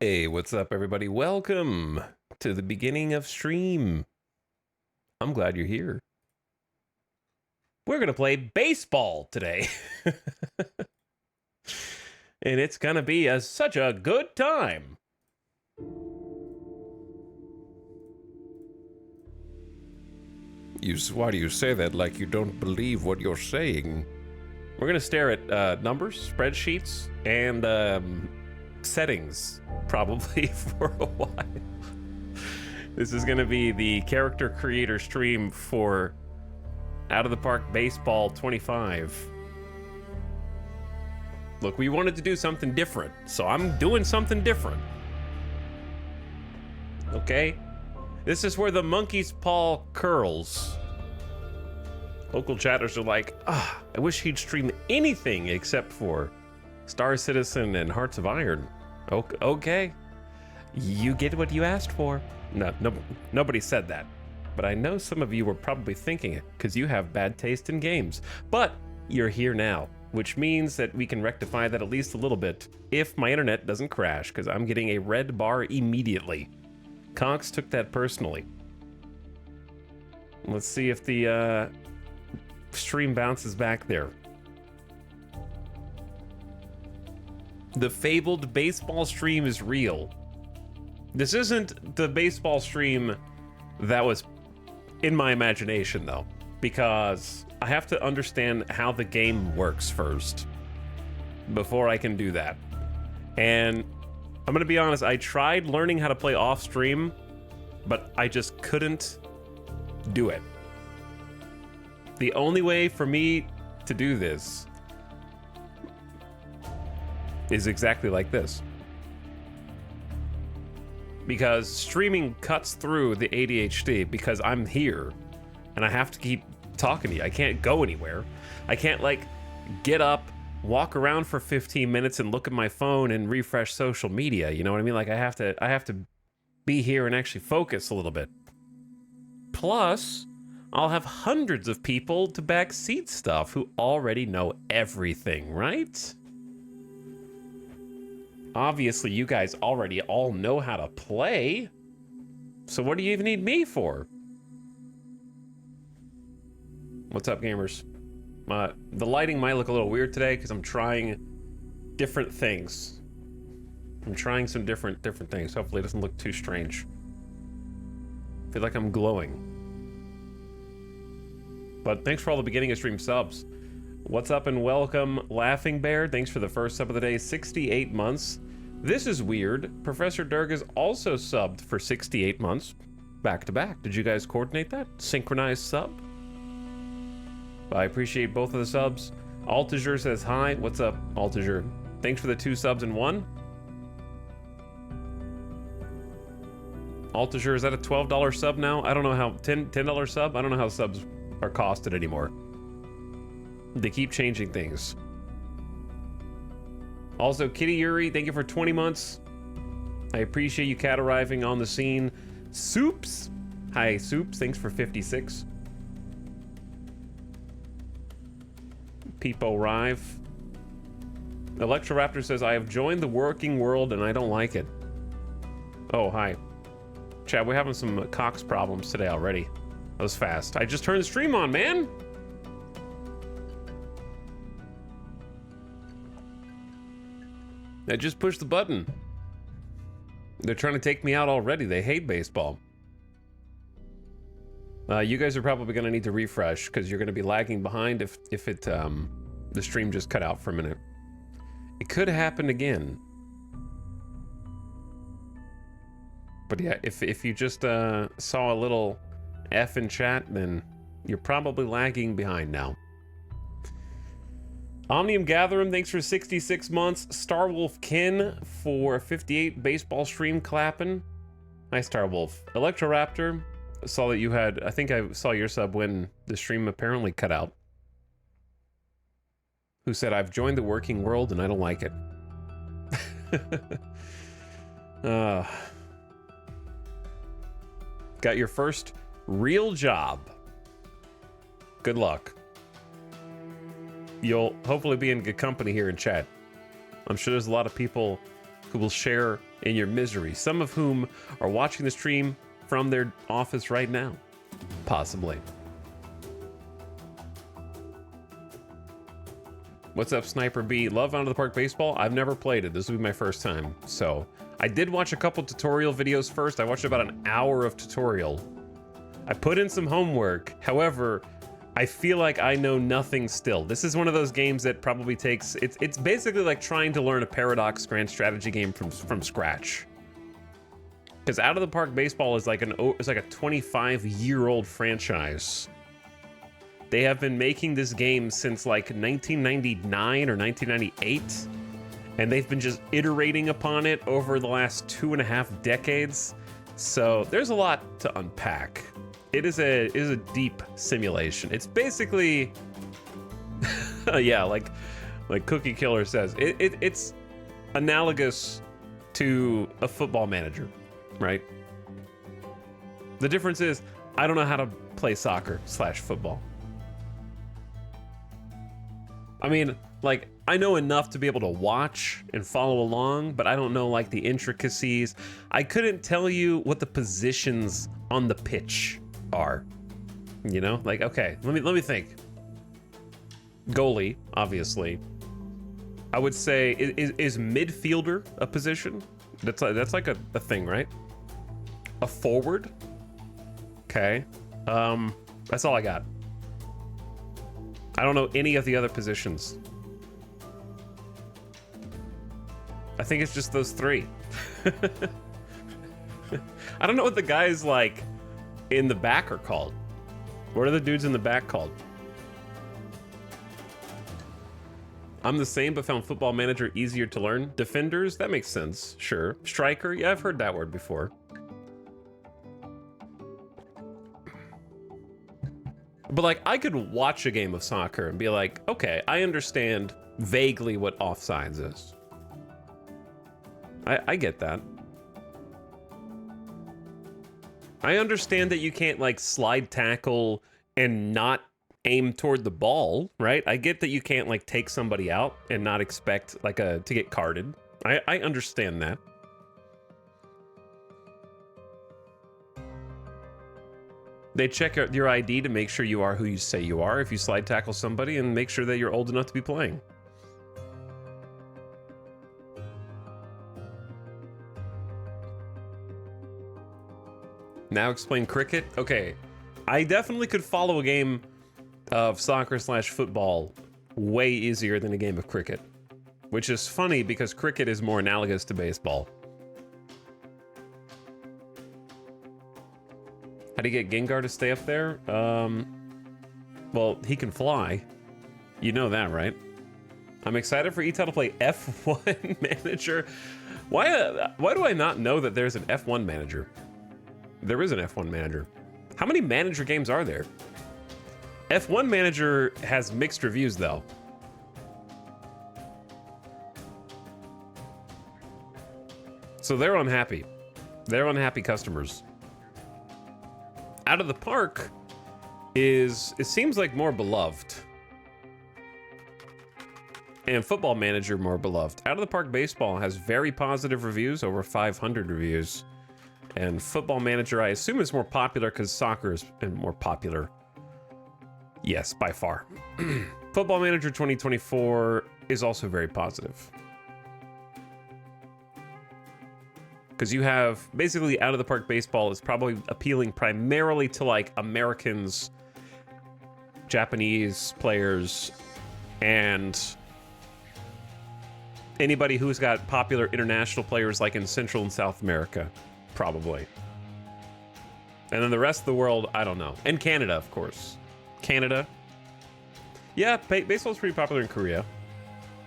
Hey, what's up, everybody? Welcome to the beginning of stream. I'm glad you're here. We're going to play baseball today. And it's going to be such a good time. Why do you say that like you don't believe what you're saying? We're going to stare at numbers, spreadsheets, and settings, probably, for a while. This is going to be the character creator stream for Out of the Park Baseball 25. Look, we wanted to do something different, so I'm doing something different. Okay? This is where the monkey's paw curls. Local chatters are like, I wish he'd stream anything except for Star Citizen and Hearts of Iron. Okay. You get what you asked for. No, nobody said that. But I know some of you were probably thinking it because you have bad taste in games. But you're here now, which means that we can rectify that at least a little bit if my internet doesn't crash, because I'm getting a red bar immediately. Cox took that personally. Let's see if the stream bounces back there. The fabled baseball stream is real. This isn't the baseball stream that was in my imagination, though, because I have to understand how the game works first before I can do that. And I'm gonna be honest, I tried learning how to play off stream, but I just couldn't do it. The only way for me to do this is exactly like this. Because streaming cuts through the ADHD because I'm here and I have to keep talking to you. I can't go anywhere. I can't get up, walk around for 15 minutes and look at my phone and refresh social media. You know what I mean? Like I have to be here and actually focus a little bit. Plus, I'll have hundreds of people to backseat stuff who already know everything, right? Obviously, you guys already all know how to play. So what do you even need me for? What's up, gamers? The lighting might look a little weird today because I'm trying different things. I'm trying some different things. Hopefully it doesn't look too strange. I feel like I'm glowing. But thanks for all the beginning of stream subs. What's up and welcome, Laughing Bear. Thanks for the first sub of the day, 68 months. This is weird. Professor Durg is also subbed for 68 months, back to back. Did you guys coordinate that? Synchronized sub? I appreciate both of the subs. Altager says hi. What's up, Altager? Thanks for the 2 subs in 1. Altager, is that a $12 sub now? I don't know how, $10 sub? I don't know how subs are costed anymore. They keep changing things. Also, Kitty Yuri, thank you for 20 months. I appreciate you cat arriving on the scene. Soups, hi Soups, thanks for 56. Peepo Rive. Electroraptor says, I have joined the working world and I don't like it. Oh, hi. Chad, we're having some Cox problems today already. That was fast. I just turned the stream on, man. I just pushed the button. They're trying to take me out already. They hate baseball. You guys are probably going to need to refresh because you're going to be lagging behind if the stream just cut out for a minute. It could happen again. But yeah, if you just saw a little F in chat, then you're probably lagging behind now. Omnium Gatherum, thanks for 66 months. Starwolf Kin for 58 baseball stream clapping. Hi, Starwolf. Electroraptor, saw that you had, I think I saw your sub when the stream apparently cut out. Who said, I've joined the working world and I don't like it. Got your first real job. Good luck. You'll hopefully be in good company here in chat. I'm sure there's a lot of people who will share in your misery, some of whom are watching the stream from their office right now, possibly. What's up, Sniper B? Love Out of the Park Baseball? I've never played it. This will be my first time. So I did watch a couple tutorial videos first. I watched about an hour of tutorial. I put in some homework. However, I feel like I know nothing still. This is one of those games that probably takes, it's basically like trying to learn a Paradox grand strategy game from scratch. Because Out of the Park Baseball is like a 25-year-old franchise. They have been making this game since like 1999 or 1998, and they've been just iterating upon it over the last 2.5 decades. So there's a lot to unpack. It is a deep simulation. It's basically, yeah, like Cookie Killer says, it's analogous to a Football Manager, right? The difference is I don't know how to play soccer/football. I mean, like, I know enough to be able to watch and follow along, but I don't know, like, the intricacies. I couldn't tell you what the positions on the pitch are. You know? Like, okay, let me think. Goalie, obviously. I would say, is midfielder a position? That's like a thing, right? A forward? Okay. That's all I got. I don't know any of the other positions. I think it's just those three. I don't know what the guys like in the back are called. What are the dudes in the back called? I'm the same, but found Football Manager easier to learn. Defenders, that makes sense, sure. Striker, yeah, I've heard that word before. But like, I could watch a game of soccer and be like, okay, I understand vaguely what offsides is. I get that. I understand that you can't like slide tackle and not aim toward the ball, right? I get that you can't like take somebody out and not expect like to get carded. I understand that. They check out your ID to make sure you are who you say you are if you slide tackle somebody, and make sure that you're old enough to be playing. Now explain cricket. Okay, I definitely could follow a game of soccer/football way easier than a game of cricket, which is funny because cricket is more analogous to baseball. How do you get Gengar to stay up there? Well, he can fly. You know that, right? I'm excited for Etal to play F1 Manager. Why do I not know that there's an F1 Manager? There is an F1 Manager. How many manager games are there? F1 Manager has mixed reviews, though. So they're unhappy. They're unhappy customers. Out of the Park it seems like more beloved. And Football Manager more beloved. Out of the Park Baseball has very positive reviews, over 500 reviews. And Football Manager, I assume, is more popular because soccer is more popular. Yes, by far. Football Manager 2024 is also very positive. Because you have basically Out of the Park Baseball is probably appealing primarily to like Americans, Japanese players, and anybody who's got popular international players like in Central and South America, probably. And then the rest of the world, I don't know. And Canada, of course. Canada. Yeah, baseball's pretty popular in Korea.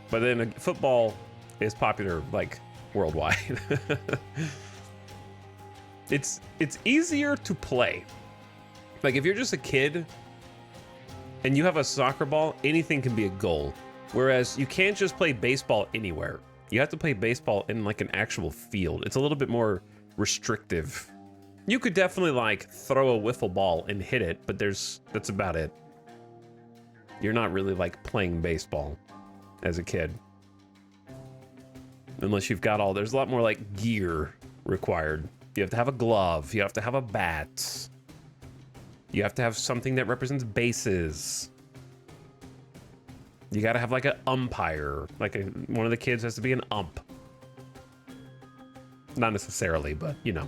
But then football is popular like worldwide. It's easier to play. Like if you're just a kid and you have a soccer ball, anything can be a goal. Whereas you can't just play baseball anywhere. You have to play baseball in like an actual field. It's a little bit more restrictive. You could definitely like throw a wiffle ball and hit it, but that's about it. You're not really like playing baseball as a kid. unless you've got all, there's a lot more like gear required. You have to have a glove, you have to have a bat, you have to have something that represents bases. You gotta have like an umpire, like one of the kids has to be an ump. Not necessarily, but you know.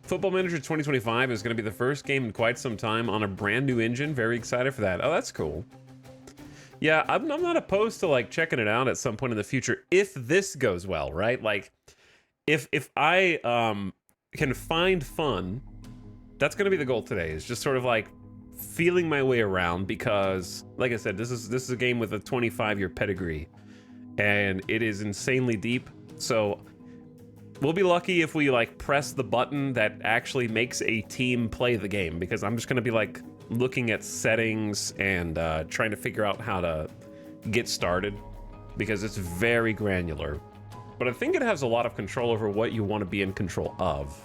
Football Manager 2025 is going to be the first game in quite some time on a brand new engine. Very excited for that. Oh, that's cool. Yeah, I'm not opposed to like checking it out at some point in the future if this goes well, right? Like, if I can find fun, that's going to be the goal today. Is just sort of like feeling my way around because, like I said, this is a game with a 25-year pedigree, and it is insanely deep. So we'll be lucky if we like press the button that actually makes a team play the game, because I'm just going to be like looking at settings and trying to figure out how to get started, because it's very granular. But I think it has a lot of control over what you want to be in control of.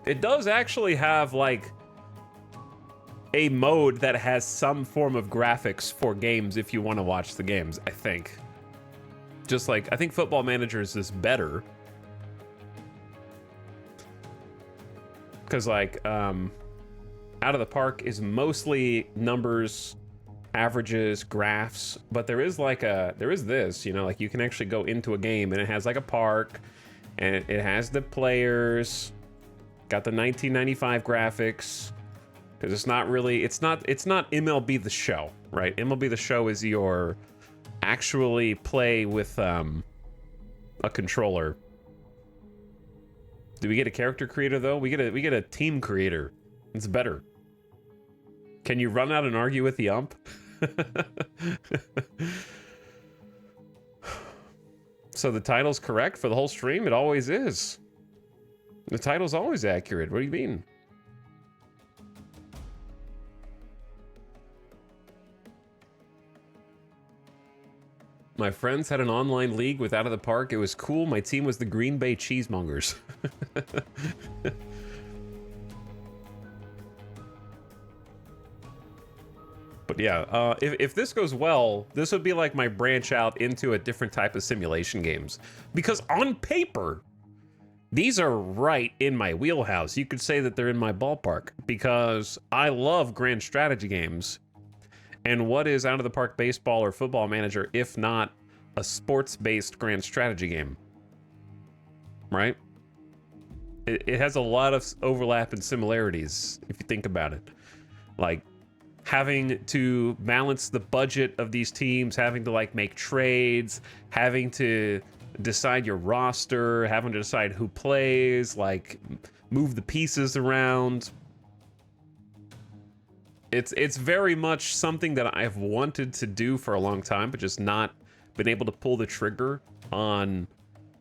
It does actually have like a mode that has some form of graphics for games if you want to watch the games, I think. Just like, I think Football Managers is better. Because like, Out of the Park is mostly numbers, averages, graphs, but there is this, you know, like you can actually go into a game and it has like a park and it has the players, got the 1995 graphics, because it's not MLB The Show, right? MLB The Show is your actually play with a controller. Do we get a character creator though? We get a team creator. It's better. Can you run out and argue with the ump? So the title's correct for the whole stream? It always is. The title's always accurate. What do you mean? My friends had an online league with Out of the Park. It was cool. My team was the Green Bay Cheesemongers. But yeah, if this goes well, this would be like my branch out into a different type of simulation games. Because on paper, these are right in my wheelhouse. You could say that they're in my ballpark, because I love grand strategy games. And what is Out of the Park Baseball or Football Manager if not a sports-based grand strategy game? Right? It has a lot of overlap and similarities, if you think about it. Like, having to balance the budget of these teams, having to like make trades, having to decide your roster, having to decide who plays, like move the pieces around. It's very much something that I've wanted to do for a long time, but just not been able to pull the trigger on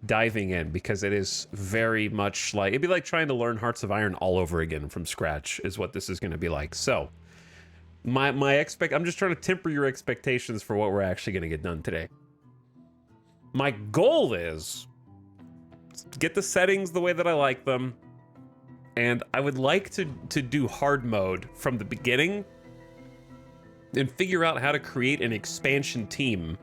diving in, because it is very much like, it'd be like trying to learn Hearts of Iron all over again from scratch is what this is going to be like. So I'm just trying to temper your expectations for what we're actually going to get done today. My goal is to get the settings the way that I like them, and I would like to do hard mode from the beginning and figure out how to create an expansion team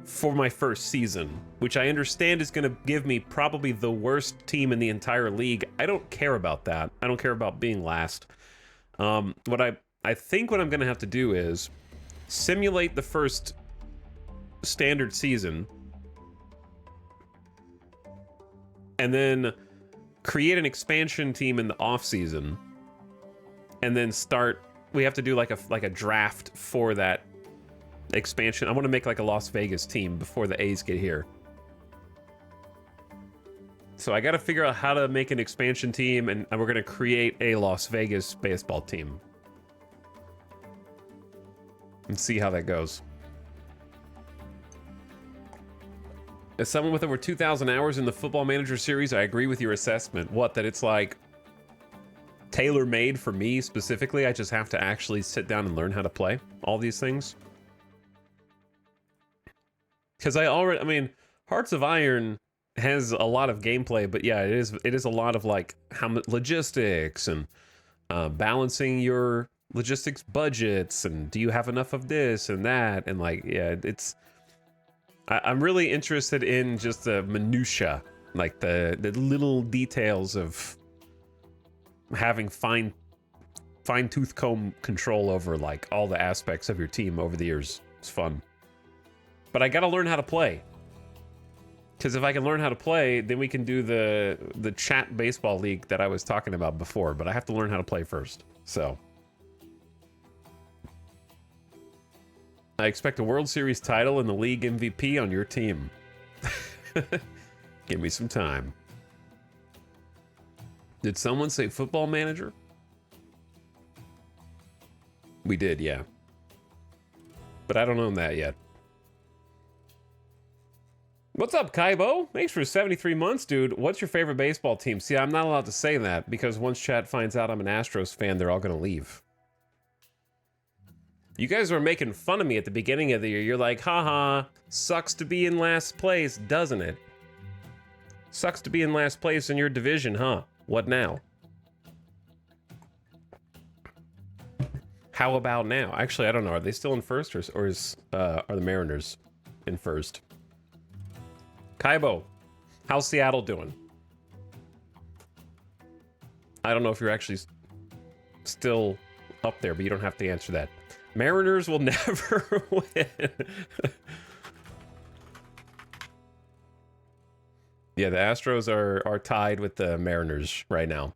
for my first season, which I understand is going to give me probably the worst team in the entire league. I don't care about that. I don't care about being last. I think what I'm going to have to do is simulate the first standard season and then create an expansion team in the off season, and then we have to do like a draft for that expansion. I want to make like a Las Vegas team before the A's get here. So I got to figure out how to make an expansion team, and we're going to create a Las Vegas baseball team and see how that goes. As someone with over 2,000 hours in the Football Manager series, I agree with your assessment. What, that it's like tailor-made for me specifically? I just have to actually sit down and learn how to play all these things? Because I mean, Hearts of Iron has a lot of gameplay, but yeah, it is a lot of like logistics and balancing your logistics budgets and do you have enough of this and that, and like, yeah, it's I'm really interested in just the minutia, like the little details of having fine tooth comb control over like all the aspects of your team over the years. It's fun. But I gotta learn how to play. Because if I can learn how to play, then we can do the chat baseball league that I was talking about before. But I have to learn how to play first. So I expect a World Series title and the league MVP on your team. Give me some time. Did someone say football manager? We did, yeah. But I don't own that yet. What's up, Kaibo? Thanks for 73 months, dude. What's your favorite baseball team? See, I'm not allowed to say that because once chat finds out I'm an Astros fan, they're all going to leave. You guys were making fun of me at the beginning of the year. You're like, haha, sucks to be in last place, doesn't it? Sucks to be in last place in your division, huh? What now? How about now? Actually, I don't know. Are they still in first, or are the Mariners in first? Kaibo, how's Seattle doing? I don't know if you're actually still up there, but you don't have to answer that. Mariners will never win. Yeah, the Astros are tied with the Mariners right now.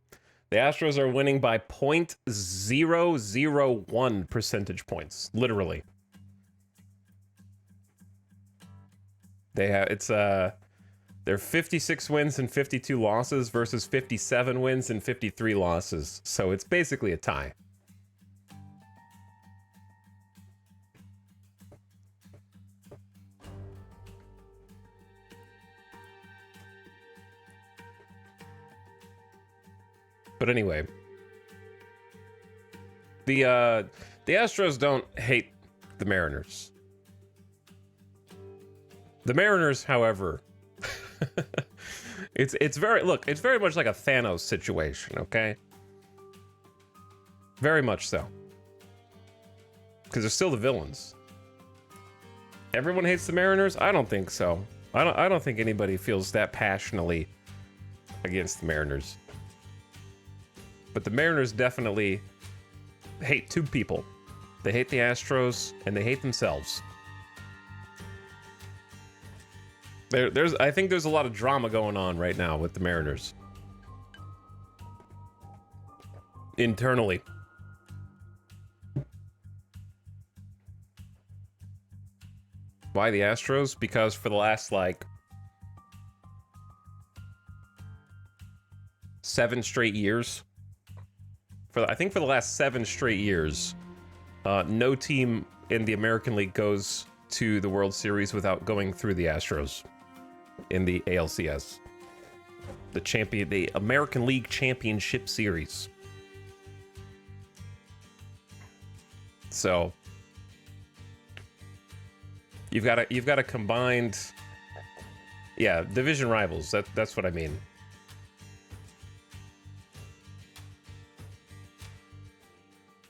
The Astros are winning by 0.001 percentage points, literally. They have they're 56 wins and 52 losses versus 57 wins and 53 losses. So it's basically a tie. But anyway, the Astros don't hate the Mariners. The Mariners, however, it's very much like a Thanos situation, okay? Very much so. Because they're still the villains. Everyone hates the Mariners? I don't think so. I don't think anybody feels that passionately against the Mariners. But the Mariners definitely hate two people. They hate the Astros and they hate themselves. I think there's a lot of drama going on right now with the Mariners. Internally. Why the Astros? Because for the last, like, 7 straight years, I think for the last 7 straight years, no team in the American League goes to the World Series without going through the Astros in the ALCS. The American League Championship Series. So you've got a combined, yeah, division rivals. That's what I mean.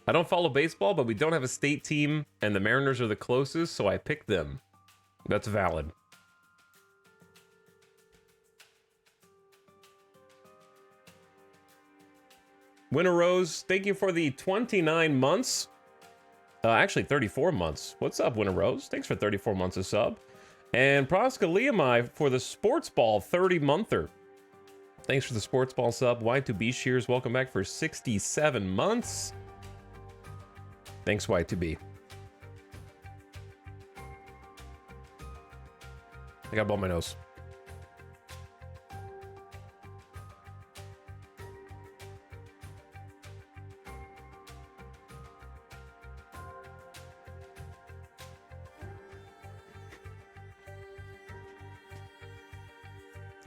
I don't follow baseball, but we don't have a state team, and the Mariners are the closest, so I picked them. That's valid. Winter Rose, thank you for the 29 months. Actually, 34 months. What's up, Winter Rose? Thanks for 34 months of sub. And Praska Liamai for the Sports Ball 30-monther. Thanks for the Sports Ball sub. Y2B Shears, welcome back for 67 months. Thanks, Y2B. I gotta blow my nose.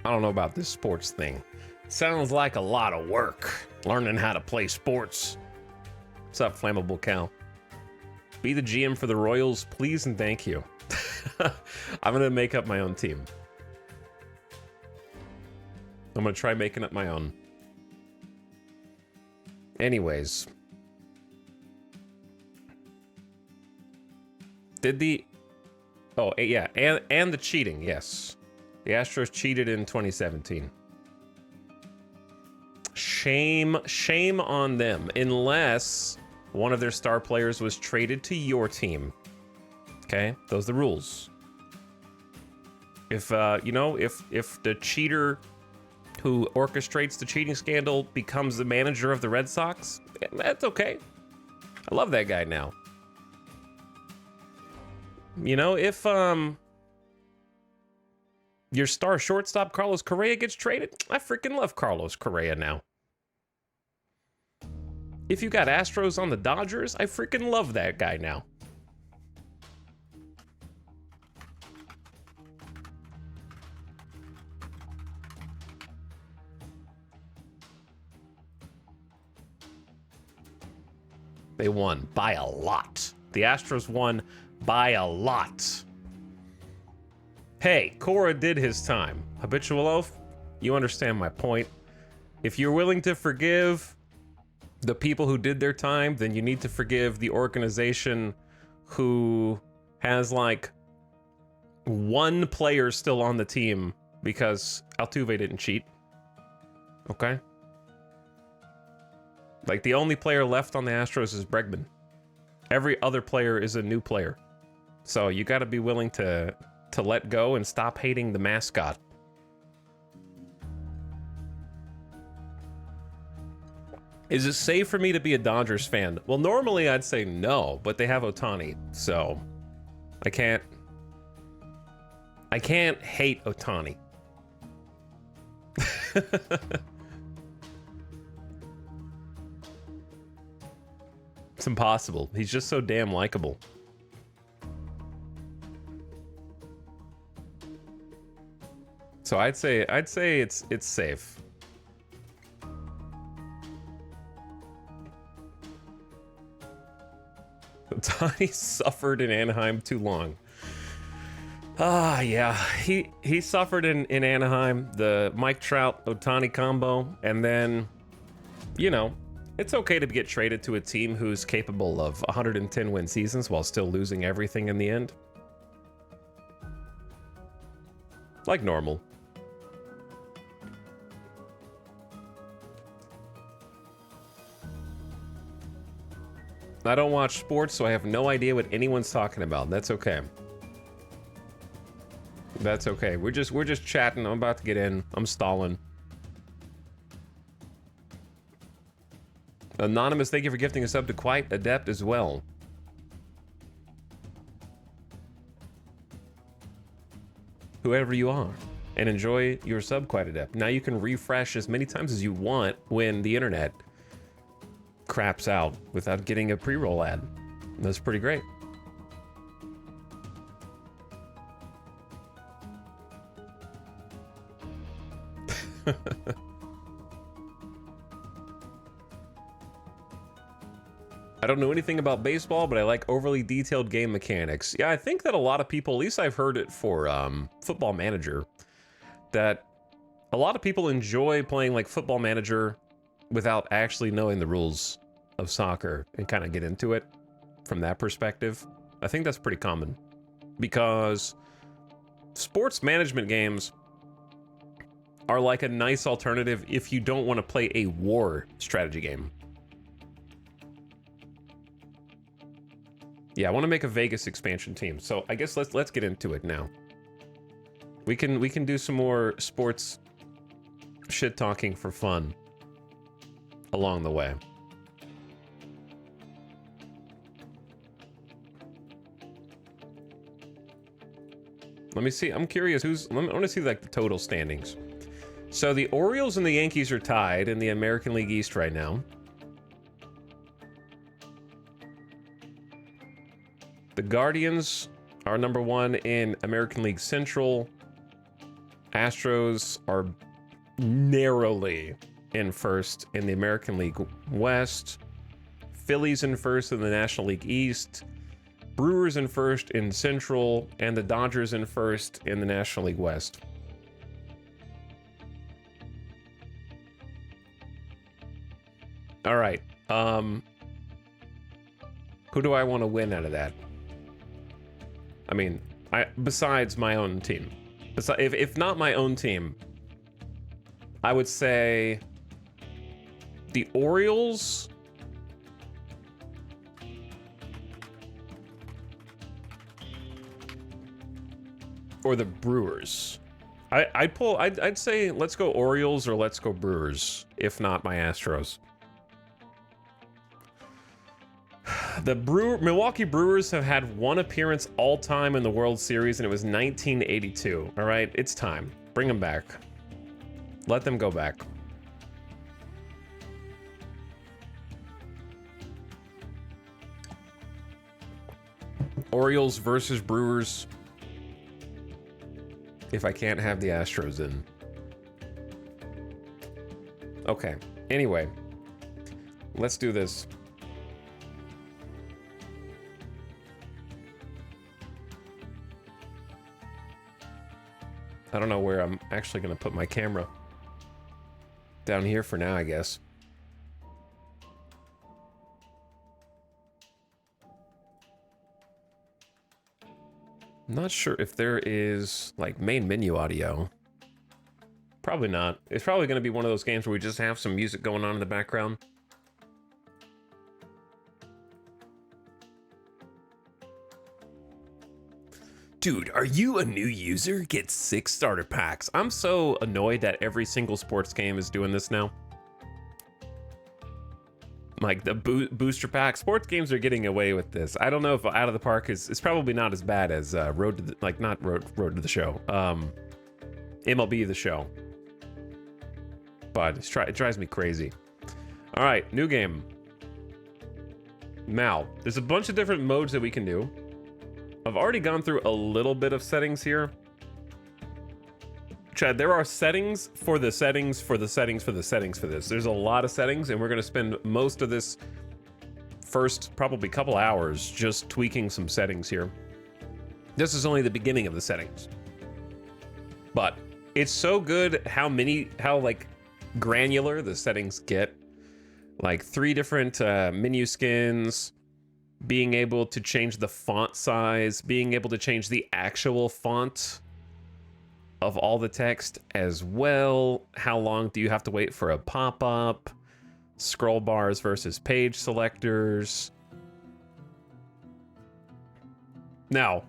I don't know about this sports thing. Sounds like a lot of work, learning how to play sports. What's up, Flammable Cal? Be the GM for the Royals, please and thank you. I'm gonna make up my own team. I'm gonna try making up my own. Anyways. Did the... Oh, yeah, and the cheating, yes. The Astros cheated in 2017. Shame on them, unless one of their star players was traded to your team. Okay, those are the rules. If, if the cheater who orchestrates the cheating scandal becomes the manager of the Red Sox, that's okay. I love that guy now. If, your star shortstop, Carlos Correa, gets traded, I freaking love Carlos Correa now. If you got Astros on the Dodgers, I freaking love that guy now. They won by a lot. The Astros won by a lot. Hey, Cora did his time. Habitual Oaf, you understand my point. If you're willing to forgive the people who did their time, then you need to forgive the organization who has like one player still on the team because Altuve didn't cheat. Okay? Like, the only player left on the Astros is Bregman. Every other player is a new player. So you got to be willing to let go and stop hating the mascot. Is it safe for me to be a Dodgers fan? Well, normally I'd say no, but they have Ohtani, so I can't hate Ohtani. It's impossible. He's just so damn likable. So I'd say it's safe. Ohtani suffered in Anaheim too long. Yeah, he suffered in Anaheim, the Mike Trout Ohtani combo, and then, it's okay to get traded to a team who's capable of 110 win seasons while still losing everything in the end. Like normal. I don't watch sports, so I have no idea what anyone's talking about. That's okay. That's okay. We're just chatting. I'm about to get in. I'm stalling. Anonymous, thank you for gifting a sub to Quite Adept as well. Whoever you are, and enjoy your sub, Quite Adept. Now you can refresh as many times as you want when the internet craps out without getting a pre-roll ad. That's pretty great. I don't know anything about baseball, but I like overly detailed game mechanics. Yeah, I think that a lot of people, at least I've heard it for Football Manager, that a lot of people enjoy playing like Football Manager without actually knowing the rules of soccer and kind of get into it from that perspective. I think that's pretty common because sports management games are like a nice alternative if you don't want to play a war strategy game. Yeah, I want to make a Vegas expansion team. So I guess let's get into it now. We can do some more sports shit talking for fun along the way. Let me see. I'm curious I want to see like the total standings. So the Orioles and the Yankees are tied in the American League East right now. The Guardians are number one in American League Central. Astros are narrowly in first in the American League West. Phillies in first in the National League East. Brewers in first in Central, and the Dodgers in first in the National League West. All right. Who do I want to win out of that? I mean, besides my own team. If not my own team, I would say the Orioles. Or the Brewers. I'd say let's go Orioles or let's go Brewers, if not my Astros. The Milwaukee Brewers have had one appearance all time in the World Series, and it was 1982. All right, it's time. Bring them back. Let them go back. Orioles versus Brewers. If I can't have the Astros in. Okay. Anyway, let's do this. I don't know where I'm actually going to put my camera. Down here for now, I guess. I'm not sure if there is, like, main menu audio. Probably not. It's probably going to be one of those games where we just have some music going on in the background. Dude, are you a new user? Get 6 starter packs. I'm so annoyed that every single sports game is doing this now. Like the booster pack. Sports games are getting away with this. I don't know if Out of the Park is probably not as bad as Road to the, like not Road to the Show. MLB The Show. But it drives me crazy. All right, new game. Now, there's a bunch of different modes that we can do. I've already gone through a little bit of settings here. Chad, there are settings for the settings for the settings for the settings for this. There's a lot of settings, and we're going to spend most of this first probably couple hours just tweaking some settings here. This is only the beginning of the settings. But it's so good how like granular the settings get. Like 3 different menu skins, being able to change the font size, being able to change the actual font of all the text as well. How long do you have to wait for a pop-up? Scroll bars versus page selectors. Now,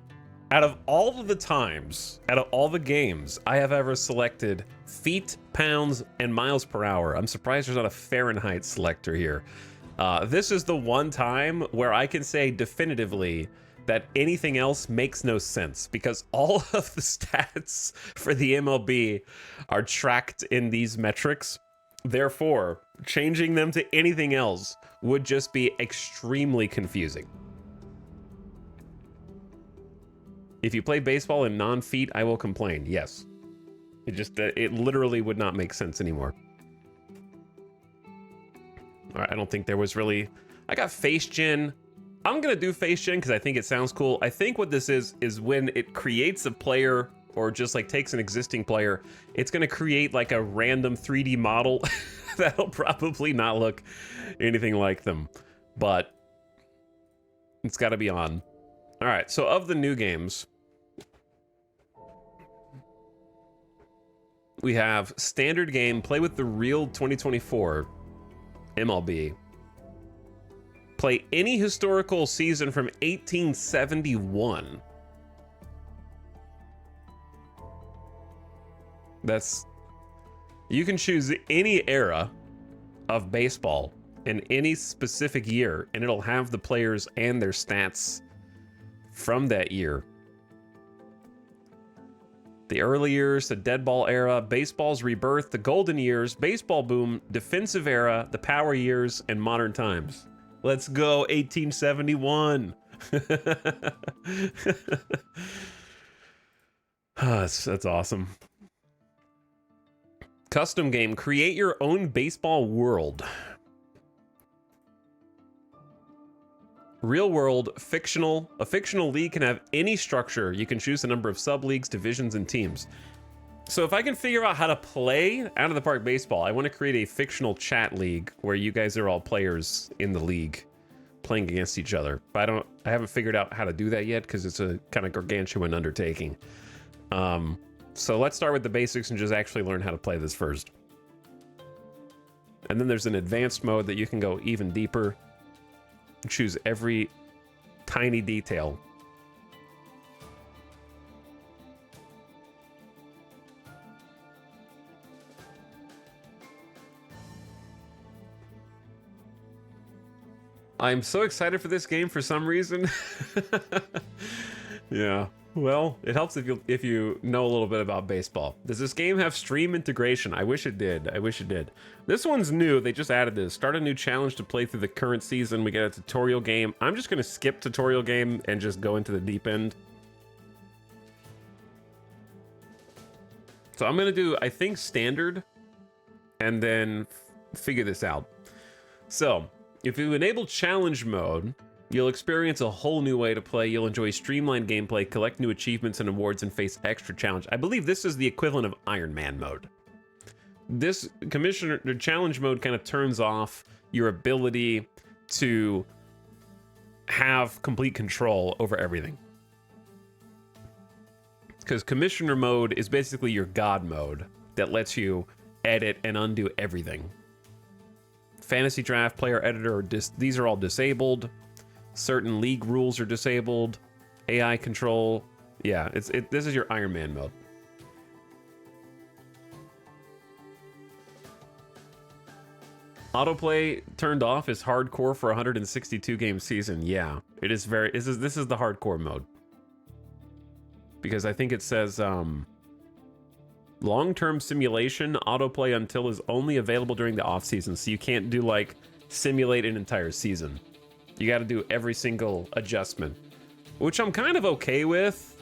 out of all of the times, out of all the games I have ever selected feet, pounds, and miles per hour, I'm surprised there's not a Fahrenheit selector here. This is the one time where I can say definitively that anything else makes no sense, because all of the stats for the MLB are tracked in these metrics. Therefore, changing them to anything else would just be extremely confusing. If you play baseball in non-feet, I will complain. Yes. It literally would not make sense anymore. All right, I don't think there was really... I got face gen. I'm going to do face gen because I think it sounds cool. I think what this is when it creates a player or just like takes an existing player, it's going to create like a random 3D model that'll probably not look anything like them, but it's got to be on. All right, so of the new games, we have standard game, play with the real 2024 MLB. Play any historical season from 1871. You can choose any era of baseball in any specific year, and it'll have the players and their stats from that year. The early years, the dead ball era, baseball's rebirth, the golden years, baseball boom, defensive era, the power years, and modern times. Let's go 1871. That's awesome. Custom game, create your own baseball world. Real world, fictional. A fictional league can have any structure. You can choose the number of sub-leagues, divisions, and teams. So if I can figure out how to play Out of the Park baseball, I want to create a fictional chat league where you guys are all players in the league playing against each other. But I haven't figured out how to do that yet because it's a kind of gargantuan undertaking. So let's start with the basics and just actually learn how to play this first. And then there's an advanced mode that you can go even deeper, choose every tiny detail. I'm so excited for this game for some reason. Yeah. Well, it helps if you know a little bit about baseball. Does this game have stream integration? I wish it did. I wish it did. This one's new. They just added this. Start a new challenge to play through the current season. We get a tutorial game. I'm just going to skip tutorial game and just go into the deep end. So I'm going to do, I think, standard and then figure this out. So if you enable challenge mode, you'll experience a whole new way to play. You'll enjoy streamlined gameplay, collect new achievements and awards, and face extra challenge. I believe this is the equivalent of Iron Man mode. This Commissioner challenge mode kind of turns off your ability to have complete control over everything. Because Commissioner mode is basically your God mode that lets you edit and undo everything. Fantasy draft, player editor, these are all disabled. Certain league rules are disabled. AI control. Yeah, this is your Iron Man mode. Autoplay turned off is hardcore for a 162 game season. Yeah, it is very. This is the hardcore mode. Because I think it says long-term simulation autoplay until is only available during the off season. So you can't do like simulate an entire season. You got to do every single adjustment, which I'm kind of okay with,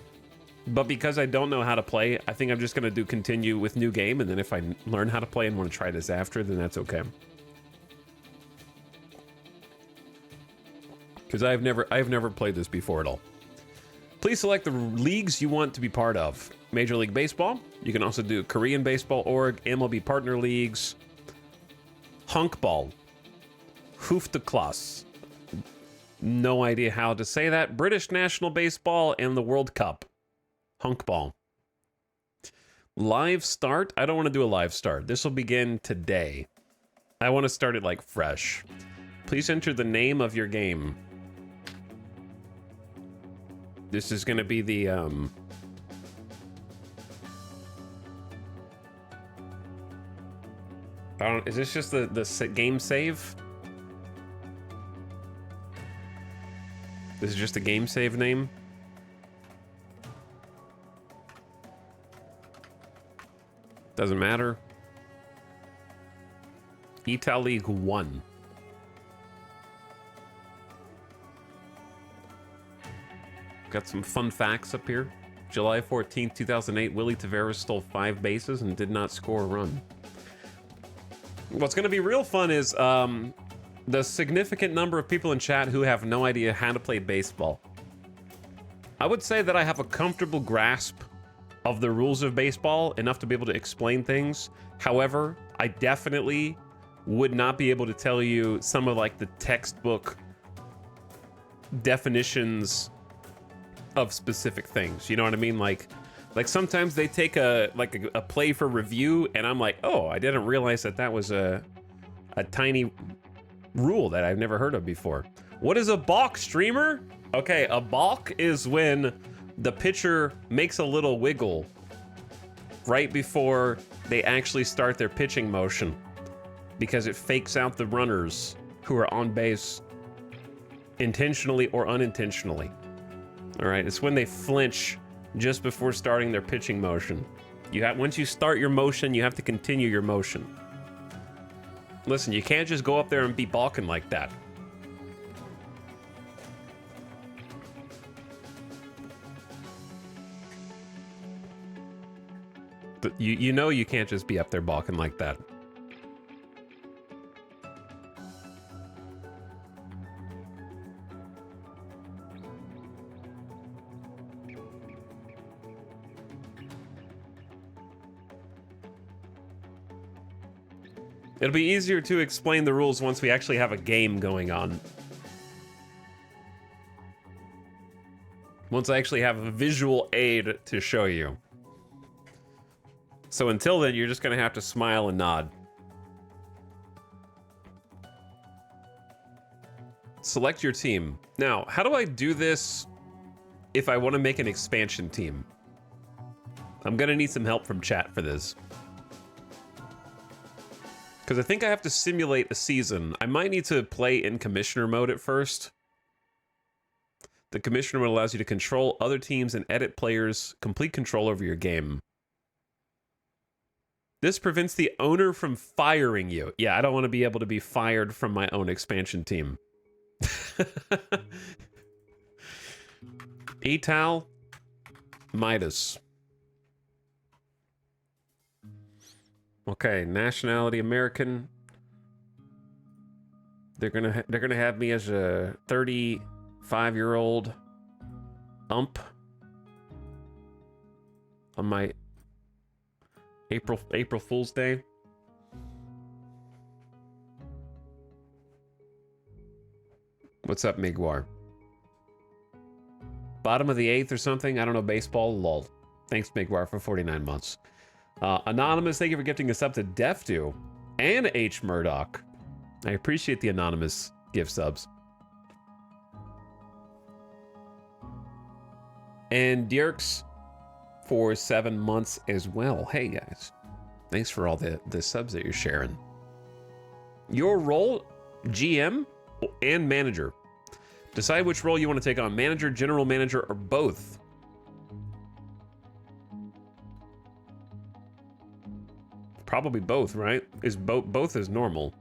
but because I don't know how to play, I think I'm just going to do continue with new game, and then if I learn how to play and want to try this after, then that's okay. Because I've never played this before at all. Please select the leagues you want to be part of. Major League Baseball. You can also do Korean Baseball Org, MLB Partner Leagues, Honkball, Hoofdklasse. No idea how to say that. British National Baseball and the World Cup. Honkball. Live start. I don't want to do a live start. This will begin today. I want to start it like fresh. Please enter the name of your game. This is going to be the is this just the game save? This is just a game save name. Doesn't matter. Italy 1. Got some fun facts up here. July 14th, 2008, Willie Taveras stole 5 bases and did not score a run. What's going to be real fun is the significant number of people in chat who have no idea how to play baseball. I would say that I have a comfortable grasp of the rules of baseball, enough to be able to explain things. However, I definitely would not be able to tell you some of like the textbook definitions of specific things. You know what I mean? Like sometimes they take a play for review and I'm like, oh, I didn't realize that was a tiny rule that I've never heard of before. What is a balk, streamer? Okay, a balk is when the pitcher makes a little wiggle right before they actually start their pitching motion because it fakes out the runners who are on base intentionally or unintentionally. All right, it's when they flinch just before starting their pitching motion. Once you start your motion, you have to continue your motion. Listen, you can't just go up there and be balking like that. But you know you can't just be up there balking like that. It'll be easier to explain the rules once we actually have a game going on. Once I actually have a visual aid to show you. So until then, you're just gonna have to smile and nod. Select your team. Now, how do I do this if I want to make an expansion team? I'm gonna need some help from chat for this. Because I think I have to simulate a season. I might need to play in commissioner mode at first. The commissioner mode allows you to control other teams and edit players, complete control over your game. This prevents the owner from firing you. Yeah, I don't want to be able to be fired from my own expansion team. Etal, Midas. Okay, nationality American. They're gonna have me as a 35-year-old ump on my April Fool's Day. What's up, Migwar? Bottom of the 8th or something? I don't know, baseball, lol. Thanks, Migwar, for 49 months. Anonymous, thank you for gifting us up to Defdo and H. Murdoch. I appreciate the anonymous gift subs. And Dirks for 7 months as well. Hey, guys. Thanks for all the subs that you're sharing. Your role, GM and manager. Decide which role you want to take on, manager, general manager, or both. Probably both, right? Is both is normal.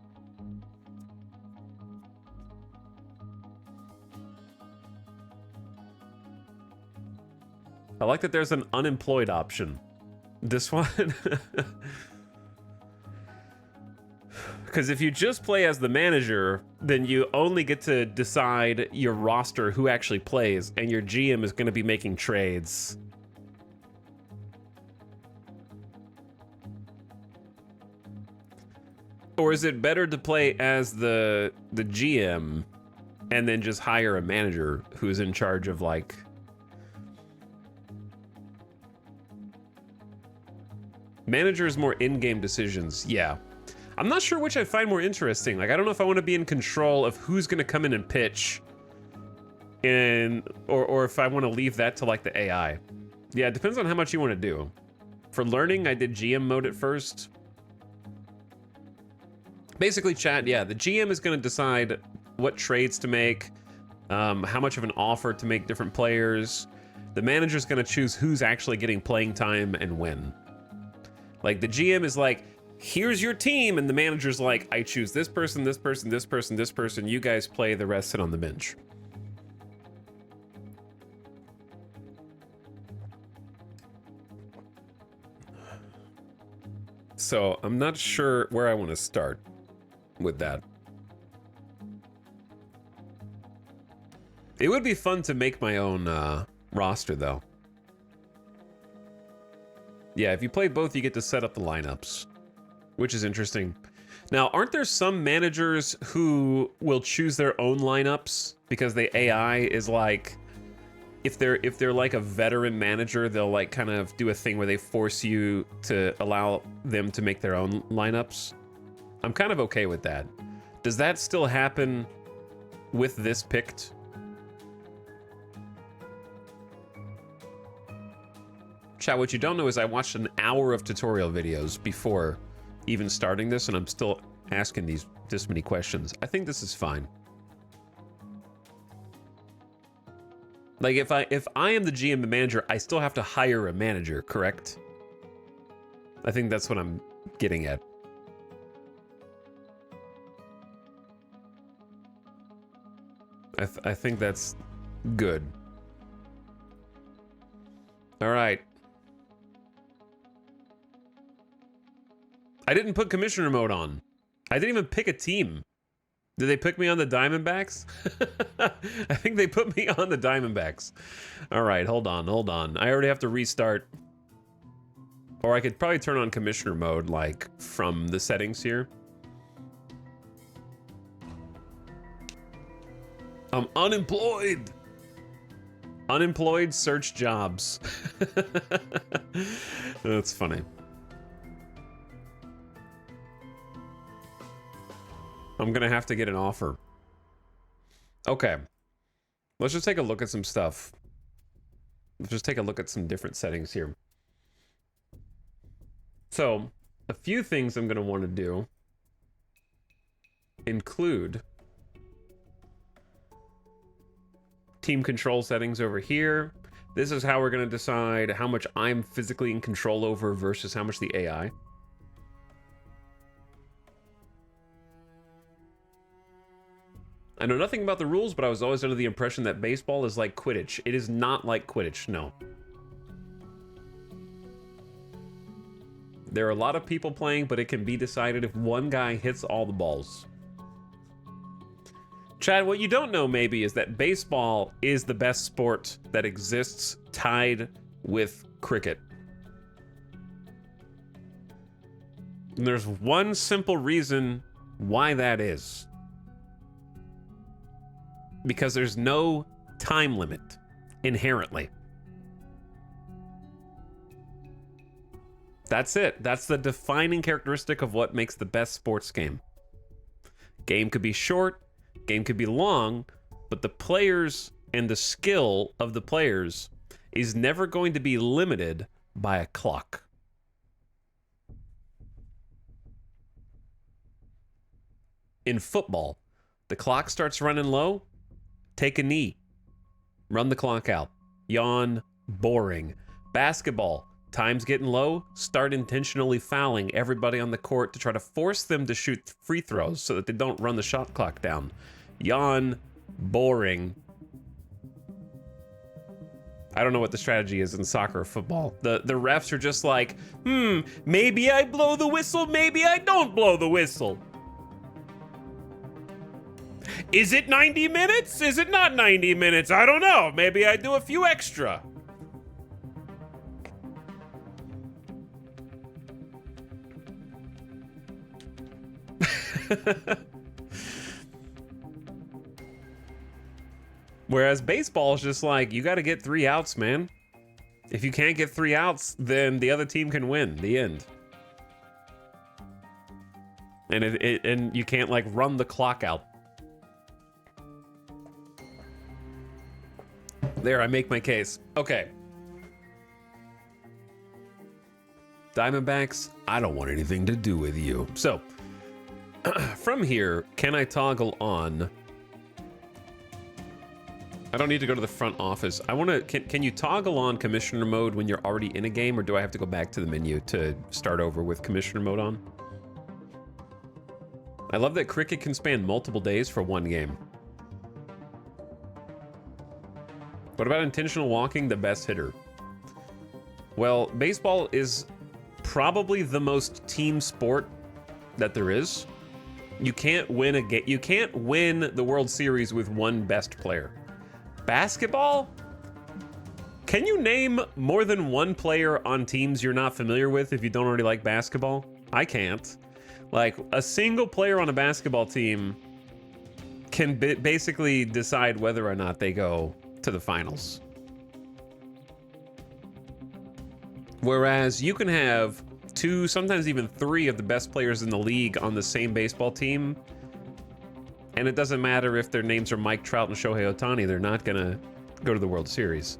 I like that there's an unemployed option. This one. Because if you just play as the manager, then you only get to decide your roster, who actually plays, and your GM is going to be making trades. Or is it better to play as the GM and then just hire a manager who's in charge of, like, managers more in-game decisions? Yeah. I'm not sure which I find more interesting. Like, I don't know if I want to be in control of who's going to come in and pitch, or if I want to leave that to, like, the AI. Yeah, it depends on how much you want to do. For learning, I did GM mode at first. Basically, chat, yeah, the GM is going to decide what trades to make, how much of an offer to make different players. The manager's going to choose who's actually getting playing time and when. Like, the GM is like, here's your team, and the manager's like, I choose this person, this person, this person, this person. You guys play, the rest sit on the bench. So I'm not sure where I want to start with that. It would be fun to make my own roster, though. Yeah, if you play both, you get to set up the lineups, which is interesting. Now, aren't there some managers who will choose their own lineups because the AI is like, if they're like a veteran manager, they'll like kind of do a thing where they force you to allow them to make their own lineups? I'm kind of okay with that. Does that still happen with this picked? Chat, what you don't know is I watched an hour of tutorial videos before even starting this, and I'm still asking this many questions. I think this is fine. Like, if I am the GM and manager, I still have to hire a manager, correct? I think that's what I'm getting at. I think that's good. All right. I didn't put commissioner mode on. I didn't even pick a team. Did they pick me on the Diamondbacks? I think they put me on the Diamondbacks. All right, hold on. I already have to restart. Or I could probably turn on commissioner mode, like, from the settings here. I'm unemployed. Unemployed, search jobs. That's funny. I'm gonna have to get an offer. Okay. Let's just take a look at some stuff. Let's just take a look at some different settings here. So, a few things I'm gonna want to do include team control settings over here. This is how we're going to decide how much I'm physically in control over versus how much the AI. I know nothing about the rules, but I was always under the impression that baseball is like Quidditch. It is not like Quidditch, no. There are a lot of people playing, but it can be decided if one guy hits all the balls. Chad, what you don't know maybe is that baseball is the best sport that exists, tied with cricket. And there's one simple reason why that is. Because there's no time limit, inherently. That's it. That's the defining characteristic of what makes the best sports game. Game could be short, game could be long, but the players and the skill of the players is never going to be limited by a clock. In football, the clock starts running low, take a knee, run the clock out, yawn, boring. Basketball, time's getting low, start intentionally fouling everybody on the court to try to force them to shoot free throws so that they don't run the shot clock down. Yawn, boring. I don't know what the strategy is in soccer or football. The refs are just like, maybe I blow the whistle, maybe I don't blow the whistle. Is it 90 minutes? Is it not 90 minutes? I don't know. Maybe I do a few extra. Whereas baseball is just like, you got to get 3 outs, man. If you can't get 3 outs, then the other team can win. The end. And and you can't like run the clock out. There, I make my case. Okay. Diamondbacks, I don't want anything to do with you. So, from here, can I toggle on? I don't need to go to the front office. I want to, can you toggle on commissioner mode when you're already in a game, or do I have to go back to the menu to start over with commissioner mode on? I love that cricket can span multiple days for one game. What about intentional walking, the best hitter? Well, baseball is probably the most team sport that there is. You can't win a game. You can't win the World Series with one best player. Basketball? Can you name more than one player on teams you're not familiar with if you don't already like basketball? I can't. Like, a single player on a basketball team can basically decide whether or not they go to the finals. Whereas you can have 2, sometimes even 3 of the best players in the league on the same baseball team, and it doesn't matter if their names are Mike Trout and Shohei Ohtani, they're not gonna go to the World Series.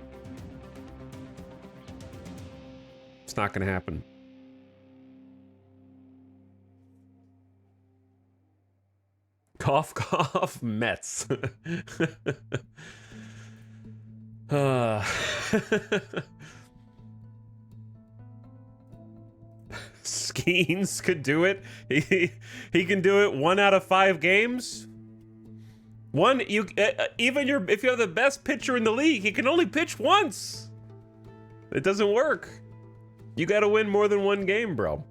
It's not gonna happen. Cough, cough, Mets. Skeens could do it. He can do it 1 out of 5 games. If you have the best pitcher in the league, he can only pitch once. It doesn't work. You got to win more than 1 game, bro.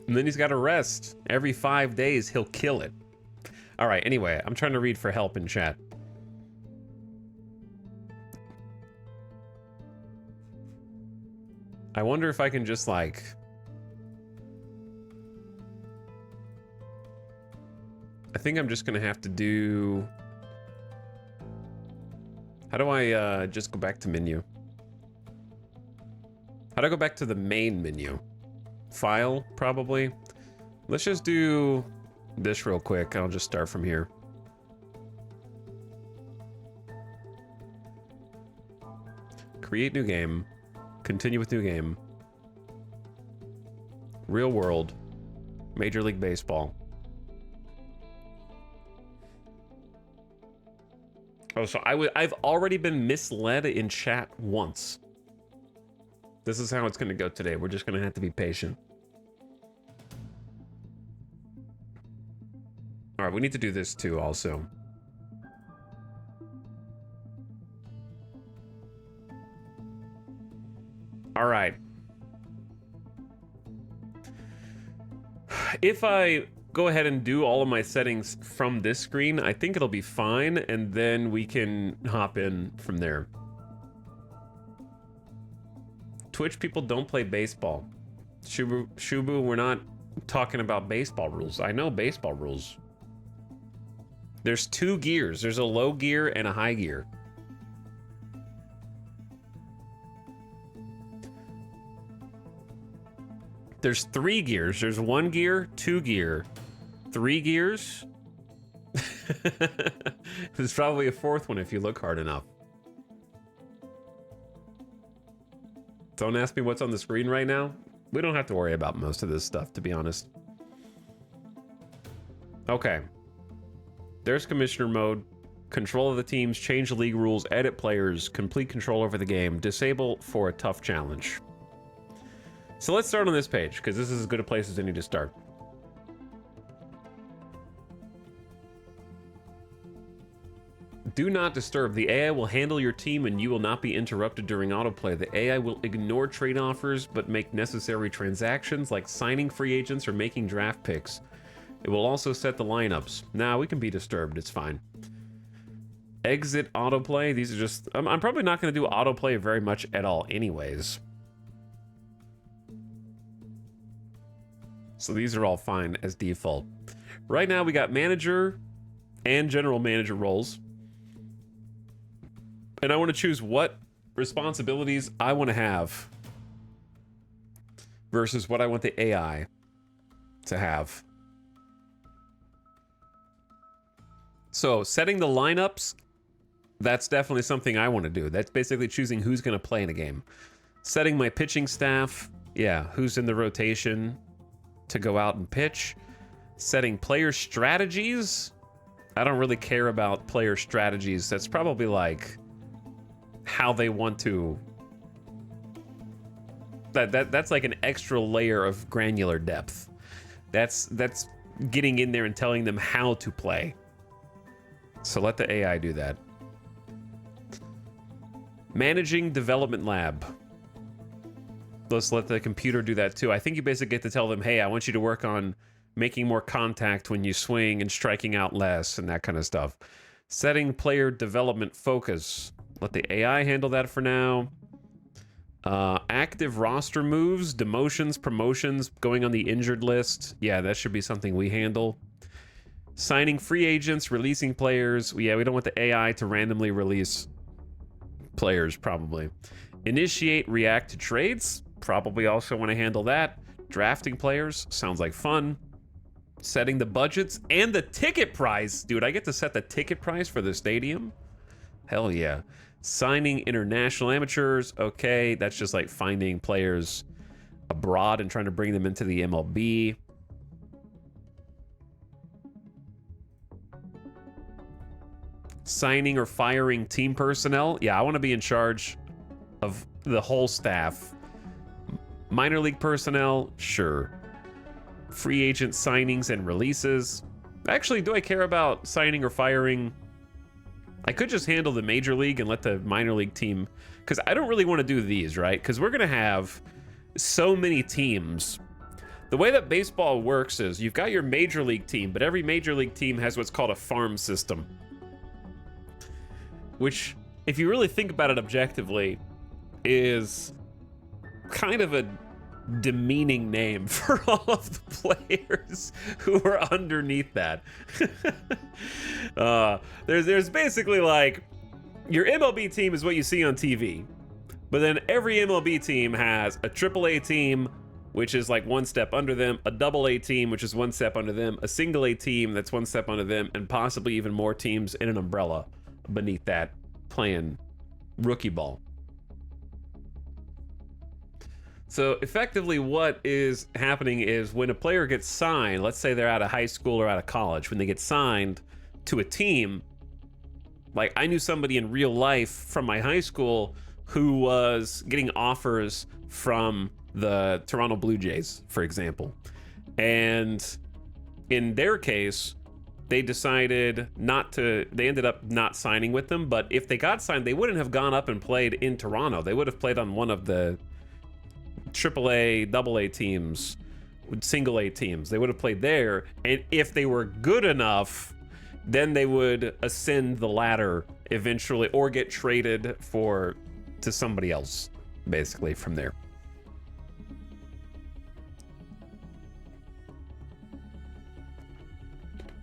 And then he's got to rest. Every 5 days, he'll kill it. All right, anyway, I'm trying to read for help in chat. I wonder if I can just, like... I think I'm just gonna have to do... How do I just go back to menu? How do I go back to the main menu? File, probably. Let's just do this real quick. I'll just start from here. Create new game. Continue with new game. Real world. Major League Baseball. Oh, so I've already been misled in chat once. This is how it's going to go today. We're just going to have to be patient. All right, we need to do this too also. All right. If I go ahead and do all of my settings from this screen, I think it'll be fine, and then we can hop in from there. Twitch people don't play baseball. Shubu, we're not talking about baseball rules. I know baseball rules. There's 2 gears. There's a low gear and a high gear. There's 3 gears. There's 1 gear, 2 gear, 3 gears. There's probably a 4th one if you look hard enough. Don't ask me what's on the screen right now. We don't have to worry about most of this stuff, to be honest. Okay. There's commissioner mode. Control of the teams, change the league rules, edit players, complete control over the game, disable for a tough challenge. So let's start on this page, because this is as good a place as any to start. Do not disturb. The AI will handle your team and you will not be interrupted during autoplay. The AI will ignore trade offers but make necessary transactions like signing free agents or making draft picks. It will also set the lineups. Now we can be disturbed, it's fine. Exit autoplay. These are just... I'm probably not going to do autoplay very much at all anyways. So these are all fine as default. Right now we got manager and general manager roles. And I want to choose what responsibilities I want to have versus what I want the AI to have. So setting the lineups, that's definitely something I want to do. That's basically choosing who's going to play in a game. Setting my pitching staff, yeah, who's in the rotation to go out and pitch. Setting player strategies. I don't really care about player strategies. That's probably like how they want to... That's like an extra layer of granular depth. That's getting in there and telling them how to play. So let the AI do that. Managing development lab. Let's let the computer do that too. I think you basically get to tell them, hey, I want you to work on making more contact when you swing and striking out less and that kind of stuff. Setting player development focus. Let the AI handle that for now. Active roster moves, demotions, promotions, going on the injured list. Yeah, that should be something we handle. Signing free agents, releasing players. Yeah, we don't want the AI to randomly release players, probably. Initiate, react to trades. Probably also want to handle that. Drafting players. Sounds like fun. Setting the budgets and the ticket price. Dude, I get to set the ticket price for the stadium? Hell yeah. Signing international amateurs. Okay, that's just like finding players abroad and trying to bring them into the MLB. Signing or firing team personnel. Yeah, I want to be in charge of the whole staff. Minor league personnel, sure. Free agent signings and releases. Actually, do I care about signing or firing? I could just handle the major league and let the minor league team, because I don't really want to do these, right? Because we're going to have so many teams. The way that baseball works is you've got your major league team, but every major league team has what's called a farm system. Which, if you really think about it objectively, is kind of a demeaning name for all of the players who were underneath that. There's basically like your MLB team is what you see on TV, but then every MLB team has a AAA team, which is like one step under them, a AA team, which is one step under them, a single A team that's one step under them, and possibly even more teams in an umbrella beneath that playing rookie ball. So effectively what is happening is when a player gets signed, let's say they're out of high school or out of college, when they get signed to a team, like I knew somebody in real life from my high school who was getting offers from the Toronto Blue Jays, for example. And in their case, they decided they ended up not signing with them, but if they got signed, they wouldn't have gone up and played in Toronto. They would have played on one of the AAA, AA teams, single A teams. They would have played there, and if they were good enough, then they would ascend the ladder eventually, or get traded to somebody else, basically, from there.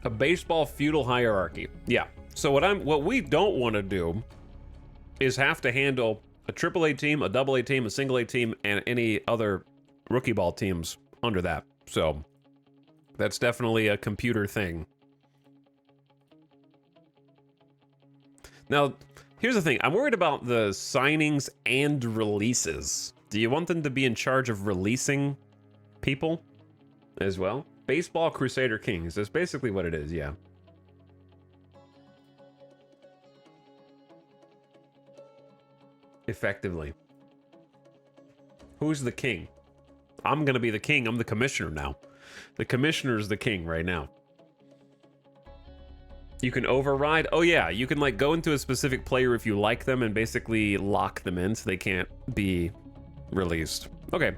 A baseball feudal hierarchy. Yeah. So what we don't want to do is have to handle a AAA team, a AA team, a single A team, and any other rookie ball teams under that. So that's definitely a computer thing. Now, here's the thing. I'm worried about the signings and releases. Do you want them to be in charge of releasing people as well? Baseball Crusader Kings. That's basically what it is, yeah. Effectively. Who's the king? I'm gonna be the king. I'm the commissioner now. The commissioner's the king right now. You can override. Oh yeah, you can like go into a specific player if you like them and basically lock them in so they can't be released. Okay,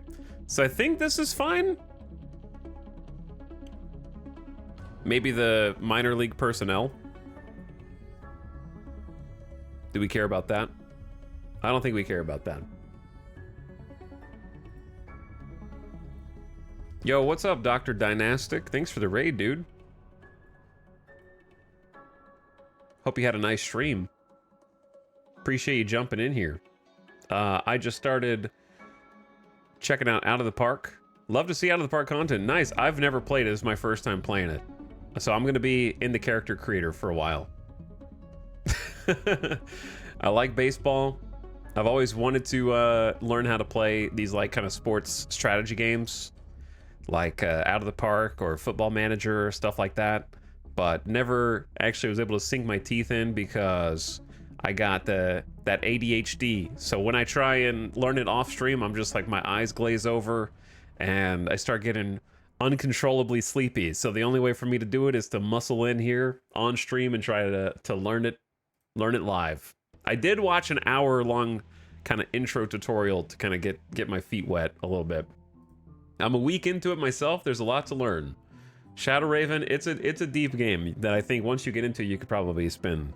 so I think this is fine. Maybe the minor league personnel. Do we care about that? I don't think we care about that. Yo, what's up, Dr. Dynastic? Thanks for the raid, dude. Hope you had a nice stream. Appreciate you jumping in here. I just started checking out Out of the Park. Love to see Out of the Park content. Nice. I've never played it. This is my first time playing it. So I'm going to be in the character creator for a while. I like baseball. I've always wanted to learn how to play these like kind of sports strategy games, like Out of the Park or Football Manager or stuff like that, but never actually was able to sink my teeth in because I got that ADHD. So when I try and learn it off stream, I'm just like my eyes glaze over and I start getting uncontrollably sleepy. So the only way for me to do it is to muscle in here on stream and try to learn it live. I did watch an hour-long kind of intro tutorial to kind of get my feet wet a little bit. I'm a week into it myself. There's a lot to learn. Shadow Raven, it's a deep game that I think once you get into, you could probably spend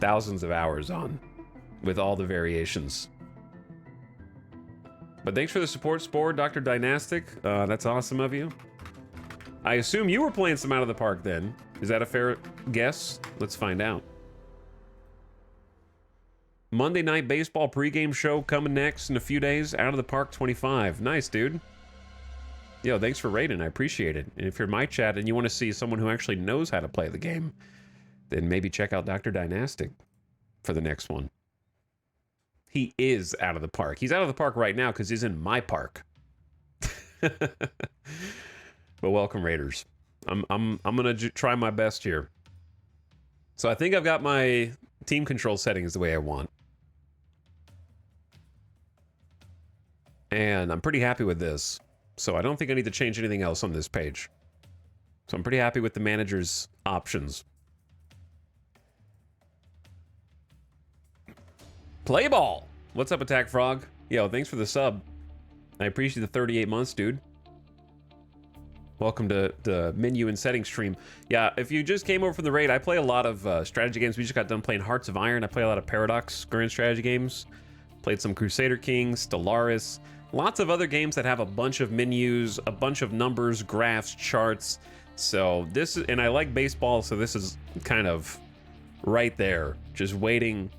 thousands of hours on with all the variations. But thanks for the support, Spore, Dr. Dynastic. That's awesome of you. I assume you were playing some Out of the Park then. Is that a fair guess? Let's find out. Monday Night Baseball pregame show coming next in a few days. Out of the Park 25. Nice, dude. Yo, thanks for raiding. I appreciate it. And if you're in my chat and you want to see someone who actually knows how to play the game, then maybe check out Dr. Dynastic for the next one. He is out of the park. He's out of the park right now because he's in my park. But welcome, Raiders. I'm gonna try my best here. So I think I've got my team control settings the way I want, and I'm pretty happy with this. So I don't think I need to change anything else on this page. So I'm pretty happy with the manager's options. Play ball. What's up, Attack Frog? Yo, thanks for the sub. I appreciate the 38 months, dude. Welcome to the menu and settings stream. Yeah, if you just came over from the raid, I play a lot of strategy games. We just got done playing Hearts of Iron. I play a lot of Paradox Grand strategy games. Played some Crusader Kings, Stellaris. Lots of other games that have a bunch of menus, a bunch of numbers, graphs, charts. So this is, and I like baseball, so this is kind of right there, just waiting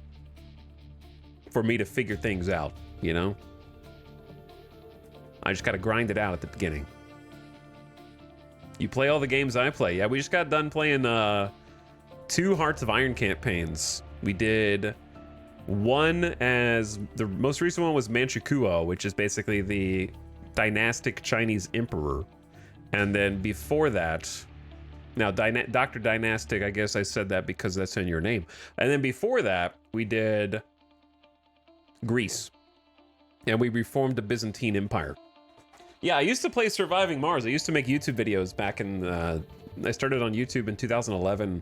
for me to figure things out, you know? I just got to grind it out at the beginning. You play all the games I play. Yeah, we just got done playing 2 Hearts of Iron campaigns. We did one as the most recent one was Manchukuo, which is basically the dynastic Chinese emperor. And then before that, now Dr. Dynastic, I guess I said that because that's in your name. And then before that, we did Greece. And we reformed the Byzantine Empire. Yeah, I used to play Surviving Mars. I used to make YouTube videos back in, I started on YouTube in 2011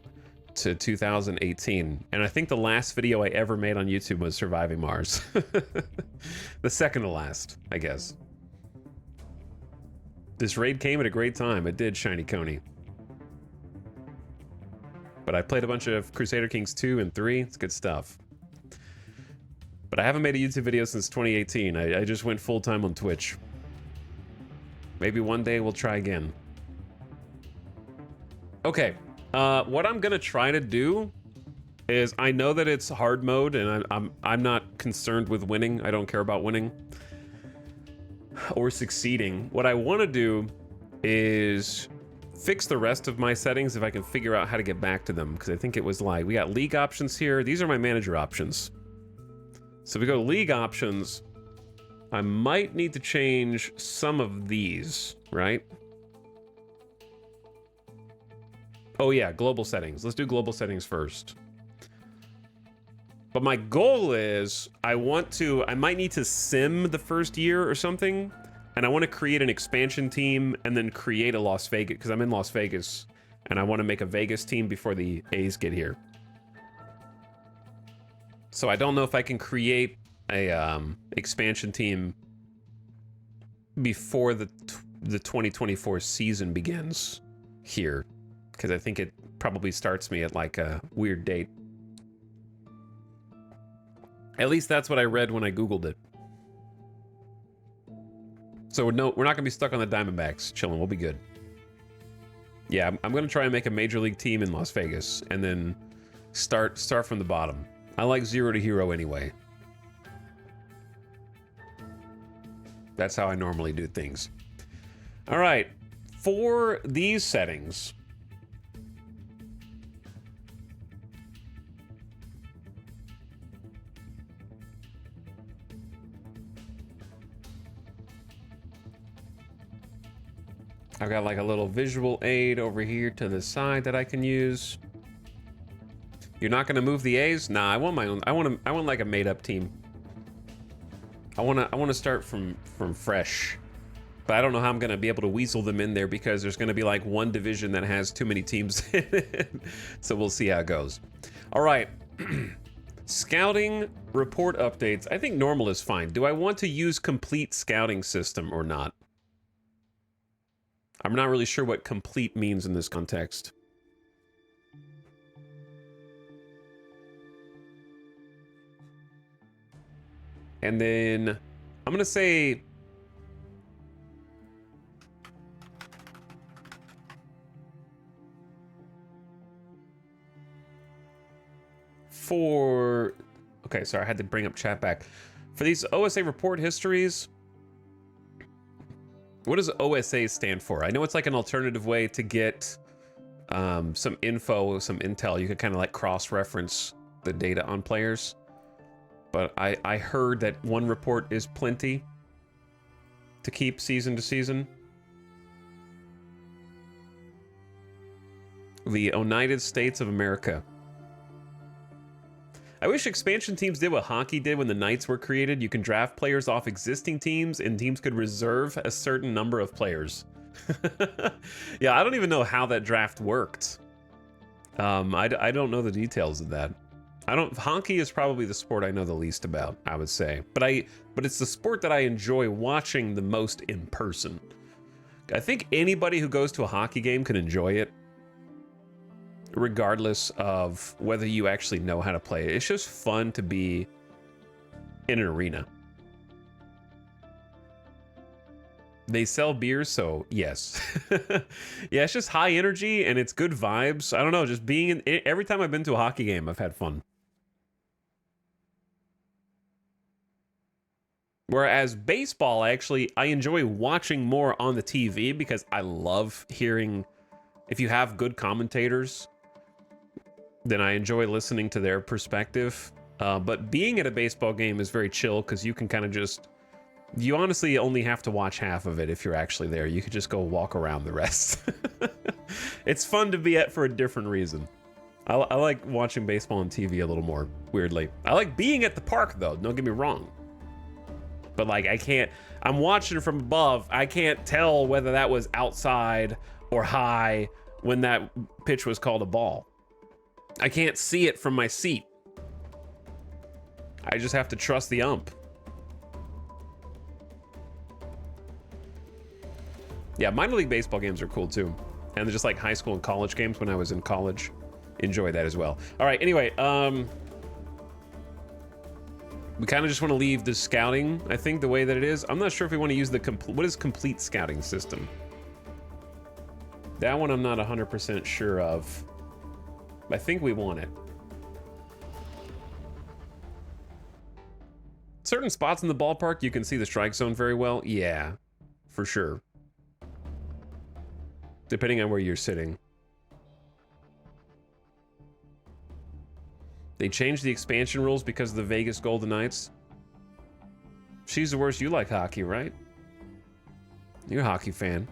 to 2018. And I think the last video I ever made on YouTube was Surviving Mars. The second to last, I guess. This raid came at a great time. It did, Shiny Coney. But I played a bunch of Crusader Kings 2 and 3. It's good stuff. But I haven't made a YouTube video since 2018. I just went full-time on Twitch. Maybe one day we'll try again. Okay, what I'm gonna try to do is, I know that it's hard mode, and I'm not concerned with winning. I don't care about winning or succeeding. What I want to do is fix the rest of my settings if I can figure out how to get back to them, because I think it was like, we got league options here. These are my manager options. So if we go to league options, I might need to change some of these, right? Oh yeah, global settings. Let's do global settings first. But my goal is, I might need to sim the first year or something, and I want to create an expansion team and then create a Las Vegas, because I'm in Las Vegas, and I want to make a Vegas team before the A's get here. So I don't know if I can create a expansion team before the 2024 season begins here, because I think it probably starts me at like a weird date. At least that's what I read when I Googled it. So no, we're not gonna be stuck on the Diamondbacks. Chilling, we'll be good. Yeah, I'm gonna try and make a major league team in Las Vegas and then start from the bottom. I like 0 to hero anyway. That's how I normally do things. All right, for these settings, I've got like a little visual aid over here to the side that I can use. You're not gonna move the A's? Nah, I want my own. I want like a made-up team. I wanna start from fresh, but I don't know how I'm gonna be able to weasel them in there, because there's gonna be like one division that has too many teams in it. So we'll see how it goes. All right, scouting report updates. I think normal is fine. Do I want to use complete scouting system or not? I'm not really sure what complete means in this context. And then I'm gonna say okay, sorry, I had to bring up chat back. For these OSA report histories, what does OSA stand for? I know it's like an alternative way to get some info, some intel. You could kind of like cross-reference the data on players. But I heard that one report is plenty to keep season to season. The United States of America. I wish expansion teams did what hockey did when the Knights were created. You can draft players off existing teams, and teams could reserve a certain number of players. Yeah, I don't even know how that draft worked. I don't know the details of that. Hockey is probably the sport I know the least about, I would say. But it's the sport that I enjoy watching the most in person. I think anybody who goes to a hockey game can enjoy it, regardless of whether you actually know how to play it. It's just fun to be in an arena. They sell beer, so yes. Yeah, it's just high energy and it's good vibes. I don't know, just being in every time I've been to a hockey game, I've had fun. Whereas baseball, actually, I enjoy watching more on the TV because I love hearing, if you have good commentators, then I enjoy listening to their perspective. But being at a baseball game is very chill because you can kind of just, you honestly only have to watch half of it if you're actually there. You could just go walk around the rest. It's fun to be at for a different reason. I like watching baseball on TV a little more, weirdly. I like being at the park, though, don't get me wrong. But like, I'm watching it from above. I can't tell whether that was outside or high when that pitch was called a ball. I can't see it from my seat. I just have to trust the ump. Yeah, minor league baseball games are cool too. And they're just like high school and college games when I was in college. Enjoy that as well. All right, anyway, we kind of just want to leave the scouting, I think, the way that it is. I'm not sure if we want to use the what is complete scouting system? That one I'm not 100% sure of. I think we want it. Certain spots in the ballpark, you can see the strike zone very well. Yeah, for sure. Depending on where you're sitting. They changed the expansion rules because of the Vegas Golden Knights. She's the worst. You like hockey, right? You're a hockey fan.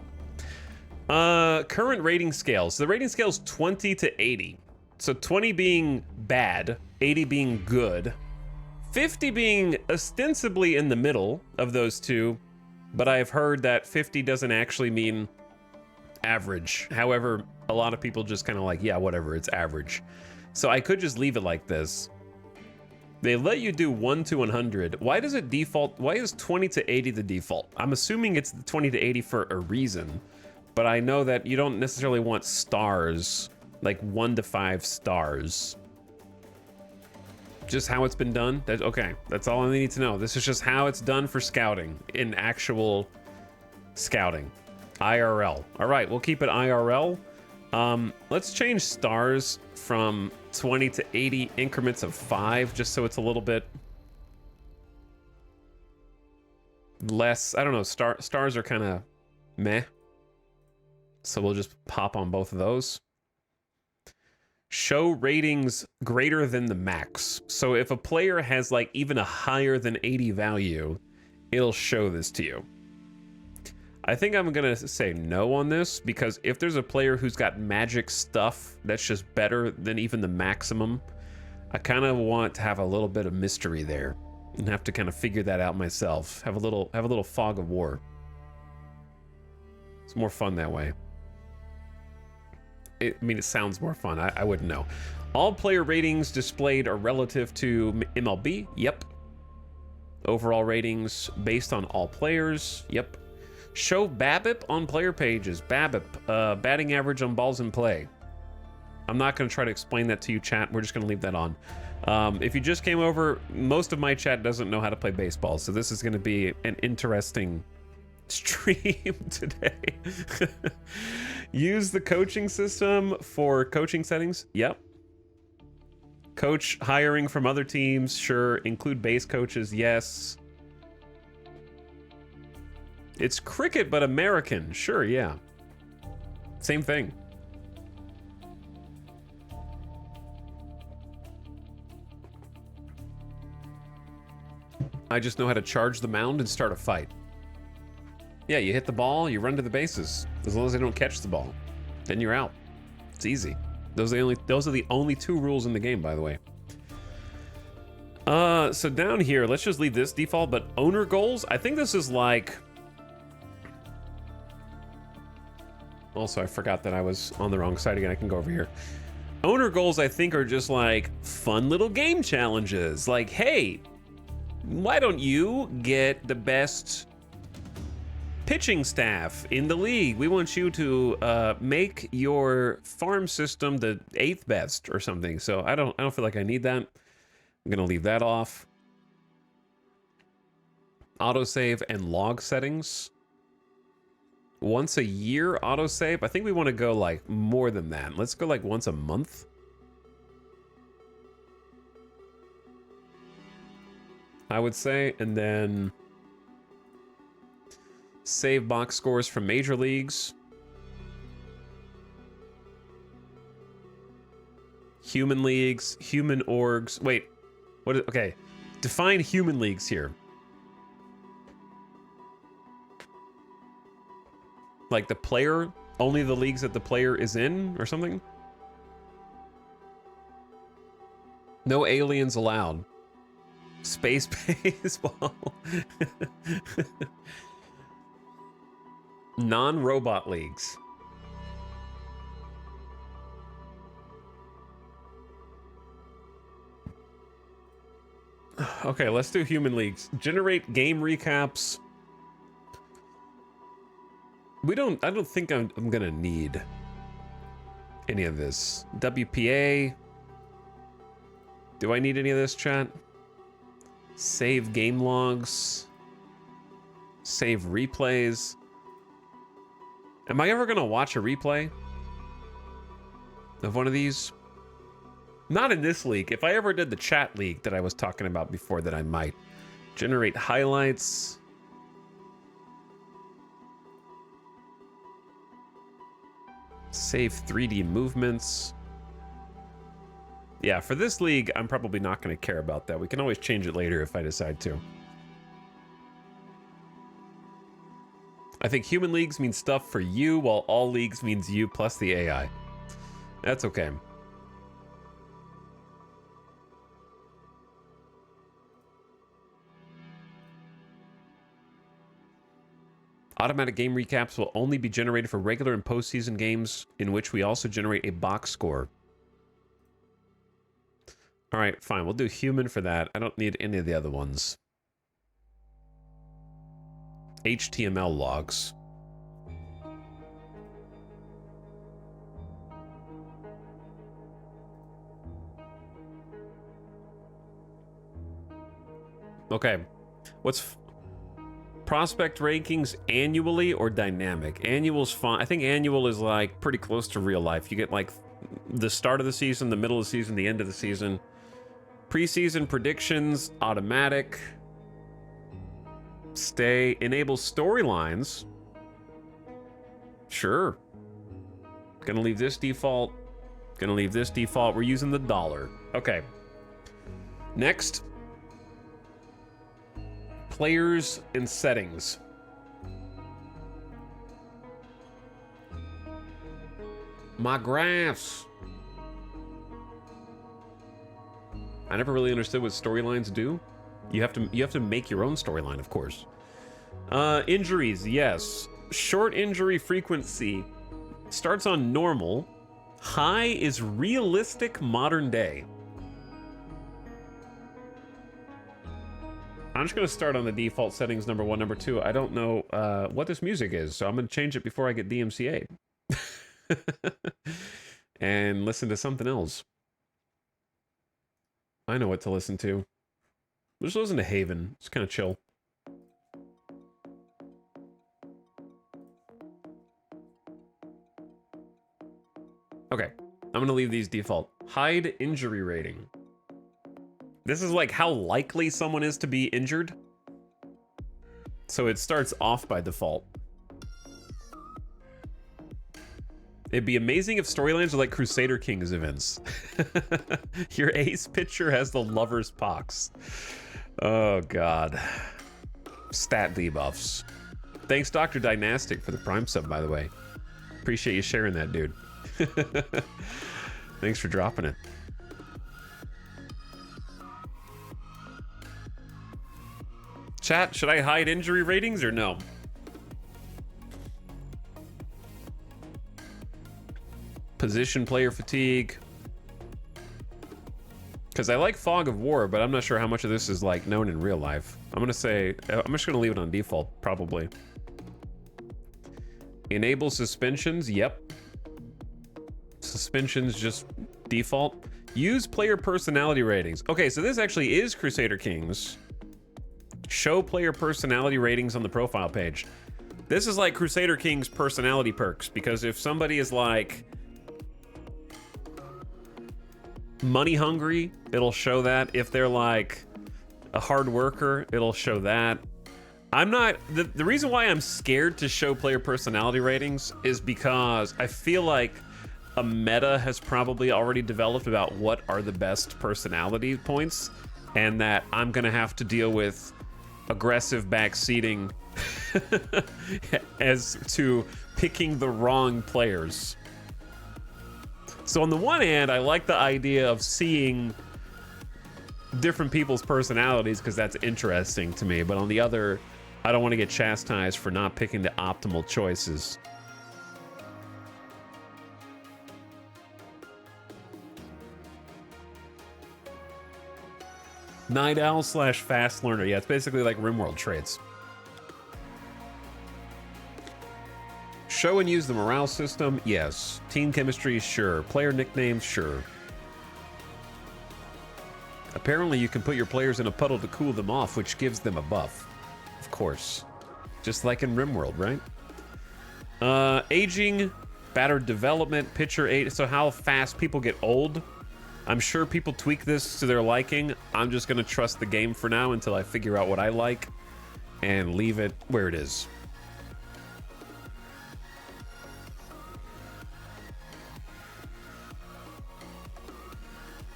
Current rating scales. So the rating scale is 20 to 80. So 20 being bad, 80 being good, 50 being ostensibly in the middle of those two, but I've heard that 50 doesn't actually mean average. However, a lot of people just kind of like, yeah, whatever, it's average. So I could just leave it like this. They let you do 1 to 100. Why does it default? Why is 20 to 80 the default? I'm assuming it's 20 to 80 for a reason, but I know that you don't necessarily want stars, like 1 to 5 stars. Just how it's been done. Okay, that's all I need to know. This is just how it's done for scouting, in actual scouting. IRL. All right, we'll keep it IRL. Let's change stars from 20 to 80 increments of 5, just so it's a little bit less. I don't know, stars are kind of meh. So we'll just pop on both of those. Show ratings greater than the max. So if a player has like even a higher than 80 value, it'll show this to you. I think I'm gonna say no on this, because if there's a player who's got magic stuff that's just better than even the maximum, I kind of want to have a little bit of mystery there and have to kind of figure that out myself. Have a little fog of war. It's more fun that way. I mean, it sounds more fun. I wouldn't know. All player ratings displayed are relative to MLB. Yep. Overall ratings based on all players. Yep. Show BABIP on player pages. BABIP, batting average on balls in play. I'm not going to try to explain that to you, chat. We're just going to leave that on. If you just came over, most of my chat doesn't know how to play baseball, so this is going to be an interesting stream today. Use the coaching system for coaching settings. Yep. Coach hiring from other teams. Sure. Include base coaches. Yes. It's cricket, but American. Sure, yeah. Same thing. I just know how to charge the mound and start a fight. Yeah, you hit the ball, you run to the bases. As long as they don't catch the ball, then you're out. It's easy. Those are the only 2 rules in the game, by the way. So down here, let's just leave this default, but owner goals, I think this is like... Also, I forgot that I was on the wrong side again. I can go over here. Owner goals, I think, are just like fun little game challenges. Like, hey, why don't you get the best pitching staff in the league? We want you to make your farm system the 8th best or something. So I don't feel like I need that. I'm gonna leave that off. Autosave and log settings. Once a year autosave? I think we want to go like more than that. Let's go like once a month. I would say, and then save box scores from major leagues. Human leagues, human orgs. Wait, what is, okay. Define human leagues here. Like the player, only the leagues that the player is in or something? No aliens allowed. Space baseball. Non-robot leagues. Okay, let's do human leagues. Generate game recaps. I don't think I'm gonna need any of this. WPA. Do I need any of this, chat? Save game logs. Save replays. Am I ever gonna watch a replay of one of these? Not in this league. If I ever did the chat league that I was talking about before, that I might. Generate highlights. Save 3D movements. Yeah, for this league, I'm probably not going to care about that. We can always change it later if I decide to. I think human leagues means stuff for you, while all leagues means you plus the AI. That's okay. Automatic game recaps will only be generated for regular and postseason games, in which we also generate a box score. All right, fine. We'll do human for that. I don't need any of the other ones. HTML logs. Okay. What's prospect rankings annually or dynamic? Annual's fine. I think annual is like pretty close to real life. You get like the start of the season, the middle of the season, the end of the season. Preseason predictions, automatic. Stay, enable storylines. Sure. Gonna leave this default. Gonna leave this default. We're using the dollar. Okay. Next. Players and settings. My graphs. I never really understood what storylines do. You have to make your own storyline, of course. Injuries, yes. Short injury frequency starts on normal. High is realistic modern day. I'm just going to start on the default settings, number 1. Number 2, I don't know what this music is, so I'm going to change it before I get DMCA. And listen to something else. I know what to listen to. Just listen to Haven. It's kind of chill. Okay, I'm going to leave these default. Hide injury rating. This is like how likely someone is to be injured. So it starts off by default. It'd be amazing if storylines are like Crusader Kings events. Your ace pitcher has the lover's pox. Oh, God. Stat debuffs. Thanks, Dr. Dynastic, for the Prime sub, by the way. Appreciate you sharing that, dude. Thanks for dropping it. Chat, should I hide injury ratings or no? Position player fatigue. Because I like Fog of War, but I'm not sure how much of this is like known in real life. I'm gonna say, I'm just gonna leave it on default, probably. Enable suspensions, yep. Suspensions just default. Use player personality ratings. Okay, so this actually is Crusader Kings. Show player personality ratings on the profile page. This is like Crusader King's personality perks, because if somebody is like money hungry, it'll show that. If they're like a hard worker, it'll show that. I'm not, the reason why I'm scared to show player personality ratings is because I feel like a meta has probably already developed about what are the best personality points, and that I'm gonna have to deal with aggressive backseating as to picking the wrong players. So on the one hand, I like the idea of seeing different people's personalities because that's interesting to me, but on the other, I don't want to get chastised for not picking the optimal choices. Night Owl / Fast Learner. Yeah, it's basically like RimWorld traits. Show and use the morale system? Yes. Team chemistry? Sure. Player nicknames? Sure. Apparently you can put your players in a puddle to cool them off, which gives them a buff. Of course. Just like in RimWorld, right? Aging, battered development, pitcher age. So how fast people get old? I'm sure people tweak this to their liking. I'm just going to trust the game for now until I figure out what I like and leave it where it is.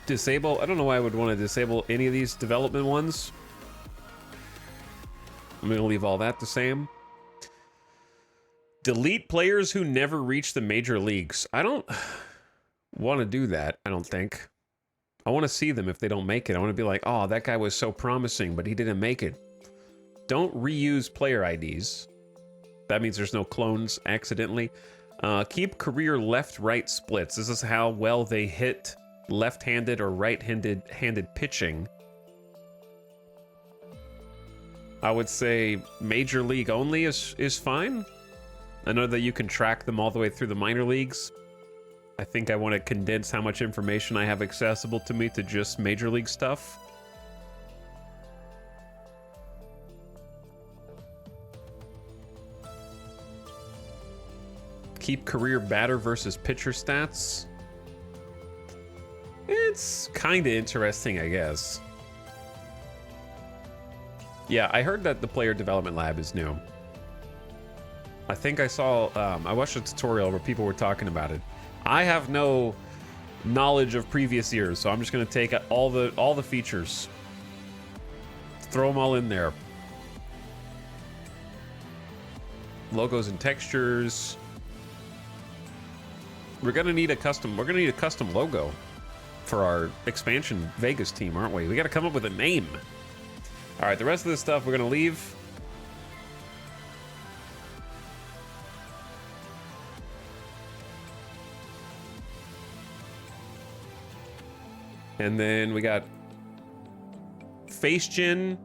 Disable. I don't know why I would want to disable any of these development ones. I'm going to leave all that the same. Delete players who never reach the major leagues. I don't want to do that, I don't think. I want to see them if they don't make it. I want to be like, oh, that guy was so promising, but he didn't make it. Don't reuse player IDs. That means there's no clones accidentally. Keep career left-right splits. This is how well they hit left-handed or right-handed pitching. I would say major league only is fine. I know that you can track them all the way through the minor leagues. I think I want to condense how much information I have accessible to me to just major league stuff. Keep career batter versus pitcher stats. It's kind of interesting, I guess. Yeah, I heard that the player development lab is new. I think I saw, I watched a tutorial where people were talking about it. I have no knowledge of previous years, so I'm just gonna take all the features, throw them all in there. Logos and textures. We're gonna need a custom logo for our expansion Vegas team, aren't we? We gotta come up with a name. All right, the rest of this stuff we're gonna leave. And then we got face gen.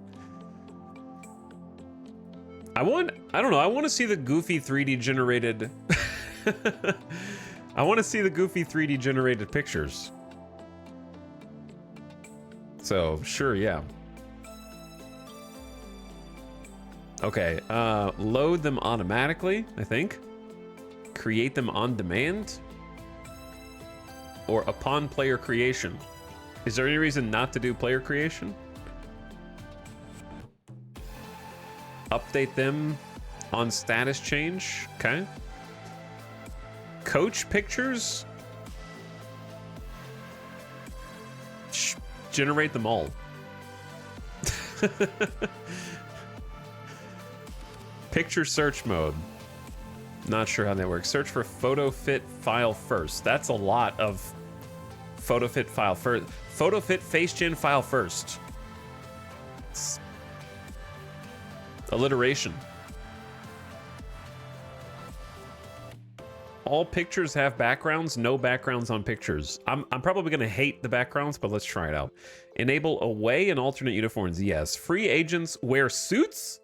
I don't know, I want to see the Goofy 3D generated. I want to see the Goofy 3D generated pictures. So, sure, yeah. Okay, load them automatically, I think. Create them on demand. Or upon player creation. Is there any reason not to do player creation? Update them on status change. Okay. Coach pictures. Generate them all. Picture search mode. Not sure how that works. Search for photo fit file first. That's a lot of photo fit file first. Photo fit face gen file first. It's alliteration. All pictures have backgrounds, no backgrounds on pictures. I'm probably gonna hate the backgrounds, but let's try it out. Enable away and alternate uniforms, yes. Free agents wear suits?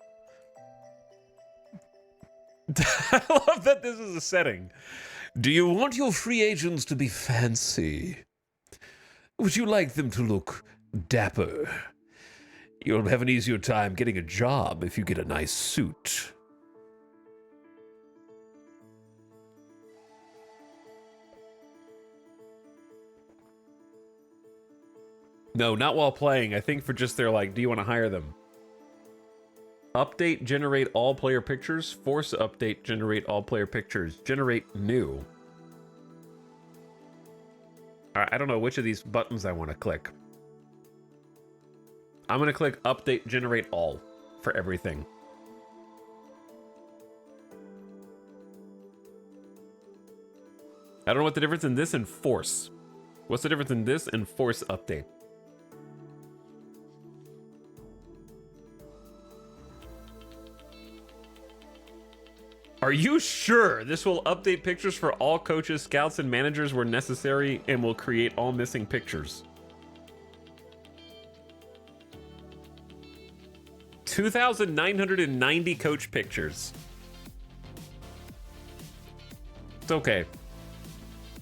I love that this is a setting. Do you want your free agents to be fancy? Would you like them to look dapper? You'll have an easier time getting a job if you get a nice suit. No, not while playing. I think for just their like, do you want to hire them? Update, generate all player pictures. Force update, generate all player pictures. Generate new. All right, I don't know which of these buttons I want to click. I'm going to click update, generate all for everything. I don't know what the difference in this and force. What's the difference in this and force update? Are you sure this will update pictures for all coaches, scouts, and managers where necessary and will create all missing pictures? 2,990 coach pictures. It's okay.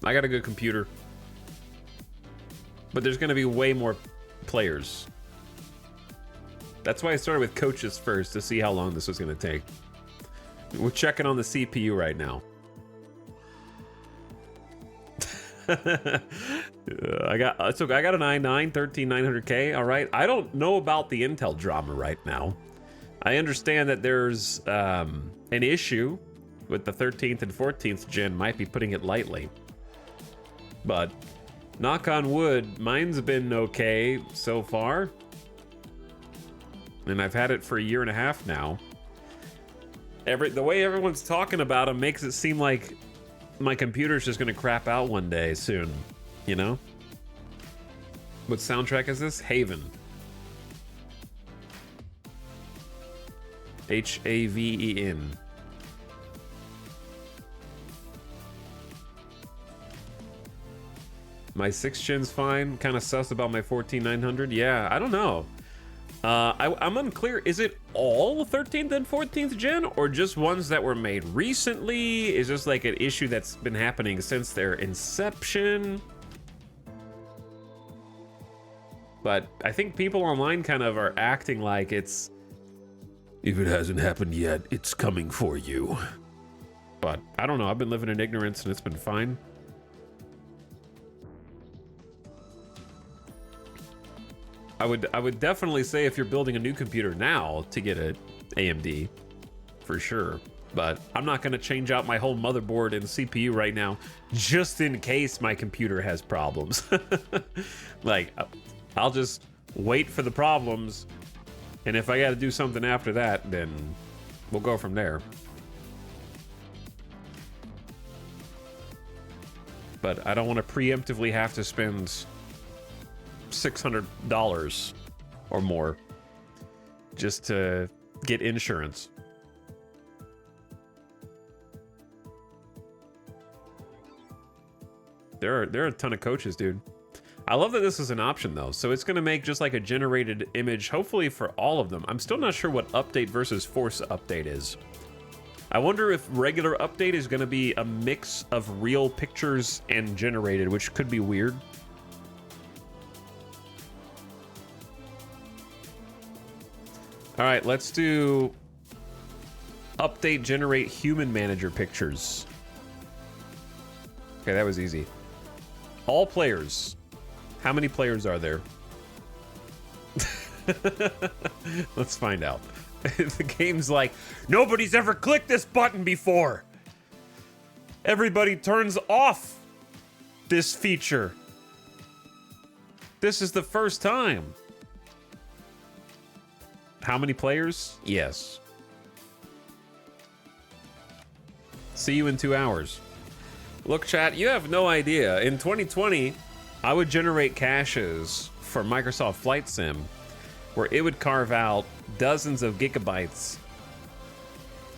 I got a good computer. But there's going to be way more players. That's why I started with coaches first to see how long this was going to take. We're checking on the CPU right now. I got an i9 13900K. All right. I don't know about the Intel drama right now. I understand that there's an issue with the 13th and 14th gen, might be putting it lightly. But knock on wood, mine's been okay so far. And I've had it for a year and a half now. The way everyone's talking about them makes it seem like my computer's just gonna crap out one day soon, you know? What soundtrack is this? Haven. Haven. My 6th gen's fine. Kind of sus about my 14900. Yeah, I don't know. I'm unclear. Is it all 13th and 14th gen, or just ones that were made recently? Is this like an issue that's been happening since their inception? But I think people online kind of are acting like it's, if it hasn't happened yet, it's coming for you. But I don't know. I've been living in ignorance and it's been fine. I would definitely say if you're building a new computer now to get an AMD, for sure. But I'm not going to change out my whole motherboard and CPU right now, just in case my computer has problems. Like, I'll just wait for the problems, and if I got to do something after that, then we'll go from there. But I don't want to preemptively have to spend $600 or more just to get insurance. There are a ton of coaches, dude. I love that this is an option though. So it's going to make just like a generated image, hopefully for all of them. I'm still not sure what update versus force update is. I wonder if regular update is going to be a mix of real pictures and generated, which could be weird. All right, let's do update, generate human manager pictures. Okay, that was easy. All players. How many players are there? Let's find out. The game's like, nobody's ever clicked this button before. Everybody turns off this feature. This is the first time. How many players? Yes. See you in 2 hours. Look, chat, you have no idea. In 2020, I would generate caches for Microsoft Flight Sim where it would carve out dozens of gigabytes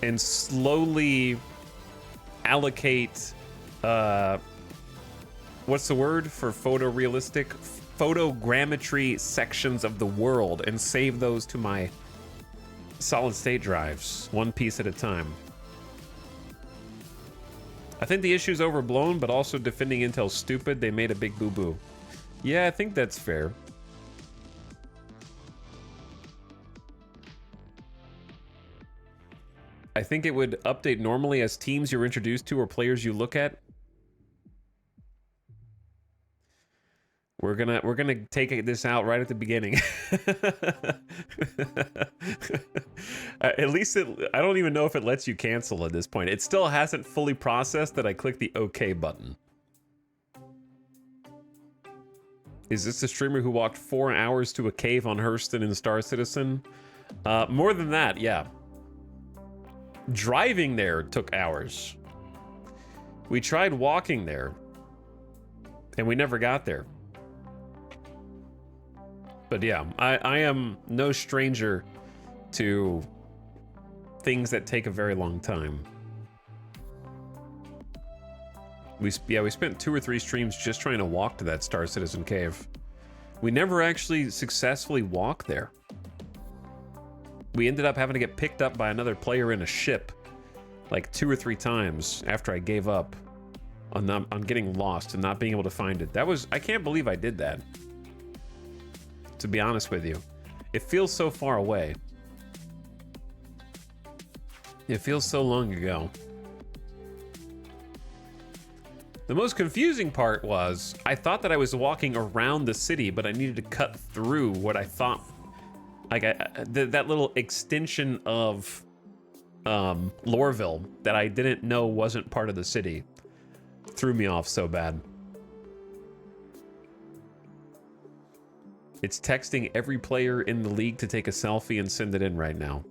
and slowly allocate, what's the word for photorealistic? Photogrammetry sections of the world and save those to my solid state drives, one piece at a time. I think the issue's overblown, but also defending Intel's stupid. They made a big boo-boo. Yeah, I think that's fair. I think it would update normally as teams you're introduced to or players you look at. We're gonna take this out right at the beginning. At least I don't even know if it lets you cancel at this point. It still hasn't fully processed that I clicked the OK button. Is this the streamer who walked 4 hours to a cave on Hurston in Star Citizen? More than that, yeah. Driving there took hours. We tried walking there, and we never got there. But yeah, I am no stranger to things that take a very long time. We spent 2 or 3 streams just trying to walk to that Star Citizen cave. We never actually successfully walked there. We ended up having to get picked up by another player in a ship like 2 or 3 times after I gave up on getting lost and not being able to find it. I can't believe I did that. To be honest with you, it feels so far away. It feels so long ago. The most confusing part was I thought that I was walking around the city, but I needed to cut through what I thought, like that little extension of Lorville that I didn't know wasn't part of the city. Threw me off so bad. It's texting every player in the league to take a selfie and send it in right now.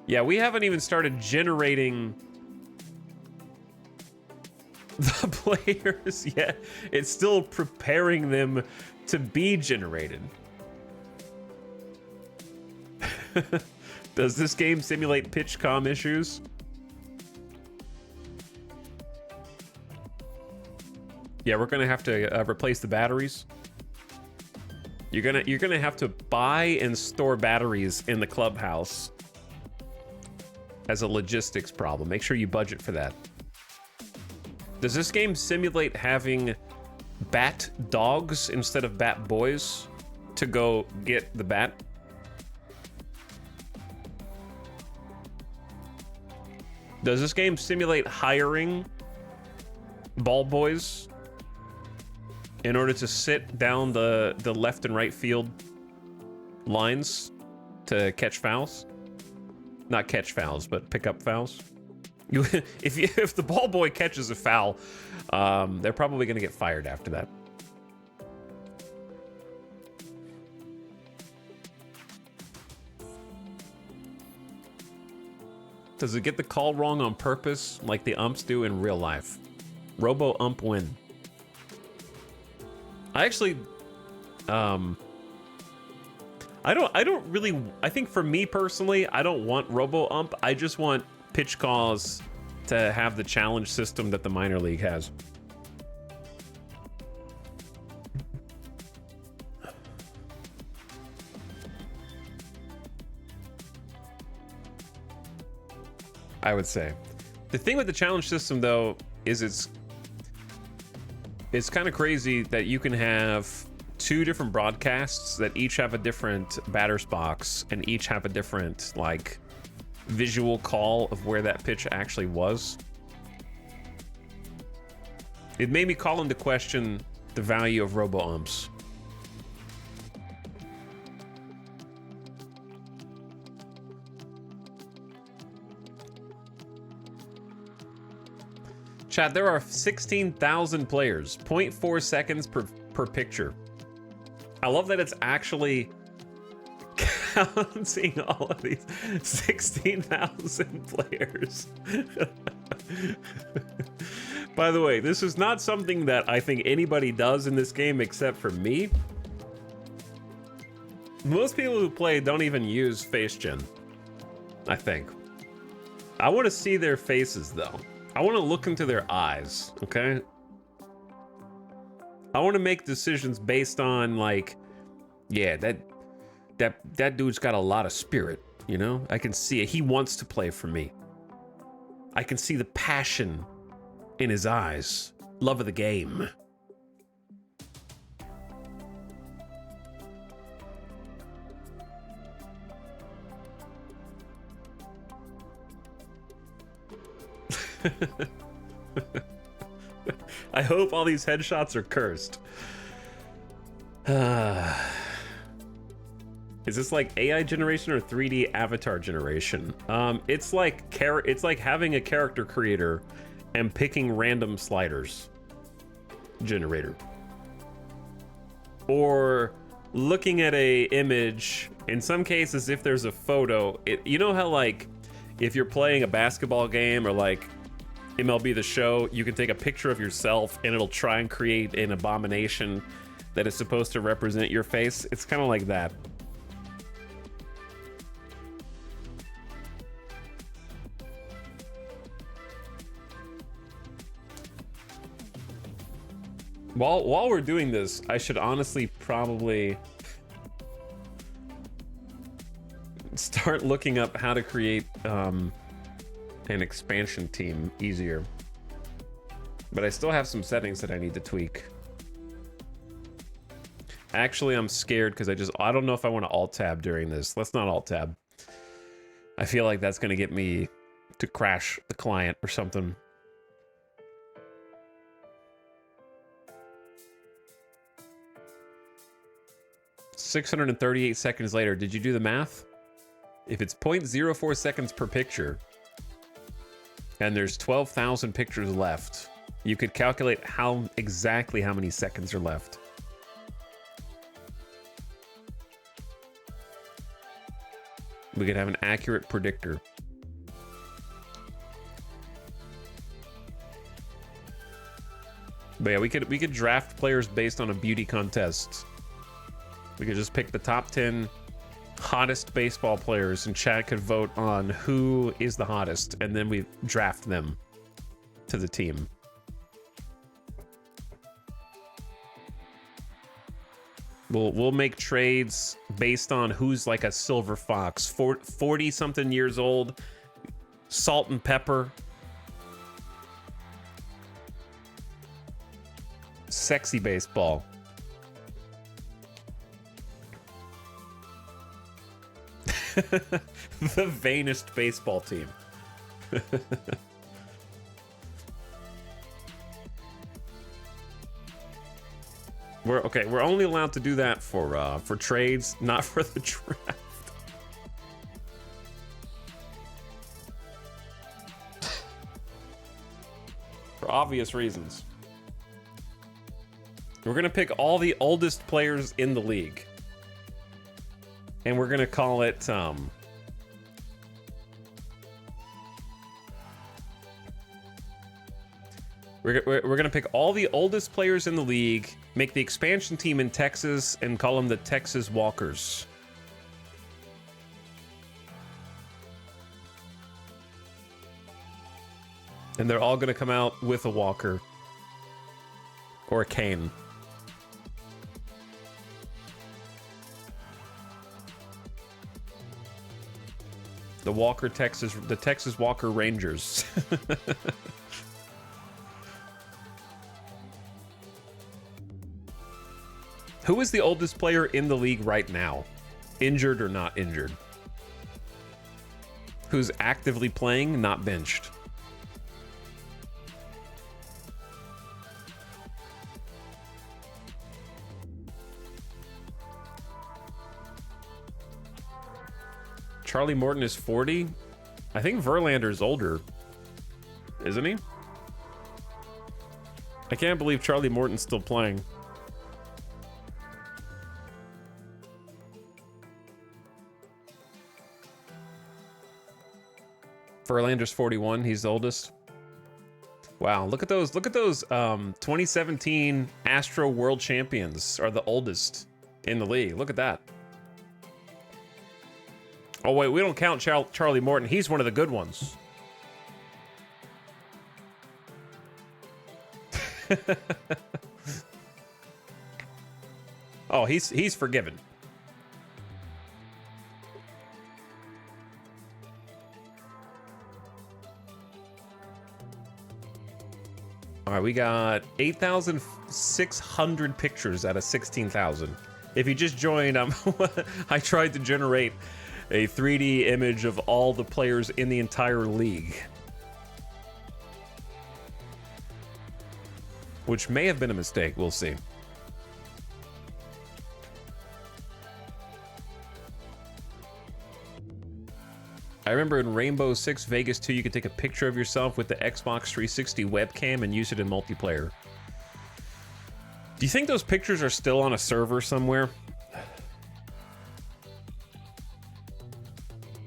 Yeah, we haven't even started generating the players yet. It's still preparing them to be generated. Does this game simulate PitchCom issues? Yeah, we're gonna have to replace the batteries. You're gonna have to buy and store batteries in the clubhouse as a logistics problem. Make sure you budget for that. Does this game simulate having bat dogs instead of bat boys to go get the bat? Does this game simulate hiring ball boys in order to sit down the left and right field lines to catch fouls? Not catch fouls, but pick up fouls. If the ball boy catches a foul, they're probably going to get fired after that. Does it get the call wrong on purpose like the umps do in real life? Robo ump win. I actually, I don't really, I think for me personally, I don't want Robo ump. I just want pitch calls to have the challenge system that the minor league has. I would say. The thing with the challenge system, though, is it's kind of crazy that you can have 2 different broadcasts that each have a different batter's box and each have a different, like, visual call of where that pitch actually was. It made me call into question the value of robo umps. Chat, there are 16,000 players, 0.4 seconds per picture. I love that it's actually counting all of these 16,000 players. By the way, this is not something that I think anybody does in this game except for me. Most people who play don't even use face gen, I think. I want to see their faces, though. I want to look into their eyes, okay? I want to make decisions based on, like, yeah, that dude's got a lot of spirit, you know? I can see it. He wants to play for me. I can see the passion in his eyes. Love of the game. I hope all these headshots are cursed. Is this like AI generation or 3D avatar generation? It's like having a character creator and picking random sliders generator. Or looking at a image, in some cases if there's a photo, you know how like if you're playing a basketball game or like MLB The Show, you can take a picture of yourself and it'll try and create an abomination that is supposed to represent your face. It's kind of like that. While we're doing this, I should honestly probably start looking up how to create an expansion team easier. But I still have some settings that I need to tweak. Actually, I'm scared because I don't know if I want to alt-tab during this. Let's not alt-tab. I feel like that's going to get me to crash the client or something. $638 seconds later. Did you do the math? If it's 0.04 seconds per picture and there's 12,000 pictures left, you could calculate exactly how many seconds are left. We could have an accurate predictor. But yeah, we could draft players based on a beauty contest. We could just pick the top 10 hottest baseball players, and chat could vote on who is the hottest, and then we draft them to the team. We'll make trades based on who's like a silver fox, 40 something years old, salt and pepper, sexy baseball. The vainest baseball team. We're only allowed to do that for trades, not for the draft. For obvious reasons. We're gonna pick all the oldest players in the league. And we're gonna call it we're gonna pick all the oldest players in the league, make the expansion team in Texas, and call them the Texas Walkers. And they're all gonna come out with a walker or a cane. The Texas Walker Rangers. Who is the oldest player in the league right now? Injured or not injured? Who's actively playing, not benched? Charlie Morton is 40. I think Verlander's older, isn't he? I can't believe Charlie Morton's still playing. Verlander's 41. He's the oldest. Wow, look at those 2017 Astro World Champions are the oldest in the league. Look at that. Oh wait, we don't count Charlie Morton. He's one of the good ones. Oh, he's forgiven. All right, we got 8,600 pictures out of 16,000. If you just joined, I tried to generate a 3D image of all the players in the entire league. which may have been a mistake. We'll see. I remember in Rainbow Six Vegas 2, you could take a picture of yourself with the Xbox 360 webcam and use it in multiplayer. Do you think those pictures are still on a server somewhere?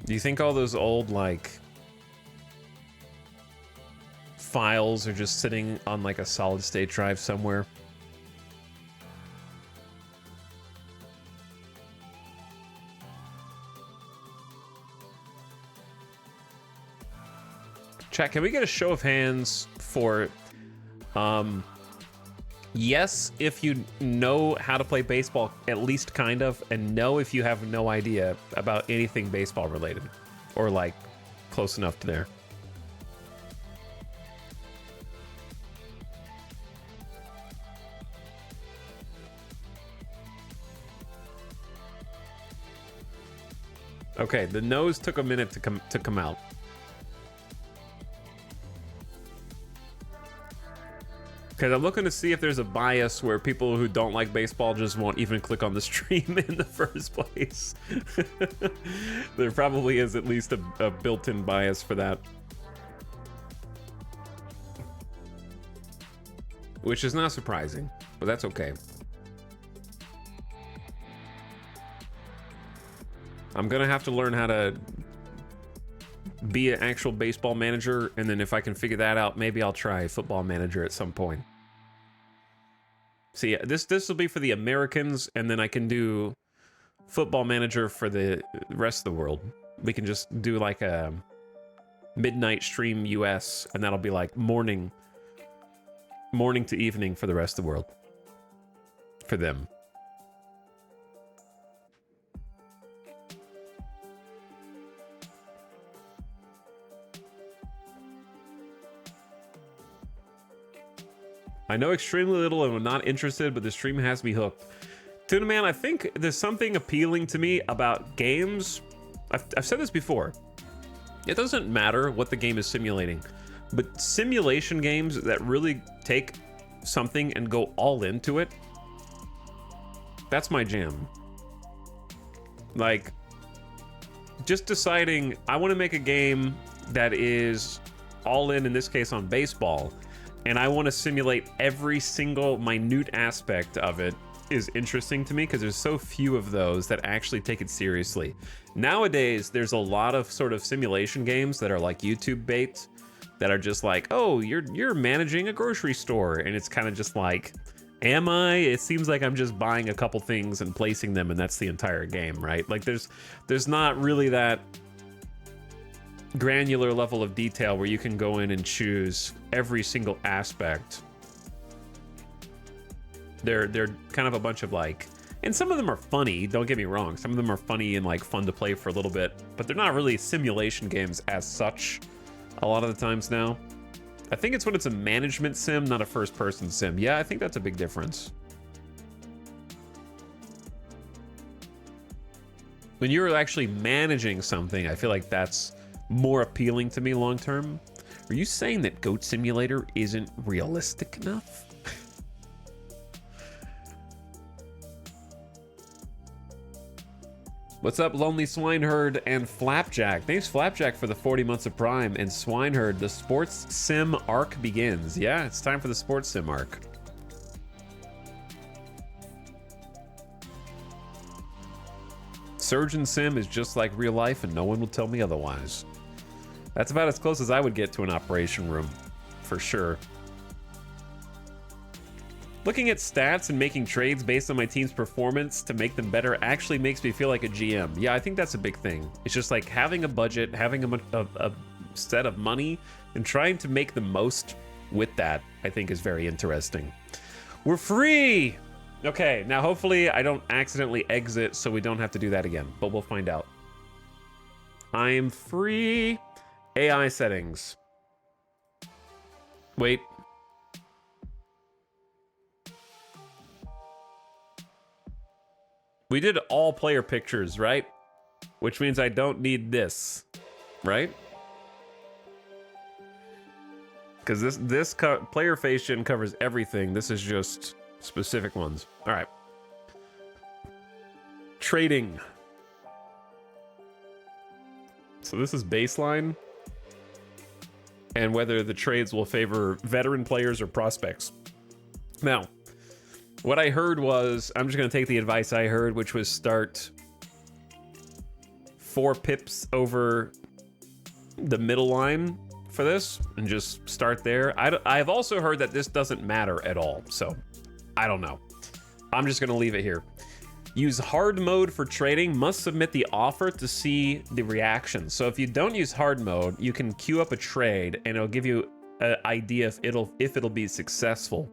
Do you think all those old, like, files are just sitting on, like, a solid-state drive somewhere? Chat, can we get a show of hands for, yes, if you know how to play baseball, at least kind of, and no if you have no idea about anything baseball related, or like close enough to there. Okay, the no's took a minute to come out. Because I'm looking to see if there's a bias where people who don't like baseball just won't even click on the stream in the first place. There probably is at least a built-in bias for that. Which is not surprising, but that's okay. I'm gonna have to learn how to be an actual baseball manager, and then if I can figure that out, maybe I'll try Football Manager at some point. See, this will be for the Americans, and then I can do Football Manager for the rest of the world. We can just do like a midnight stream US, and that'll be like morning to evening for the rest of the world. For them. I know extremely little and I'm not interested, but the stream has me hooked. Tuna Man, I think there's something appealing to me about games. I've said this before. It doesn't matter what the game is simulating, but simulation games that really take something and go all into it, that's my jam. Like, just deciding I want to make a game that is all in this case on baseball, and I want to simulate every single minute aspect of it is interesting to me because there's so few of those that actually take it seriously. Nowadays, there's a lot of sort of simulation games that are like YouTube bait that are just like, oh, you're managing a grocery store, and it's kind of just like, am I? It seems like I'm just buying a couple things and placing them, and that's the entire game, right? Like there's not really that granular level of detail where you can go in and choose every single aspect. They're kind of a bunch of like, and some of them are funny, don't get me wrong, some of them are funny and like fun to play for a little bit, but they're not really simulation games as such a lot of the times now. I think it's when it's a management sim, not a first person sim. Yeah, I think that's a big difference. When you're actually managing something, I feel like that's more appealing to me long term. Are you saying that Goat Simulator isn't realistic enough? What's up, Lonely Swineherd and Flapjack? Thanks, Flapjack, for the 40 months of Prime. And Swineherd, the sports sim arc begins. Yeah, it's time for the sports sim arc. Surgeon Sim is just like real life, and no one will tell me otherwise. That's about as close as I would get to an operation room, for sure. Looking at stats and making trades based on my team's performance to make them better actually makes me feel like a GM. Yeah, I think that's a big thing. It's just like having a budget, having a set of money, and trying to make the most with that, I think is very interesting. We're free! Okay, now hopefully I don't accidentally exit so we don't have to do that again, but we'll find out. I'm free. AI settings. Wait. We did all player pictures, right? Which means I don't need this, right? Because player face gen covers everything. This is just specific ones. All right. Trading. So this is baseline. And whether the trades will favor veteran players or prospects. Now, what I heard was, I'm just going to take the advice I heard, which was start 4 pips over the middle line for this and just start there. I've also heard that this doesn't matter at all, so I don't know. I'm just going to leave it here. Use hard mode for trading. Must submit the offer to see the reaction. So if you don't use hard mode, you can queue up a trade and it'll give you an idea if it'll be successful.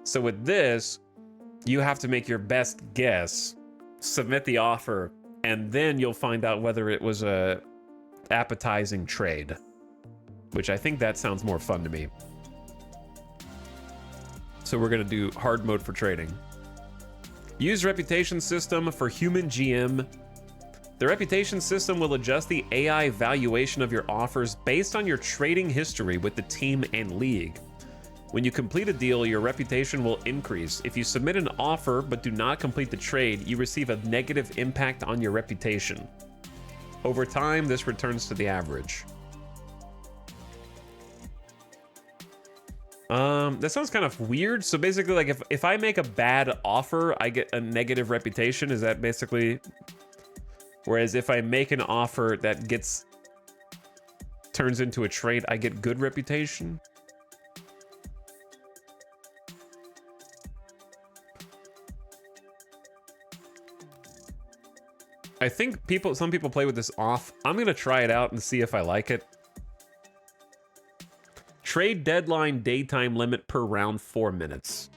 So with this, you have to make your best guess, submit the offer, and then you'll find out whether it was a appetizing trade, which I think that sounds more fun to me. So we're gonna do hard mode for trading. Use reputation system for human GM. The reputation system will adjust the AI valuation of your offers based on your trading history with the team and league. When you complete a deal, your reputation will increase. If you submit an offer but do not complete the trade, you receive a negative impact on your reputation. Over time, this returns to the average. That sounds kind of weird. So basically, like if I make a bad offer, I get a negative reputation. Is that basically? Whereas if I make an offer that turns into a trade, I get good reputation. I think some people play with this off. I'm gonna try it out and see if I like it. Trade deadline daytime limit per round 4 minutes.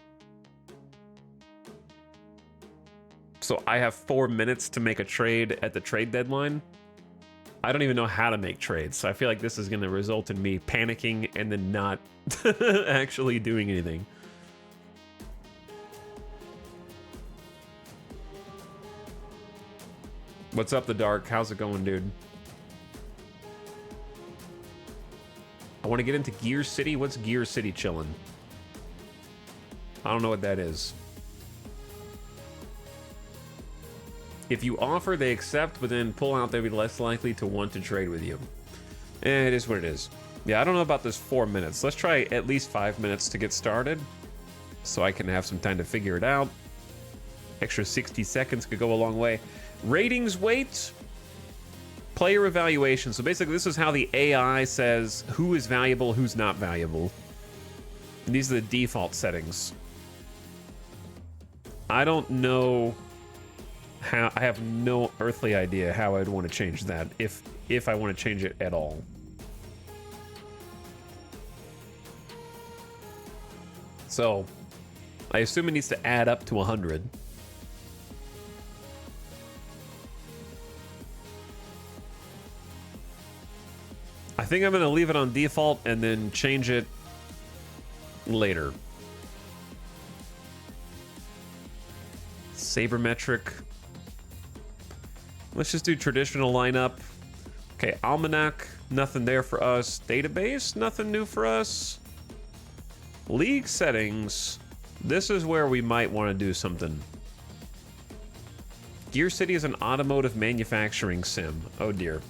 So I have 4 minutes to make a trade at the trade deadline. I don't even know how to make trades. So I feel like this is going to result in me panicking and then not actually doing anything. What's up, The Dark? How's it going, dude? I want to get into Gear City. What's Gear City chillin'? I don't know what that is. If you offer, they accept, but then pull out, they'll be less likely to want to trade with you. It is what it is. Yeah, I don't know about this 4 minutes. Let's try at least 5 minutes to get started so I can have some time to figure it out. Extra 60 seconds could go a long way. Ratings weight. Player evaluation. So basically, this is how the AI says who is valuable, who's not valuable. And these are the default settings. I don't know how. I have no earthly idea how I'd want to change that, if I want to change it at all. So, I assume it needs to add up to 100. I think I'm going to leave it on default and then change it later. Sabermetric. Let's just do traditional lineup. Okay, Almanac, nothing there for us. Database, nothing new for us. League settings. This is where we might want to do something. Gear City is an automotive manufacturing sim. Oh dear.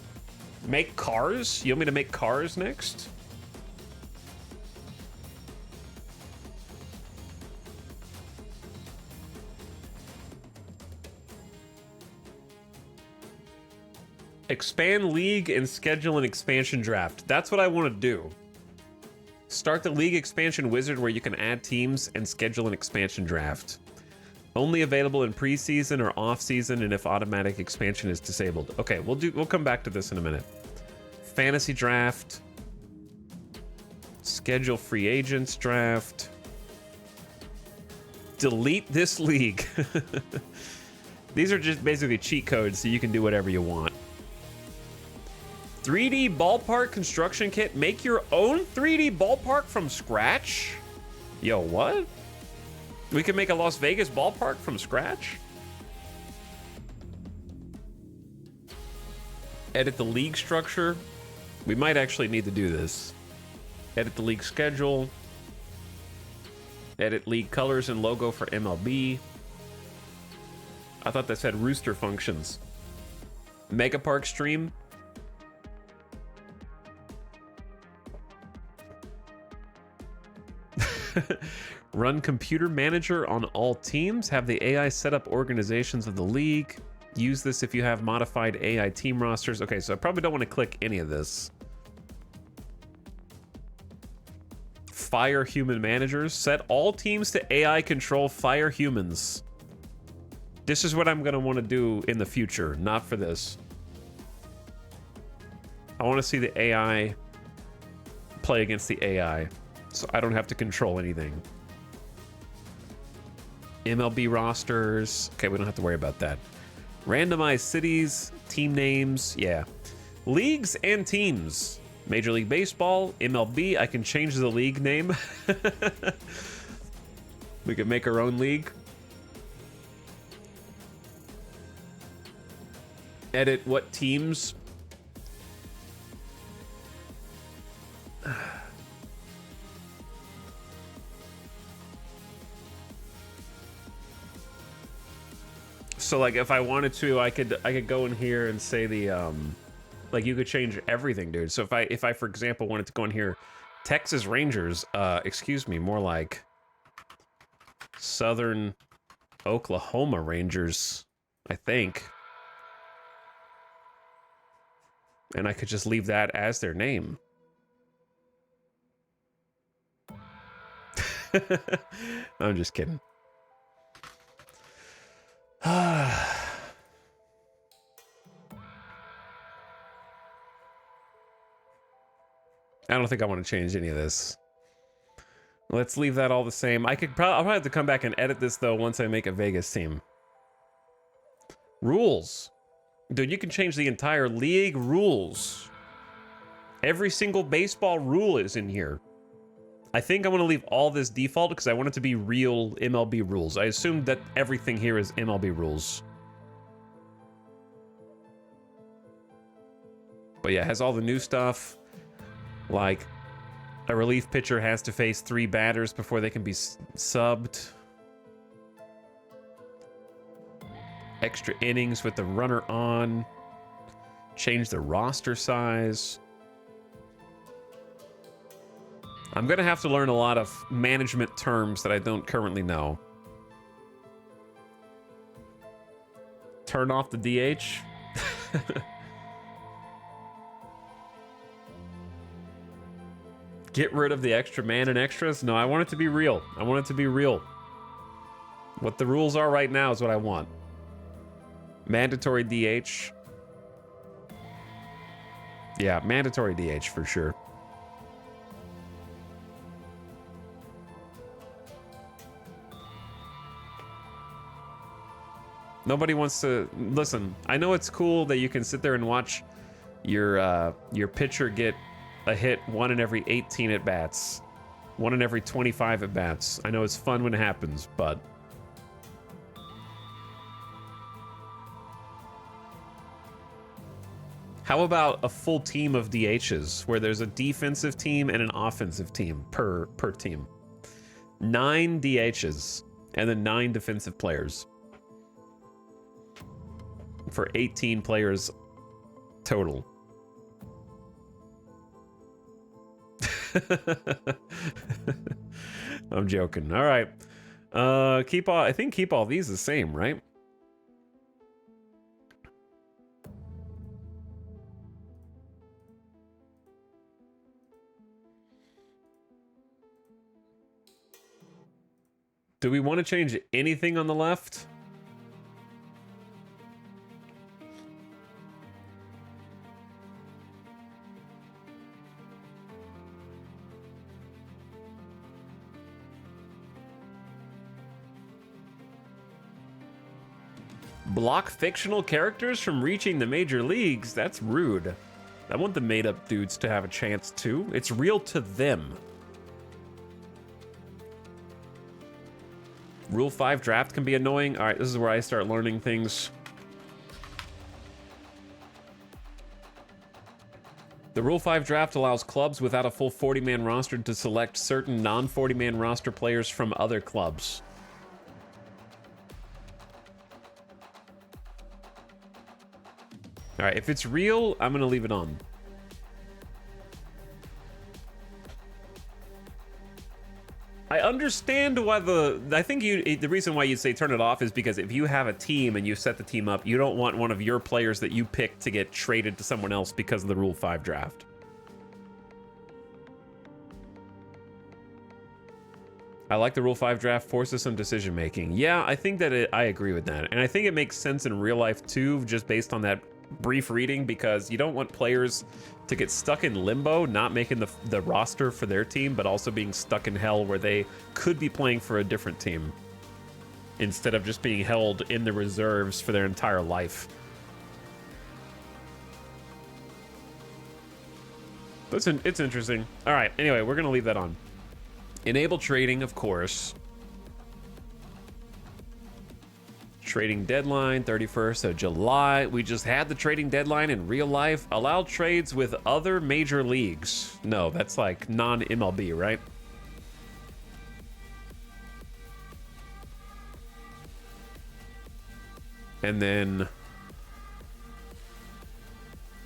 Make cars? You want me to make cars next? Expand league and schedule an expansion draft. That's what I want to do. Start the league expansion wizard where you can add teams and schedule an expansion draft. Only available in preseason or off-season, and if automatic expansion is disabled. Okay, we'll come back to this in a minute. Fantasy draft. Schedule free agents draft. Delete this league. These are just basically cheat codes so you can do whatever you want. 3D ballpark construction kit. Make your own 3D ballpark from scratch? Yo, what? We can make a Las Vegas ballpark from scratch? Edit the league structure. We might actually need to do this. Edit the league schedule. Edit league colors and logo for MLB. I thought that said rooster functions. Mega Park stream. Run computer manager on all teams. Have the AI set up organizations of the league. Use this if you have modified AI team rosters. Okay, so I probably don't want to click any of this. Fire human managers. Set all teams to AI control. Fire humans. This is what I'm going to want to do in the future, not for this. I want to see the AI play against the AI, so I don't have to control anything. MLB rosters. Okay, we don't have to worry about that. Randomized cities, team names, yeah. Leagues and teams. Major League Baseball, MLB. I can change the league name. We could make our own league. Edit what teams. So like if I wanted to, I could go in here and say the like you could change everything, dude. So if I for example wanted to go in here, Texas Rangers, excuse me, more like Southern Oklahoma Rangers, I think. And I could just leave that as their name. I'm just kidding. I don't think I want to change any of this. Let's leave that all the same. I'll probably have to come back and edit this though once I make a Vegas team. Rules. Dude, you can change the entire league rules. Every single baseball rule is in here. I think I'm going to leave all this default because I want it to be real MLB rules. I assume that everything here is MLB rules. But yeah, it has all the new stuff. Like, a relief pitcher has to face 3 batters before they can be subbed. Extra innings with the runner on. Change the roster size. I'm going to have to learn a lot of management terms that I don't currently know. Turn off the DH. Get rid of the extra man and extras. No, I want it to be real. I want it to be real. What the rules are right now is what I want. Mandatory DH. Yeah, mandatory DH for sure. Nobody wants to listen. I know it's cool that you can sit there and watch your pitcher get a hit 1 in every 18 at bats, 1 in every 25 at bats. I know it's fun when it happens, but how about a full team of DHs where there's a defensive team and an offensive team per team? 9 DHs and then 9 defensive players for 18 players total. I'm joking. All right. I think keep all these the same, right? Do we want to change anything on the left? Block fictional characters from reaching the major leagues? That's rude. I want the made-up dudes to have a chance too. It's real to them. Rule 5 draft can be annoying. All right, this is where I start learning things. The Rule 5 draft allows clubs without a full 40-man roster to select certain non-40-man roster players from other clubs. All right, if it's real, I'm going to leave it on. I understand why I think the reason why you'd say turn it off is because if you have a team and you set the team up, you don't want one of your players that you pick to get traded to someone else because of the Rule 5 draft. I like the Rule 5 draft, forces some decision making. Yeah, I think that I agree with that. And I think it makes sense in real life too, just based on that brief reading, because you don't want players to get stuck in limbo, not making the roster for their team, but also being stuck in hell where they could be playing for a different team instead of just being held in the reserves for their entire life. It's interesting. All right, anyway, we're going to leave that on. Enable trading, of course. Trading deadline, 31st of July. We just had the trading deadline in real life. Allow trades with other major leagues. No, that's like non-MLB, right? And then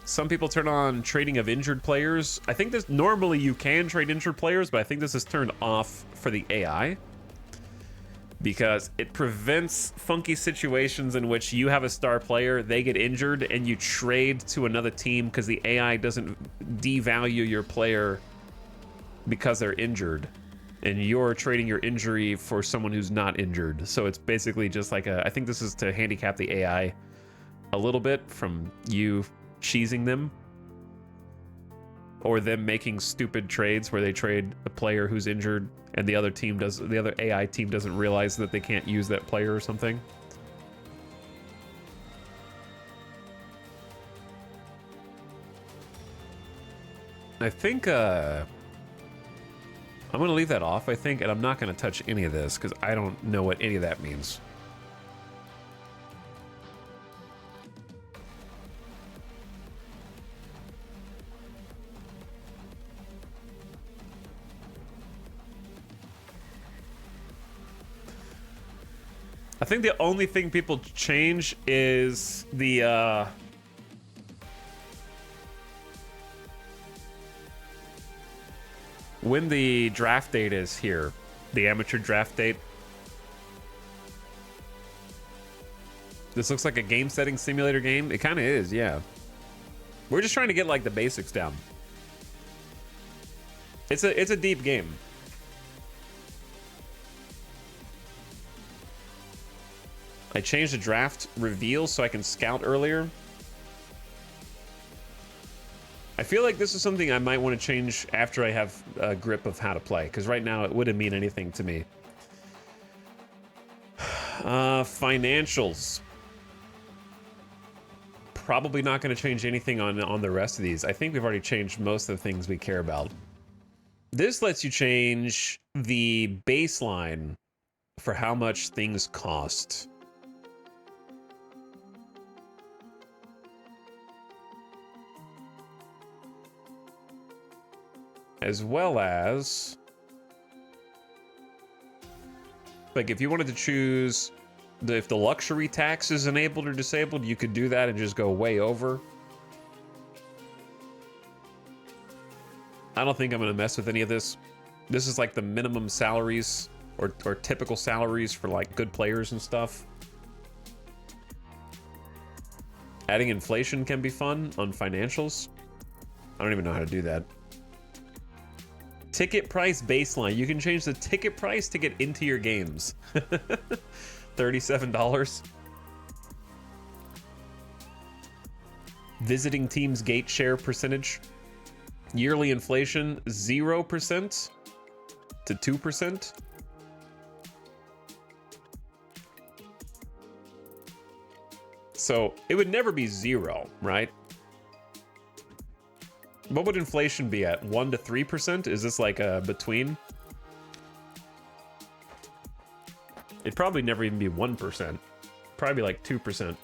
some people turn on trading of injured players. I think this normally you can trade injured players, but I think this is turned off for the AI because it prevents funky situations in which you have a star player, they get injured, and you trade to another team because the AI doesn't devalue your player because they're injured, and you're trading your injury for someone who's not injured. So it's basically just like I think this is to handicap the AI a little bit from you cheesing them or them making stupid trades where they trade a player who's injured and the other AI team doesn't realize that they can't use that player or something. I think I'm gonna leave that off, I think, and I'm not gonna touch any of this because I don't know what any of that means. I think the only thing people change is the when the draft date is here, the amateur draft date. This looks like a game setting simulator game. It kind of is, yeah. We're just trying to get like the basics down. It's a deep game. I changed the draft reveal so I can scout earlier. I feel like this is something I might want to change after I have a grip of how to play, because right now it wouldn't mean anything to me. Financials. Probably not going to change anything on the rest of these. I think we've already changed most of the things we care about. This lets you change the baseline for how much things cost. As well as, like, if you wanted to choose if the luxury tax is enabled or disabled, you could do that and just go way over. I don't think I'm going to mess with any of this. This is like the minimum salaries or typical salaries for like good players and stuff. Adding inflation can be fun on financials. I don't even know how to do that. Ticket price baseline. You can change the ticket price to get into your games. $37. Visiting teams gate share percentage. Yearly inflation 0% to 2%. So it would never be 0, right? What would inflation be at? 1 to 3%? Is this like a between? It'd probably never even be 1%. Probably like 2%.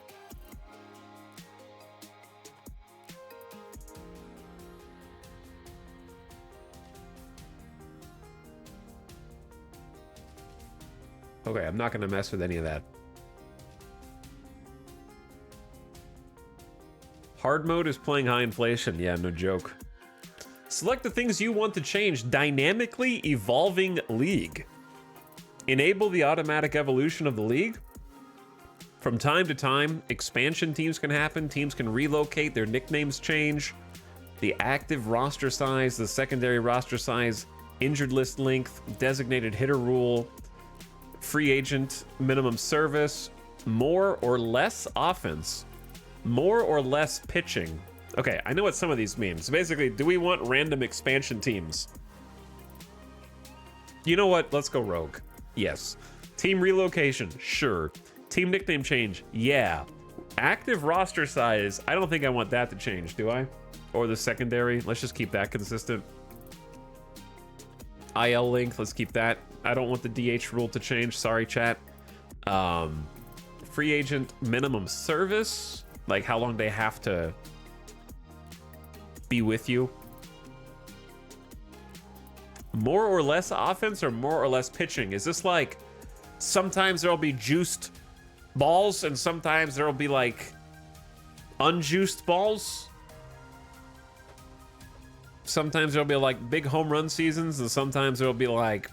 Okay, I'm not going to mess with any of that. Hard mode is playing high inflation. Yeah, no joke. Select the things you want to change. Dynamically evolving league. Enable the automatic evolution of the league. From time to time, expansion teams can happen. Teams can relocate. Their nicknames change. The active roster size, the secondary roster size, injured list length, designated hitter rule, free agent minimum service, more or less offense, more or less pitching. Okay, I know what some of these mean. So basically, do we want random expansion teams? You know what? Let's go rogue. Yes. Team relocation. Sure. Team nickname change. Yeah. Active roster size. I don't think I want that to change, do I? Or the secondary. Let's just keep that consistent. IL length. Let's keep that. I don't want the DH rule to change. Sorry, chat. Free agent minimum service. Like how long they have to be with you. More or less offense or more or less pitching? Is this like sometimes there'll be juiced balls and sometimes there'll be like unjuiced balls? Sometimes there'll be like big home run seasons and sometimes there'll be like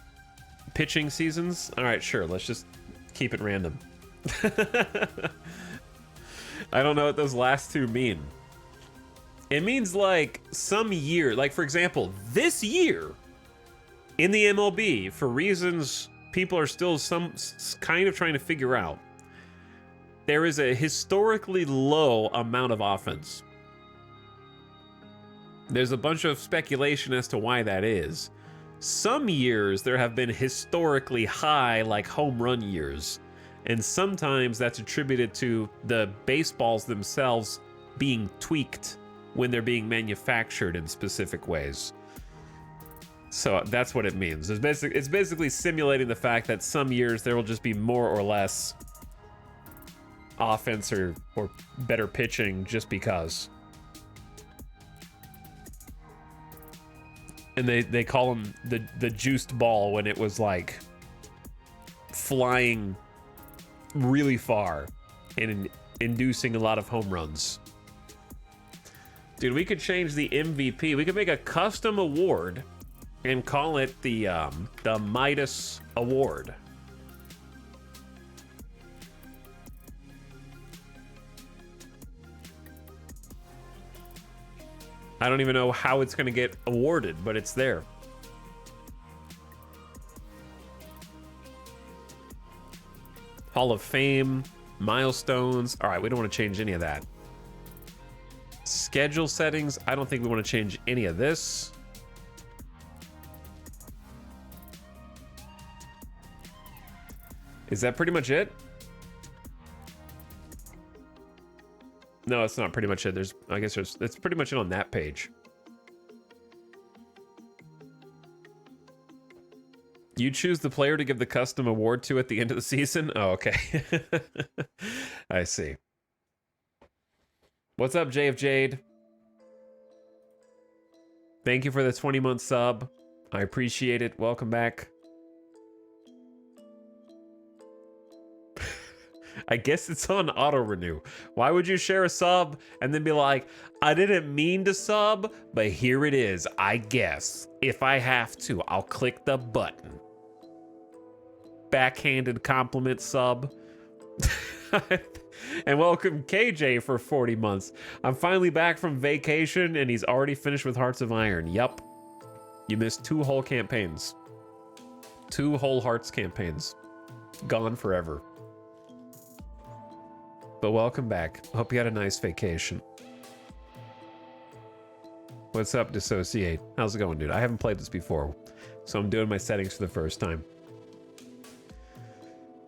pitching seasons. All right, sure. Let's just keep it random. I don't know what those last two mean. It means like some year, like for example, this year in the MLB, for reasons people are still some kind of trying to figure out, there is a historically low amount of offense. There's a bunch of speculation as to why that is. Some years there have been historically high, like home run years. And sometimes that's attributed to the baseballs themselves being tweaked when they're being manufactured in specific ways. So that's what it means. It's basically simulating the fact that some years there will just be more or less offense or better pitching just because. And they call them the juiced ball when it was like flying really far and inducing a lot of home runs. Dude, we could change the MVP. We could make a custom award and call it the Midas Award. I don't even know how it's going to get awarded, but it's there. Hall of Fame, milestones. All right, we don't want to change any of that. Schedule settings. I don't think we want to change any of this. Is that pretty much it? No, it's not pretty much it. It's pretty much it on that page. You choose the player to give the custom award to at the end of the season? Oh, okay. I see. What's up, JF Jade? Thank you for the 20-month sub. I appreciate it. Welcome back. I guess it's on auto renew. Why would you share a sub and then be like, I didn't mean to sub, but here it is. I guess if I have to, I'll click the button. Backhanded compliment sub. And welcome KJ for 40 months. I'm finally back from vacation and he's already finished with Hearts of Iron. Yup. You missed 2 whole campaigns. 2 whole Hearts campaigns. Gone forever. But welcome back. Hope you had a nice vacation. What's up, Dissociate? How's it going, dude? I haven't played this before, so I'm doing my settings for the first time.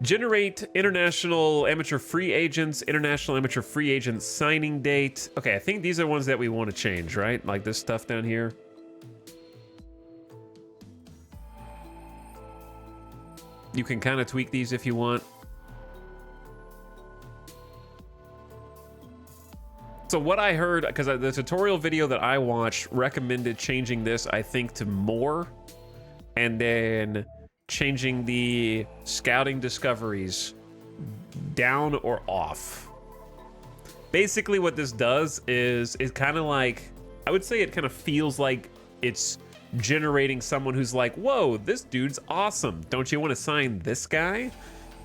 Generate international amateur free agents, international amateur free agent signing date. Okay, I think these are ones that we want to change, right? Like this stuff down here. You can kind of tweak these if you want. So what I heard, because the tutorial video that I watched recommended changing this, I think, to more, and then changing the scouting discoveries down or off. Basically what this does is it kind of like, I would say it kind of feels like it's generating someone who's like, whoa, this dude's awesome. Don't you want to sign this guy?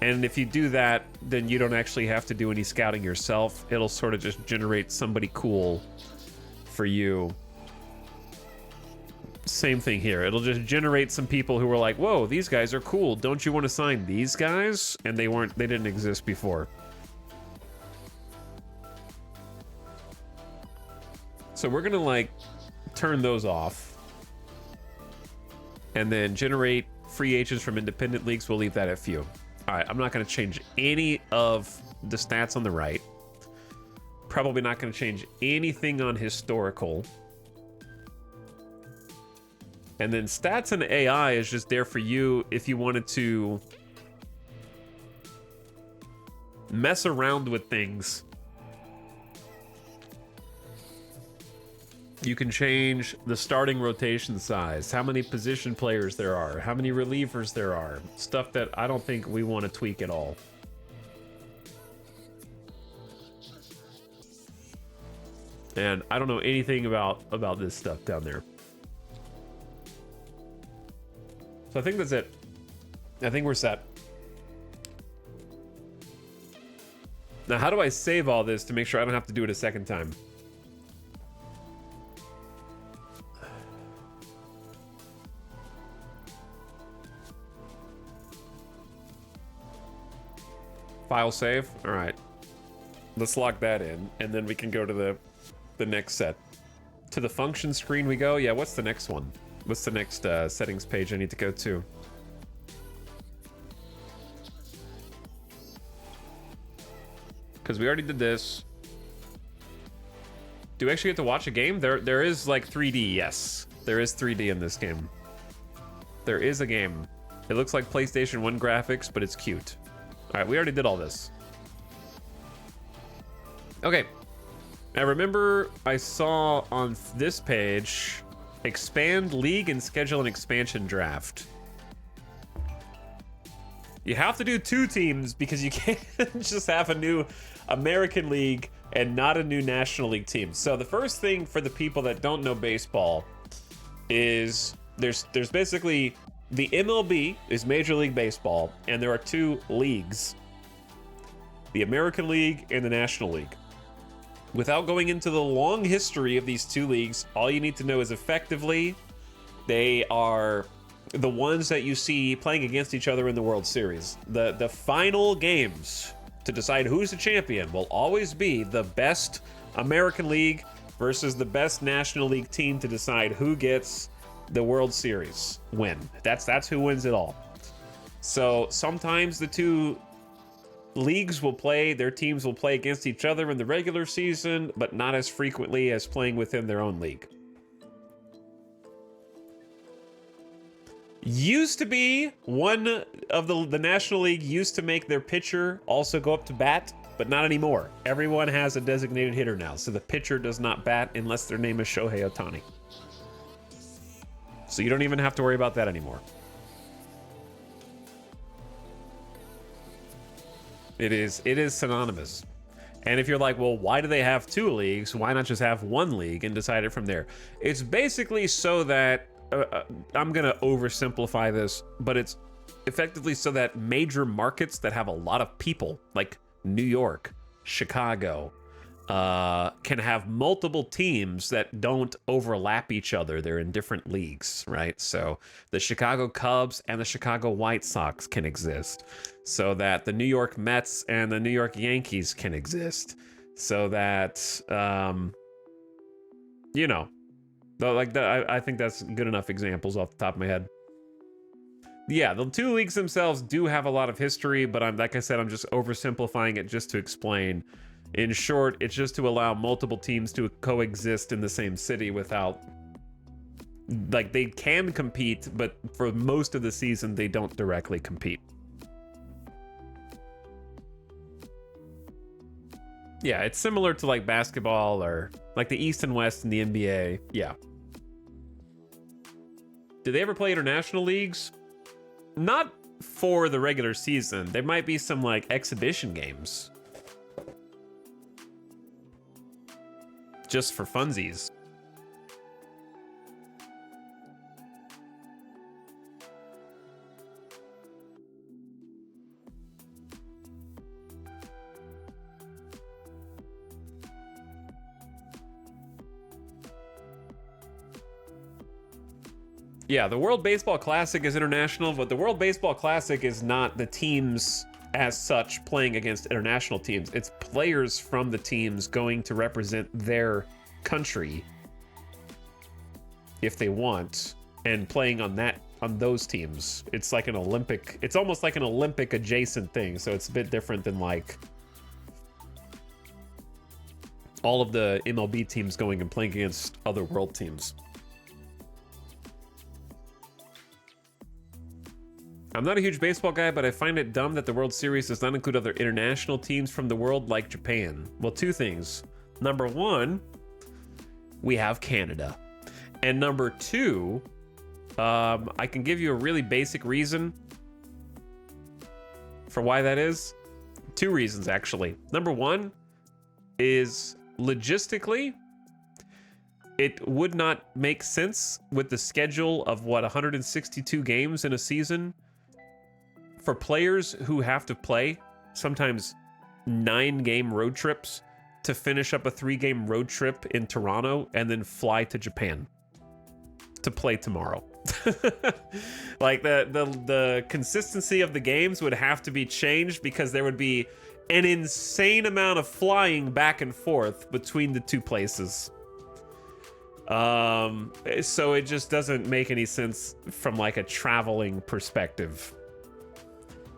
And if you do that, then you don't actually have to do any scouting yourself. It'll sort of just generate somebody cool for you. Same thing here. It'll just generate some people who are like, whoa, these guys are cool. Don't you want to sign these guys? And they didn't exist before. So we're gonna like turn those off and then generate free agents from independent leagues. We'll leave that at few. All right, I'm not gonna change any of the stats on the right. Probably not gonna change anything on historical. And then stats and AI is just there for you if you wanted to mess around with things. You can change the starting rotation size, how many position players there are, how many relievers there are, stuff that I don't think we want to tweak at all. And I don't know anything about this stuff down there. So I think that's it. I think we're set. Now, how do I save all this to make sure I don't have to do it a second time? File save. All right. Let's lock that in, and then we can go to the next set. To the function screen we go. Yeah, what's the next one? What's the next settings page I need to go to? Because we already did this. Do we actually get to watch a game? There is like 3D, yes. There is 3D in this game. There is a game. It looks like PlayStation 1 graphics, but it's cute. All right, we already did all this. Okay. Now remember, I saw on this page, expand league and schedule an expansion draft. You have to do 2 teams because you can't just have a new American League and not a new National League team. So the first thing for the people that don't know baseball is there's basically the MLB is Major League Baseball, and there are 2 leagues, the American League and the National League. Without going into the long history of these 2 leagues, all you need to know is effectively they are the ones that you see playing against each other in the World Series. The final games to decide who's the champion will always be the best American League versus the best National League team to decide who gets the World Series win. That's who wins it all. So sometimes the 2 leagues will play, their teams will play against each other in the regular season, but not as frequently as playing within their own league. Used to be one of the National League used to make their pitcher also go up to bat, but not anymore. Everyone has a designated hitter now, so the pitcher does not bat unless their name is Shohei Ohtani. So you don't even have to worry about that anymore. It is synonymous. And if you're like, well, why do they have 2 leagues? Why not just have 1 league and decide it from there? It's basically so that, I'm going to oversimplify this, but it's effectively so that major markets that have a lot of people, like New York, Chicago, can have multiple teams that don't overlap each other. They're in different leagues, right? So the Chicago Cubs and the Chicago White Sox can exist, so that the New York Mets and the New York Yankees can exist, so that, you know, I think that's good enough examples off the top of my head. Yeah, the 2 leagues themselves do have a lot of history, but like I said, I'm just oversimplifying it just to explain. In short, it's just to allow multiple teams to coexist in the same city without, like, they can compete, but for most of the season, they don't directly compete. Yeah, it's similar to like basketball or like the East and West in the NBA. Yeah. Did they ever play international leagues? Not for the regular season. There might be some like exhibition games. Just for funsies. Yeah, the World Baseball Classic is international, but the World Baseball Classic is not the teams as such playing against international teams. It's players from the teams going to represent their country if they want, and playing on those teams. It's like an Olympic, it's almost like an Olympic adjacent thing, so it's a bit different than like all of the MLB teams going and playing against other world teams. I'm not a huge baseball guy, but I find it dumb that the World Series does not include other international teams from the world like Japan. Well, two things. Number one, we have Canada. And number two, I can give you a really basic reason for why that is. Two reasons, actually. Number one is logistically, it would not make sense with the schedule of 162 games in a season for players who have to play sometimes 9-game road trips to finish up a 3-game road trip in Toronto and then fly to Japan to play tomorrow. Like the consistency of the games would have to be changed because there would be an insane amount of flying back and forth between the two places. So it just doesn't make any sense from like a traveling perspective.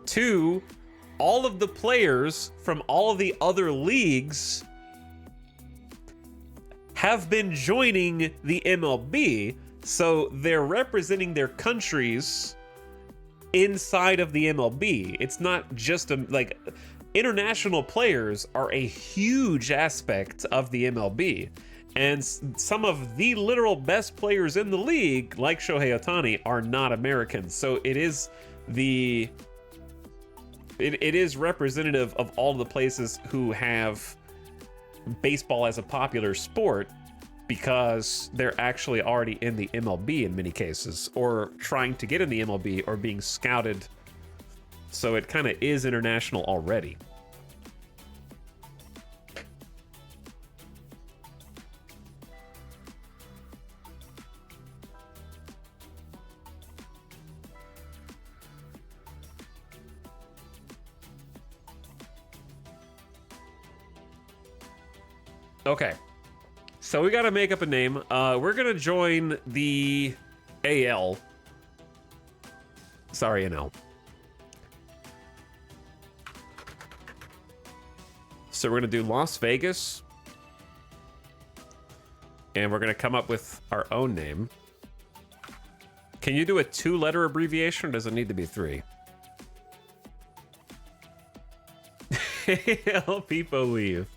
Two, all of the players from all of the other leagues have been joining the MLB, so they're representing their countries inside of the MLB. It's not just like international players are a huge aspect of the MLB. And some of the literal best players in the league, like Shohei Ohtani, are not Americans. So it is it is representative of all the places who have baseball as a popular sport because they're actually already in the MLB in many cases, or trying to get in the MLB, or being scouted. So it kind of is international already. Okay, so we got to make up a name. We're gonna join the AL. Sorry, NL. So we're gonna do Las Vegas, and we're gonna come up with our own name. Can you do a 2-letter abbreviation, or does it need to be 3? AL people leave.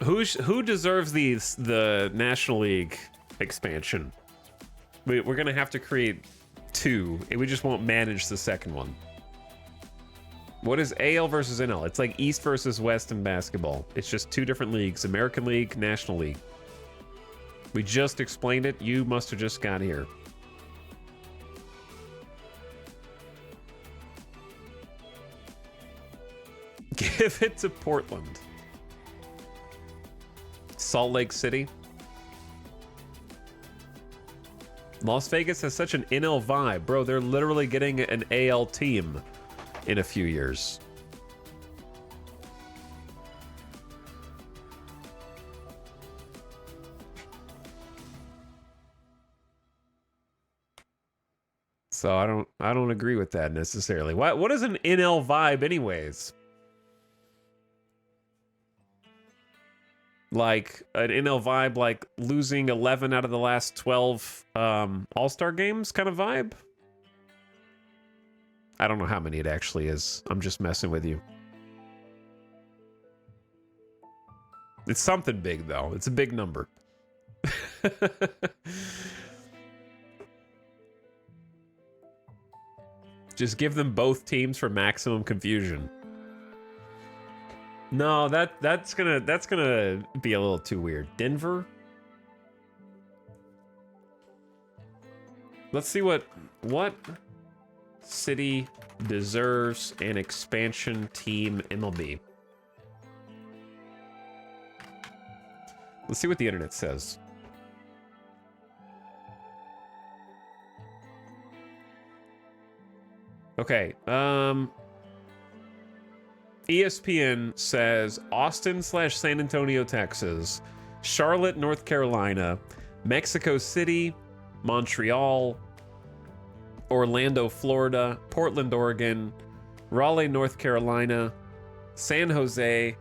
Who deserves the National League expansion? We're gonna have to create 2. We just won't manage the second one. What is AL versus NL? It's like East versus West in basketball. It's just 2 different leagues: American League, National League. We just explained it. You must have just got here. Give it to Portland. Salt Lake City. Las Vegas has such an NL vibe. Bro, they're literally getting an AL team in a few years. So I don't agree with that necessarily. What is an NL vibe anyways? Like an NL vibe, like losing 11 out of the last 12 All-Star games kind of vibe? I don't know how many it actually is. I'm just messing with you. It's something big, though. It's a big number. Just give them both teams for maximum confusion. No, that's gonna be a little too weird. Denver. Let's see what city deserves an expansion team MLB. Let's see what the internet says. Okay, ESPN says Austin/San Antonio, Texas, Charlotte, North Carolina, Mexico City, Montreal, Orlando, Florida, Portland, Oregon, Raleigh, North Carolina, San Jose,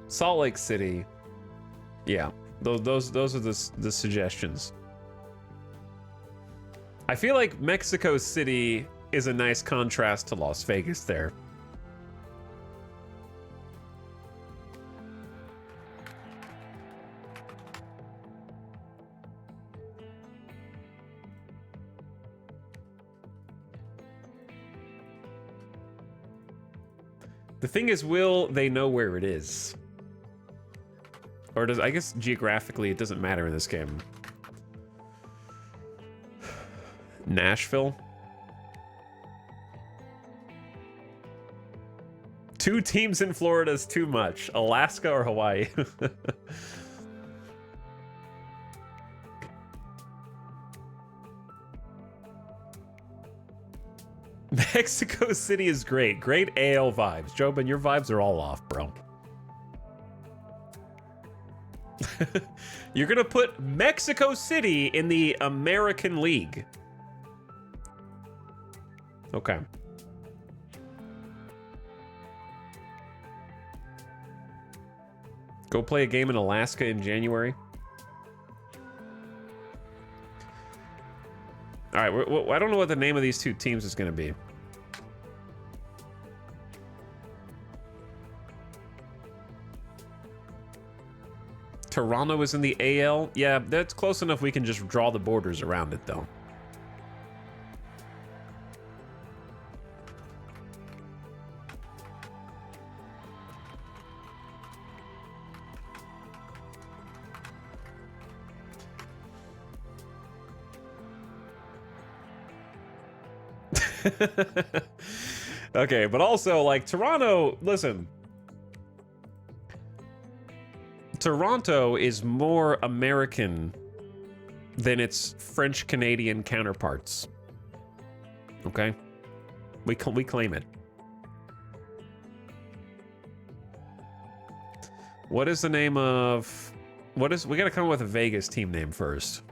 Salt Lake City. Yeah, those are the suggestions. I feel like Mexico City is a nice contrast to Las Vegas there. The thing is, will they know where it is? Or does, I guess geographically it doesn't matter in this game. Nashville. 2 teams in Florida is too much. Alaska or Hawaii. Mexico City is great. Great AL vibes. Jobin, your vibes are all off, bro. You're gonna put Mexico City in the American League. Okay. Go play a game in Alaska in January. All right, I don't know what the name of these 2 teams is going to be. Toronto is in the AL. Yeah, that's close enough. We can just draw the borders around it, though. Okay, but also, like, Toronto, listen. Toronto is more American than its French-Canadian counterparts. Okay? We claim it. What is the name of... we gotta come up with a Vegas team name first.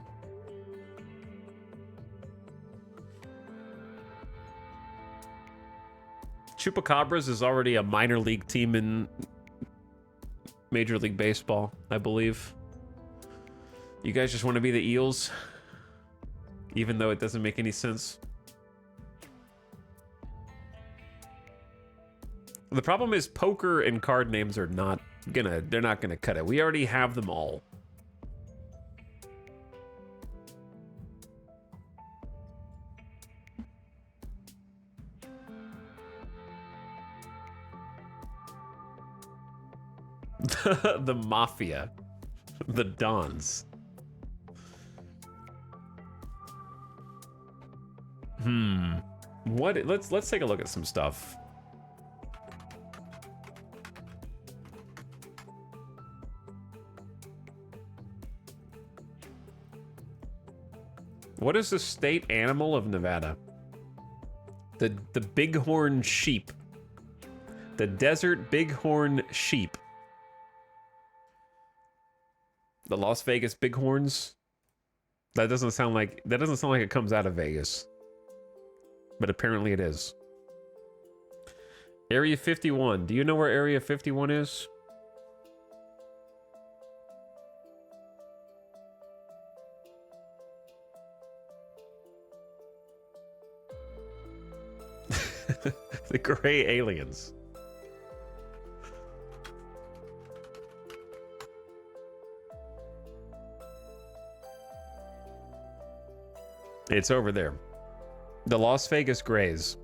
Chupacabras is already a minor league team in Major League Baseball, I believe. You guys just want to be the Eels? Even though it doesn't make any sense. The problem is poker and card names are they're not gonna cut it. We already have them all. The Mafia. The Dons. Let's take a look at some stuff. What is the state animal of Nevada? The bighorn sheep. The desert bighorn sheep. The Las Vegas Bighorns. That doesn't sound like it comes out of Vegas. But apparently it is. Area 51. Do you know where Area 51 is? The gray aliens. It's over there. The Las Vegas Grays.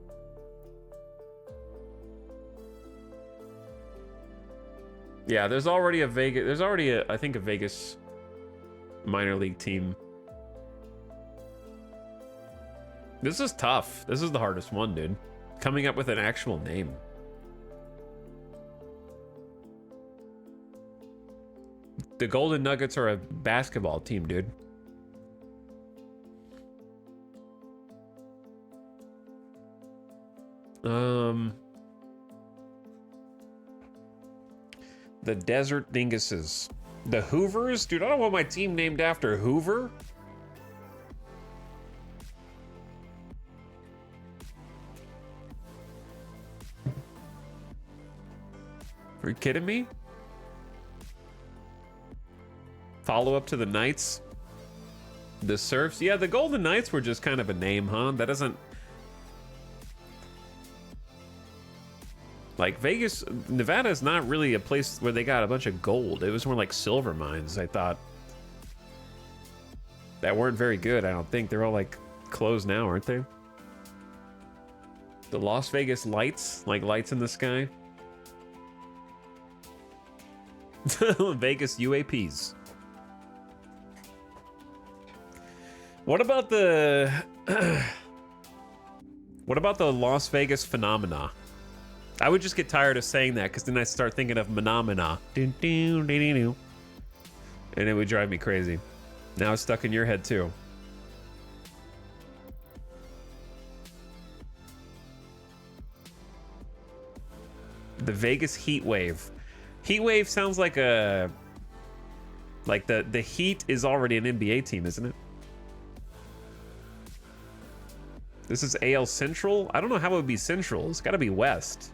Yeah, there's already a Vegas. There's already a, I think, a Vegas minor league team. This is tough. This is the hardest one, dude. Coming up with an actual name. The Golden Nuggets are a basketball team, dude. The Desert Dinguses. The Hoovers? Dude, I don't want my team named after Hoover. Are you kidding me? Follow up to the Knights. The Surfs. Yeah, the Golden Knights were just kind of a name, huh? That doesn't... Like, Vegas, Nevada is not really a place where they got a bunch of gold. It was more like silver mines, I thought. That weren't very good, I don't think. They're all, like, closed now, aren't they? The Las Vegas Lights, like lights in the sky. Vegas UAPs. What about the... what about the Las Vegas Phenomena? I would just get tired of saying that, because then I start thinking of Phenomena. And it would drive me crazy. Now it's stuck in your head, too. The Vegas Heat Wave. Heat Wave sounds like a... Like, the Heat is already an NBA team, isn't it? This is AL Central? I don't know how it would be Central. It's got to be West.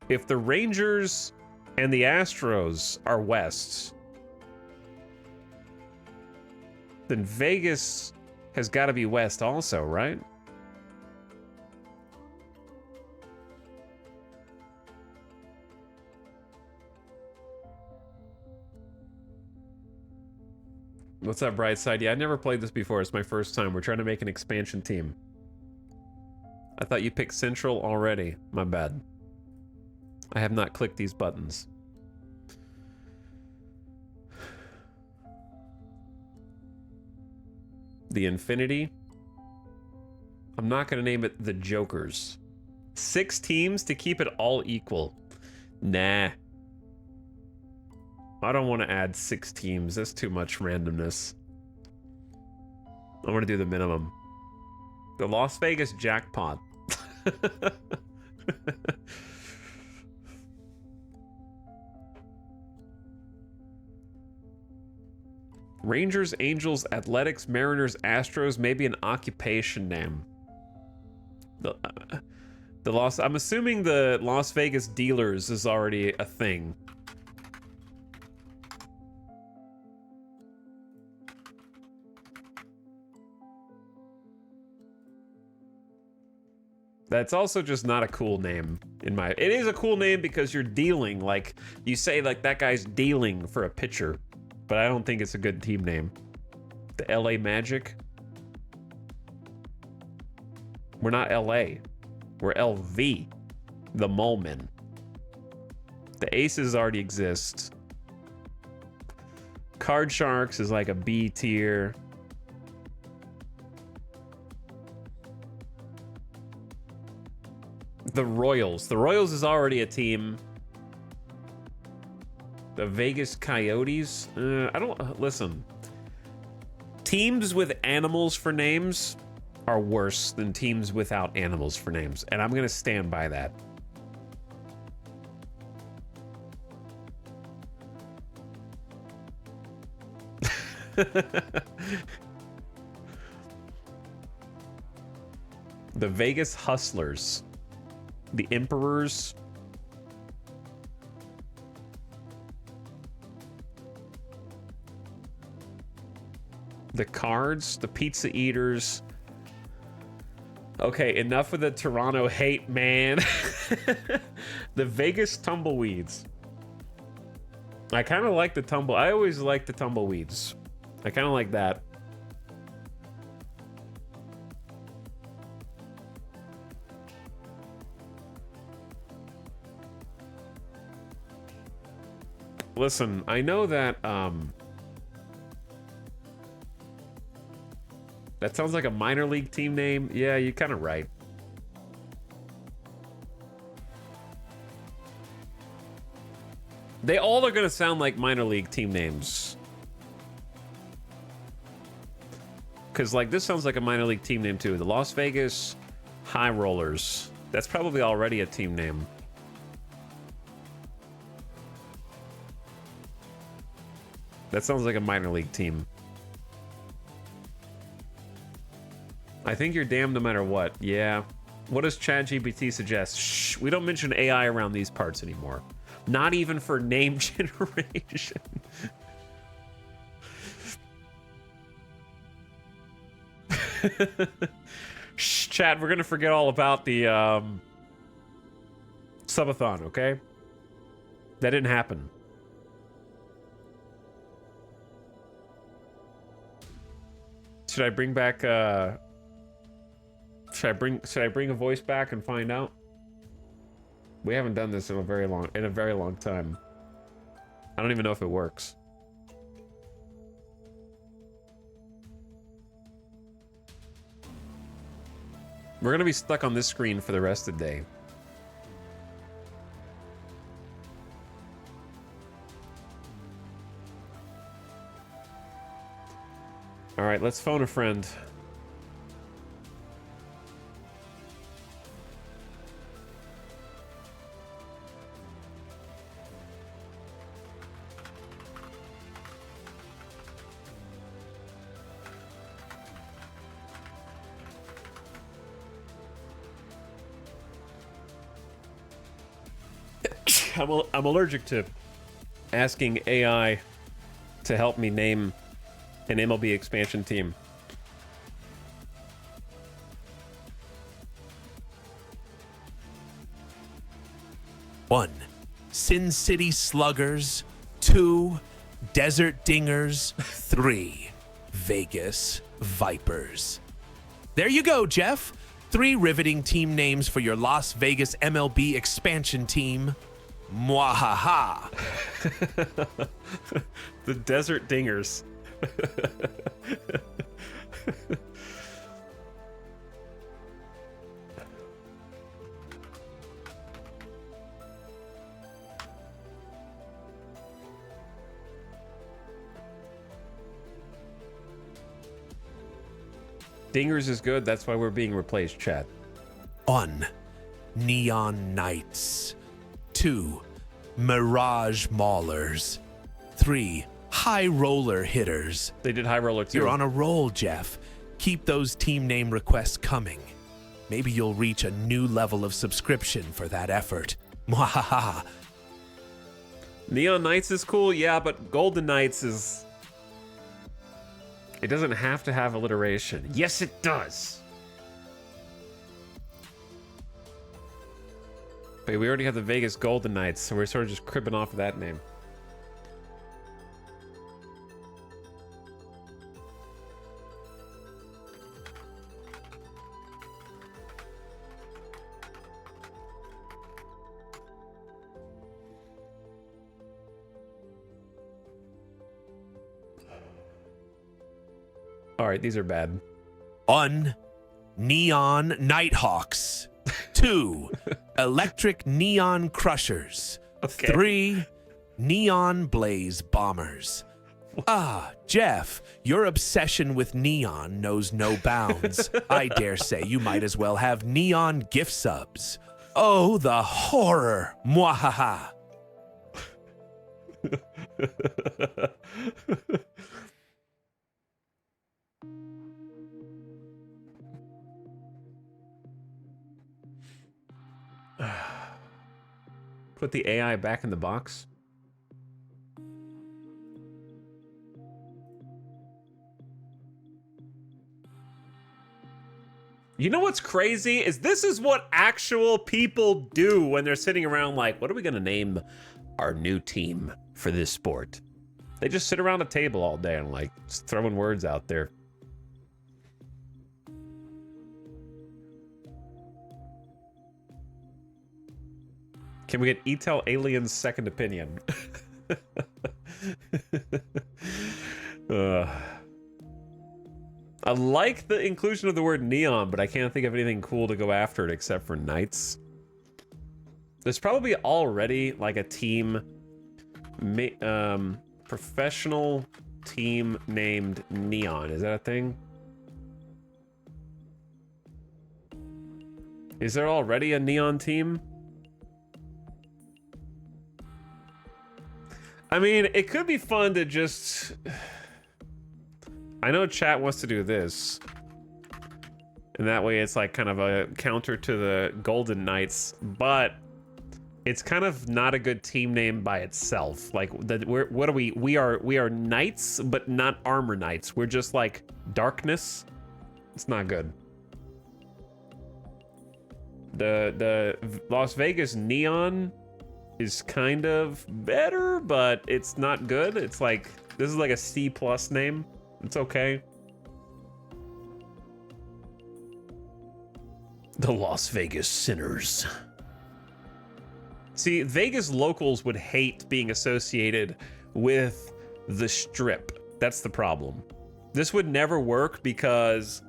If the Rangers and the Astros are West, then Vegas has got to be West also, right? What's up, Brightside? Yeah, I never played this before. It's my first time. We're trying to make an expansion team. I thought you picked Central already. My bad. I have not clicked these buttons. The Infinity. I'm not going to name it the Jokers. 6 teams to keep it all equal. Nah. I don't want to add 6 teams. That's too much randomness. I want to do the minimum. The Las Vegas Jackpot. Rangers, Angels, Athletics, Mariners, Astros, maybe an occupation name. I'm assuming the Las Vegas Dealers is already a thing. That's also just not a cool name in my... It is a cool name because you're dealing, like, you say, like, that guy's dealing for a pitcher, but I don't think it's a good team name. The LA Magic? We're not LA. We're LV. The Mulman. The Aces already exist. Card Sharks is like a B tier. The Royals. The Royals is already a team. The Vegas Coyotes. I don't... Listen. Teams with animals for names are worse than teams without animals for names. And I'm going to stand by that. The Vegas Hustlers. The Emperors. The Cards. The Pizza Eaters. Okay, enough with the Toronto hate, man. The Vegas Tumbleweeds. I kind of like the I always like the Tumbleweeds. I kind of like that. Listen, I know that that sounds like a minor league team name. Yeah, you're kind of right. They all are going to sound like minor league team names. Because, like, this sounds like a minor league team name, too. The Las Vegas High Rollers. That's probably already a team name. That sounds like a minor league team. I think you're damned no matter what. Yeah. What does ChatGPT suggest? Shh, we don't mention AI around these parts anymore. Not even for name generation. Shh, chat, we're gonna forget all about the subathon, okay? That didn't happen. Should I bring back should I bring a voice back and find out? We haven't done this in a very long time. I don't even know if it works. We're gonna be stuck on this screen for the rest of the day. All right, let's phone a friend. I'm allergic to asking AI to help me name an MLB expansion team. One, Sin City Sluggers. 2, Desert Dingers. 3, Vegas Vipers. There you go, Jeff. 3 riveting team names for your Las Vegas MLB expansion team. Mwahaha. The Desert Dingers. Dingers is good, that's why we're being replaced, chat. 1, Neon Knights. 2, Mirage Maulers. 3, High Roller Hitters. They did High Roller too. You're on a roll, Jeff. Keep those team name requests coming. Maybe you'll reach a new level of subscription for that effort. Mwahaha. Neon Knights is cool, yeah, but Golden Knights is... It doesn't have to have alliteration. Yes, it does. But we already have the Vegas Golden Knights, so we're sort of just cribbing off of that name. All right, these are bad. 1, Neon Nighthawks. 2, Electric Neon Crushers. Okay. 3, Neon Blaze Bombers. Ah, Jeff, your obsession with neon knows no bounds. I dare say you might as well have neon gift subs. Oh, the horror. Mwahaha. Put the AI back in the box. You know what's crazy is this is what actual people do when they're sitting around like, what are we gonna name our new team for this sport? They just sit around a table all day and like just throwing words out there. Can we get Etel Alien's second opinion? uh, I like the inclusion of the word neon, but I can't think of anything cool to go after it except for knights. There's probably already like a team, professional team named Neon. Is that a thing? Is there already a neon team? I mean, it could be fun to just... I know chat wants to do this. And that way it's like kind of a counter to the Golden Knights, but it's kind of not a good team name by itself. Like, what are we? We are knights, but not armor knights. We're just like darkness. It's not good. The Las Vegas Neon is kind of better, but it's not good. It's like, this is like a C+ name. It's okay. The Las Vegas Sinners. See, Vegas locals would hate being associated with the Strip. That's the problem. This would never work because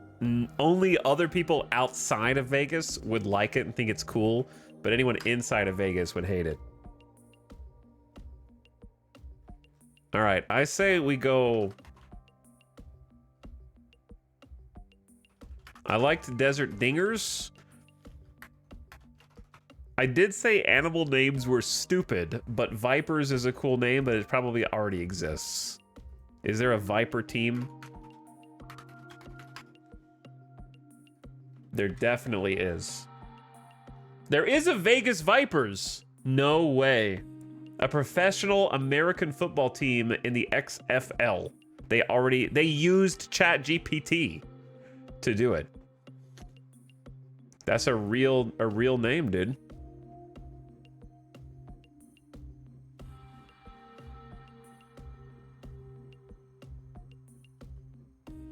only other people outside of Vegas would like it and think it's cool, but anyone inside of Vegas would hate it. All right, I say we go... I liked Desert Dingers. I did say animal names were stupid, but Vipers is a cool name, but it probably already exists. Is there a Viper team? There definitely is. There is a Vegas Vipers. No way. A professional American football team in the XFL. They used ChatGPT to do it. That's a real name, dude.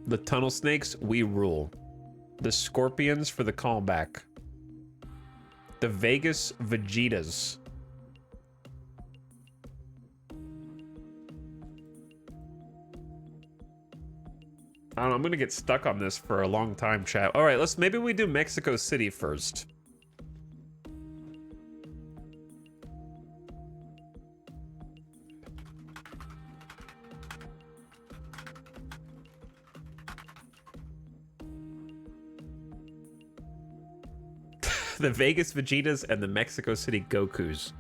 The Tunnel Snakes, we rule. The Scorpions for the callback. The Vegas Vegetas. I don't know, I'm gonna get stuck on this for a long time, chat. All right, maybe we do Mexico City first. The Vegas Vegetas and the Mexico City Gokus.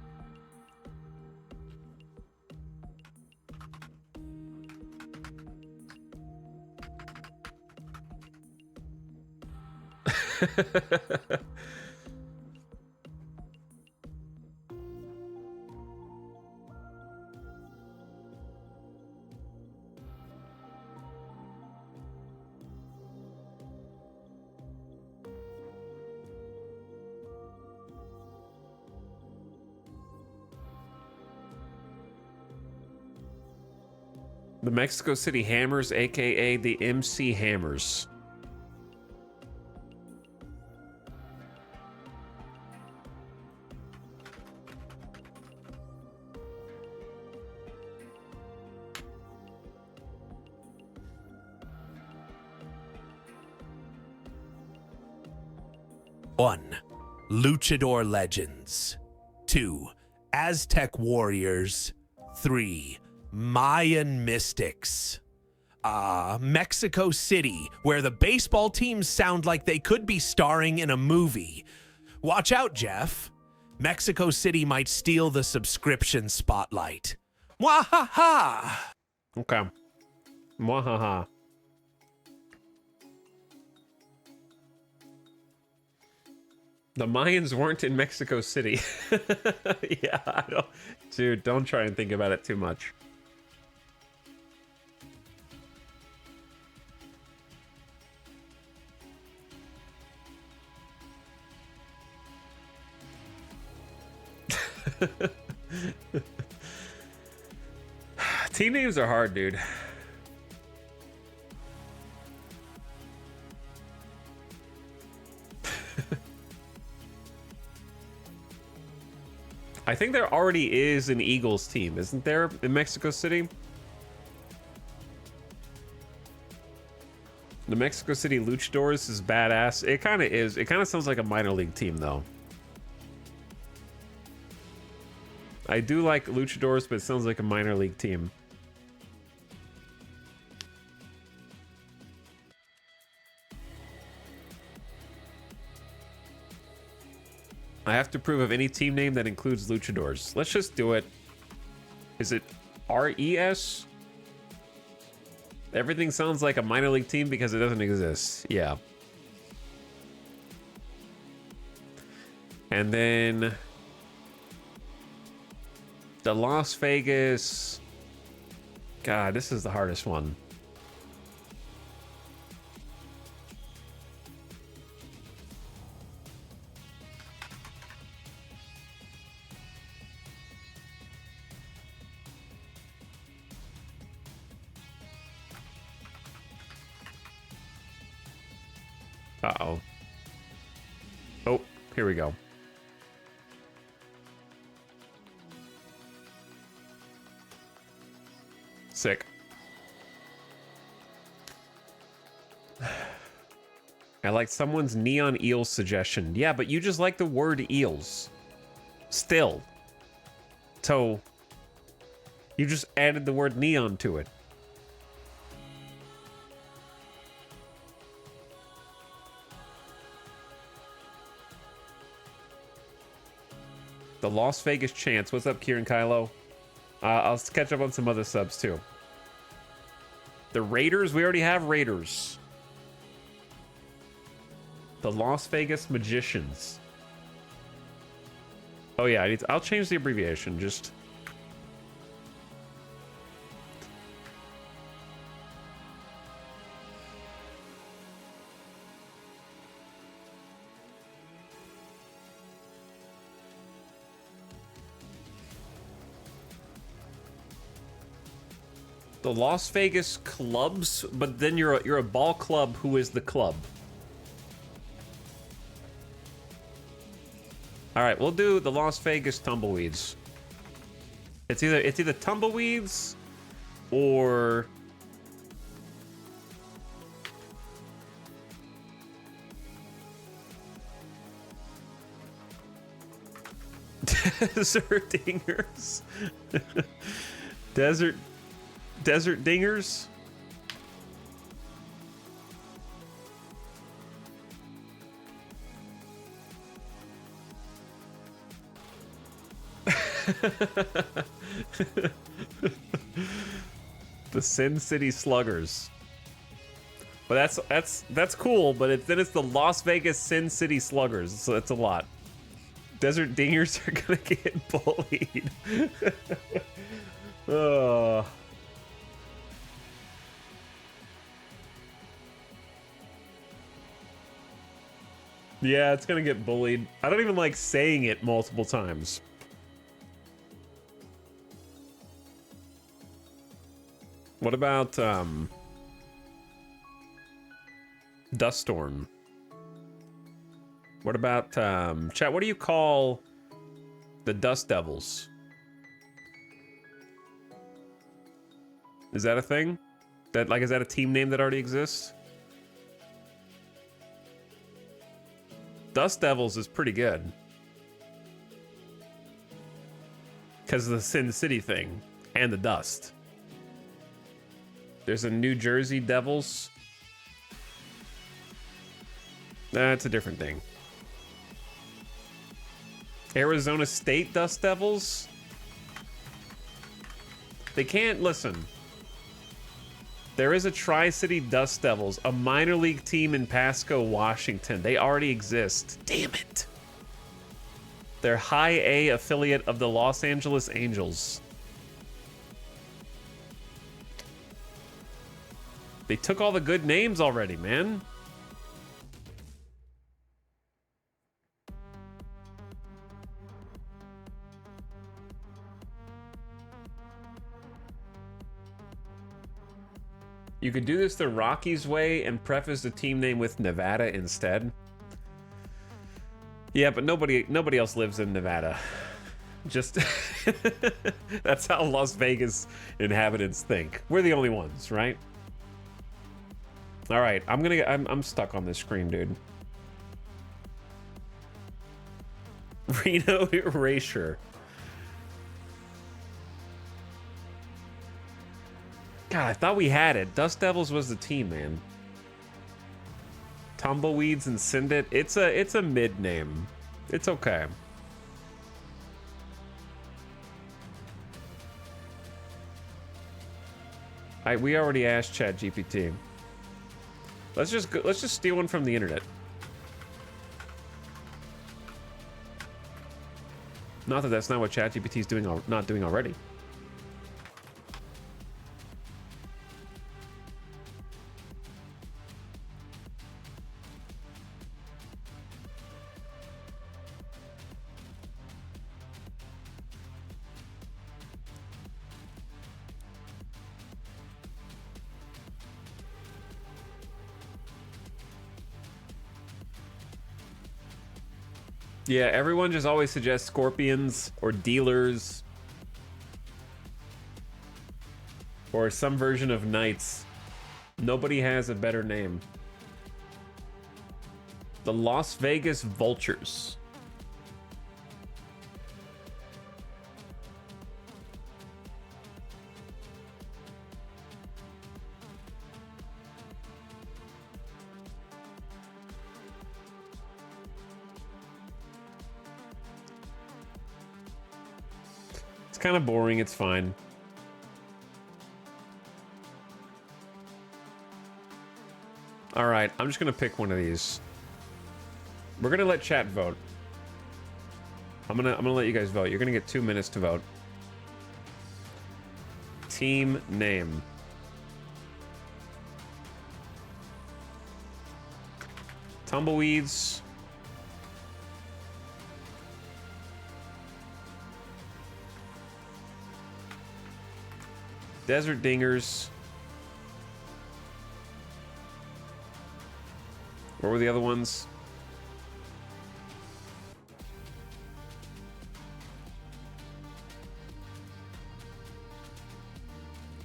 The Mexico City Hammers, aka the MC Hammers. One, Luchador Legends. 2, Aztec Warriors. 3, Mayan Mystics. Mexico City, where the baseball teams sound like they could be starring in a movie. Watch out, Jeff. Mexico City might steal the subscription spotlight. Mwahaha! Okay. Mwahaha. The Mayans weren't in Mexico City. Yeah, dude, don't try and think about it too much. Team names are hard, dude. I think there already is an Eagles team, isn't there, in Mexico City? The Mexico City Luchadors is badass. It kind of is. It kind of sounds like a minor league team, though. I do like Luchadors, but it sounds like a minor league team. I have to approve of any team name that includes Luchadors. Let's just do it. Is it RES? Everything sounds like a minor league team because it doesn't exist. Yeah. And then the Las Vegas. God, this is the hardest one. Uh-oh. Oh, here we go. Sick. I like someone's neon eels suggestion. Yeah, but you just like the word eels. Still. So, you just added the word neon to it. The Las Vegas Chance. What's up, Kieran Kylo? I'll catch up on some other subs, too. The Raiders? We already have Raiders. The Las Vegas Magicians. Oh, yeah. I'll change the abbreviation. Just... the Las Vegas clubs, but then you're a ball club who is the club. All right, we'll do the Las Vegas Tumbleweeds. It's either Tumbleweeds or Desert Dingers. Desert Dingers. The Sin City Sluggers. But that's cool, but then it's the Las Vegas Sin City Sluggers, so that's a lot. Desert Dingers are gonna get bullied. Oh. Yeah, it's gonna get bullied. I don't even like saying it multiple times. What about Dust Storm? What about chat? What do you call the Dust Devils? Is that a thing? Is that a team name that already exists? Dust Devils is pretty good. Because of the Sin City thing and the dust. There's a New Jersey Devils. That's a different thing. Arizona State Dust Devils? They can't listen. There is a Tri-City Dust Devils, a minor league team in Pasco, Washington. They already exist. Damn it. They're high A affiliate of the Los Angeles Angels. They took all the good names already, man. You could do this the Rockies way and preface the team name with Nevada instead. Yeah, but nobody else lives in Nevada. Just that's how Las Vegas inhabitants think. We're the only ones, right? All right, I'm stuck on this screen, dude. Reno Erasure. God, I thought we had it. Dust Devils was the team, man. Tumbleweeds and Sindit. It's a mid name. It's okay. We already asked ChatGPT. Let's just steal one from the internet. Not that that's not what ChatGPT is doing, not doing already. Yeah, everyone just always suggests scorpions or dealers or some version of knights. Nobody has a better name. The Las Vegas Vultures. It's kind of boring, it's fine. All right, I'm just gonna pick one of these. We're gonna let chat vote. I'm gonna let you guys vote. You're gonna get 2 minutes to vote. Team name. Tumbleweeds. Desert Dingers. What were the other ones?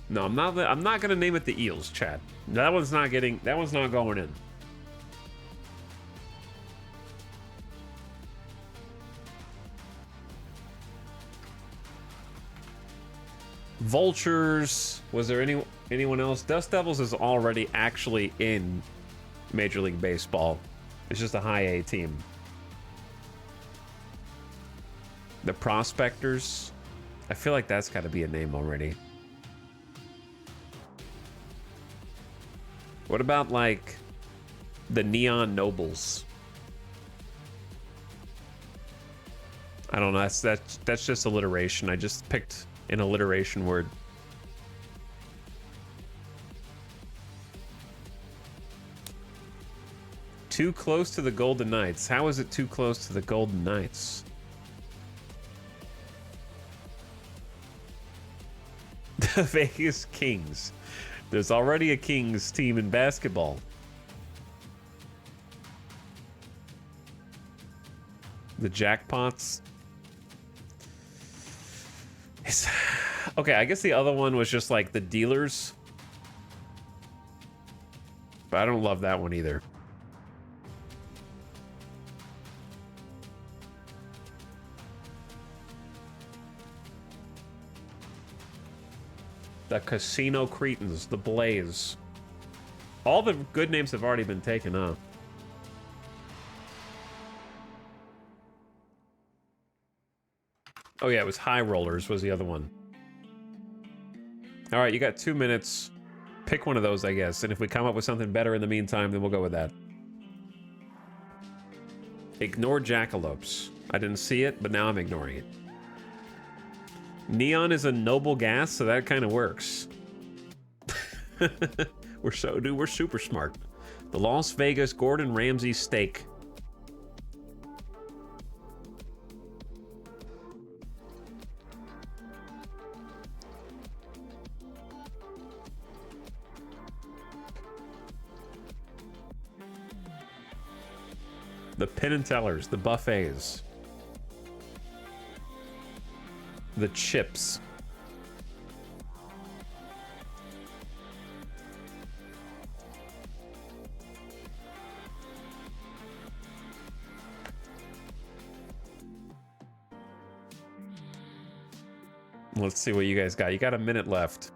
No, I'm not gonna name it the Eels, Chad. That one's not going in. Vultures. Was there anyone else? Dust Devils is already actually in Major League Baseball. It's just a high A team. The Prospectors. I feel like that's got to be a name already. What about like the Neon Nobles? I don't know. That's just alliteration. I just picked an alliteration word. Too close to the Golden Knights. How is it too close to the Golden Knights? The Vegas Kings. There's already a Kings team in basketball. The Jackpots. Okay, I guess the other one was just like the Dealers. But I don't love that one either. The Casino Cretans, the Blaze. All the good names have already been taken up. Oh yeah, it was High Rollers was the other one. All right, you got 2 minutes. Pick one of those, I guess. And if we come up with something better in the meantime, then we'll go with that. Ignore jackalopes. I didn't see it, but now I'm ignoring it. Neon is a noble gas, so that kind of works. We're super smart. The Las Vegas Gordon Ramsay steak. The Penn and Tellers, the buffets. the chips. Let's see what you guys got. You got a minute left.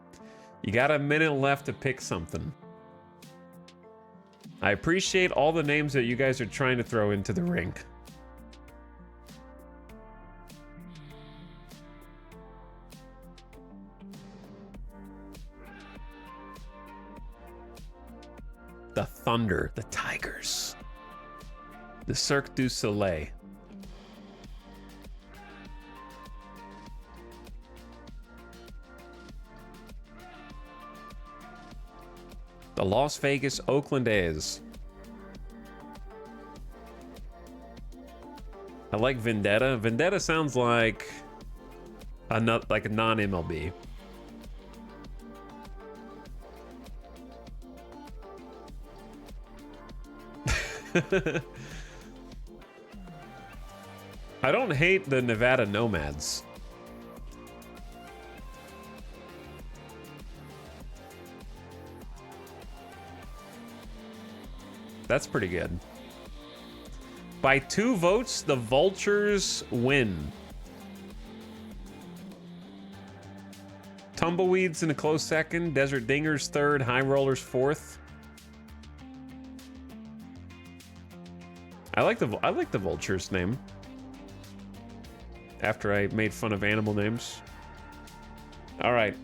You got a minute left to pick something. I appreciate all the names that you guys are trying to throw into the ring. The Thunder, the Tigers, the Cirque du Soleil. The Las Vegas Oakland A's. I like Vendetta. Vendetta sounds like a non-MLB. I don't hate the Nevada Nomads. That's pretty good. By 2 votes, the Vultures win. Tumbleweeds in a close second. Desert Dingers third. High Rollers fourth. I like the Vultures name. After I made fun of animal names. All right.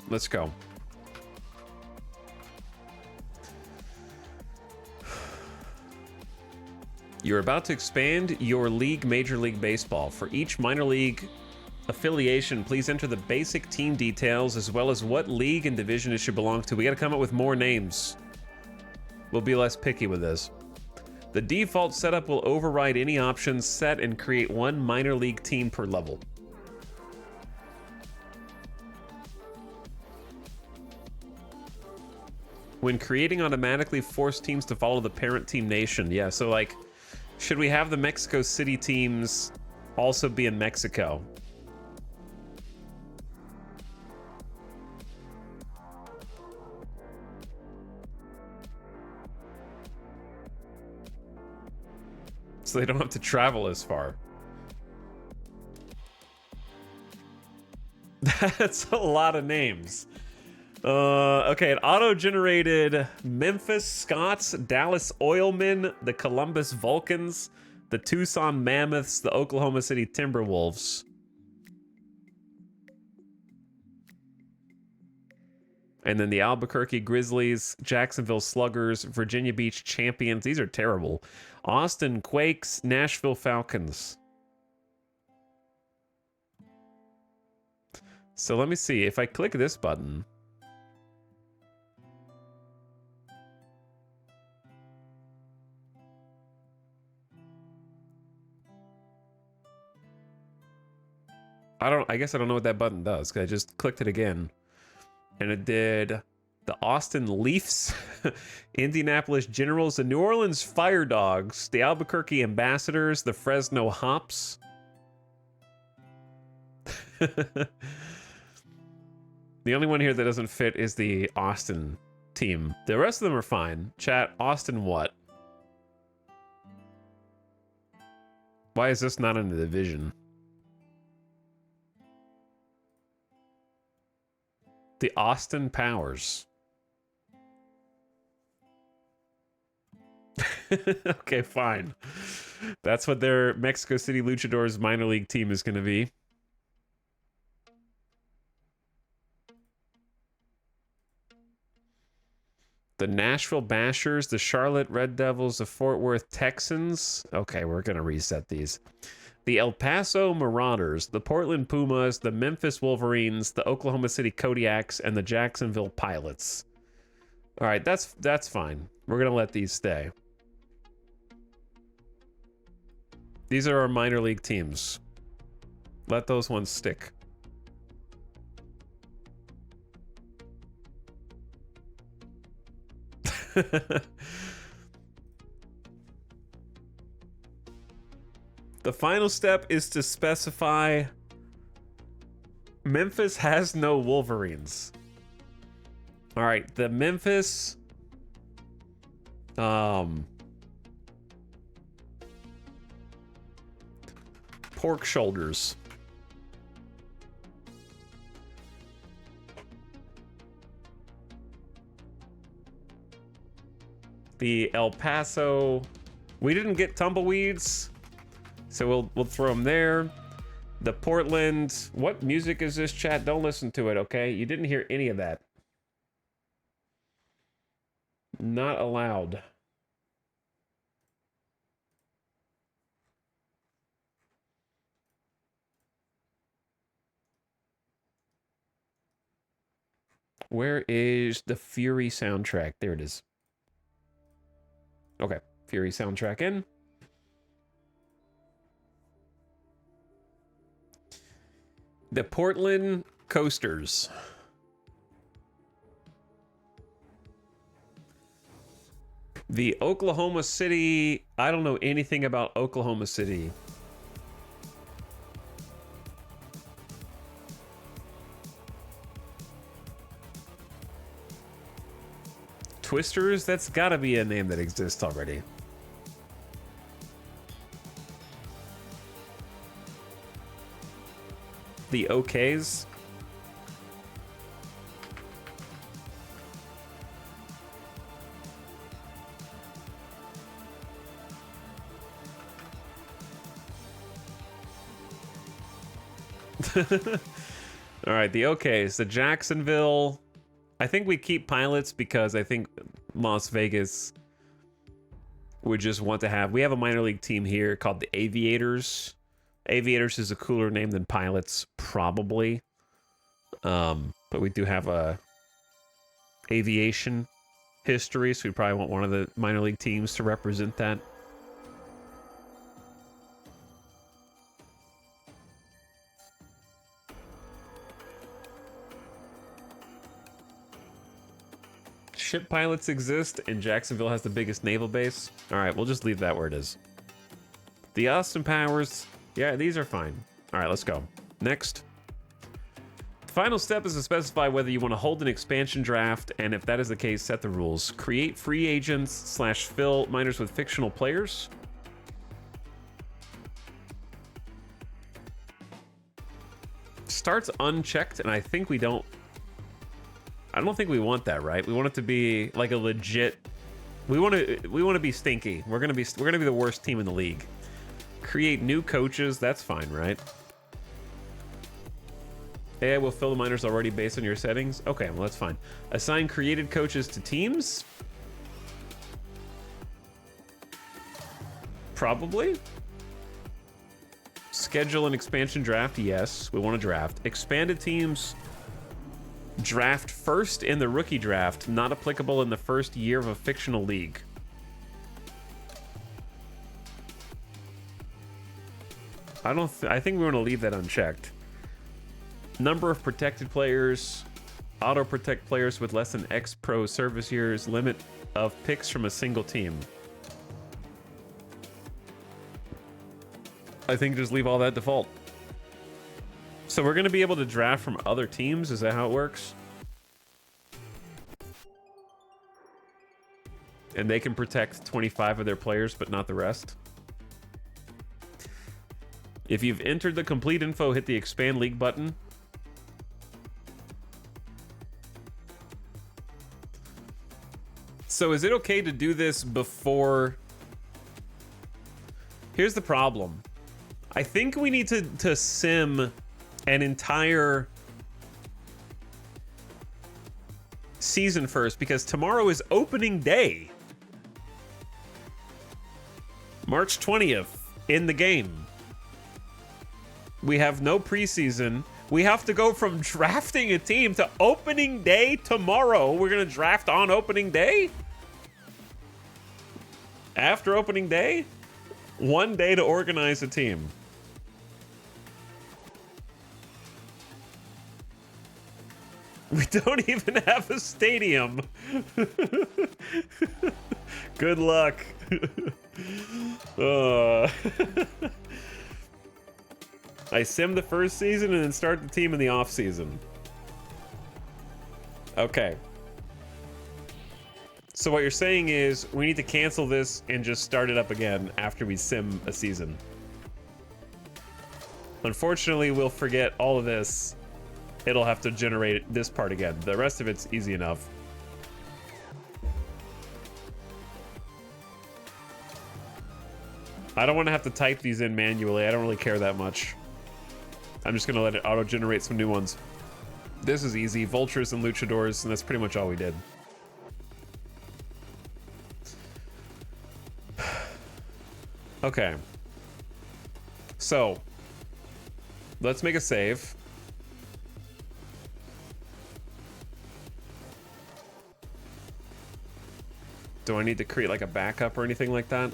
Let's go. You're about to expand your league, Major League Baseball. For each minor league affiliation, please enter the basic team details as well as what league and division it should belong to. We got to come up with more names. We'll be less picky with this. The default setup will override any options set and create 1 minor league team per level. When creating, automatically force teams to follow the parent team nation. Yeah, so like, should we have the Mexico City teams also be in Mexico? So they don't have to travel as far. That's a lot of names. Okay, it auto-generated Memphis Scots, Dallas Oilmen, the Columbus Vulcans, the Tucson Mammoths, the Oklahoma City Timberwolves. And then the Albuquerque Grizzlies, Jacksonville Sluggers, Virginia Beach Champions. These are terrible. Austin Quakes, Nashville Falcons. So let me see. If I click this button... I guess I don't know what that button does, because I just clicked it again. And it did the Austin Leafs, Indianapolis Generals, the New Orleans Fire Dogs, the Albuquerque Ambassadors, the Fresno Hops. The only one here that doesn't fit is the Austin team. The rest of them are fine. Chat, Austin what? Why is this not in the division? The Austin Powers. Okay, fine. That's what their Mexico City Luchadors minor league team is going to be. The Nashville Bashers, the Charlotte Red Devils, the Fort Worth Texans. Okay, we're going to reset these. The El Paso Marauders, the Portland Pumas, the Memphis Wolverines, the Oklahoma City Kodiaks, and the Jacksonville Pilots. All right, that's fine. We're going to let these stay. These are our minor league teams. Let those ones stick. The final step is to specify Memphis has no Wolverines. All right, the Memphis pork shoulders. The El Paso, we didn't get tumbleweeds, so we'll throw them there. The Portland, what music is this, chat? Don't listen to it, okay? You didn't hear any of that. Not allowed. Where is the Fury soundtrack? There it is. Okay, Fury soundtrack in. The Portland Coasters. The Oklahoma City, I don't know anything about Oklahoma City. Twisters, that's gotta be a name that exists already. The OKs. All right, the OKs, the Jacksonville. I think we keep pilots because I think Las Vegas would just want to have. We have a minor league team here called the Aviators. Aviators is a cooler name than pilots, probably. But we do have a aviation history, so we probably want one of the minor league teams to represent that. Ship pilots exist, and Jacksonville has the biggest naval base. All right, we'll just leave that where it is. The Austin Powers, yeah, these are fine. All right, let's go. Next. The final step is to specify whether you want to hold an expansion draft, and if that is the case, set the rules. Create free agents / fill minors with fictional players. Starts unchecked, and I think we don't. I don't think we want that, right? We want it to be like a legit. We want to be stinky. We're gonna be the worst team in the league. Create new coaches. That's fine, right? AI will fill the minors already based on your settings. Okay, well that's fine. Assign created coaches to teams. Probably. Schedule an expansion draft. Yes, we want to draft. Expanded teams. Draft first in the rookie draft, not applicable in the first year of a fictional league. I think we want to leave that unchecked. Number of protected players, auto protect players with less than X Pro service years, limit of picks from a single team. I think just leave all that default. So we're going to be able to draft from other teams? Is that how it works? And they can protect 25 of their players, but not the rest? If you've entered the complete info, hit the expand league button. So is it okay to do this before? Here's the problem. I think we need to sim an entire season first, because tomorrow is opening day. March 20th in the game. We have no preseason. We have to go from drafting a team to opening day tomorrow. We're going to draft on opening day? After opening day? 1 day to organize a team. We don't even have a stadium. Good luck. I sim the first season and then start the team in the off season. Okay. So what you're saying is we need to cancel this and just start it up again after we sim a season. Unfortunately, we'll forget all of this. It'll have to generate this part again. The rest of it's easy enough. I don't want to have to type these in manually. I don't really care that much. I'm just going to let it auto-generate some new ones. This is easy. Vultures and Luchadors, and that's pretty much all we did. Okay. So, let's make a save. Do I need to create like a backup or anything like that?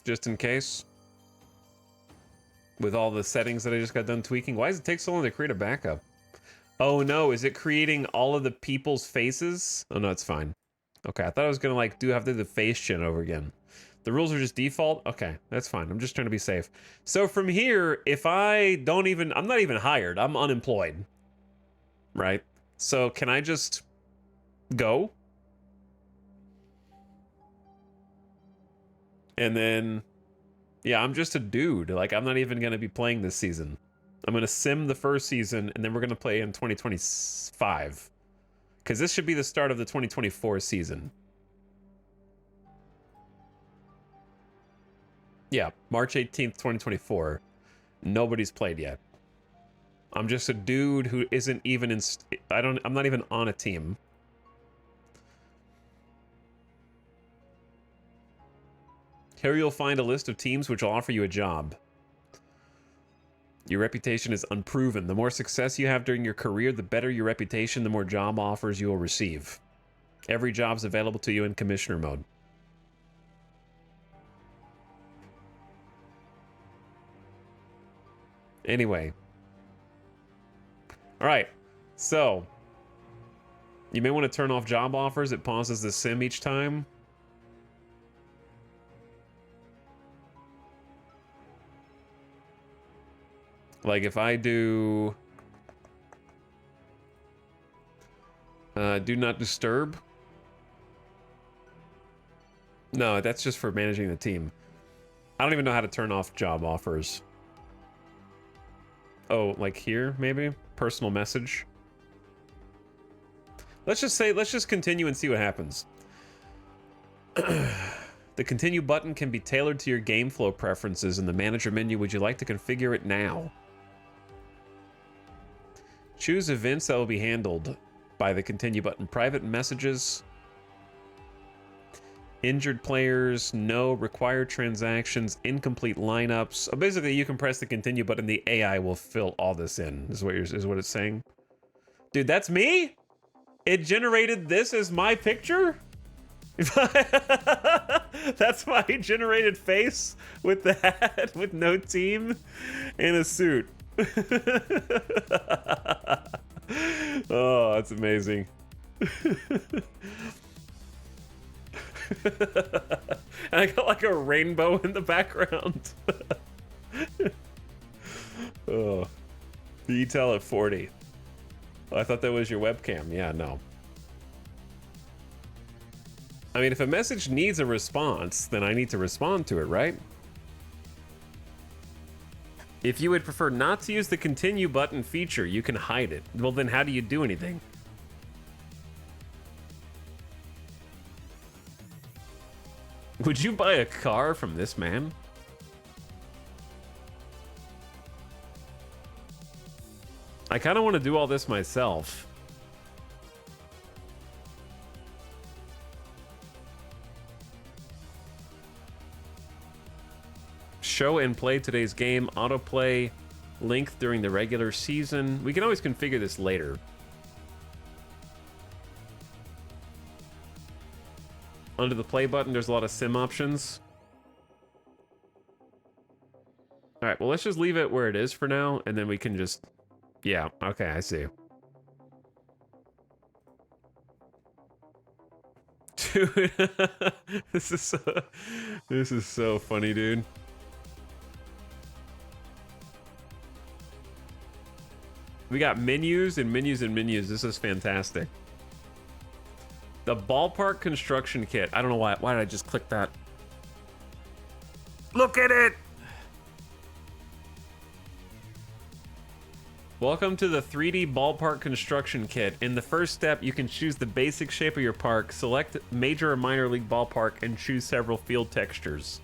Just in case. With all the settings that I just got done tweaking. Why does it take so long to create a backup? Oh no, is it creating all of the people's faces? Oh no, it's fine. Okay, I thought I was gonna like have to do the face gen over again. The rules are just default? Okay, that's fine. I'm just trying to be safe. So from here, if I'm not even hired, I'm unemployed. Right? So can I just go? And then, yeah, I'm just a dude. Like, I'm not even going to be playing this season. I'm going to sim the first season, and then we're going to play in 2025. Because this should be the start of the 2024 season. Yeah, March 18th, 2024. Nobody's played yet. I'm just a dude who isn't even in... I'm not even on a team. Here you'll find a list of teams which will offer you a job. Your reputation is unproven. The more success you have during your career, the better your reputation, the more job offers you will receive. Every job's available to you in commissioner mode. Anyway. Alright, so you may want to turn off job offers. It pauses the sim each time. Like if I do not disturb. No, that's just for managing the team. I don't even know how to turn off job offers. Oh, like here, maybe? Personal message. Let's just continue and see what happens. The continue button can be tailored to your game flow preferences in the manager menu. Would you like to configure it now? Choose events that will be handled by the continue button. Private messages. Injured players. No. Required transactions. Incomplete lineups. Oh, basically, you can press the continue button. The AI will fill all this in. Is what it's saying. Dude, that's me? It generated this as my picture? That's my generated face with the hat, with no team, and a suit. Oh, that's amazing. And I got like a rainbow in the background. Oh, the ETEL at 40. Oh, I thought that was your webcam. Yeah, no. I mean, if a message needs a response, then I need to respond to it, right? If you would prefer not to use the continue button feature, you can hide it. Well, then how do you do anything? Would you buy a car from this man? I kind of want to do all this myself. Show and play today's game. Autoplay length during the regular season. We can always configure this later. Under the play button, there's a lot of sim options. All right, well, let's just leave it where it is for now, and then we can just... Yeah, okay, I see. Dude, this is so funny, dude. We got menus and menus and menus. This is fantastic. The ballpark construction kit. I don't know why. Why did I just click that? Look at it! Welcome to the 3D ballpark construction kit. In the first step, you can choose the basic shape of your park, select major or minor league ballpark, and choose several field textures.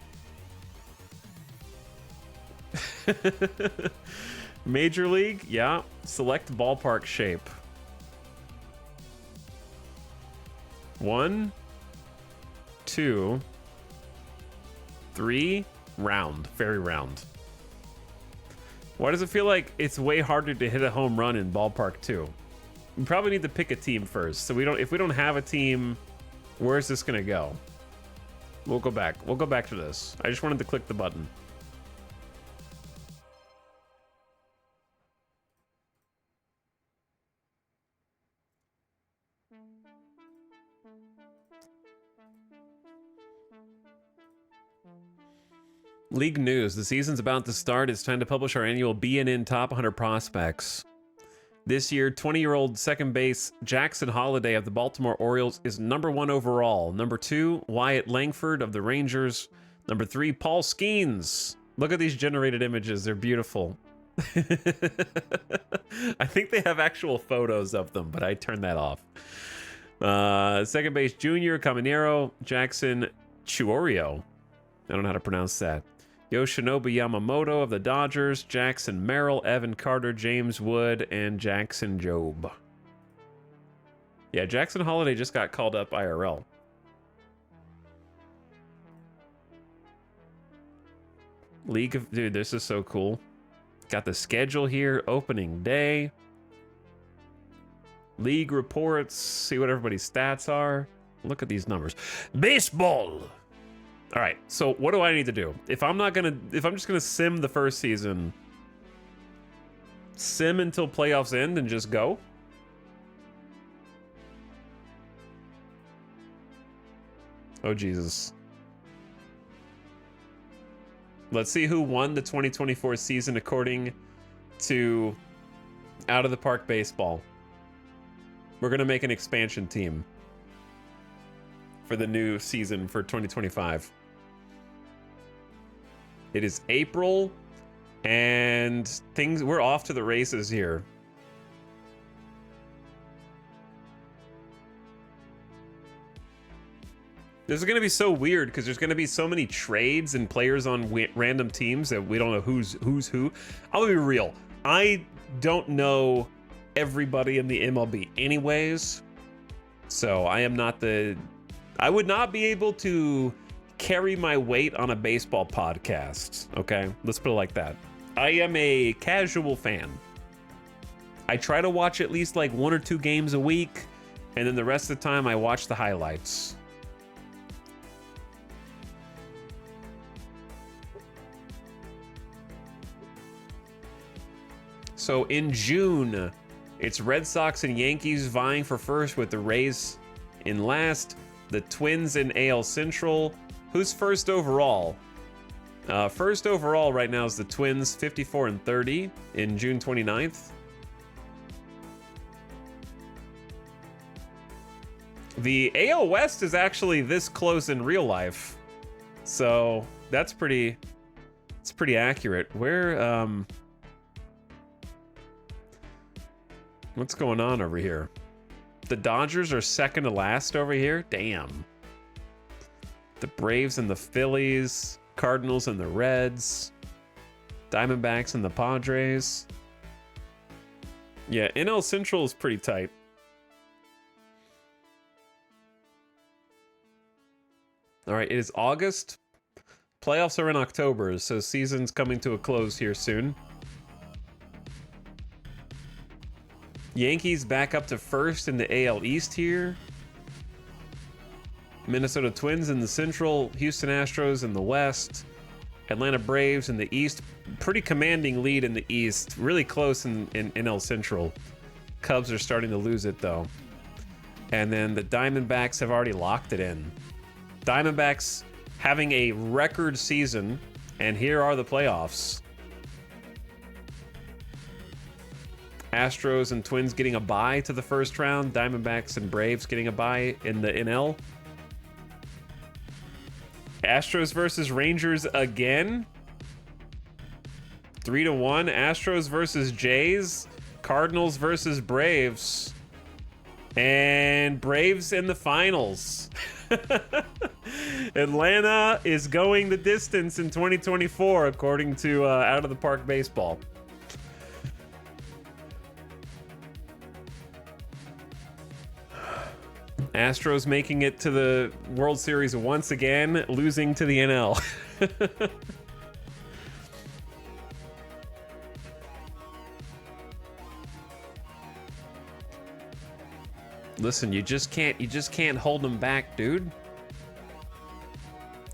Major league, yeah. Select ballpark shape. 1, 2, 3, round, very round. Why does it feel like it's way harder to hit a home run in ballpark 2? We probably need to pick a team first. So if we don't have a team, where's this gonna go? We'll go back. We'll go back to this. I just wanted to click the button. League news. The season's about to start. It's time to publish our annual BNN Top 100 Prospects. This year, 20-year-old second base Jackson Holliday of the Baltimore Orioles is #1 overall. #2, Wyatt Langford of the Rangers. #3, Paul Skeens. Look at these generated images. They're beautiful. I think they have actual photos of them, but I turned that off. Second base Junior Caminero, Jackson Chourio. I don't know how to pronounce that. Yoshinobu Yamamoto of the Dodgers, Jackson Merrill, Evan Carter, James Wood, and Jackson Jobe. Yeah, Jackson Holliday just got called up IRL. League of... Dude, this is so cool. Got the schedule here, opening day. League reports, see what everybody's stats are. Look at these numbers. Baseball! All right, so what do I need to do? If I'm just gonna sim the first season, sim until playoffs end and just go? Oh, Jesus. Let's see who won the 2024 season according to Out of the Park Baseball. We're gonna make an expansion team for the new season for 2025. It is April, and we're off to the races here. This is going to be so weird because there's going to be so many trades and players on random teams that we don't know who's who. I'll be real. I don't know everybody in the MLB anyways. So I would not be able to carry my weight on a baseball podcast, okay? Let's put it like that. I am a casual fan. I try to watch at least like 1 or 2 games a week, and then the rest of the time I watch the highlights. So in June, it's Red Sox and Yankees vying for first with the Rays in last. The Twins in AL Central. Who's first overall? First overall right now is the Twins, 54-30 in June 29th. The AL West is actually this close in real life, so it's pretty accurate. What's going on over here? The Dodgers are second to last over here. Damn. The Braves and the Phillies, Cardinals and the Reds, Diamondbacks and the Padres. Yeah, NL Central is pretty tight. All right, it is August. Playoffs are in October, so season's coming to a close here soon. Yankees back up to first in the AL East here. Minnesota Twins in the Central, Houston Astros in the West, Atlanta Braves in the East. Pretty commanding lead in the East. Really close in NL Central. Cubs are starting to lose it, though. And then the Diamondbacks have already locked it in. Diamondbacks having a record season, and here are the playoffs. Astros and Twins getting a bye to the first round. Diamondbacks and Braves getting a bye in the NL. Astros versus Rangers again. 3-1. Astros versus Jays. Cardinals versus Braves. And Braves in the finals. Atlanta is going the distance in 2024, according to Out of the Park Baseball. Astros making it to the World Series once again, losing to the NL. Listen, you just can't hold them back, dude.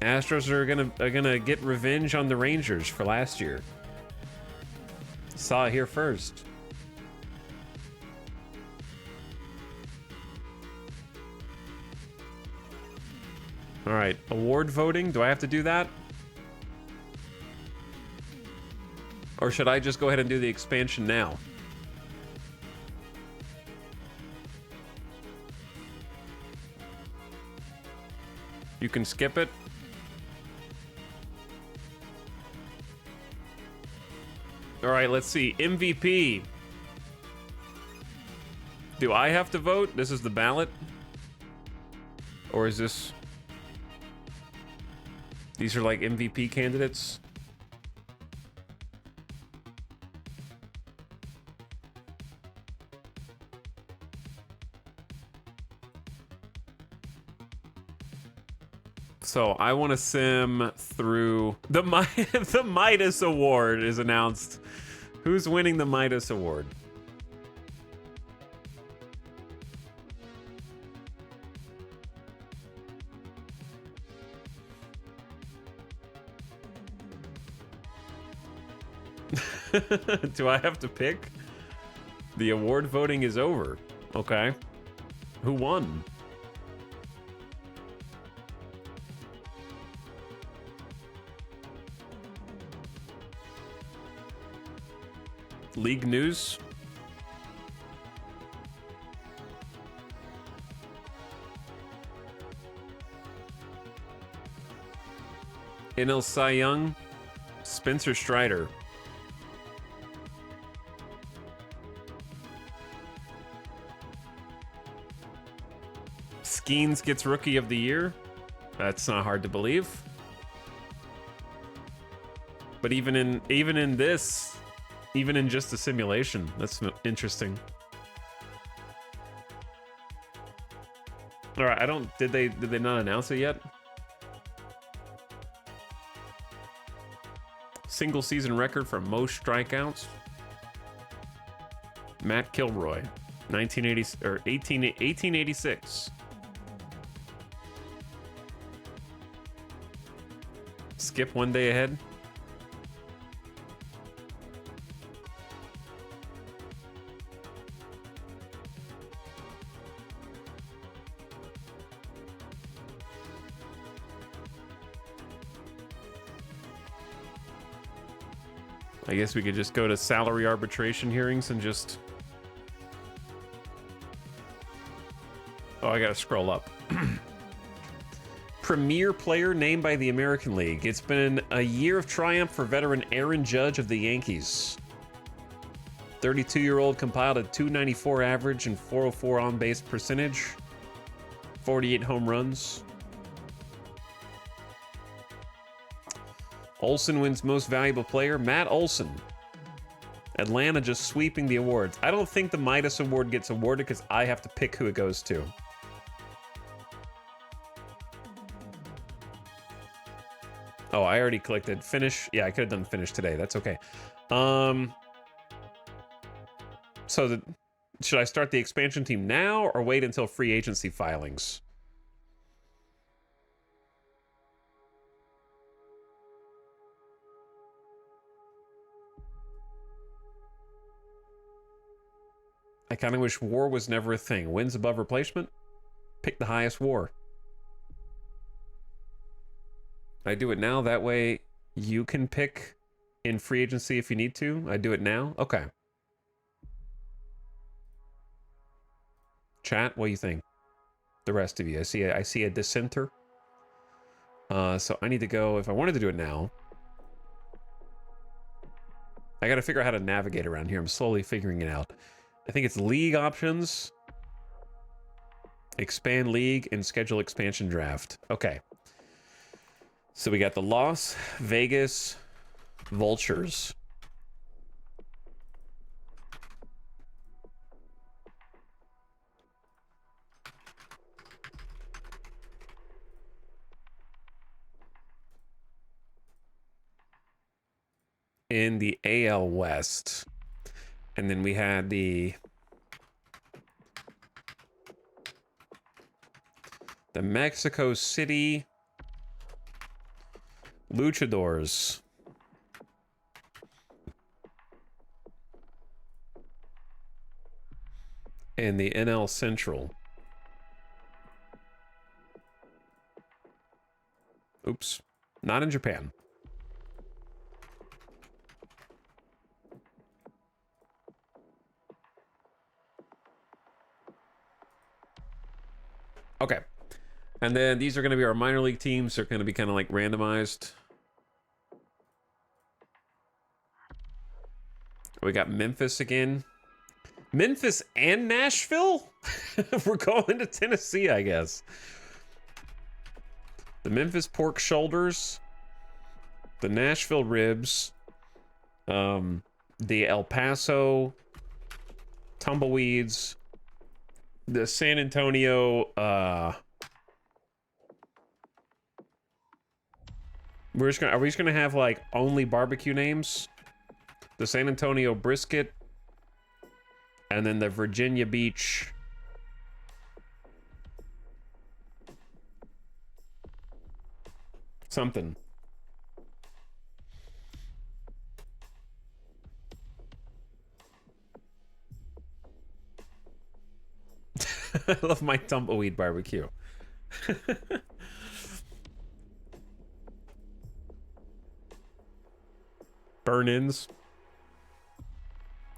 Astros are gonna get revenge on the Rangers for last year. Saw it here first. All right, award voting. Do I have to do that? Or should I just go ahead and do the expansion now? You can skip it. All right, let's see. MVP. Do I have to vote? This is the ballot? Or is this... These are like MVP candidates? So I want to sim through the the Midas Award is announced. Who's winning the Midas Award? Do I have to pick? The award voting is over. Okay. Who won? League news. NL Cy Young, Spencer Strider. Skeens gets Rookie of the Year. That's not hard to believe. But even in this, even in just a simulation, that's interesting. All right, did they not announce it yet? Single season record for most strikeouts. Matt Kilroy, 1886. Skip one day ahead. I guess we could just go to salary arbitration hearings and just... Oh, I gotta scroll up. Premier player named by the American League. It's been a year of triumph for veteran Aaron Judge of the Yankees. 32-year-old compiled a .294 average and .404 on-base percentage. 48 home runs. Olsen wins most valuable player. Matt Olson. Atlanta just sweeping the awards. I don't think the Midas Award gets awarded because I have to pick who it goes to. Oh, I already clicked it. Finish. Yeah, I could have done finish today. That's okay. So should I start the expansion team now or wait until free agency filings? I kind of wish war was never a thing. Wins above replacement? Pick the highest war. I do it now. That way you can pick in free agency if you need to. I do it now. Okay. Chat, what do you think? The rest of you. I see a dissenter. So I need to go, if I wanted to do it now, I got to figure out how to navigate around here. I'm slowly figuring it out. I think it's league options, expand league, and schedule expansion draft. Okay. So we got the Las Vegas Vultures. In the AL West. And then we had the Mexico City Luchadors. And the NL Central. Oops. Not in Japan. Okay. And then these are going to be our minor league teams. They're going to be kind of like randomized. We got Memphis again. Memphis and Nashville? We're going to Tennessee, I guess. The Memphis Pork Shoulders. The Nashville Ribs. The El Paso Tumbleweeds. The San Antonio, are we just gonna have like only barbecue names? The San Antonio Brisket, and then the Virginia Beach something. I love my tumbleweed barbecue. Burn-ins.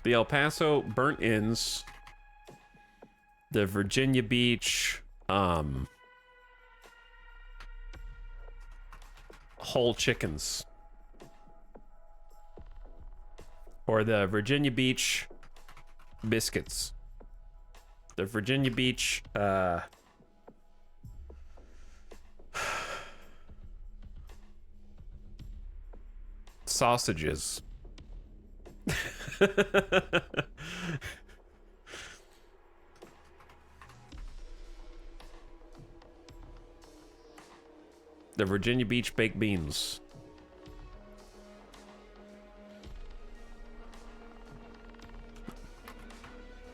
The El Paso burnt-ins. The Virginia Beach whole chickens. Or the Virginia Beach biscuits. The Virginia Beach, sausages. The Virginia Beach baked beans.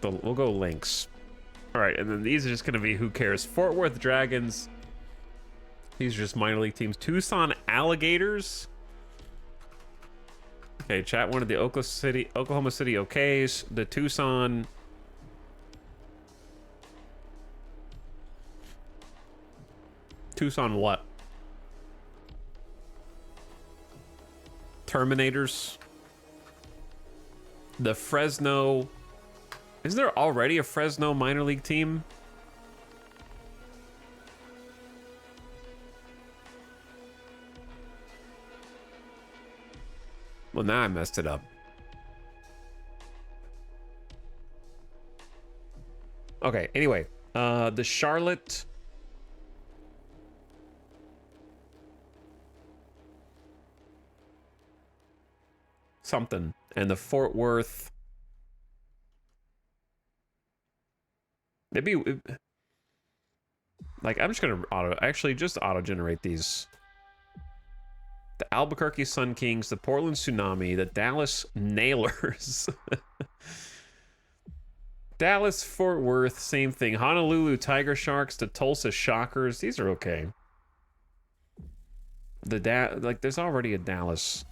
We'll go links. All right, and then these are just going to be who cares. Fort Worth Dragons. These are just minor league teams. Tucson Alligators. Okay, chat wanted the Oklahoma City OKs. The Tucson. Tucson what? Terminators. The Fresno. Isn't there already a Fresno minor league team? Well, now I messed it up. Okay, anyway. The Charlotte... something. And the Fort Worth... Maybe... like, I'm just gonna auto-generate these. The Albuquerque Sun Kings, the Portland Tsunami, the Dallas Nailers. Dallas Fort Worth, same thing. Honolulu Tiger Sharks, the Tulsa Shockers. These are okay. There's already a Dallas.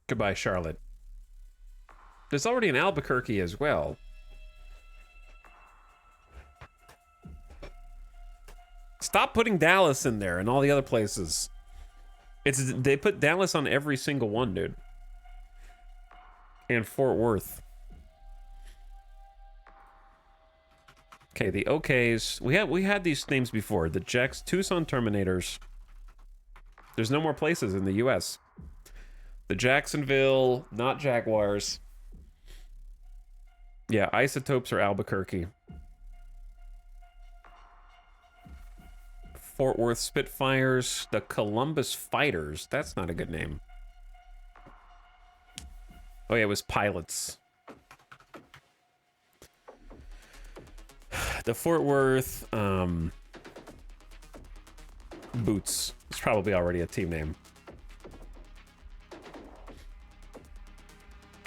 Goodbye, Charlotte. There's already an Albuquerque as well. Stop putting Dallas in there and all the other places. They put Dallas on every single one, dude. And Fort Worth. Okay, the OKs. We had these names before. The Jacks, Tucson Terminators. There's no more places in the US. The Jacksonville, not Jaguars. Yeah, Isotopes or Albuquerque. Fort Worth Spitfires, the Columbus Fighters. That's not a good name. Oh yeah, it was Pilots. The Fort Worth Boots. It's probably already a team name.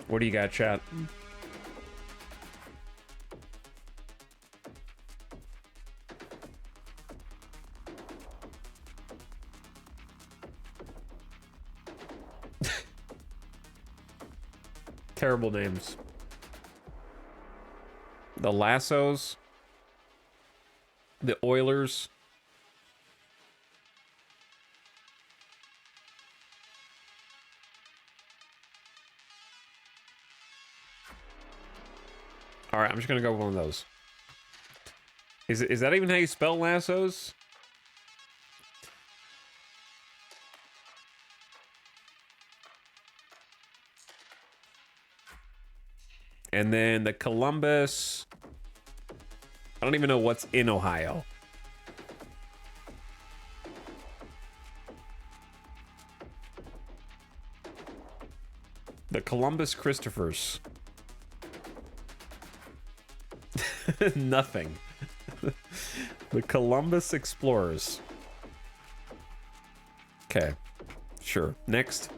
What do you got, chat? Terrible names. The Lassos. The Oilers. All right, I'm just gonna go with one of those. Is that even how you spell Lassos? And then the Columbus. I don't even know what's in Ohio. The Columbus Christophers. Nothing. The Columbus Explorers. Okay. Sure. Next.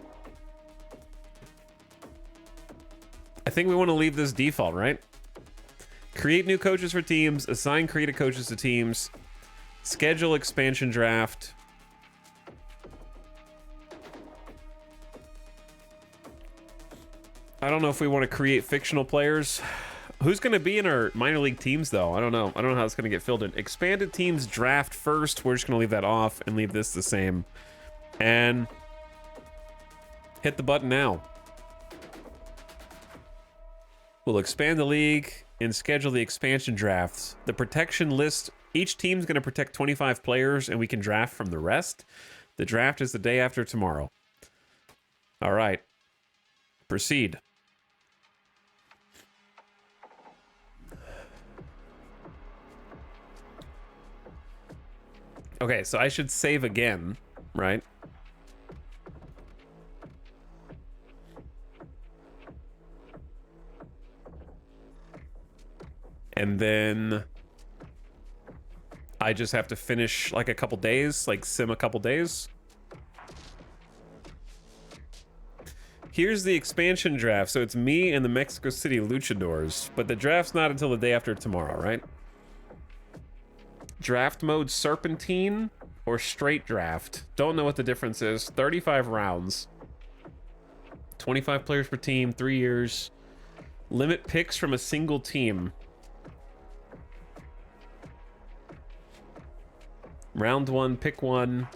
I think we want to leave this default, right? Create new coaches for teams, assign created coaches to teams, schedule expansion draft. I don't know if we want to create fictional players. Who's going to be in our minor league teams, though? I don't know. I don't know how it's going to get filled in. Expanded teams draft first. We're just going to leave that off and leave this the same. And hit the button now. We'll expand the league and schedule the expansion drafts. The protection list, each team's going to protect 25 players, and we can draft from the rest. The draft is the day after tomorrow. All right. Proceed. Okay, so I should save again, right? And then I just have to finish like a couple days, like sim a couple days. Here's the expansion draft. So it's me and the Mexico City Luchadors, but the draft's not until the day after tomorrow, right? Draft mode Serpentine or straight draft. Don't know what the difference is. 35 rounds. 25 players per team, 3 years. Limit picks from a single team. Round 1, pick 1.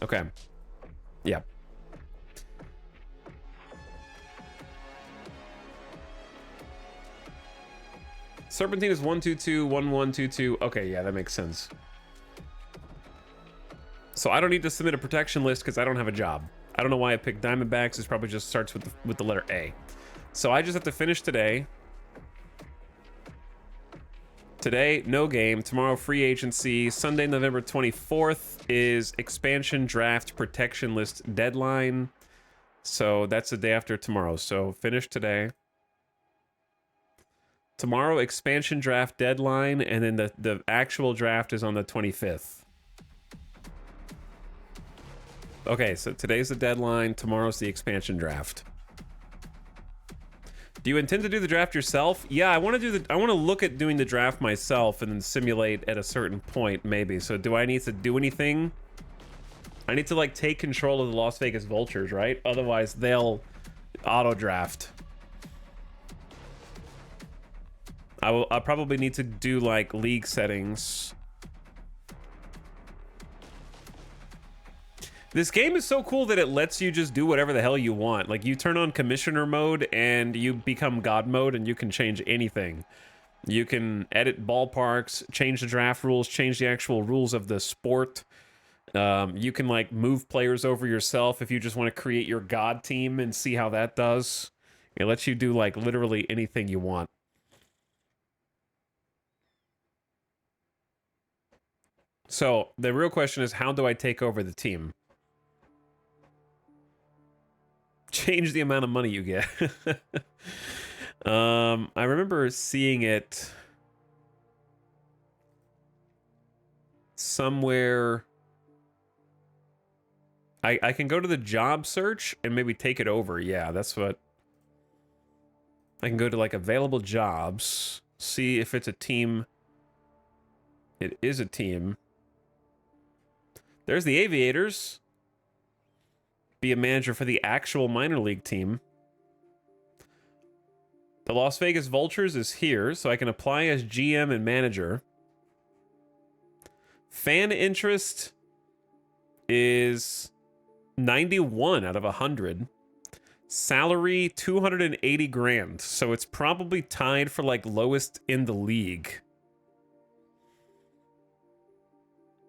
Okay. Yeah. Serpentine is 1-2-2, 1-1-2-2. Okay, yeah, that makes sense. So I don't need to submit a protection list because I don't have a job. I don't know why I picked Diamondbacks. It probably just starts with the letter A. So I just have to finish today. Today, no game. Tomorrow, free agency. Sunday, November 24th is expansion draft protection list deadline. So that's the day after tomorrow. So finish today. Tomorrow, expansion draft deadline, and then the actual draft is on the 25th. Okay, so today's the deadline. Tomorrow's the expansion draft. Do you intend to do the draft yourself? Yeah, I want to look at doing the draft myself and then simulate at a certain point, maybe. So do I need to do anything? I need to like take control of the Las Vegas Vultures, right? Otherwise they'll auto draft. I'll probably need to do like league settings. This game is so cool that it lets you just do whatever the hell you want. Like, you turn on commissioner mode and you become God mode, and you can change anything. You can edit ballparks, change the draft rules, change the actual rules of the sport. You can like move players over yourself if you just want to create your God team and see how that does. It lets you do like literally anything you want. So the real question is, how do I take over the team? Change the amount of money you get. I remember seeing it somewhere. I can go to the job search and maybe take it over. Yeah, that's what. I can go to like available jobs, see if it's a team. It is a team. There's the Aviators. Be a manager for the actual minor league team. The Las Vegas Vultures is here, so I can apply as GM and manager. Fan interest is 91 out of 100. Salary 280 grand, so it's probably tied for like lowest in the league.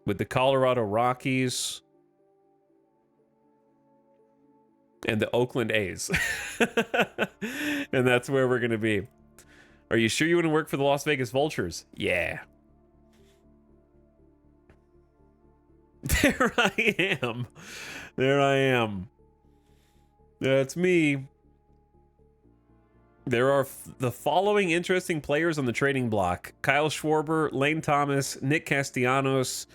With the Colorado Rockies and the Oakland A's. And that's where we're going to be. Are you sure you want to work for the Las Vegas Vultures? Yeah. There I am. There I am. That's me. There are the following interesting players on the trading block: Kyle Schwarber, Lane Thomas, Nick Castellanos,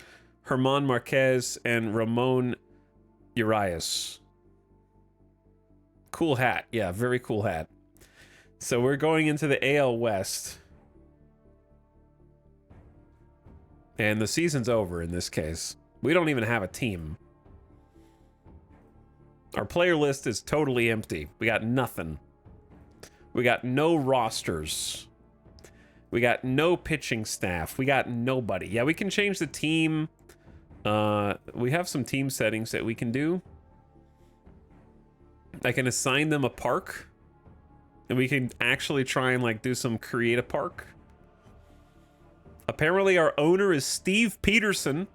Herman Marquez, and Ramon Urias. Cool hat. Yeah, very cool hat. So we're going into the AL West. And the season's over in this case. We don't even have a team. Our player list is totally empty. We got nothing. We got no rosters. We got no pitching staff. We got nobody. Yeah, we can change the team. We have some team settings that we can do. I can assign them a park, and we can actually try and like do some create a park. Apparently our owner is Steve Peterson.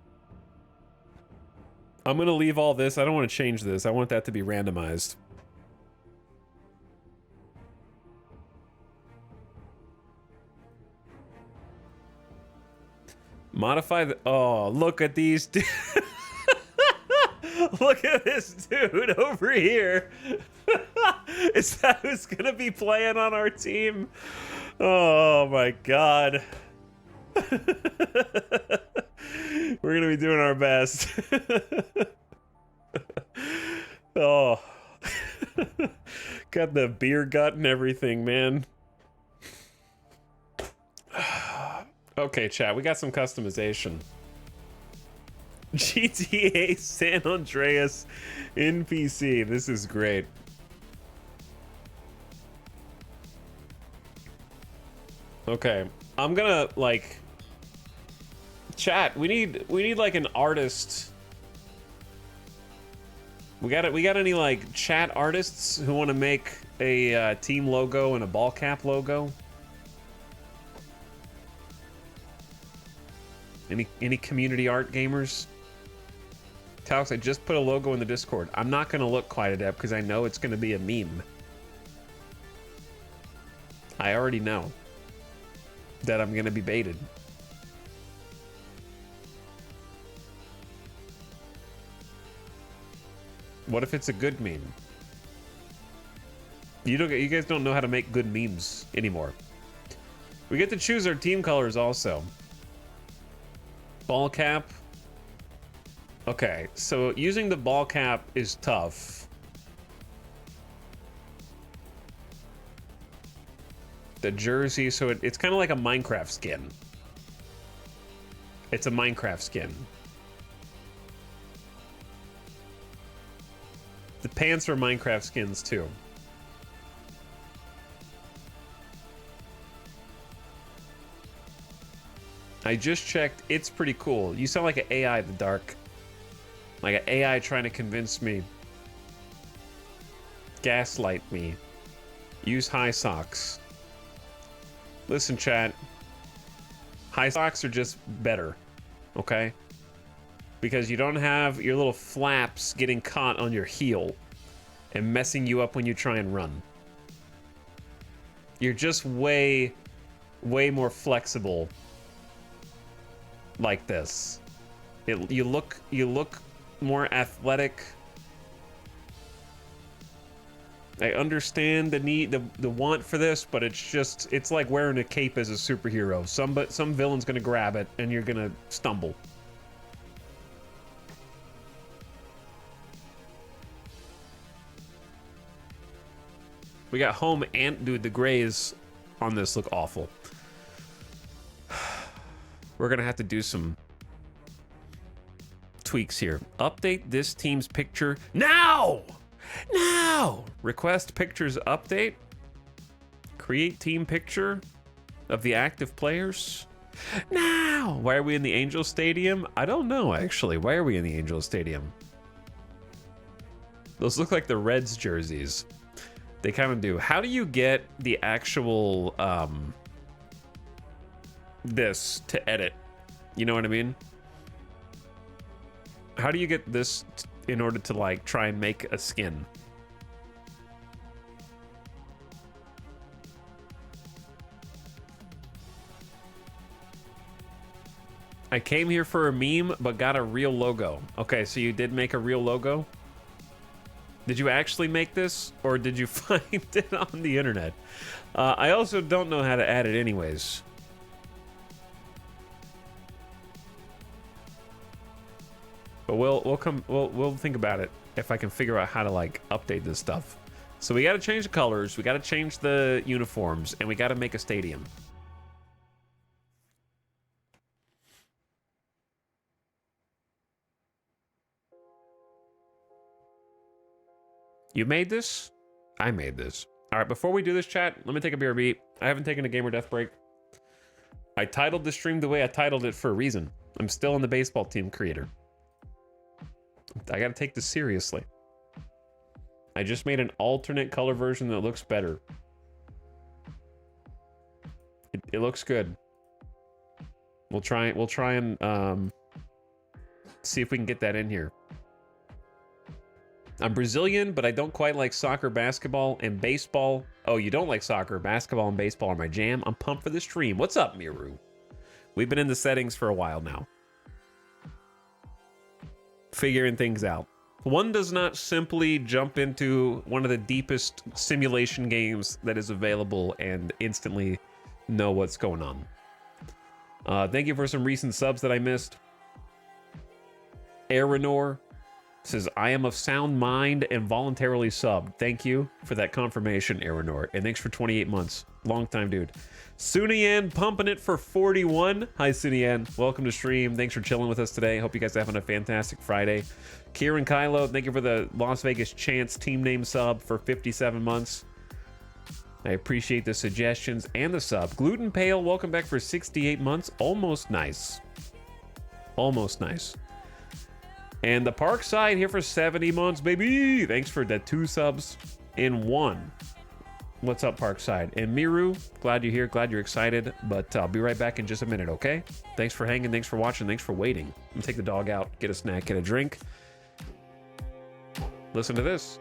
I'm gonna leave all this. I don't want to change this. I want that to be randomized. Modify the... Oh, look at these... Look at this dude over here. Is that who's gonna be playing on our team? Oh my god. We're gonna be doing our best. Oh. Got the beer gut and everything, man. Okay, chat, we got some customization. GTA San Andreas in PC. This is great. Okay, I'm gonna like chat. We need like an artist. We got any like chat artists who want to make a team logo and a ball cap logo? Any community art gamers? Talks, I just put a logo in the Discord. I'm not going to look quite adept because I know it's going to be a meme. I already know that I'm going to be baited. What if it's a good meme? You guys don't know how to make good memes anymore. We get to choose our team colors also. Ball cap. Okay, so using the ball cap is tough. The jersey, so it's kind of like a Minecraft skin. It's a Minecraft skin. The pants are Minecraft skins too. I just checked. It's pretty cool. You sound like an AI in the dark. Like an AI trying to convince me. Gaslight me. Use high socks. Listen, chat. High socks are just better. Okay? Because you don't have your little flaps getting caught on your heel and messing you up when you try and run. You're just way more flexible like this. You look more athletic. I understand the need, the want for this, but it's like wearing a cape as a superhero. Some villain's gonna grab it and you're gonna stumble. We got home and dude, the grays on this look awful. We're gonna have to do some tweaks here. Update this team's picture now! Now! Request pictures update. Create team picture of the active players. Now! Why are we in the Angel Stadium? I don't know, actually. Why are we in the Angel Stadium? Those look like the Reds jerseys. They kind of do. How do you get the actual, this to edit? You know what I mean? How do you get this in order to, like, try and make a skin? I came here for a meme, but got a real logo. Okay, so you did make a real logo? Did you actually make this, or did you find it on the internet? I also don't know how to add it anyways. But we'll think about it if I can figure out how to, like, update this stuff. So we got to change the colors, we got to change the uniforms, and we got to make a stadium. You made this? I made this. All right, before we do this, chat, let me take a BRB. I haven't taken a game or death break. I titled the stream the way I titled it for a reason. I'm still in the baseball team creator. I gotta take this seriously. I just made an alternate color version that looks better. It looks good. We'll try and see if we can get that in here. I'm Brazilian, but I don't quite like soccer, basketball, and baseball. Oh, you don't like soccer, basketball, and baseball are my jam. I'm pumped for the stream. What's up, Miru? We've been in the settings for a while now. Figuring things out. One does not simply jump into one of the deepest simulation games that is available and instantly know what's going on. Thank you for some recent subs that I missed. Aeronor says, I am of sound mind and voluntarily subbed. Thank you for that confirmation, Aeronor. And thanks for 28 months. Long time, dude. Sunian pumping it for 41. Hi, Sunian. Welcome to stream. Thanks for chilling with us today. Hope you guys are having a fantastic Friday. Kieran Kylo, thank you for the Las Vegas Chance team name sub for 57 months. I appreciate the suggestions and the sub. Gluten Pale, welcome back for 68 months. Almost nice. Almost nice. And the Parkside here for 70 months, baby. Thanks for the 2 subs in 1. What's up, Parkside? And Miru, glad you're here. Glad you're excited. But I'll be right back in just a minute, okay? Thanks for hanging. Thanks for watching. Thanks for waiting. I'm gonna take the dog out, get a snack, get a drink. Listen to this.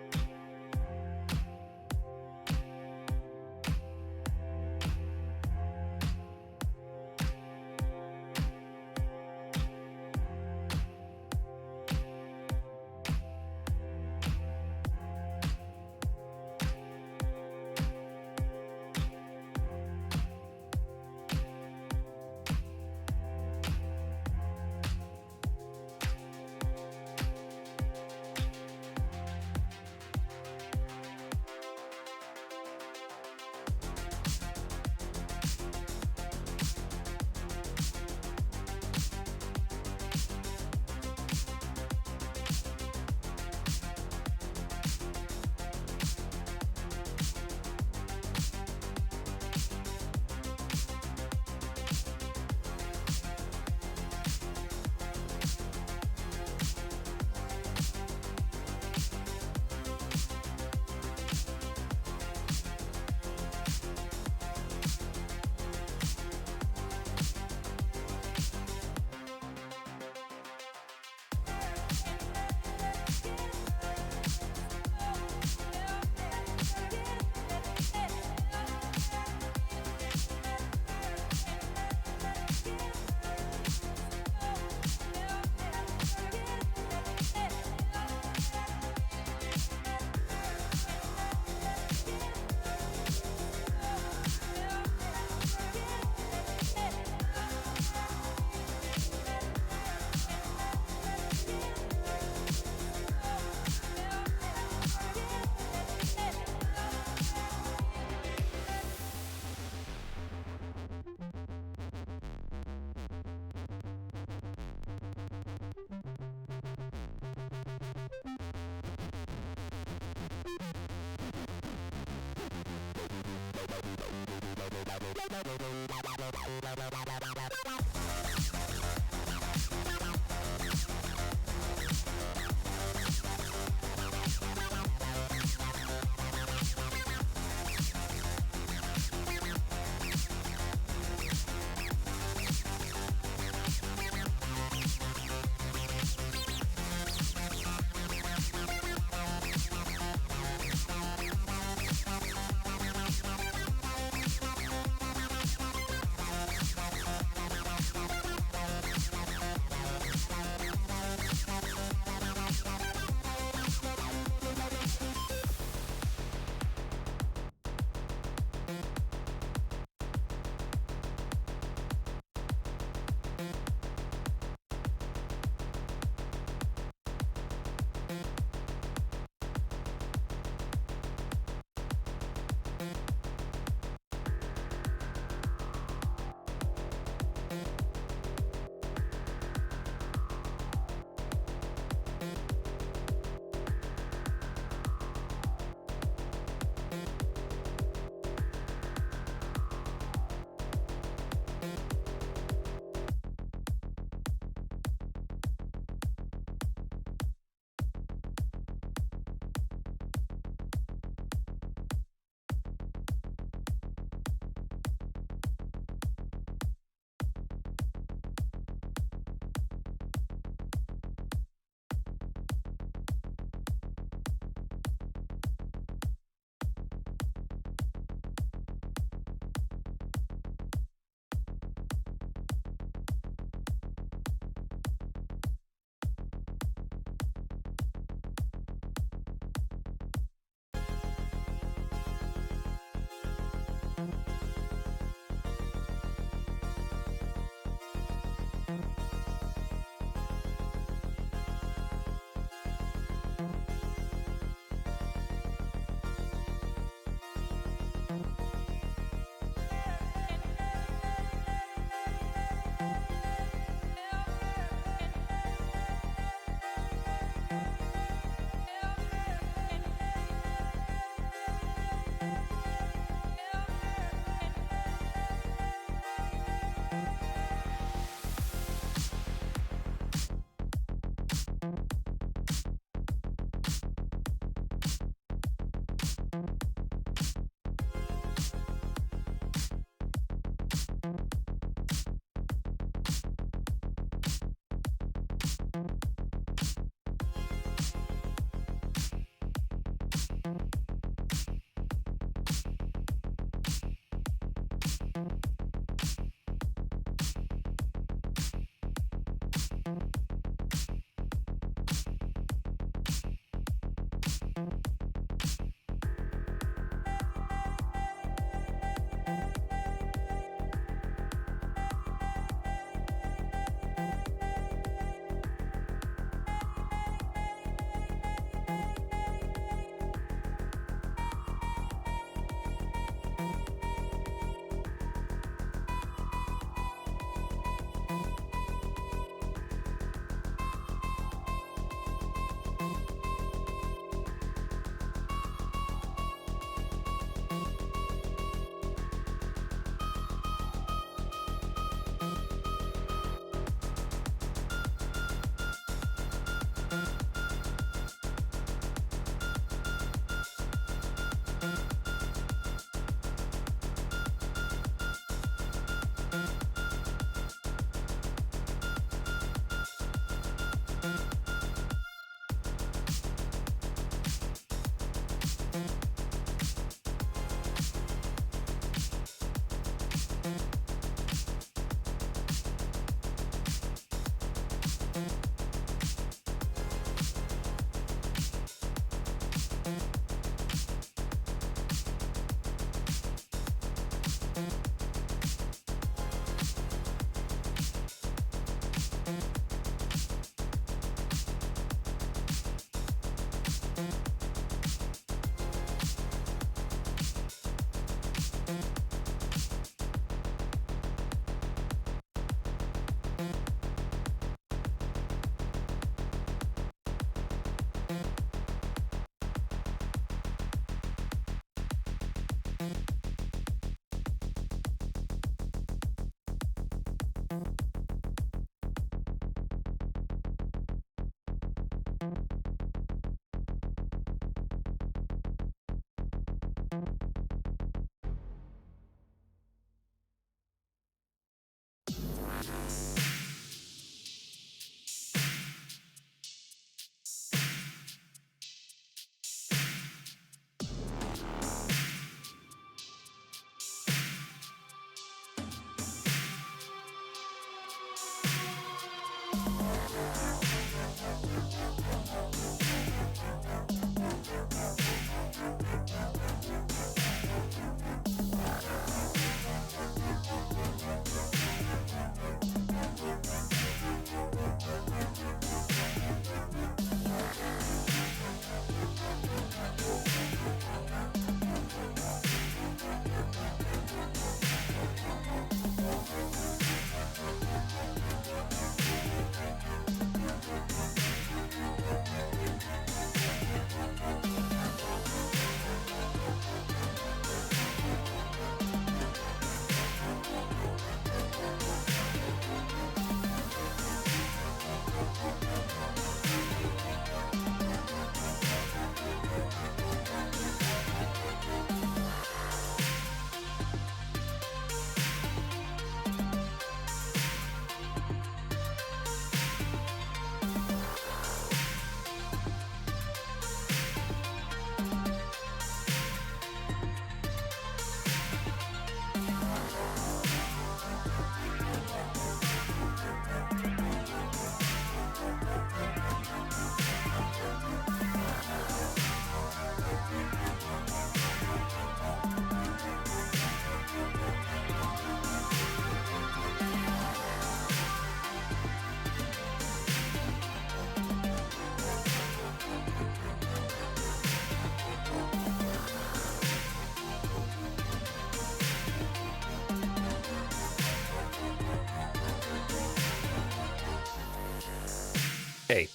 Hey.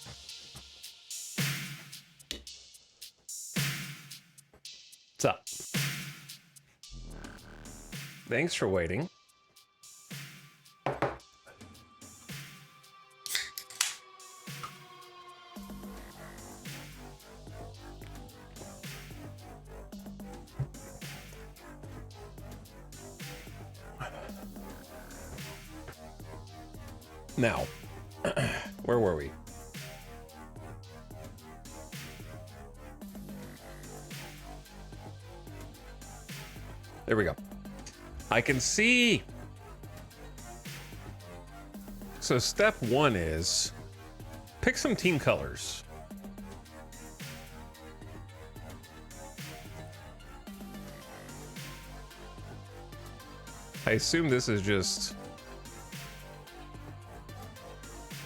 What's up? Thanks for waiting. Now, where were we? There we go. I can see. So step one is pick some team colors. I assume this is just...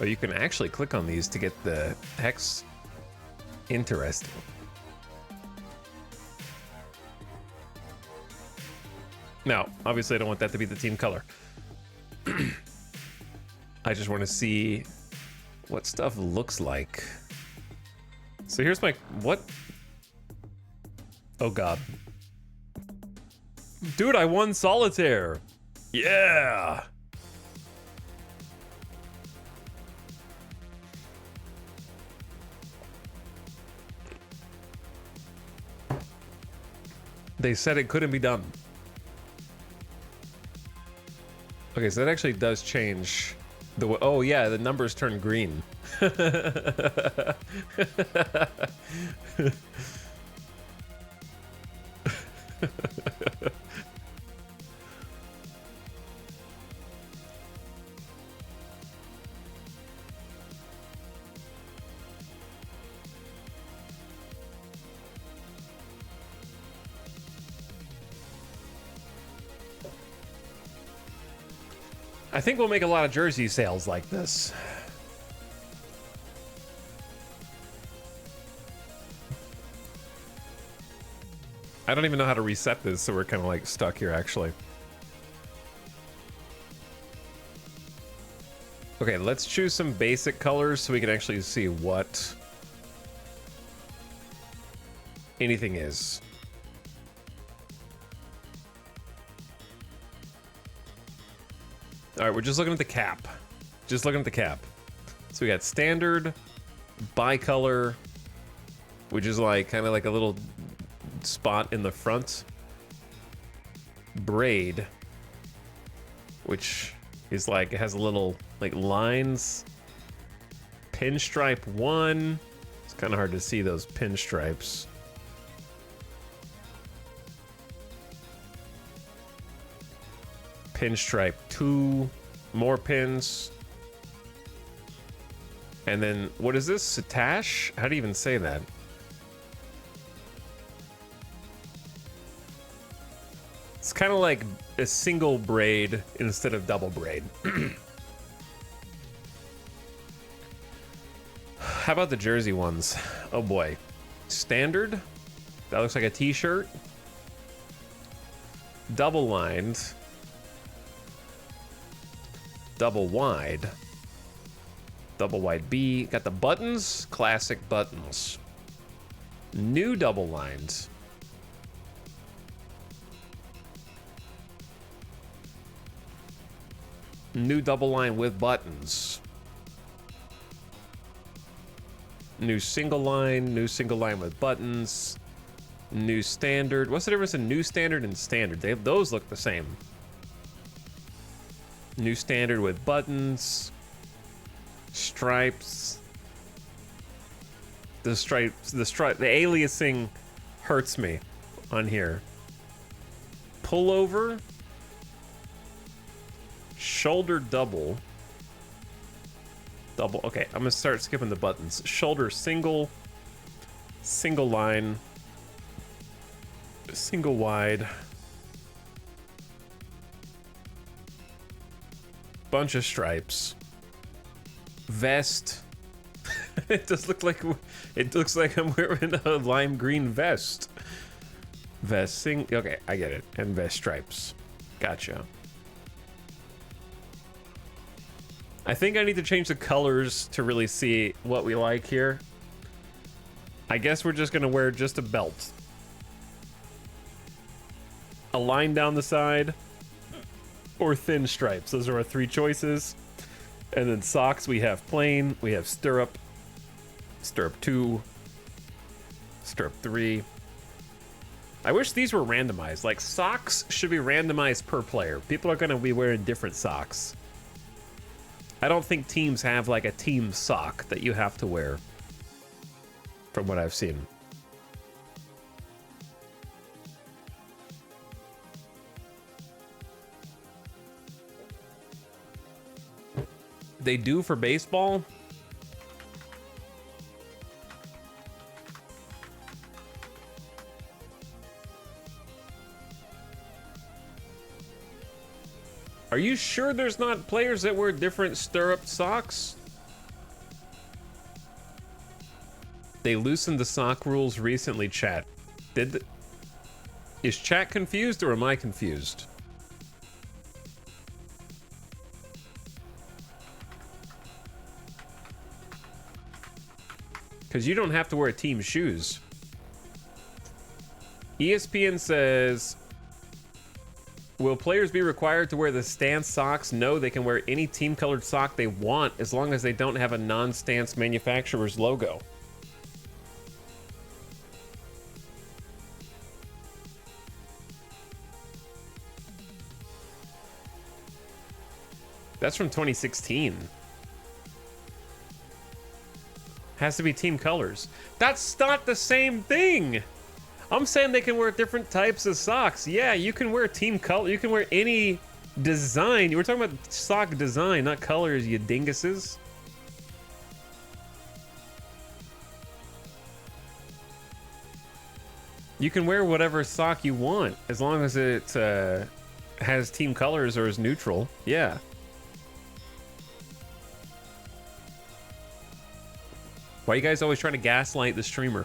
Oh, you can actually click on these to get the hex. Interesting. Now, obviously I don't want that to be the team color. I just want to see what stuff looks like. So here's my... What? Oh, God. Dude, I won solitaire. Yeah. They said it couldn't be done. Okay, so that actually does change the... Oh, yeah, the numbers turn green. I think we'll make a lot of jersey sales like this. I don't even know how to reset this, so we're kind of like stuck here actually. Okay, let's choose some basic colors so we can actually see what anything is. All right, we're just looking at the cap. Just looking at the cap. So we got standard, bicolor, which is like kind of like a little spot in the front. Braid, which is like, it has a little like lines. Pinstripe 1. It's kind of hard to see those pinstripes. Pinstripe 2, more pins. And then, what is this? Satash? How do you even say that? It's kind of like a single braid instead of double braid. How about the jersey ones? Oh boy. Standard? That looks like a t-shirt. Double lined. Double wide B. Got the buttons, classic buttons. New double lines. New double line with buttons. New single line with buttons. New standard. What's the difference in new standard and standard? Those look the same. New standard with buttons, stripes. The aliasing hurts me on here. Pullover, shoulder double. Okay, I'm gonna start skipping the buttons. Shoulder single, single line, single wide. Bunch of stripes. Vest. It looks like I'm wearing a lime green vest. Okay, I get it. And vest stripes. Gotcha. I think I need to change the colors to really see what we like here. I guess we're just gonna wear just a belt. A line down the side. Or thin stripes. Those are our three choices. And then socks, we have plain, we have stirrup, stirrup 2, stirrup 3. I wish these were randomized. Like, socks should be randomized per player. People are going to be wearing different socks. I don't think teams have like a team sock that you have to wear, from what I've seen. they do for baseball. Are you sure there's not players that wear different stirrup socks? They loosened the sock rules recently, chat. Is chat confused or am I confused? Because you don't have to wear team shoes. ESPN says, will players be required to wear the stance socks? No, they can wear any team-colored sock they want as long as they don't have a non-stance manufacturer's logo. That's from 2016. Has to be team colors. That's not the same thing. I'm saying they can wear different types of socks. Yeah, you can wear team color. You can wear any design. We're talking about sock design, not colors, you dinguses. You can wear whatever sock you want as long as it has team colors or is neutral. Yeah. Why are you guys always trying to gaslight the streamer?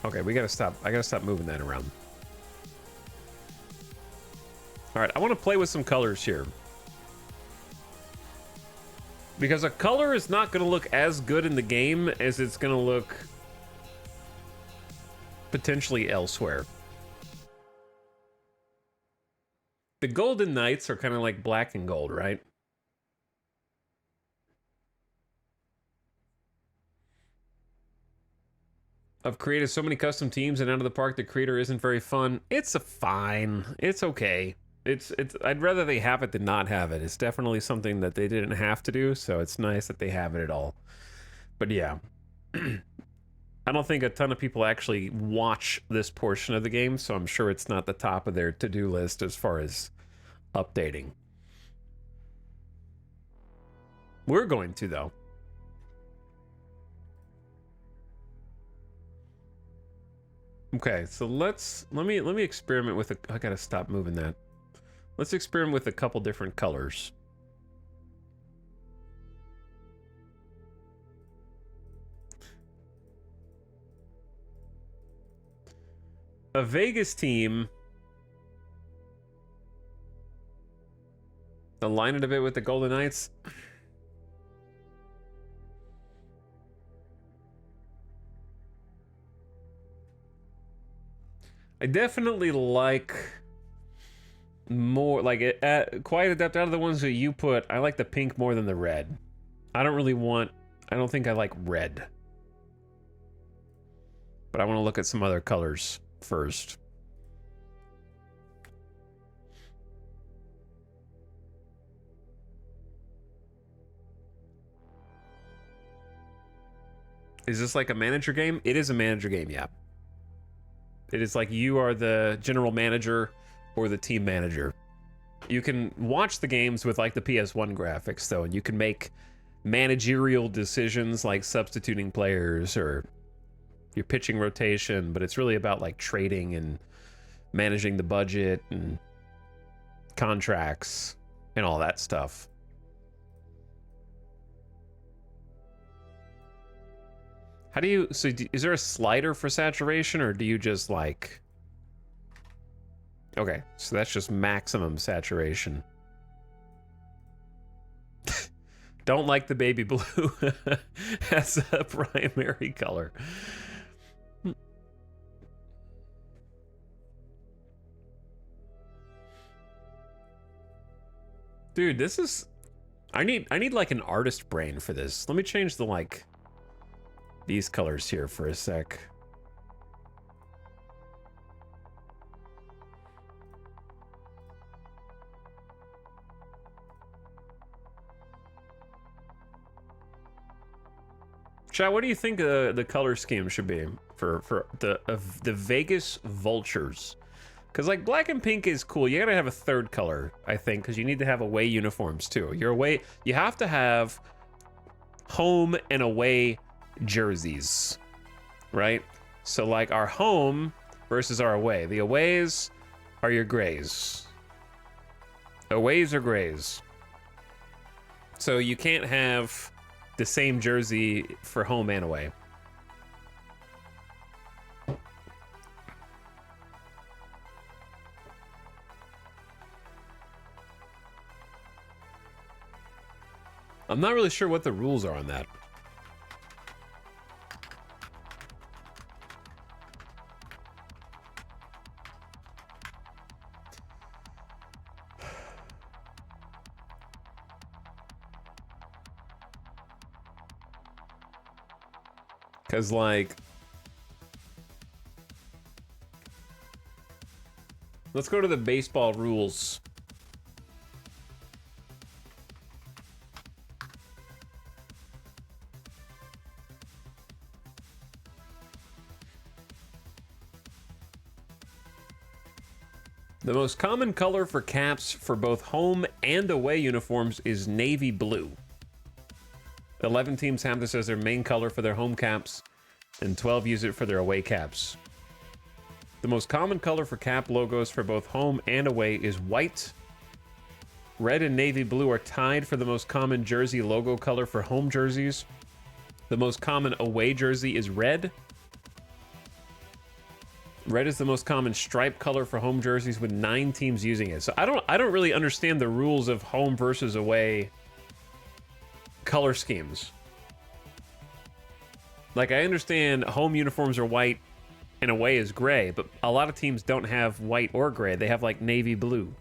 Okay, we gotta stop. I gotta stop moving that around. All right, I want to play with some colors here. Because a color is not going to look as good in the game as it's going to look potentially elsewhere. The Golden Knights are kind of like black and gold, right? I've created so many custom teams and Out of the Park, the creator isn't very fun. It's fine. It's okay. I'd rather they have it than not have it. It's definitely something that they didn't have to do, so it's nice that they have it at all. But yeah. I don't think a ton of people actually watch this portion of the game, so I'm sure it's not the top of their to-do list as far as updating. We're going to, though. Okay, so let me experiment with I gotta stop moving that. Let's experiment with a couple different colors. A Vegas team. Align it a bit with the Golden Knights. I definitely like more, like, Quiet Adept, out of the ones that you put, I like the pink more than the red. I don't think I like red. But I want to look at some other colors first. Is this like a manager game? It is a manager game, yeah. It is like you are the general manager or the team manager. You can watch the games with like the PS1 graphics though, and you can make managerial decisions like substituting players or your pitching rotation, but it's really about like trading and managing the budget and contracts and all that stuff. How do you, so is there a slider for saturation, or do you just like, okay, so that's just maximum saturation. Don't like the baby blue as a primary color. Dude, this is, I need like an artist brain for this. Let me change the like these colors here for a sec. Chat, what do you think the color scheme should be for the Vegas Vultures? Because, like, black and pink is cool. You gotta have a third color, I think, because you need to have away uniforms, too. Your away, you have to have home and away jerseys, right? So, like, our home versus our away. The aways are your grays. Aways are grays. So you can't have the same jersey for home and away. I'm not really sure what the rules are on that. Because, like, let's go to the baseball rules. The most common color for caps for both home and away uniforms is navy blue. 11 teams have this as their main color for their home caps, and 12 use it for their away caps. The most common color for cap logos for both home and away is white. Red and navy blue are tied for the most common jersey logo color for home jerseys. The most common away jersey is red. Red is the most common stripe color for home jerseys, with 9 teams using it. So I don't really understand the rules of home versus away color schemes. Like, I understand home uniforms are white and away is gray, but a lot of teams don't have white or gray. They have, like, navy blue.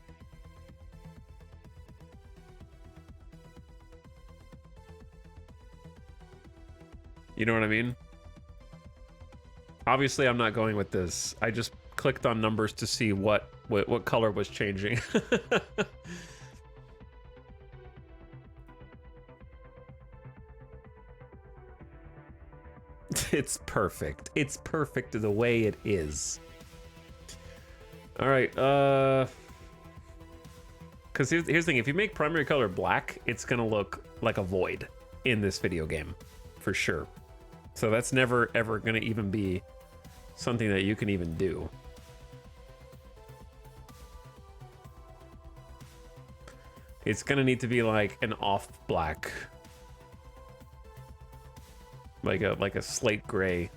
You know what I mean? Obviously, I'm not going with this. I just clicked on numbers to see what color was changing. It's perfect. It's perfect the way it is. All right. Because here's the thing. If you make primary color black, it's going to look like a void in this video game. For sure. So that's never, ever going to even be something that you can even do. It's going to need to be like an off black. Like a slate gray.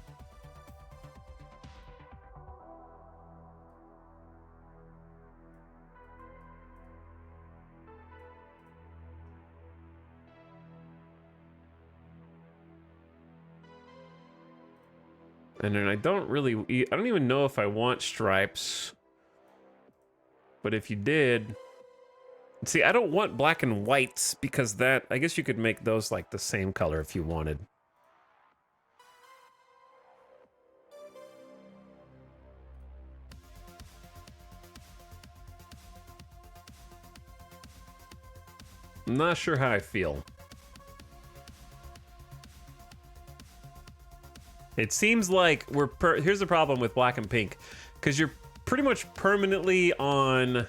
And then I don't even know if I want stripes. But if you did, see, I don't want black and whites because that, I guess you could make those like the same color if you wanted. I'm not sure how I feel. It seems like here's the problem with black and pink, because you're pretty much permanently on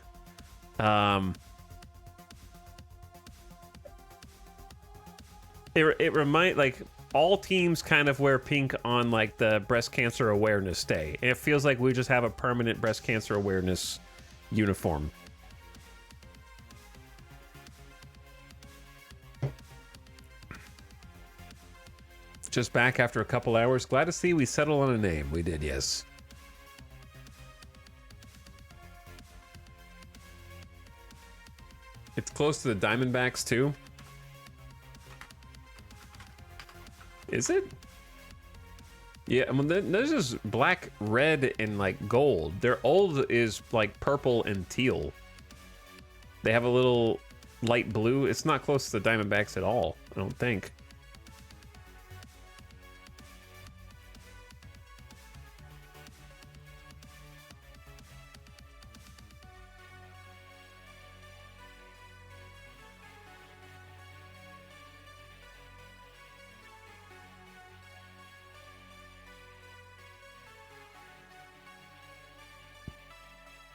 like all teams kind of wear pink on like the breast cancer awareness day. And it feels like we just have a permanent breast cancer awareness uniform. Just back after a couple hours. Glad to see we settled on a name. We did, yes. It's close to the Diamondbacks, too. Is it? Yeah, I mean, there's just black, red, and, like, gold. Their old is, like, purple and teal. They have a little light blue. It's not close to the Diamondbacks at all, I don't think.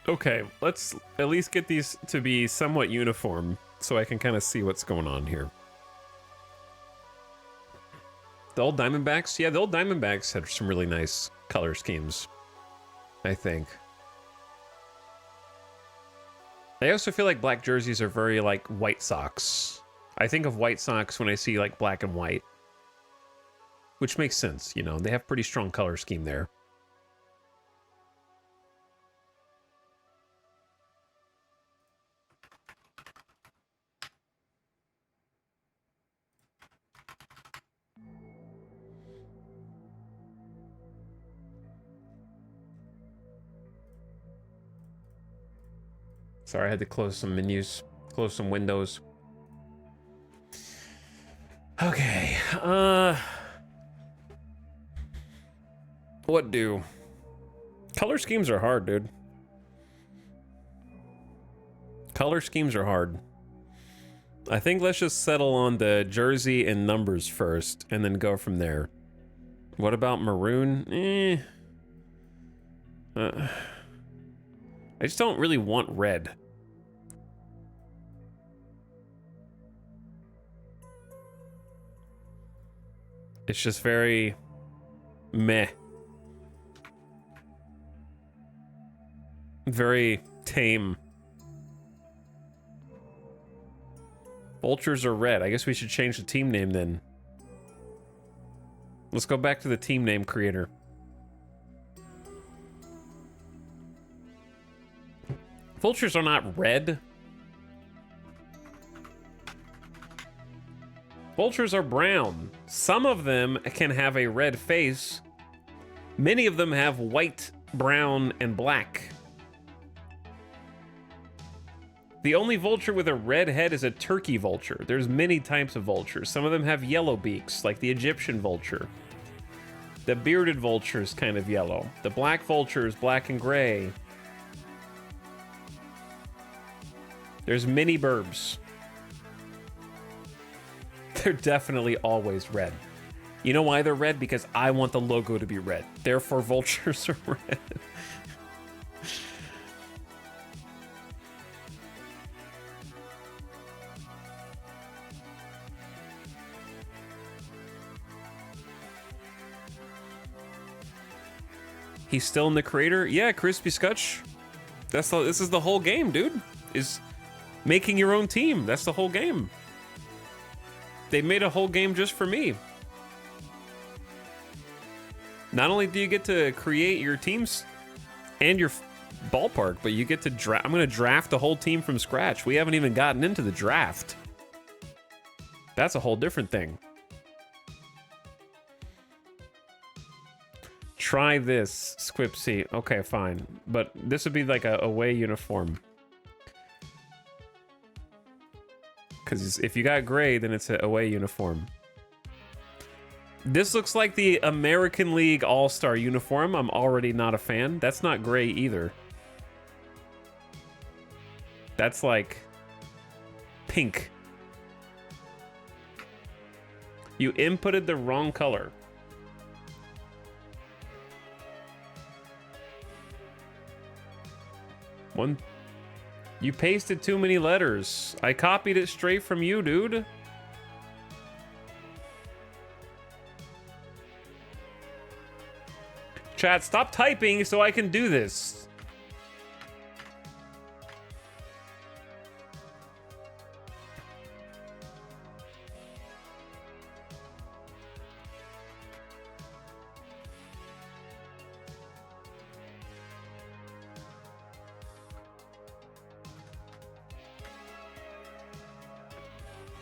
Okay, let's at least get these to be somewhat uniform so I can kind of see what's going on here. The old Diamondbacks? Yeah, the old Diamondbacks had some really nice color schemes, I think. I also feel like black jerseys are very like White Sox. I think of White Sox when I see like black and white, which makes sense, you know, they have pretty strong color scheme there. Sorry, I had to close some menus, close some windows. Okay, what do? Color schemes are hard, dude. Color schemes are hard. I think let's just settle on the jersey and numbers first, and then go from there. What about maroon? I just don't really want red. It's just very meh. Very tame. Vultures are red. I guess we should change the team name then. Let's go back to the team name creator. Vultures are not red. Vultures are brown. Some of them can have a red face. Many of them have white, brown, and black. The only vulture with a red head is a turkey vulture. There's many types of vultures. Some of them have yellow beaks, like the Egyptian vulture. The bearded vulture is kind of yellow. The black vulture is black and gray. There's mini burbs. They're definitely always red. You know why they're red? Because I want the logo to be red. Therefore, vultures are red. He's still in the creator? Yeah, Crispy Scutch. This is the whole game, dude. Is making your own team. That's the whole game. They made a whole game just for me. Not only do you get to create your teams and your ballpark, but you get to draft. I'm going to draft the whole team from scratch. We haven't even gotten into the draft. That's a whole different thing. Try this, Squipsy. Okay, fine. But this would be like a away uniform. Because if you got gray, then it's an away uniform. This looks like the American League All-Star uniform. I'm already not a fan. That's not gray either. That's like pink. You inputted the wrong color. You pasted too many letters. I copied it straight from you, dude. Chat, stop typing so I can do this.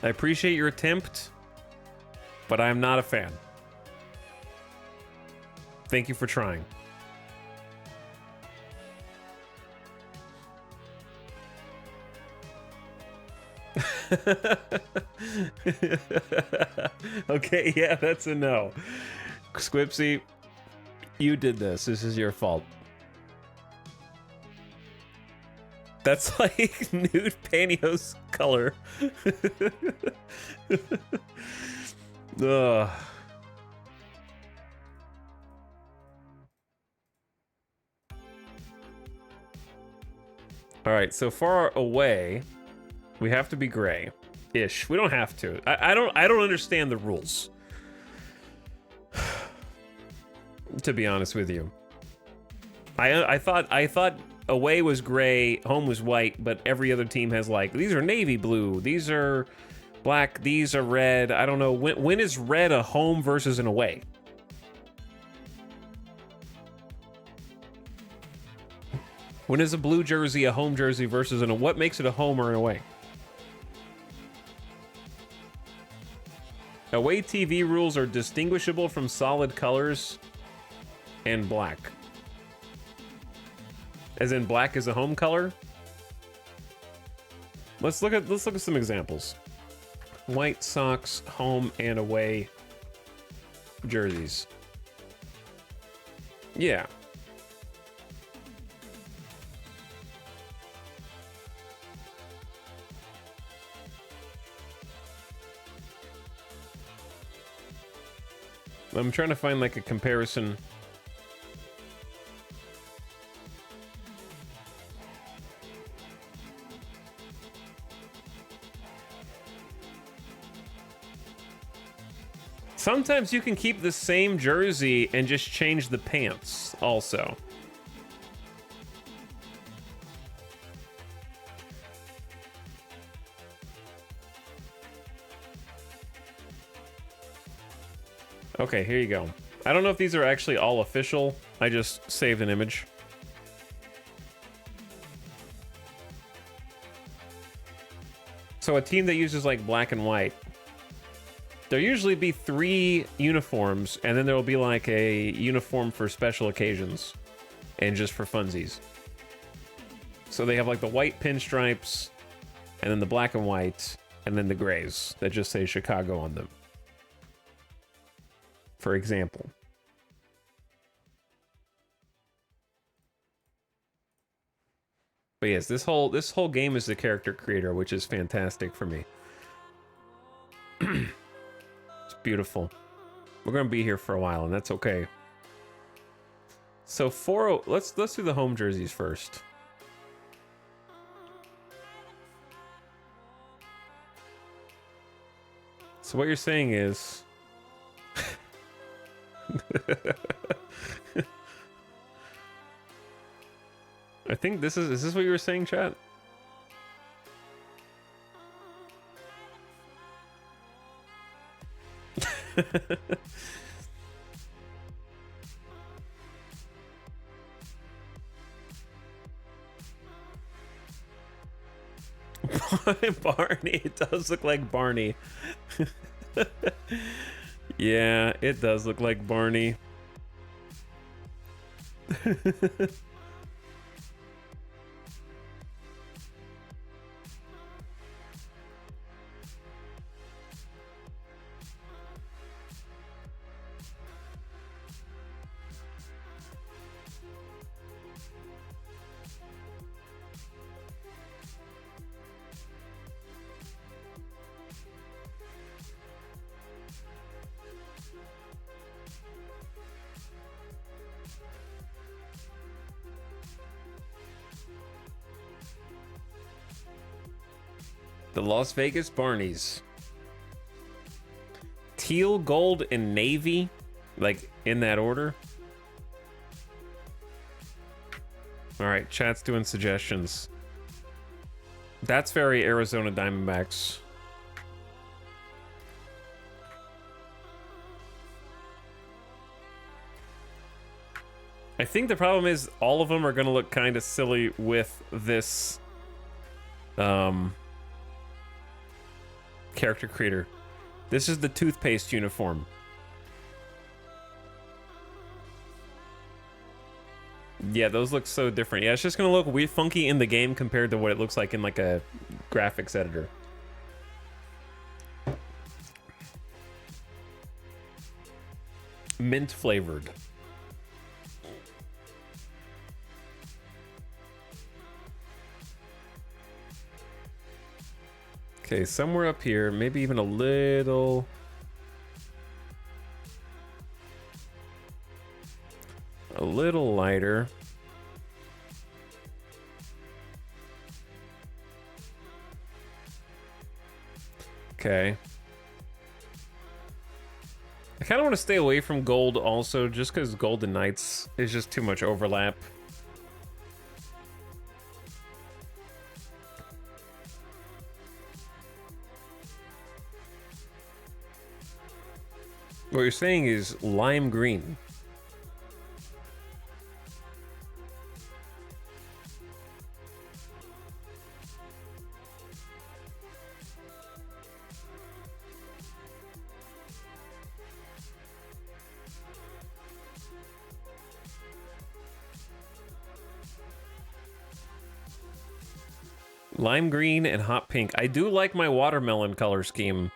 I appreciate your attempt, but I am not a fan. Thank you for trying. Okay, yeah, that's a no. Squipsy, you did this. This is your fault. That's like nude pantyhose color. Ugh. All right, so far away, we have to be gray-ish. We don't have to. I don't understand the rules. To be honest with you. I thought away was gray, home was white, but every other team has like, these are navy blue, these are black, these are red. I don't know, when is red a home versus an away? When is a blue jersey a home jersey versus what makes it a home or an away? Away TV rules are distinguishable from solid colors and black. As in black is a home color? Let's look at some examples. White Sox home and away jerseys. Yeah. I'm trying to find like a comparison. Sometimes you can keep the same jersey and just change the pants also. Okay, here you go. I don't know if these are actually all official. I just saved an image. So a team that uses like black and white, there'll usually be 3 uniforms, and then there will be like a uniform for special occasions and just for funsies. So they have like the white pinstripes, and then the black and white, and then the grays that just say Chicago on them. For example. But yes, this whole game is the character creator, which is fantastic for me. It's beautiful. We're gonna be here for a while, and that's okay. So let's do the home jerseys first. So what you're saying is I think is this what you were saying, chat? Barney, it does look like Barney. Yeah, it does look like Barney. The Las Vegas Barneys. Teal, gold, and navy. Like, in that order. Alright, chat's doing suggestions. That's very Arizona Diamondbacks. I think the problem is all of them are going to look kind of silly with this character creator. This is the toothpaste uniform. Yeah, those look so different. Yeah, it's just gonna look weird, funky in the game compared to what it looks like in like a graphics editor. Mint flavored. Okay, somewhere up here, maybe even a little lighter. Okay. I kind of want to stay away from gold also, just because Golden Knights is just too much overlap. What you're saying is lime green. Lime green and hot pink. I do like my watermelon color scheme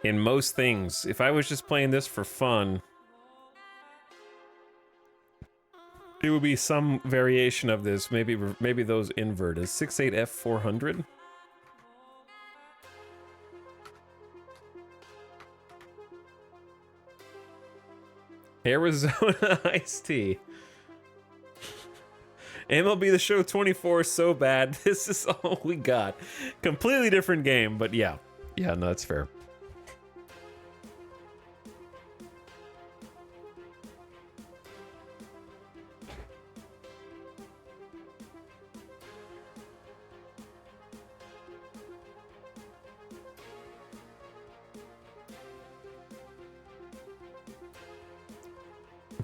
in most things. If I was just playing this for fun, it would be some variation of this. Maybe those invert. Is 68F400? Arizona iced tea. MLB The Show 24 so bad. This is all we got. Completely different game, but yeah. Yeah, no, that's fair.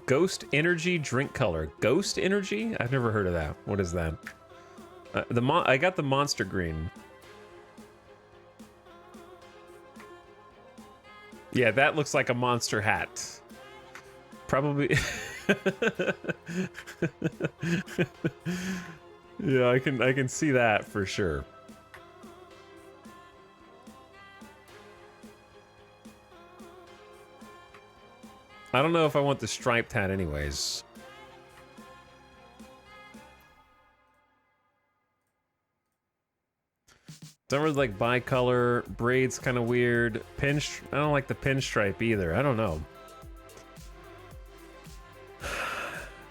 Ghost Energy drink color. Ghost Energy? I've never heard of that. What is that? I got the Monster Green. Yeah, that looks like a monster hat. Probably. Yeah, I can see that for sure. I don't know if I want the striped hat anyways. Don't really like bicolor. Braids kind of weird. I don't like the pinstripe either. I don't know.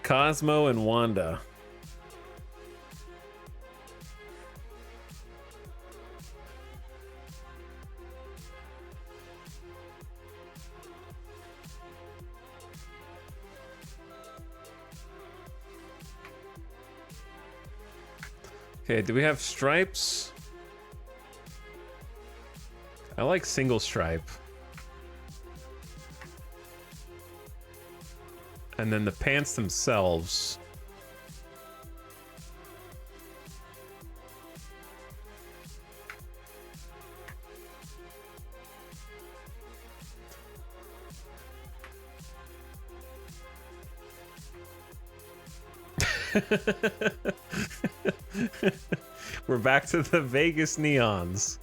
Cosmo and Wanda. Okay, do we have stripes? I like single stripe. And then the pants themselves. We're back to the Vegas neons.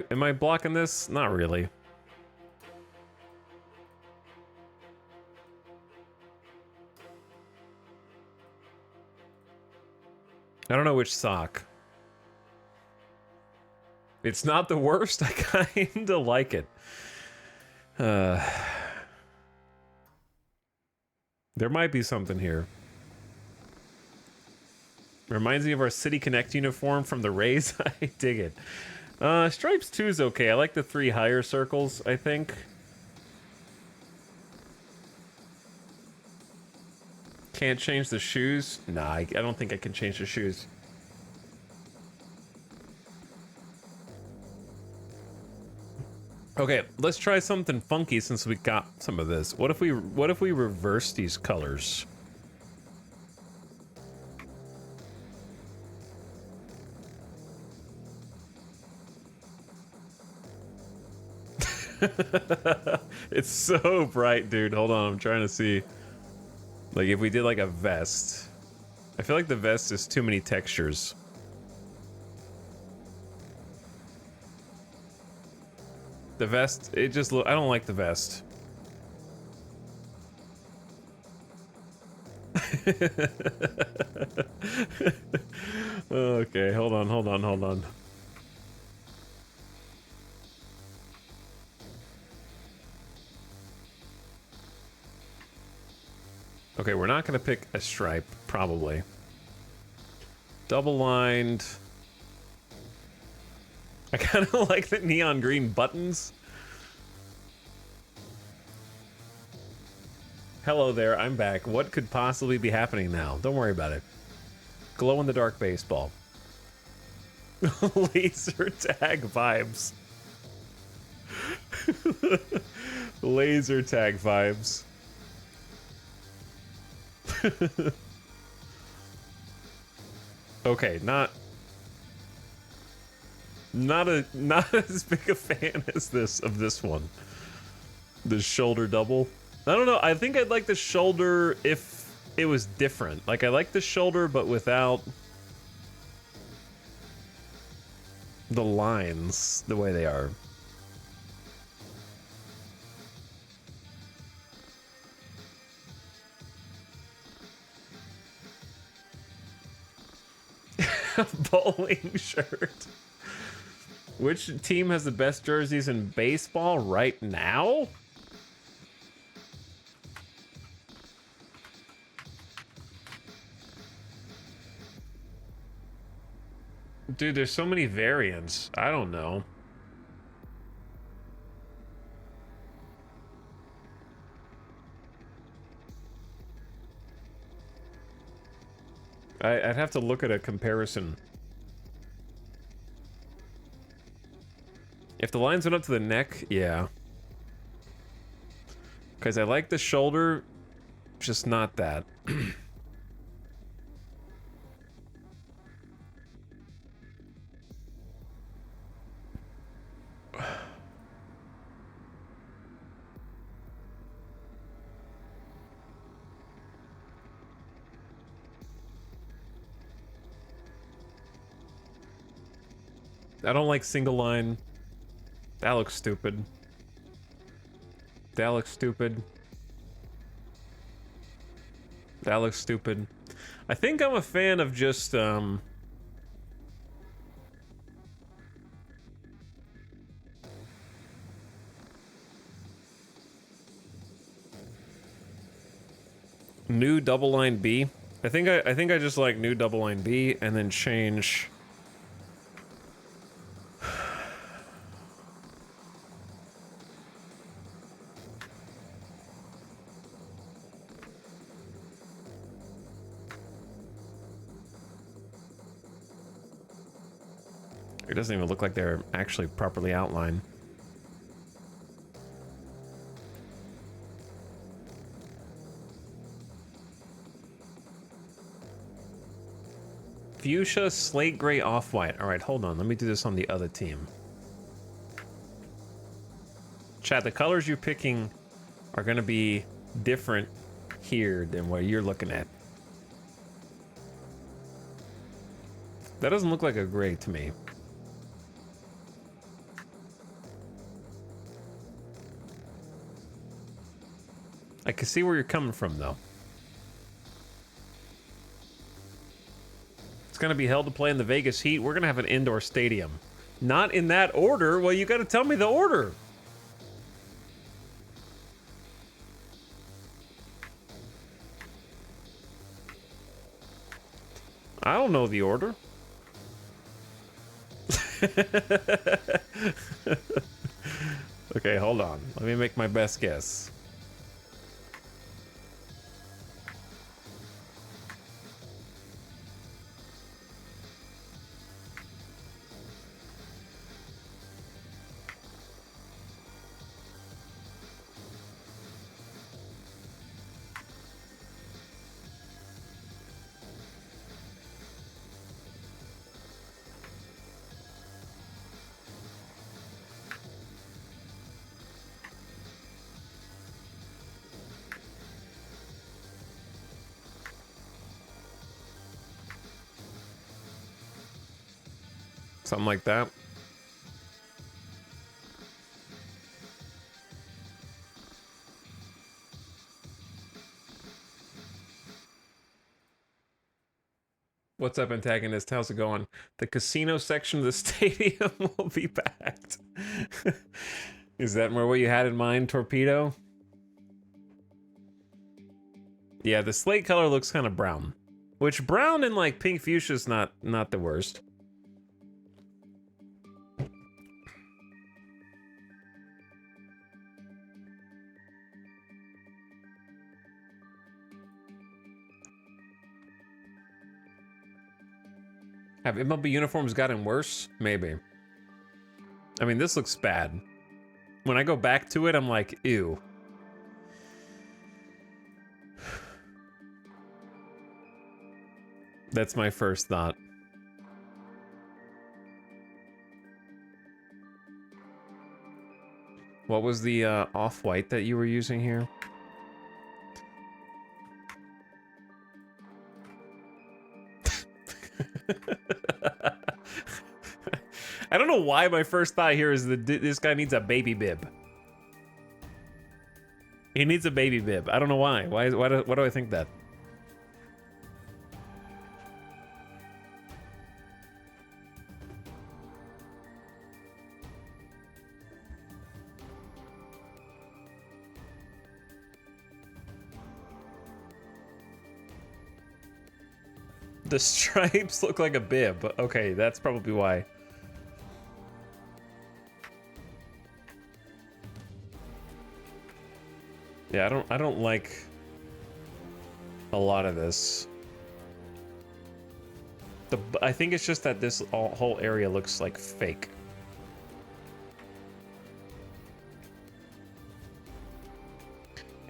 Am I blocking this? Not really. I don't know which sock. It's not the worst. I kinda like it. There might be something here. Reminds me of our City Connect uniform from the Rays. I dig it. Stripes 2 is okay. I like the 3 higher circles, I think. Can't change the shoes? Nah, I don't think I can change the shoes. Okay, let's try something funky since we got some of this. What if we reverse these colors? It's so bright, dude. Hold on, I'm trying to see. Like, if we did like a vest. I feel like the vest is too many textures. The vest, it just I don't like the vest. Okay, hold on, hold on, hold on. Okay, we're not gonna pick a stripe, probably. Double lined. I kind of like the neon green buttons. Hello there, I'm back. What could possibly be happening now? Don't worry about it. Glow in the dark baseball. Laser tag vibes. Laser tag vibes. Okay, not as big a fan as this of this one. The shoulder double. I don't know. I think I'd like the shoulder if it was different. Like I like the shoulder but without the lines the way they are. Bowling shirt. Which team has the best jerseys in baseball right now? Dude, there's so many variants. I don't know. I'd have to look at a comparison. If the lines went up to the neck, yeah. Because I like the shoulder, just not that. I don't like single line. That looks stupid. That looks stupid. That looks stupid. I think I'm a fan of just, new double line B. I think I just like new double line B and then change. It doesn't even look like they're actually properly outlined. Fuchsia, slate gray, off-white. All right, hold on. Let me do this on the other team. Chat, the colors you're picking are going to be different here than what you're looking at. That doesn't look like a gray to me. I can see where you're coming from, though. It's going to be held to play in the Vegas Heat. We're going to have an indoor stadium. Not in that order. Well, you got to tell me the order. I don't know the order. Okay, hold on. Let me make my best guess. Something like that. What's up, antagonist? How's it going? The casino section of the stadium will be packed. Is that more what you had in mind, Torpedo? Yeah, the slate color looks kind of brown. Which brown and like pink fuchsia is not the worst. Have MLB uniforms gotten worse? Maybe. I mean, this looks bad. When I go back to it, I'm like, ew. That's my first thought. What was the off-white that you were using here? I don't know why my first thought here is that this guy needs a baby bib. He needs a baby bib. I don't know why. Why do I think that? The stripes look like a bib. Okay, that's probably why. Yeah, I don't like a lot of this. I think it's just that this whole area looks like fake.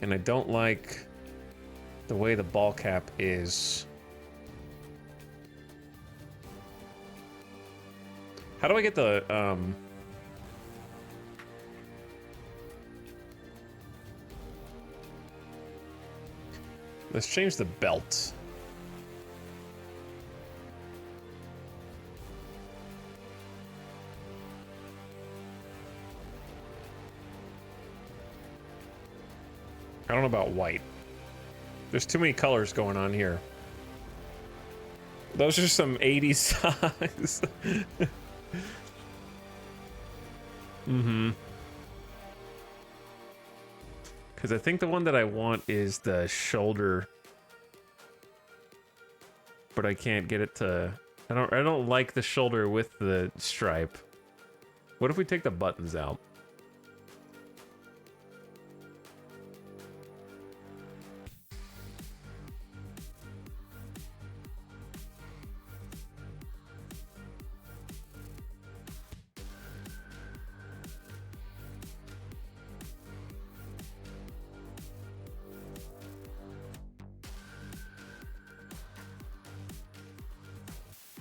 And I don't like the way the ball cap is. How do I get the let's change the belt. I don't know about white. There's too many colors going on here. Those are some 80s songs. Mm-hmm. Because I think the one that I want is the shoulder, but I can't get it to. I don't like the shoulder with the stripe. What if we take the buttons out?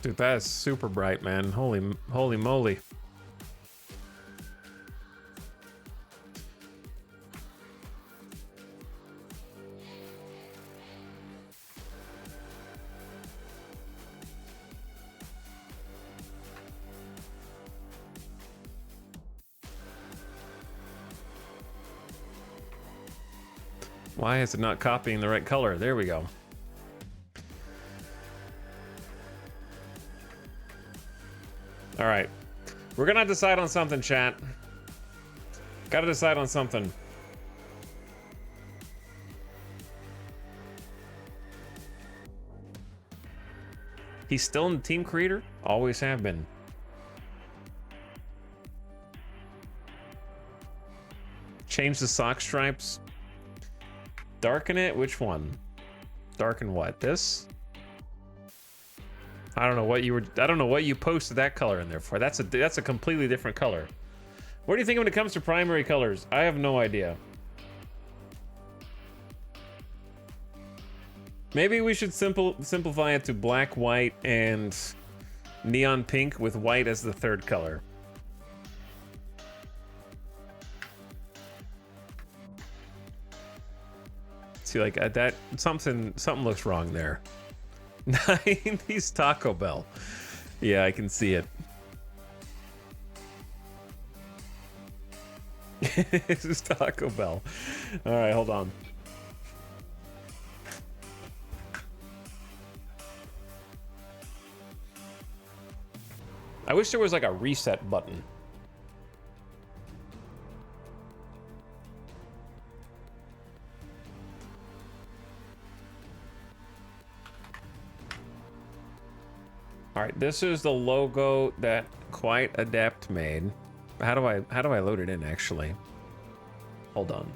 Dude, that is super bright, man. Holy moly. Why is it not copying the right color? There we go. All right, we're gonna decide on something, chat. Gotta decide on something. He's still in the team creator? Always have been. Change the sock stripes. Darken it? Which one? Darken what? This? I don't know what you posted that color in there for. That's a completely different color. What do you think when it comes to primary colors? I have no idea. Maybe we should simplify it to black, white, and neon pink with white as the third color. See, like that something looks wrong there. 90s Taco Bell. Yeah, I can see it. This is Taco Bell. All right, hold on. I wish there was like a reset button. All right, this is the logo that Quite Adept made. How do I load it in actually? Hold on.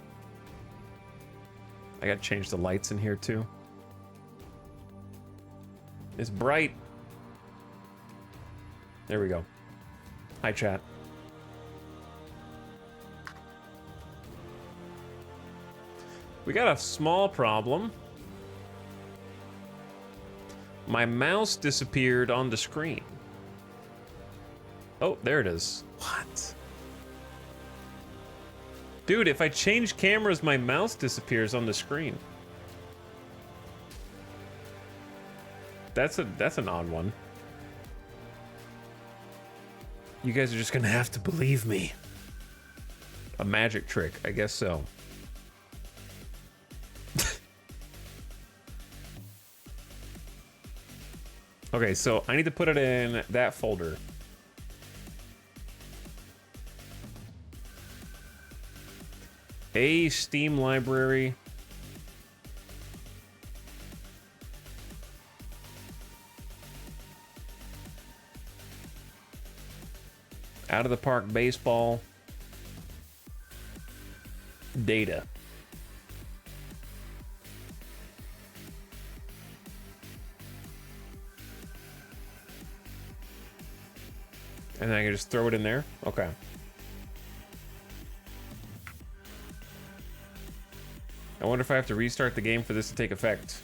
I gotta change the lights in here too. It's bright. There we go. Hi, chat. We got a small problem. My mouse disappeared on the screen. Oh, there it is. What? Dude, if I change cameras, my mouse disappears on the screen. That's an odd one. You guys are just gonna have to believe me. A magic trick, I guess so. Okay, so I need to put it in that folder. A Steam library. Out of the Park baseball. Data. And then I can just throw it in there? Okay. I wonder if I have to restart the game for this to take effect.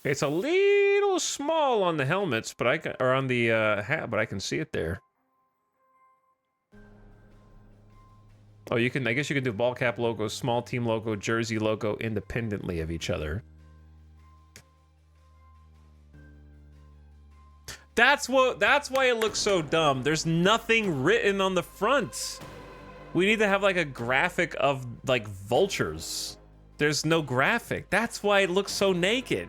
It's a little small on the helmets, but I can, or on the hat, but I can see it there. Oh, you can, I guess you can do ball cap logo, small team logo, jersey logo independently of each other. That's why it looks so dumb. There's nothing written on the front. We need to have like a graphic of like vultures. There's no graphic. That's why it looks so naked.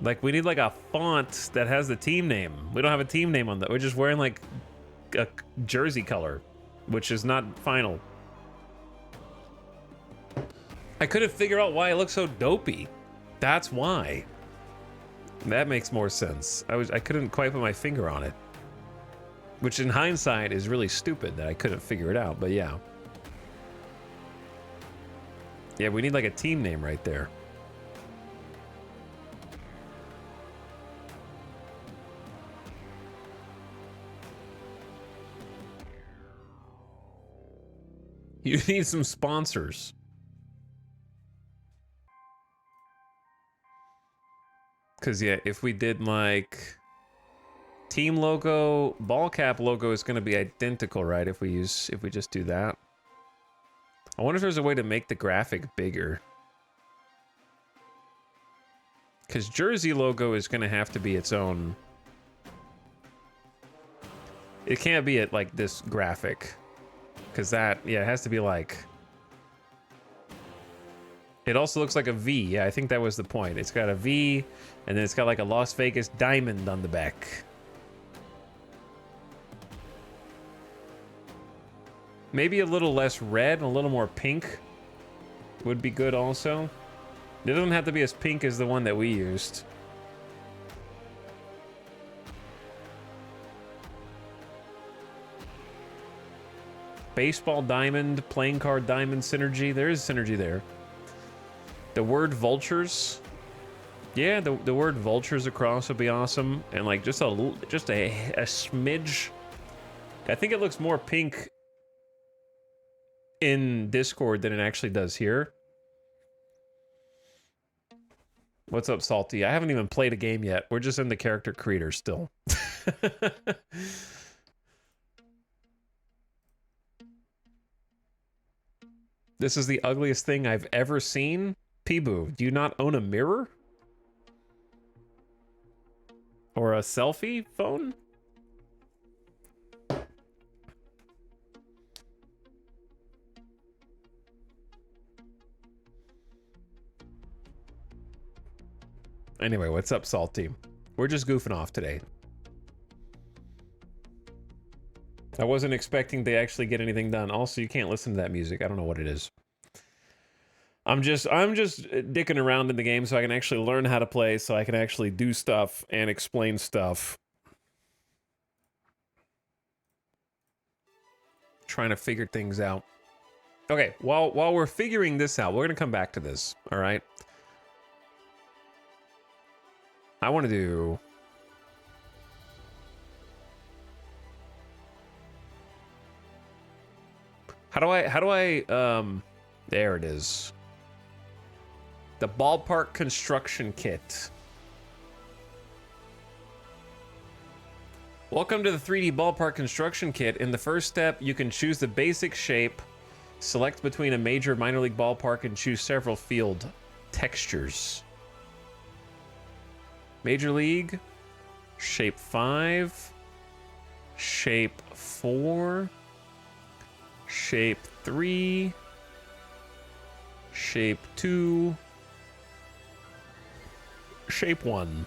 Like we need like a font that has the team name. We don't have a team name on that. We're just wearing like a jersey color, which is not final. I couldn't figure out why it looks so dopey. That's why. That makes more sense. I couldn't quite put my finger on it. Which in hindsight is really stupid that I couldn't figure it out, but yeah. Yeah, we need like a team name right there. You need some sponsors. Because, yeah, if we did, like, team logo, ball cap logo is going to be identical, right? If we just do that. I wonder if there's a way to make the graphic bigger. Because jersey logo is going to have to be its own. It can't be at, like, this graphic. Because that, yeah, it has to be, like... It also looks like a V. Yeah, I think that was the point. It's got a V, and then it's got like a Las Vegas diamond on the back. Maybe a little less red and a little more pink would be good also. It doesn't have to be as pink as the one that we used. Baseball diamond, playing card diamond synergy. There is synergy there. The word vultures, yeah, the word vultures across would be awesome, and like just a smidge. I think it looks more pink in Discord than it actually does here. What's up, Salty? I haven't even played a game yet. We're just in the character creator still. This is the ugliest thing I've ever seen. Peeboo, do you not own a mirror? Or a selfie phone? Anyway, what's up, Salty? We're just goofing off today. I wasn't expecting to actually get anything done. Also, you can't listen to that music. I don't know what it is. I'm just dicking around in the game so I can actually learn how to play, so I can actually do stuff and explain stuff. Trying to figure things out. Okay, while we're figuring this out, we're gonna come back to this. All right. I want to do. How do I there it is. The ballpark construction kit. Welcome to the 3D ballpark construction kit. In the first step, you can choose the basic shape, select between a major minor league ballpark, and choose several field textures. Major League, Shape 5, Shape 4, Shape 3, Shape 2, Shape 1.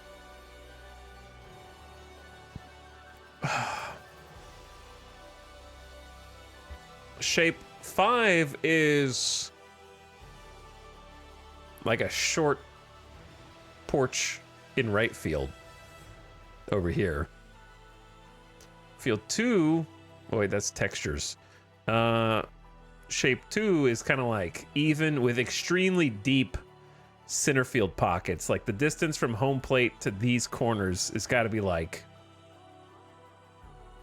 Shape 5 is like a short porch in right field over here. Field 2, oh wait, that's textures. Shape 2 is kind of like even with extremely deep center field pockets. Like the distance from home plate to these corners has got to be like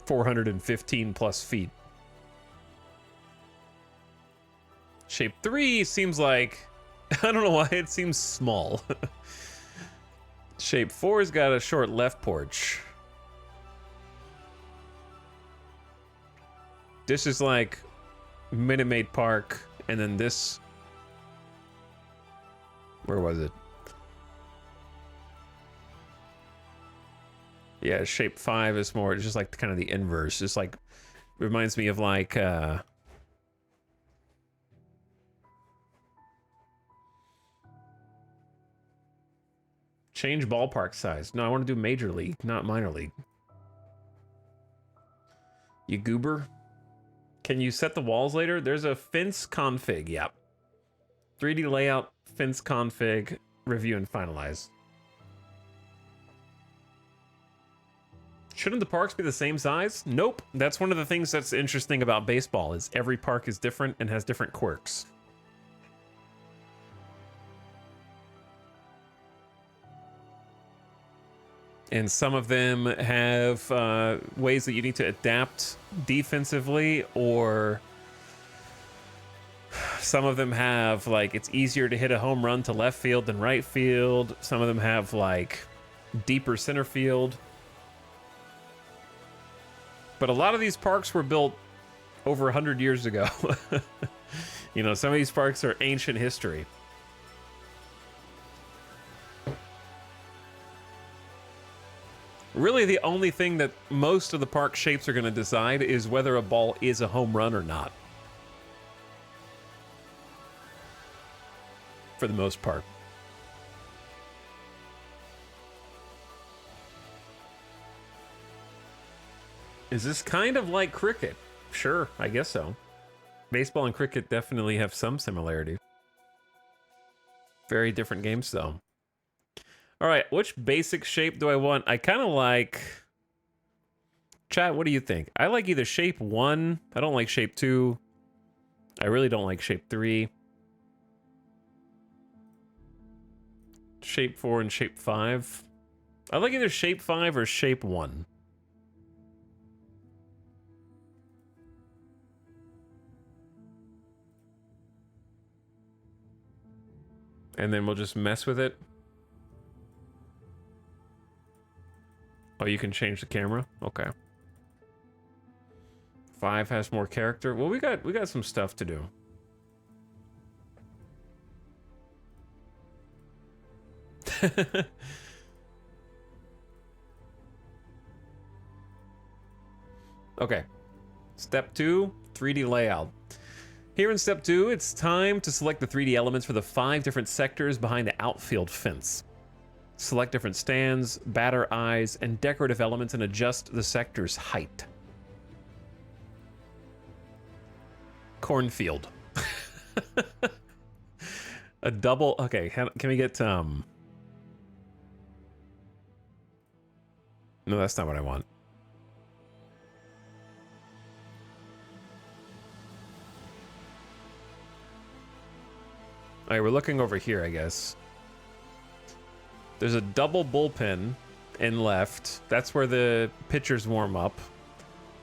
415 plus feet. Shape 3 seems like, I don't know why it seems small. Shape 4's got a short left porch. This is like Minute Maid Park, and then this, where was it? Yeah, Shape 5 is more just like kind of the inverse. Just like reminds me of like change ballpark size. No, I want to do Major League, not Minor League. You goober. Can you set the walls later? There's a fence config. Yep. 3D layout, fence config, review and finalize. Shouldn't the parks be the same size? Nope. That's one of the things that's interesting about baseball is every park is different and has different quirks. And some of them have ways that you need to adapt defensively, or some of them have like it's easier to hit a home run to left field than right field. Some of them have like deeper center field. But a lot of these parks were built over 100 years ago. You know, some of these parks are ancient history. Really, the only thing that most of the park shapes are going to decide is whether a ball is a home run or not. For the most part. Is this kind of like cricket? Sure, I guess so. Baseball and cricket definitely have some similarity. Very different games, though. All right, which basic shape do I want? I kind of like... Chat, what do you think? I like either shape 1. I don't like shape 2. I really don't like shape 3. Shape 4 and shape 5. I like either shape 5 or shape 1. And then we'll just mess with it. Oh, you can change the camera? Okay. 5 has more character. Well, we got some stuff to do. Okay. Step 2, 3D layout. Here in step 2, it's time to select the 3D elements for the 5 different sectors behind the outfield fence. Select different stands, batter eyes, and decorative elements and adjust the sector's height. Cornfield. A double. Okay, can we get No, that's not what I want. All right, we're looking over here, I guess. There's a double bullpen in left. That's where the pitchers warm up.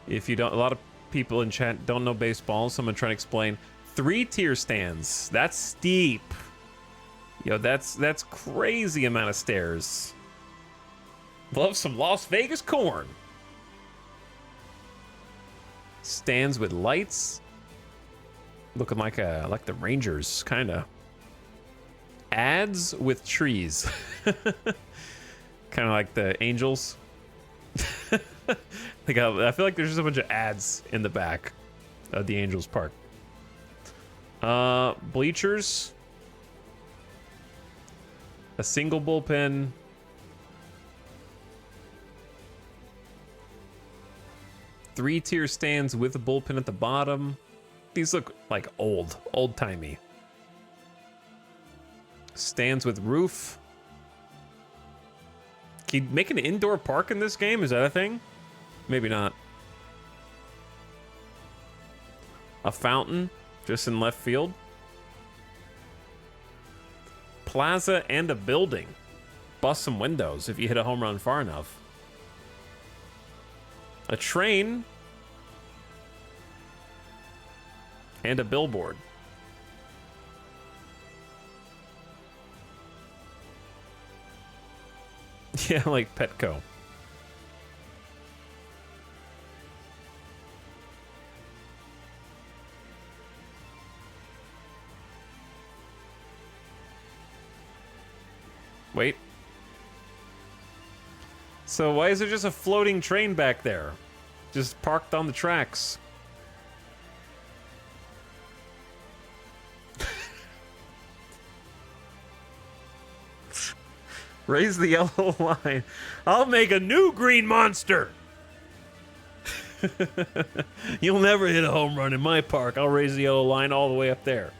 If you don't, a lot of people in chat don't know baseball, so I'm gonna try to explain. 3-tier stands. That's steep. Yo, that's crazy amount of stairs. Love some Las Vegas corn. Stands with lights. Looking like the Rangers, kinda. Ads with trees. Kind of like the Angels. Like I feel like there's just a bunch of ads in the back of the Angels Park. Bleachers. A single bullpen. Three-tier stands with a bullpen at the bottom. These look like old-timey. Stands with roof. Can you make an indoor park in this game? Is that a thing? Maybe not. A fountain just in left field. Plaza and a building. Bust some windows if you hit a home run far enough. A train. And a billboard. Yeah, like Petco. Wait. So why is there just a floating train back there? Just parked on the tracks. Raise the yellow line. I'll make a new green monster. You'll never hit a home run in my park. I'll raise the yellow line all the way up there.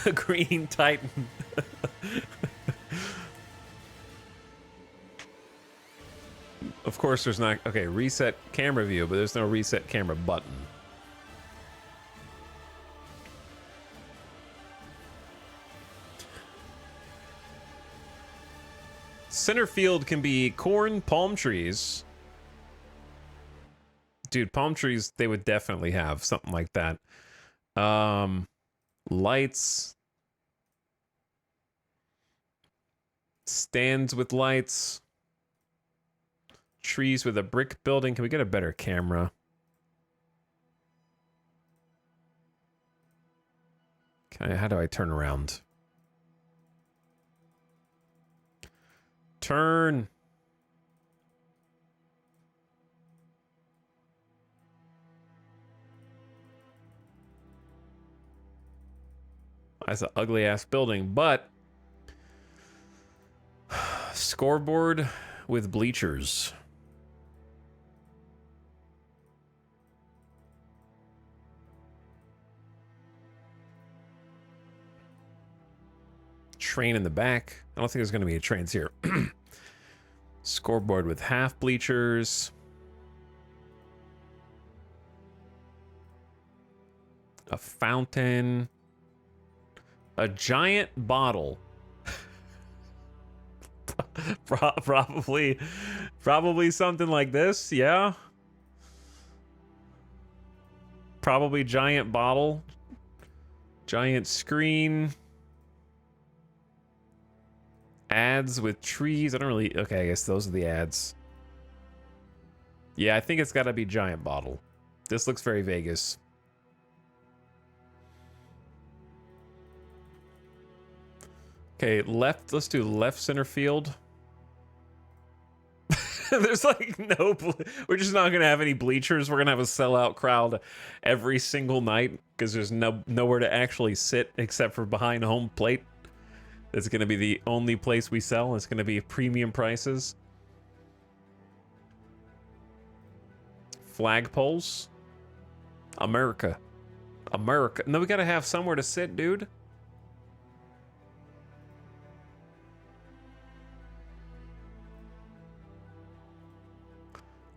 A green Titan. Of course, there's not. Okay, reset camera view, but there's no reset camera button. Center field can be corn, palm trees. Dude, palm trees, they would definitely have something like that. Lights. Stands with lights. Trees with a brick building. Can we get a better camera? How do I turn around? Turn. That's an ugly ass building, but scoreboard with bleachers. Train in the back. I don't think there's going to be a trains here. Scoreboard with half bleachers. A fountain. A giant bottle. Probably something like this, yeah. Probably giant bottle. Giant screen. Ads with trees. I don't really... Okay, I guess those are the ads. Yeah, I think it's got to be giant bottle. This looks very Vegas. Okay, left. Let's do left center field. There's like no... We're just not going to have any bleachers. We're going to have a sellout crowd every single night because there's nowhere to actually sit except for behind home plate. It's going to be the only place we sell. It's going to be premium prices. Flagpoles. America. America. No, we got to have somewhere to sit, dude.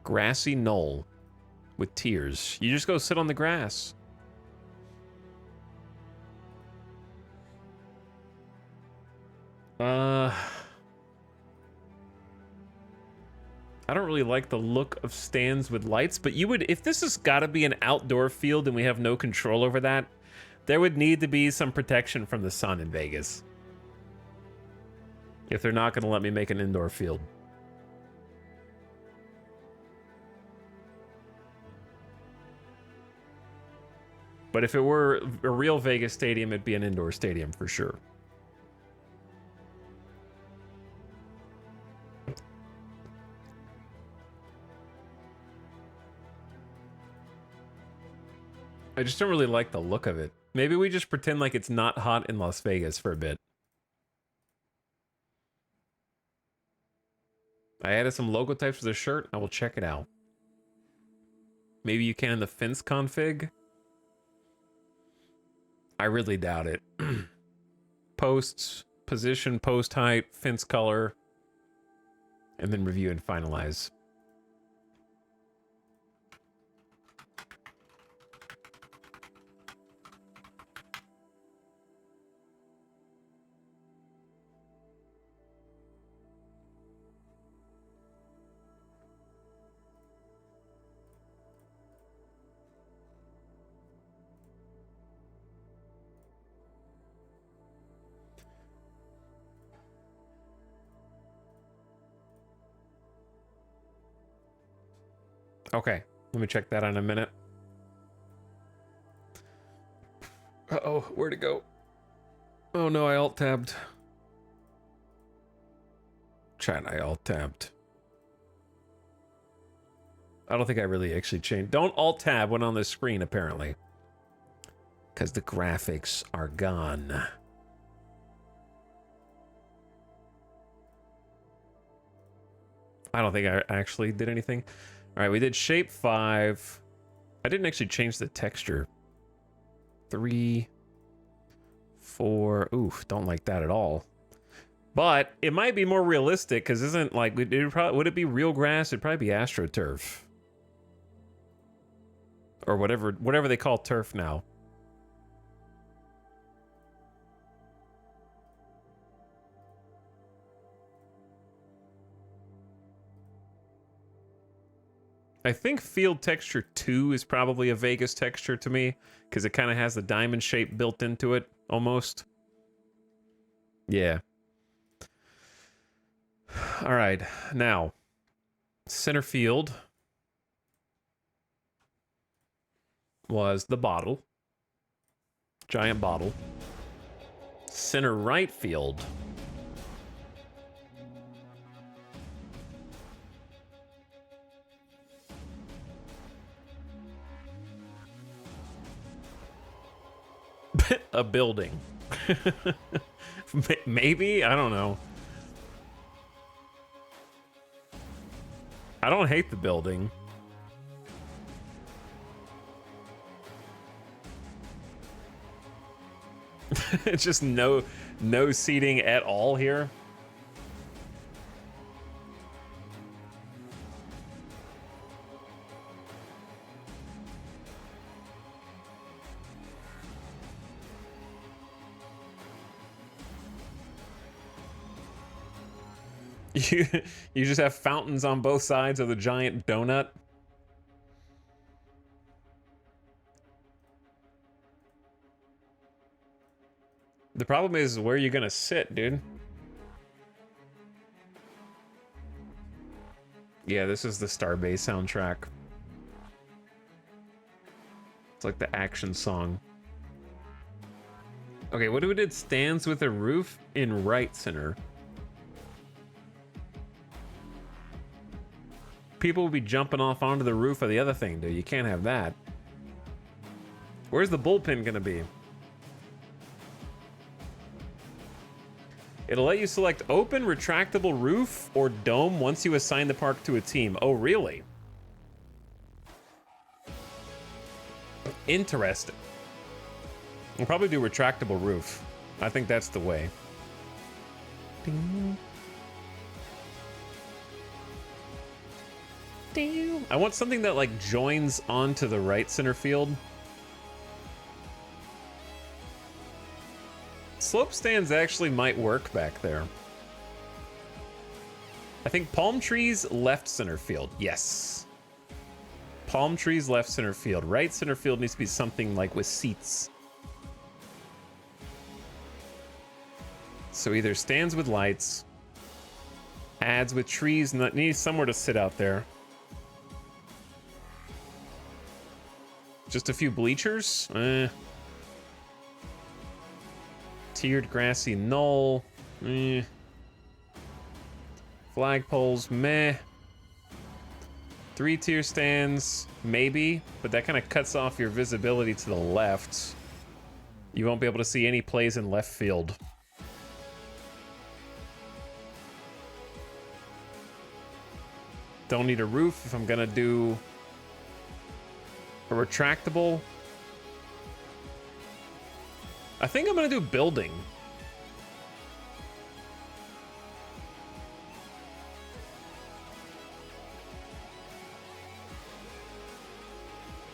Grassy knoll with tears. You just go sit on the grass. I don't really like the look of stands with lights, but you would, if this has got to be an outdoor field and we have no control over that, there would need to be some protection from the sun in Vegas. If they're not going to let me make an indoor field. But if it were a real Vegas stadium, it'd be an indoor stadium for sure. I just don't really like the look of it. Maybe we just pretend like it's not hot in Las Vegas for a bit. I added some logo types for the shirt. I will check it out. Maybe you can in the fence config. I really doubt it. Posts, position, post height, fence color, and then review and finalize. Okay, let me check that in a minute. Uh-oh, where'd it go? Oh no, I alt-tabbed. Chat, I alt-tabbed. I don't think I really actually changed. Don't alt-tab when on the screen, apparently. Because the graphics are gone. I don't think I actually did anything. All right, we did shape 5. I didn't actually change the texture. 3, 4. Oof, don't like that at all. But it might be more realistic because isn't like would it be real grass? It'd probably be AstroTurf or whatever they call turf now. I think field texture 2 is probably a Vegas texture to me because it kind of has the diamond shape built into it almost. Yeah. All right. Now, center field was the bottle. Giant bottle. Center right field. A building. Maybe? I don't know. I don't hate the building. It's just no seating at all here. You just have fountains on both sides of the giant donut. The problem is where you're gonna sit, dude. Yeah, this is the Starbase soundtrack. It's like the action song. Okay, what do we did? Stands with a roof in right center. People will be jumping off onto the roof of the other thing, dude. You can't have that. Where's the bullpen gonna be? It'll let you select open, retractable roof, or dome once you assign the park to a team. Oh, really? Interesting. We'll probably do retractable roof. I think that's the way. Ding. Ding. I want something that like joins onto the right center field. Slope stands actually might work back there. I think palm trees left center field. Yes. Palm trees left center field. Right center field needs to be something like with seats. So either stands with lights, ads with trees, and that needs somewhere to sit out there. Just a few bleachers? Tiered grassy knoll. Flagpoles, meh. 3-tier stands, maybe, but that kind of cuts off your visibility to the left. You won't be able to see any plays in left field. Don't need a roof if I'm gonna do a retractable. I think I'm gonna do building.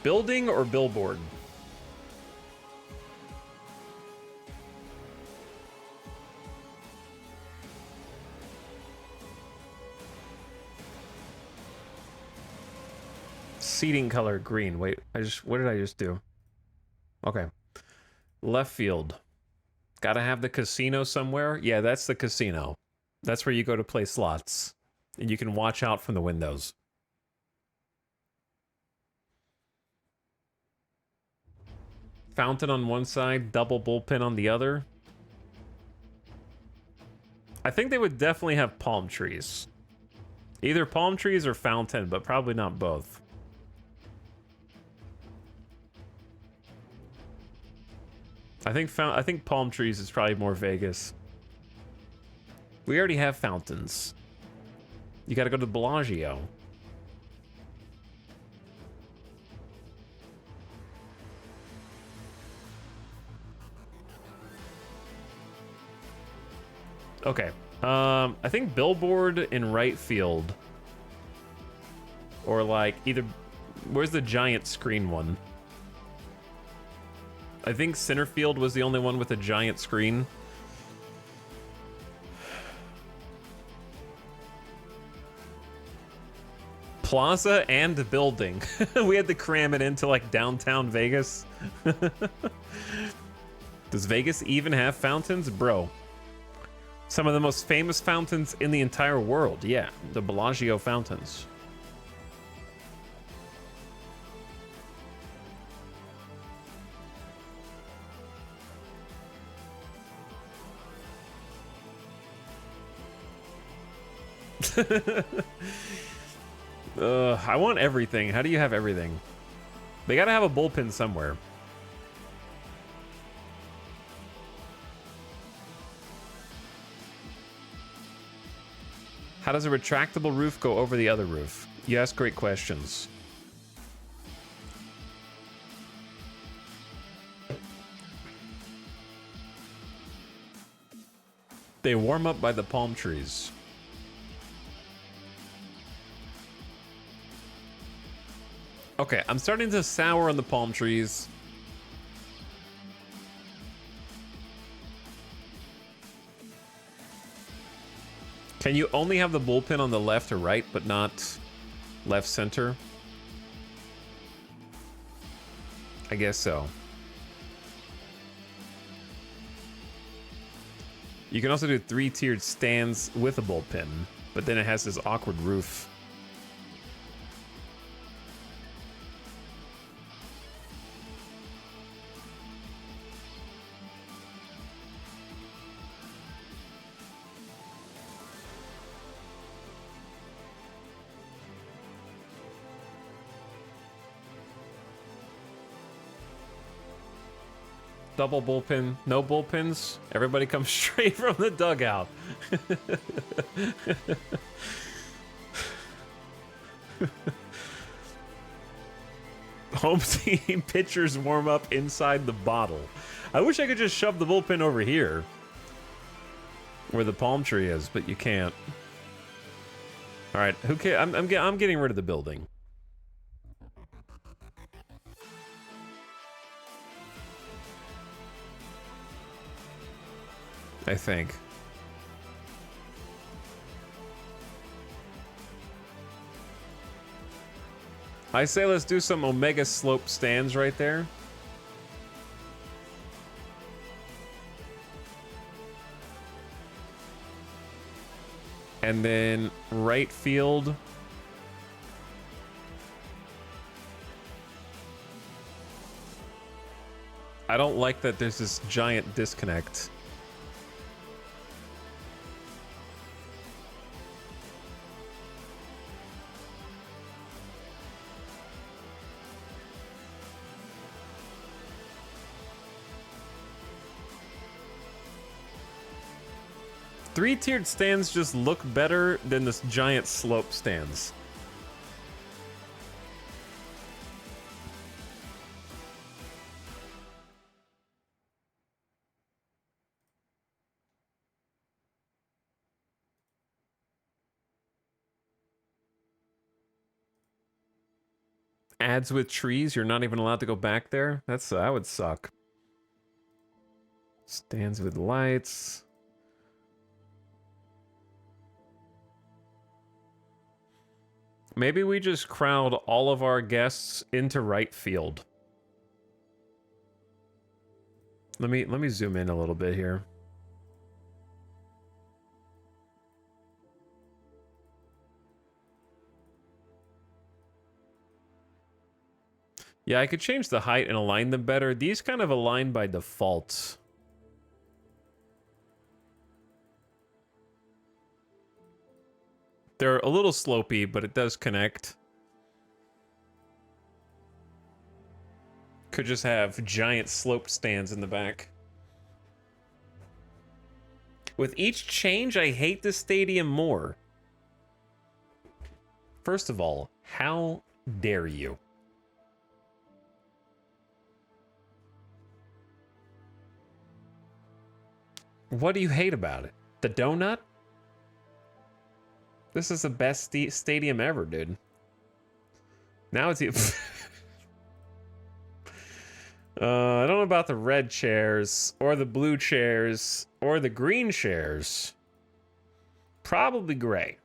Building or billboard? Seating color green. Wait, what did I just do? Okay. Left field. Gotta have the casino somewhere. Yeah, that's the casino. That's where you go to play slots. And you can watch out from the windows. Fountain on one side, double bullpen on the other. I think they would definitely have palm trees. Either palm trees or fountain, but probably not both. I think palm trees is probably more Vegas. We already have fountains. You got to go to the Bellagio. Okay. I think billboard in right field. Or like either... Where's the giant screen one? I think center field was the only one with a giant screen. Plaza and building. We had to cram it into like downtown Vegas. Does Vegas even have fountains? Bro. Some of the most famous fountains in the entire world. Yeah, the Bellagio fountains. I want everything. How do you have everything? They gotta have a bullpen somewhere. How does a retractable roof go over the other roof? You ask great questions. They warm up by the palm trees. Okay, I'm starting to sour on the palm trees. Can you only have the bullpen on the left or right, but not left center? I guess so. You can also do 3-tiered stands with a bullpen, but then it has this awkward roof. Double bullpen, no bullpens. Everybody comes straight from the dugout. Home team pitchers warm up inside the bottle. I wish I could just shove the bullpen over here where the palm tree is, but you can't. All right, who cares? I'm getting rid of the building. I think. I say let's do some Omega slope stands right there. And then right field. I don't like that there's this giant disconnect. Three-tiered stands just look better than this giant slope stands. Ads with trees, you're not even allowed to go back there? That would suck. Stands with lights. Maybe we just crowd all of our guests into right field. Let me zoom in a little bit here. Yeah, I could change the height and align them better. These kind of align by default. They're a little slopey, but it does connect. Could just have giant sloped stands in the back. With each change, I hate this stadium more. First of all, how dare you? What do you hate about it? The donut? This is the best stadium ever, dude. Now it's... I don't know about the red chairs, or the blue chairs, or the green chairs. Probably gray.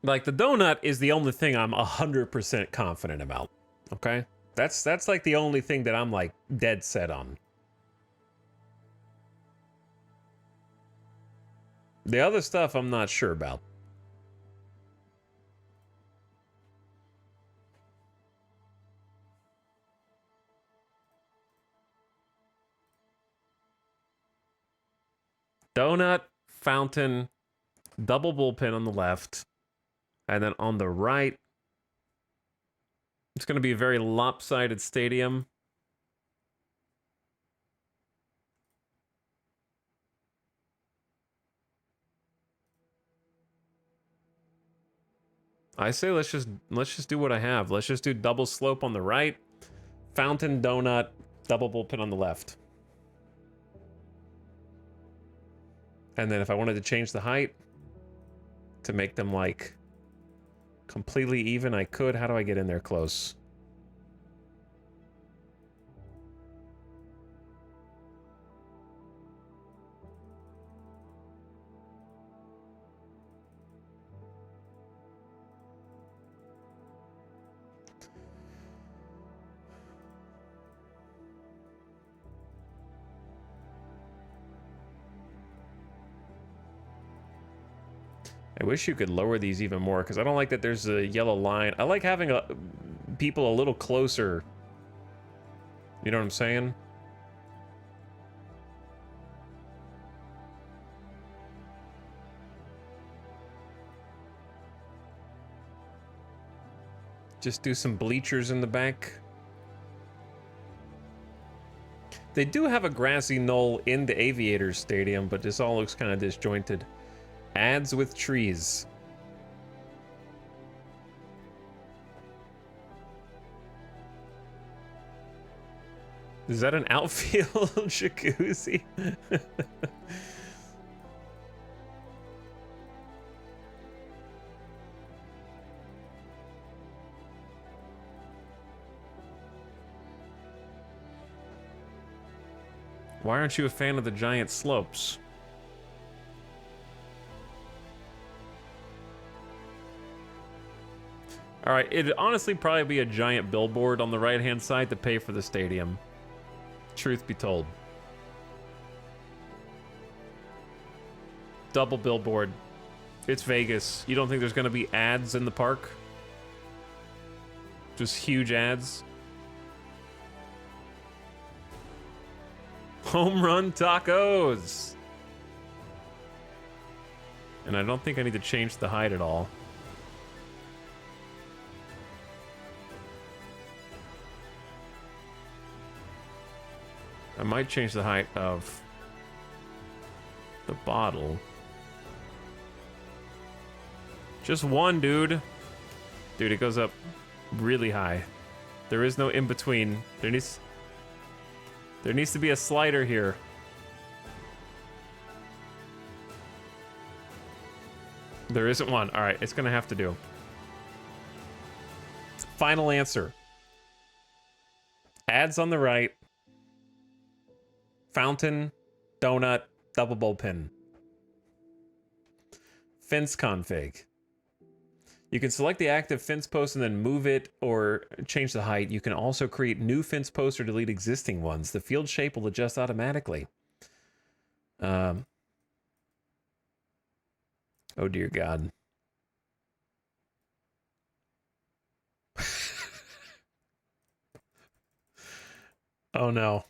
Like, the donut is the only thing I'm 100% confident about. Okay? That's like the only thing that I'm, like, dead set on. The other stuff I'm not sure about. Donut, fountain, double bullpen on the left, and then on the right, it's going to be a very lopsided stadium. I say let's just do what I have. Let's just do double slope on the right, fountain, donut, double bullpen on the left. And then if I wanted to change the height to make them like completely even, I could. How do I get in there close? I wish you could lower these even more, because I don't like that there's a yellow line. I like having people a little closer. You know what I'm saying? Just do some bleachers in the back. They do have a grassy knoll in the Aviators Stadium, but this all looks kind of disjointed. Ads with trees. Is that an outfield jacuzzi? Why aren't you a fan of the giant slopes? All right, it'd honestly probably be a giant billboard on the right-hand side to pay for the stadium. Truth be told. Double billboard. It's Vegas. You don't think there's going to be ads in the park? Just huge ads? Home run tacos! And I don't think I need to change the height at all. I might change the height of the bottle. Just one, dude. Dude, it goes up really high. There is no in between. There needs to be a slider here. There isn't one. All right, it's gonna have to do. Final answer. Ads on the right. Fountain, donut, double bullpen. Fence config. You can select the active fence post and then move it or change the height. You can also create new fence posts or delete existing ones. The field shape will adjust automatically. Oh dear God. Oh no.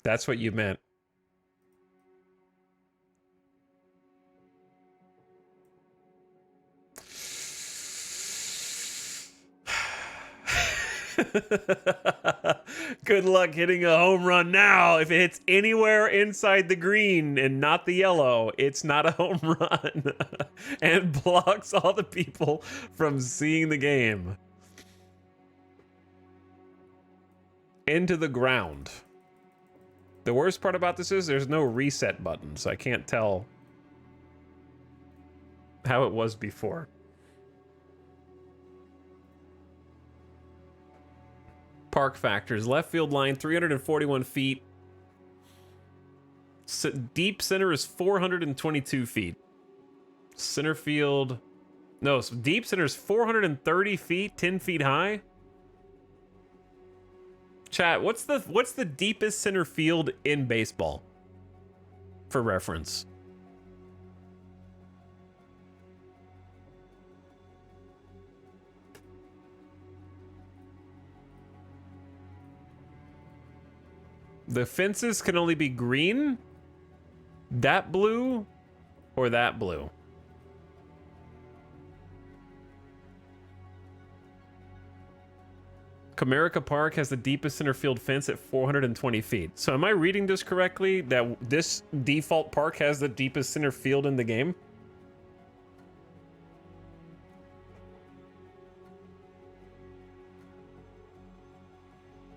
That's what you meant. Good luck hitting a home run now. If it hits anywhere inside the green and not the yellow, it's not a home run. And blocks all the people from seeing the game. Into the ground. The worst part about this is there's no reset button, so I can't tell how it was before. Park factors. Left field line, 341 feet. Deep center is 422 feet. Center field... No, so deep center is 430 feet, 10 feet high. Chat, what's the deepest center field in baseball? For reference. The fences can only be green, that blue, or that blue. Comerica Park has the deepest center field fence at 420 feet. So am I reading this correctly, that this default park has the deepest center field in the game?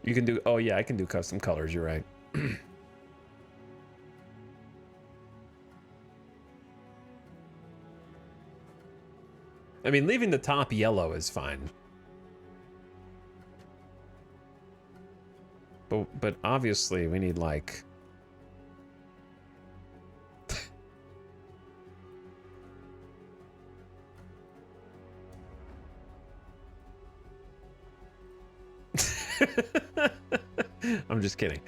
You can do... Oh, yeah, I can do custom colors. You're right. I mean, leaving the top yellow is fine. But obviously we need like I'm just kidding.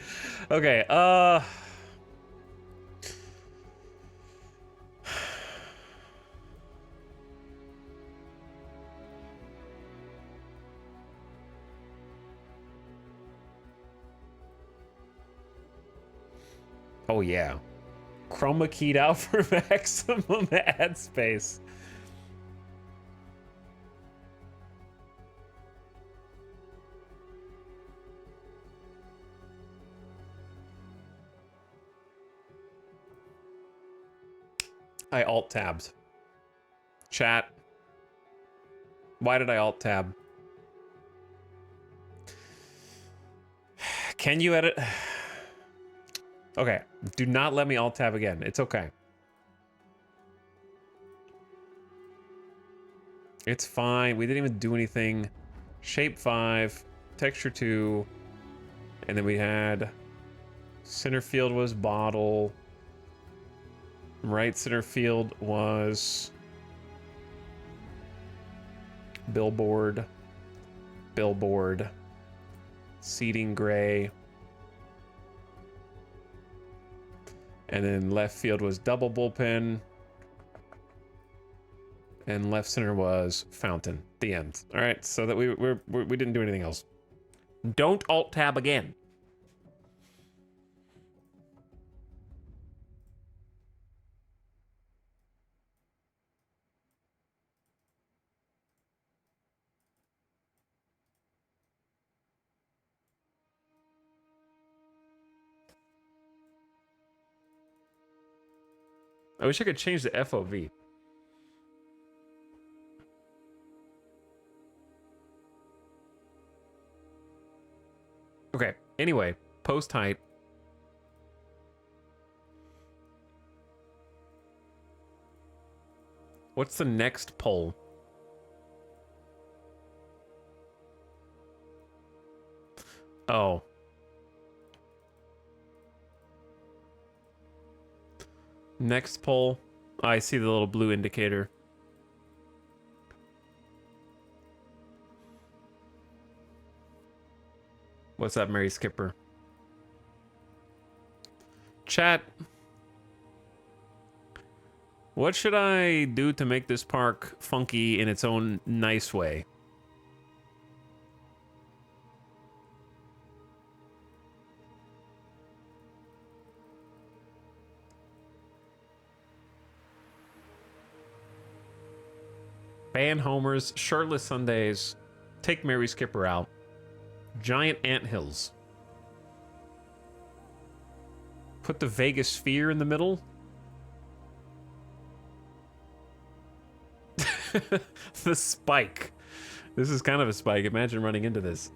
Okay, oh yeah. Chroma keyed out for maximum ad space. I alt tabbed. Chat. Why did I alt tab? Can you edit? Okay. Do not let me alt tab again. It's okay. It's fine. We didn't even do anything. Shape 5, texture 2, and then we had center field was bottle. Right center field was billboard. Billboard. Seating gray. And then left field was double bullpen. And left center was fountain. The end. All right, so that we didn't do anything else. Don't alt tab again. I wish I could change the FOV. Okay, anyway, post height. What's the next poll? Oh. Next poll. I see the little blue indicator. What's up, Mary Skipper? Chat. What should I do to make this park funky in its own nice way? Ban homers, shirtless Sundays, take Mary Skipper out, giant anthills. Put the Vegas sphere in the middle. The spike. This is kind of a spike. Imagine running into this.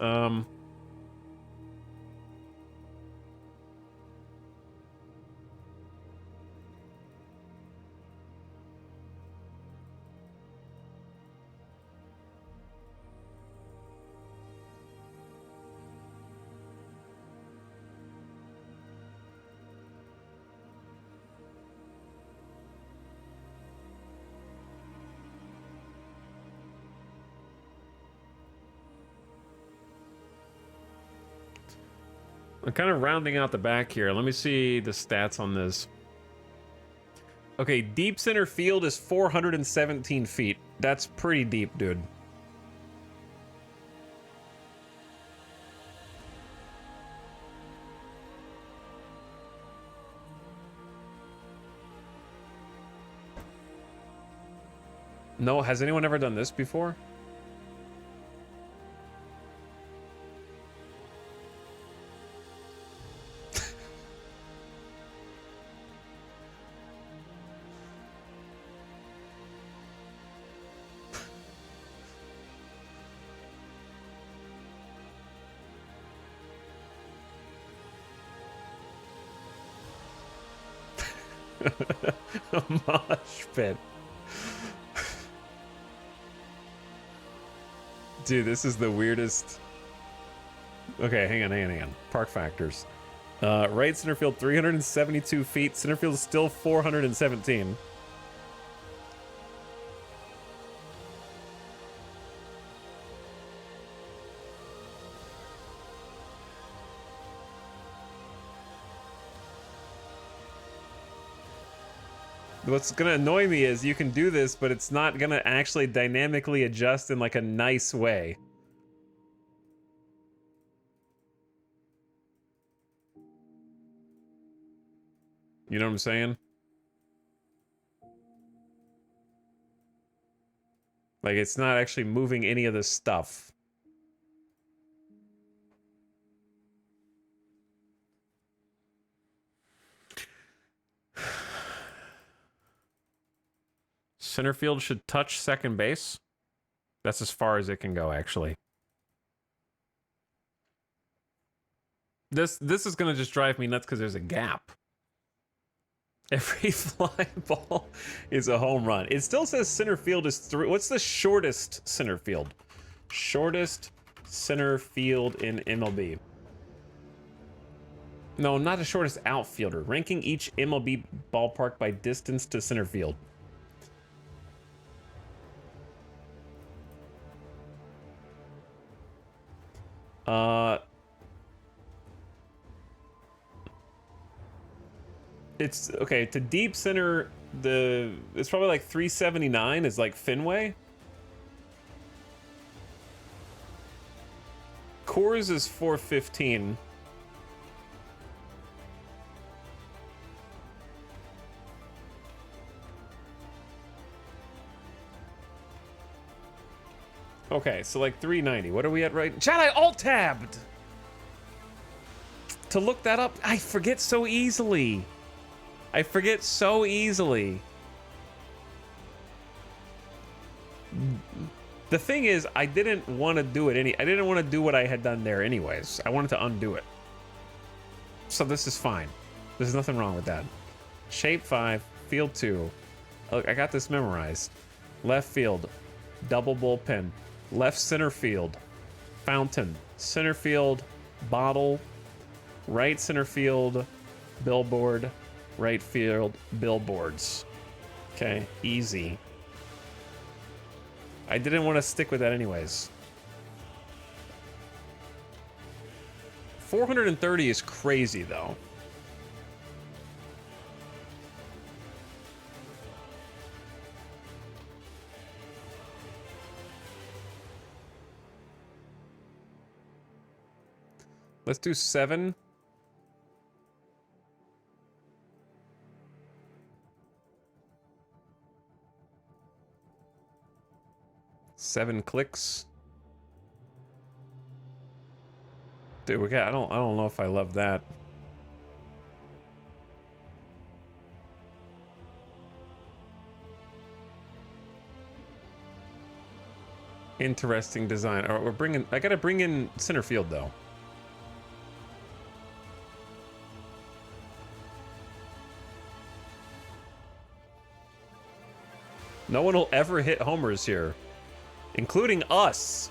I'm kind of rounding out the back here. Let me see the stats on this. Okay, deep center field is 417 feet. That's pretty deep, dude. No, has anyone ever done this before? A mosh pit. Dude, this is the weirdest. Okay, hang on. Park factors. Right center field, 372 feet. Center field is still 417. What's gonna annoy me is you can do this, but it's not gonna actually dynamically adjust in like a nice way. You know what I'm saying? Like, it's not actually moving any of this stuff. Center field should touch second base. That's as far as it can go, actually. This is gonna just drive me nuts because there's a gap. Every fly ball is a home run. It still says center field is 3. What's the shortest center field? Shortest center field in MLB. No, not the shortest outfielder. Ranking each MLB ballpark by distance to center field. It's okay to deep center. It's probably like 379 is like Fenway. Coors is 415. Okay, so like 390. What are we at right? Chat, I alt-tabbed! To look that up, I forget so easily. I forget so easily. The thing is, I didn't want to do it I didn't want to do what I had done there anyways. I wanted to undo it. So this is fine. There's nothing wrong with that. Shape 5, field 2. Look, I got this memorized. Left field, double bullpen. Left center field, fountain. Center field, bottle. Right center field, billboard. Right field, billboards. Okay, easy. I didn't want to stick with that anyways. 430 is crazy though. Let's do 7. Seven clicks. Dude, we got I don't know if I love that. Interesting design. All right, I gotta bring in center field though. No one will ever hit homers here, including us.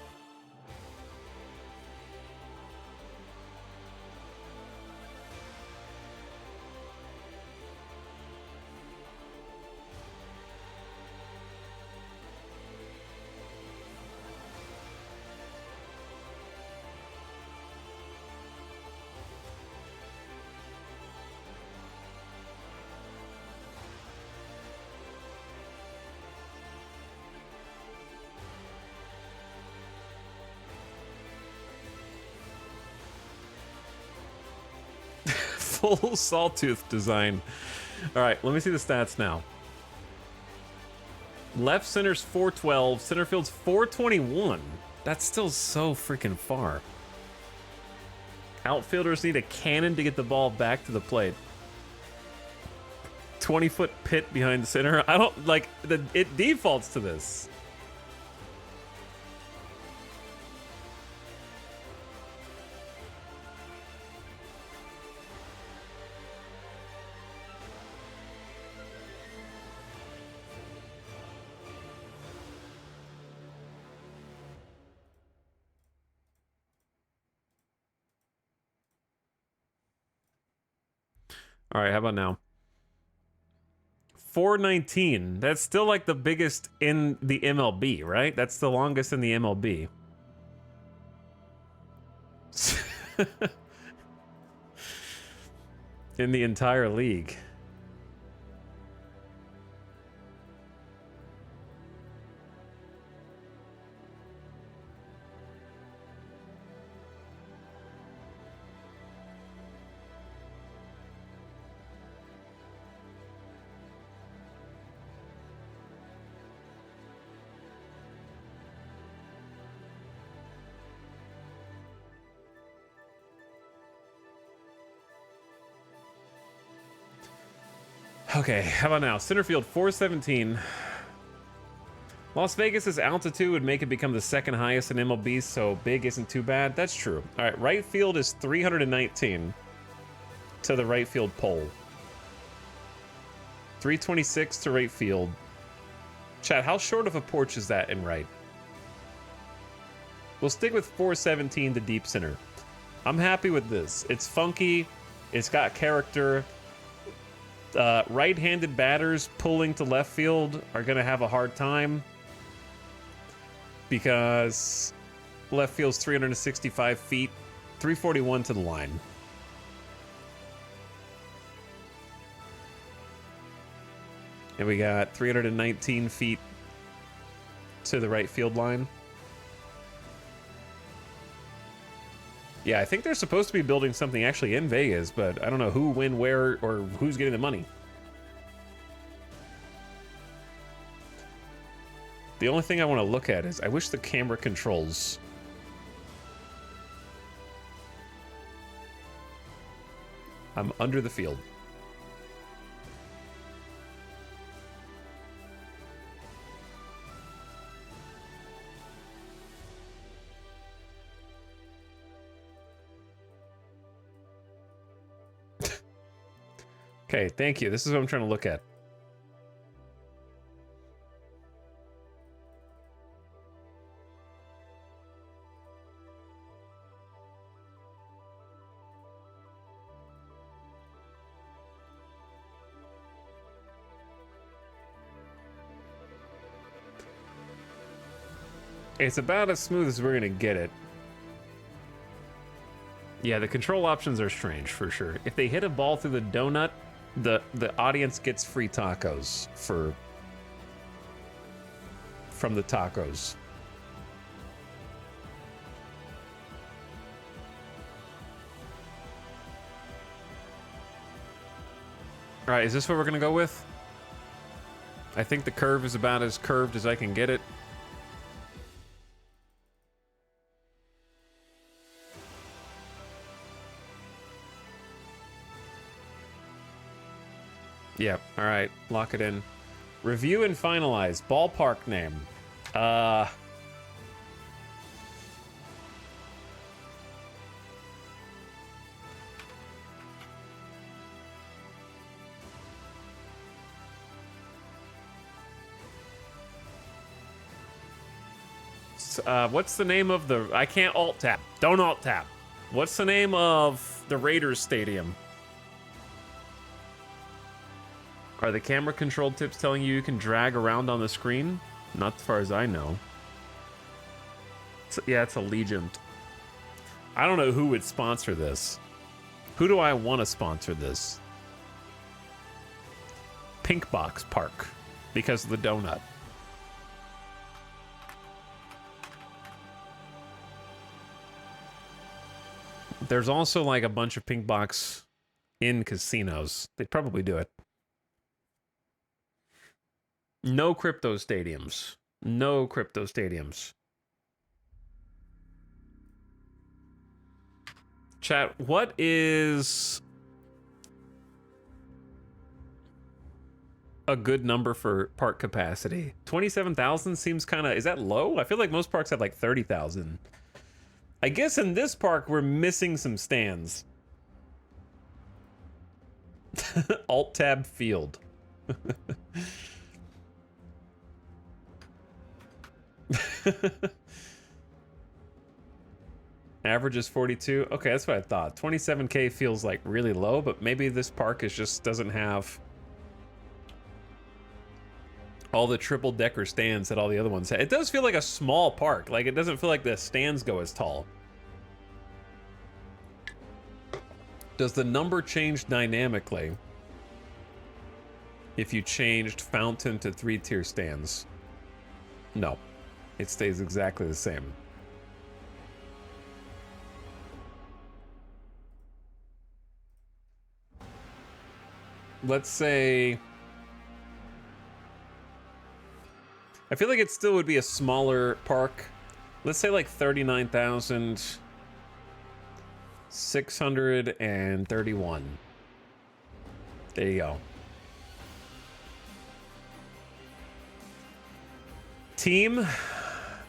Full sawtooth design. All right, let me see the stats now. Left center's 412, center field's 421. That's still so freaking far. Outfielders need a cannon to get the ball back to the plate. 20-foot pit behind the center. I don't like it defaults to this. All right, how about now? 419. That's still like the biggest in the MLB, right? That's the longest in the MLB. In the entire league. Okay, how about now? Center field 417. Las Vegas's altitude would make it become the second highest in MLB, so big isn't too bad. That's true. All right, right field is 319 to the right field pole. 326 to right field. Chat, how short of a porch is that in right? We'll stick with 417 to deep center. I'm happy with this. It's funky. It's got character. Right-handed batters pulling to left field are going to have a hard time because left field's 365 feet, 341 to the line. And we got 319 feet to the right field line. Yeah, I think they're supposed to be building something actually in Vegas, but I don't know who, when, where, or who's getting the money. The only thing I want to look at is I wish the camera controls. I'm under the field. Okay, thank you. This is what I'm trying to look at. It's about as smooth as we're gonna get it. Yeah, the control options are strange for sure. If they hit a ball through the donut, the audience gets free tacos from the tacos. All right, is this what we're gonna go with? I think the curve is about as curved as I can get it. Yeah, all right, lock it in. Review and finalize. Ballpark name. What's the name of the... I can't alt-tab. Don't alt-tab. What's the name of the Raiders Stadium? Are the camera control tips telling you can drag around on the screen? Not as far as I know. Yeah, it's Allegiant. I don't know who would sponsor this. Who do I want to sponsor this? Pink Box Park, because of the donut. There's also like a bunch of Pink Box in casinos. They'd probably do it. No crypto stadiums. No crypto stadiums. Chat, what is a good number for park capacity? 27,000 seems kind of... Is that low? I feel like most parks have like 30,000. I guess in this park, we're missing some stands. Alt-tab field. Average is 42. Okay, that's what I thought. 27K feels like really low, but maybe this park is just doesn't have all the triple decker stands that all the other ones have. It does feel like a small park. Like it doesn't feel like the stands go as tall. Does the number change dynamically if you changed fountain to 3-tier stands? No. It stays exactly the same. Let's say... I feel like it still would be a smaller park. Let's say like 39,631. There you go. Team,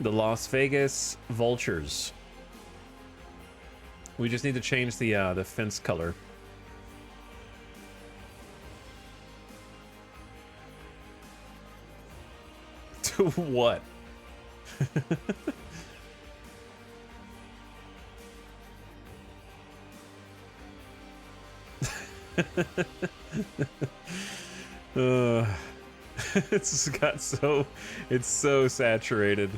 the Las Vegas Vultures. We just need to change the fence color. To what? It's got so, it's so saturated.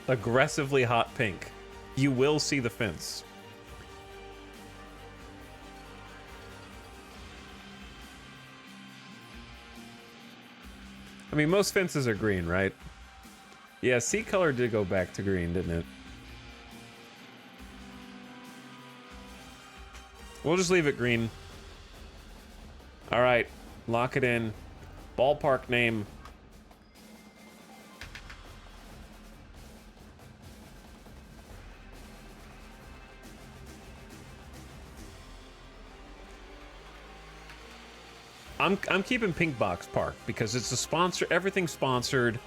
Aggressively hot pink. You will see the fence. I mean, most fences are green, right? Yeah, sea color did go back to green, didn't it? We'll just leave it green. All right, lock it in. Ballpark name. I'm keeping Pink Box Park because it's a sponsor, everything's sponsored,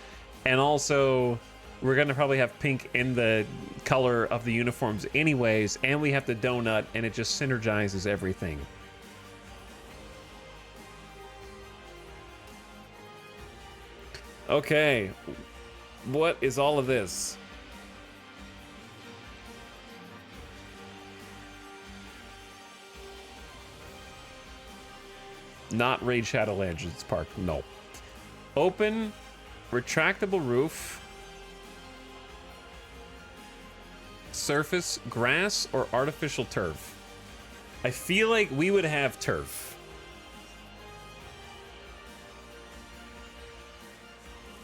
and also we're gonna probably have pink in the color of the uniforms anyways, and we have the donut, and it just synergizes everything. Okay, what is all of this? Not Raid Shadow Legends Park, no. Open, retractable roof, surface, grass, or artificial turf. I feel like we would have turf.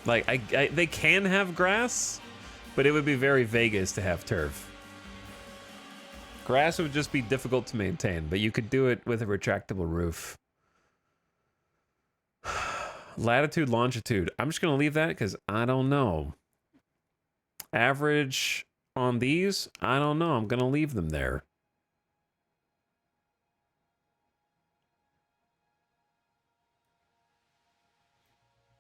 Like, they can have grass, but it would be very Vegas to have turf. Grass would just be difficult to maintain, but you could do it with a retractable roof. Latitude, longitude. I'm just going to leave that because I don't know. Average on these, I don't know. I'm going to leave them there.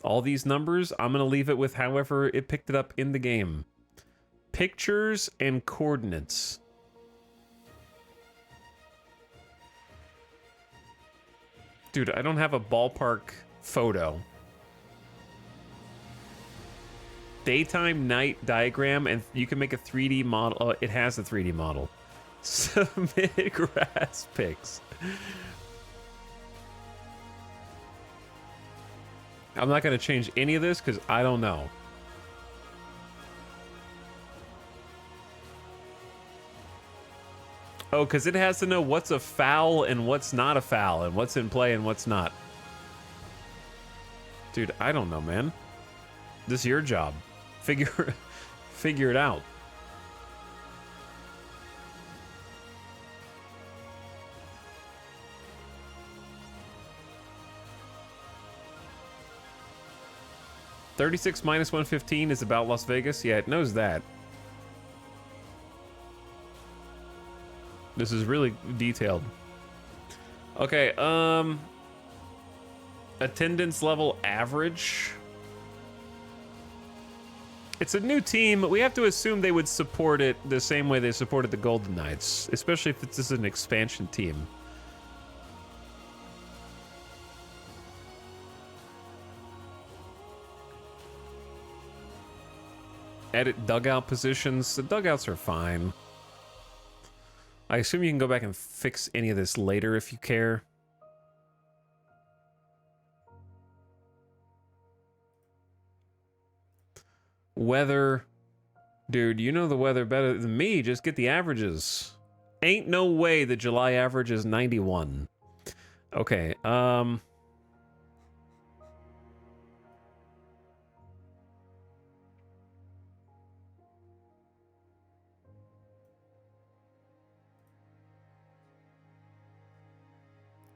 All these numbers, I'm going to leave it with however it picked it up in the game. Pictures and coordinates. Dude, I don't have a ballpark photo. Daytime night diagram, and you can make a 3D model. Oh, it has a 3D model. Submit grass pics. I'm not going to change any of this because I don't know. Oh, because it has to know what's a foul and what's not a foul, and what's in play and what's not. Dude, I don't know, man. This is your job. Figure it out. $36 minus 115 is about Las Vegas. Yeah, it knows that. This is really detailed. Okay, attendance level average. It's a new team. We have to assume they would support it the same way they supported the Golden Knights, especially if this is an expansion team. Edit dugout positions. The dugouts are fine. I assume you can go back and fix any of this later if you care. Weather. Dude, you know the weather better than me. Just get the averages. Ain't no way the July average is 91. Okay,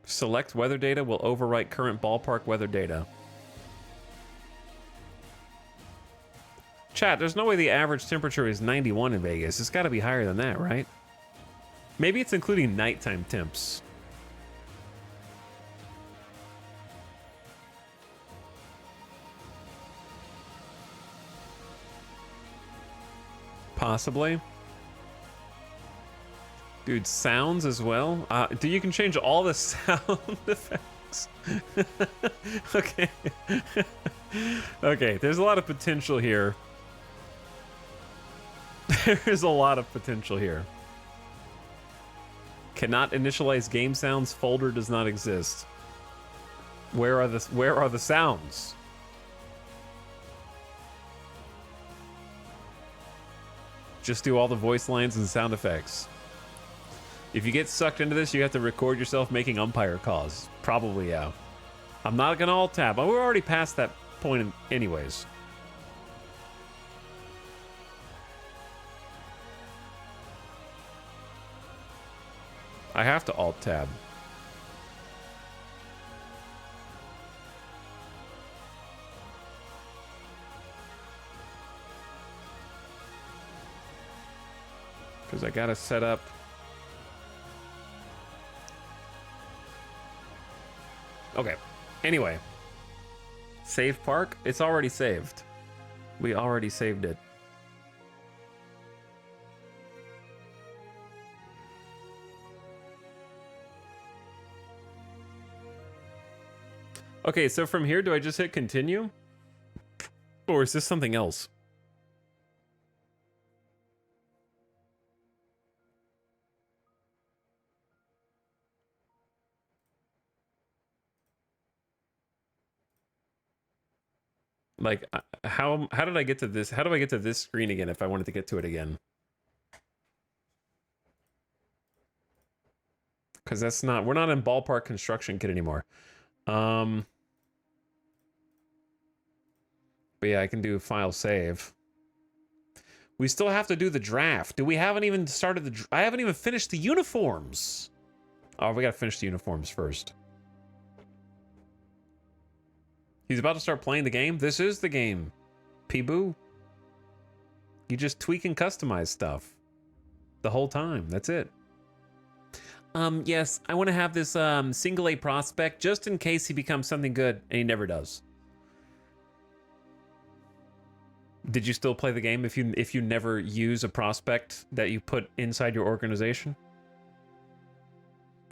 select weather data will overwrite current ballpark weather data. Chat, there's no way the average temperature is 91 in Vegas. It's got to be higher than that, right? Maybe it's including nighttime temps. Possibly. Dude, sounds as well. Dude, you can change all the sound effects. Okay. Okay, there's a lot of potential here. There's a lot of potential here. Cannot initialize game sounds. Folder does not exist. Where are the sounds? Just do all the voice lines and sound effects. If you get sucked into this, you have to record yourself making umpire calls. Probably, yeah. I'm not gonna alt tab. We're already past that point anyways. I have to alt tab. Because I gotta set up. Okay. Anyway. Save park? It's already saved. We already saved it. Okay, so from here, do I just hit continue? Or is this something else? Like, how did I get to this? How do I get to this screen again if I wanted to get to it again? Because that's not, we're not in Ballpark Construction Kit anymore. But yeah, I can do file save. We still have to do the draft. We haven't even started the, I haven't even finished the uniforms. Oh, we gotta finish the uniforms first. He's about to start playing the game. This is the game, Peeboo. You just tweak and customize stuff the whole time. That's it. Yes, I want to have this single A prospect just in case he becomes something good, and he never does. Did you still play the game if you never use a prospect that you put inside your organization?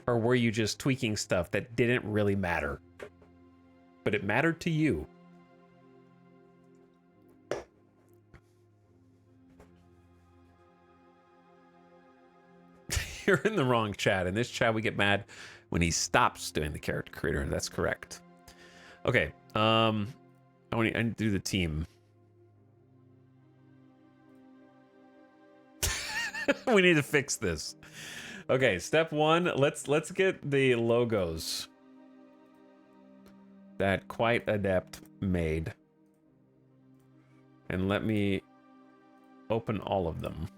Or were you just tweaking stuff that didn't really matter? But it mattered to you. You're in the wrong chat. In this chat, we get mad when he stops doing the character creator. That's correct. Okay. I need to do the team. We need to fix this. Okay, step one. Let's get the logos that Quite Adept made. And let me open all of them.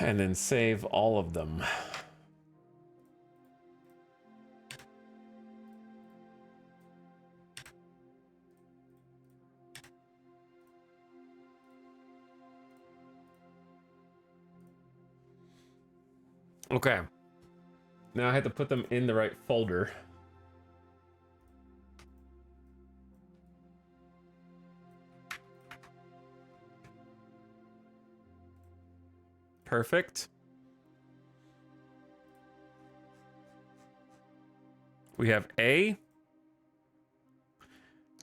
And then save all of them. Okay. Now I have to put them in the right folder. Perfect. We have A.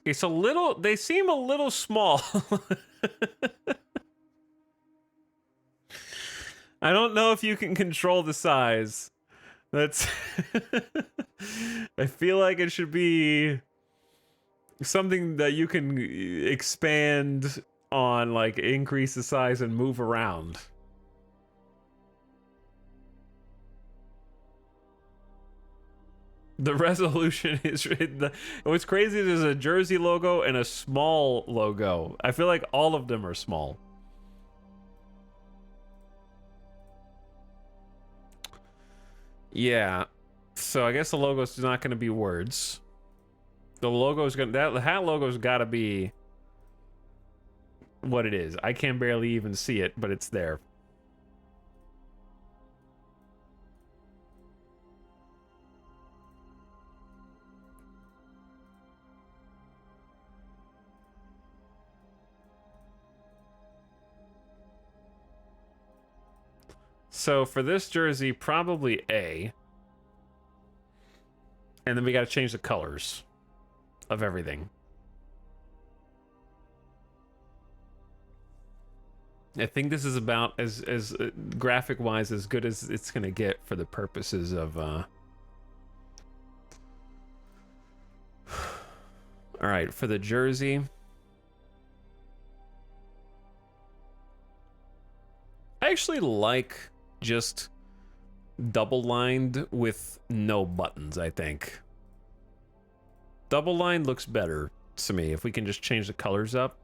It's a little, they seem a little small. I don't know if you can control the size. That's I feel like it should be something that you can expand on, like increase the size and move around. The resolution is what's crazy. There's a Jersey logo and a small logo. I feel like all of them are small. Yeah. So I guess the logo's not going to be words. The logo's going to... The hat logo's got to be what it is. I can barely even see it, but it's there. So for this jersey, probably A. And then we got to change the colors of everything. I think this is about as graphic wise as good as it's gonna get for the purposes of all right, for the jersey, I actually like just double lined with no buttons. I think double lined looks better to me if we can just change the colors up.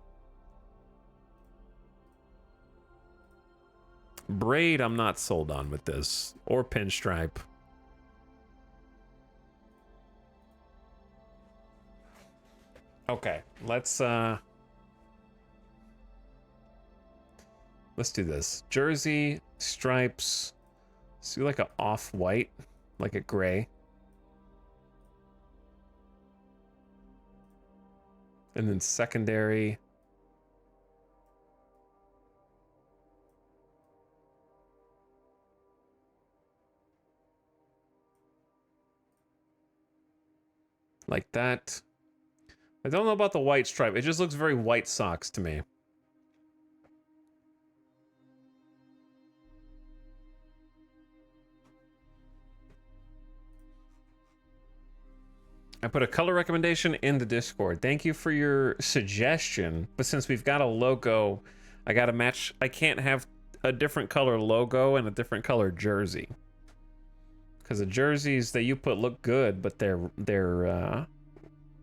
Braid, I'm not sold on with this, or pinstripe. Okay, let's do this. Jersey, stripes, let's do like a off-white, like a gray. And then secondary. Like that. I don't know about the white stripe. It just looks very White Sox to me. I put a color recommendation in the Discord. Thank you for your suggestion. But since we've got a logo, I gotta match. I can't have a different color logo and a different color jersey. Because the jerseys that you put look good, but they're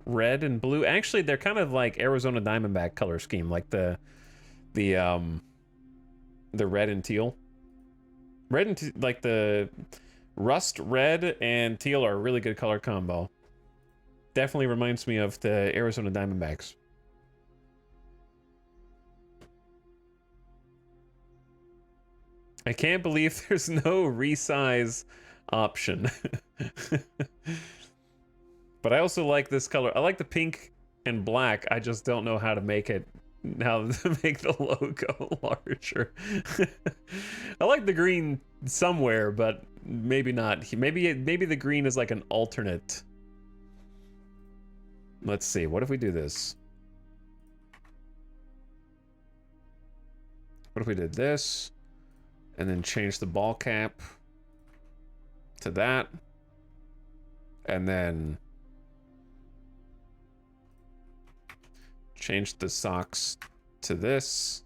red and blue. Actually, they're kind of like Arizona Diamondback color scheme, like the red and teal. Red and like the rust red and teal are a really good color combo. Definitely reminds me of the Arizona Diamondbacks. I can't believe there's no resize option. But I also like this color. I like the pink and black. I just don't know how to make it, how to make the logo larger. I like the green somewhere, but maybe not. Maybe the green is like an alternate. Let's see. What if we do this? What if we did this and then change the ball cap to that, and then change the socks to this.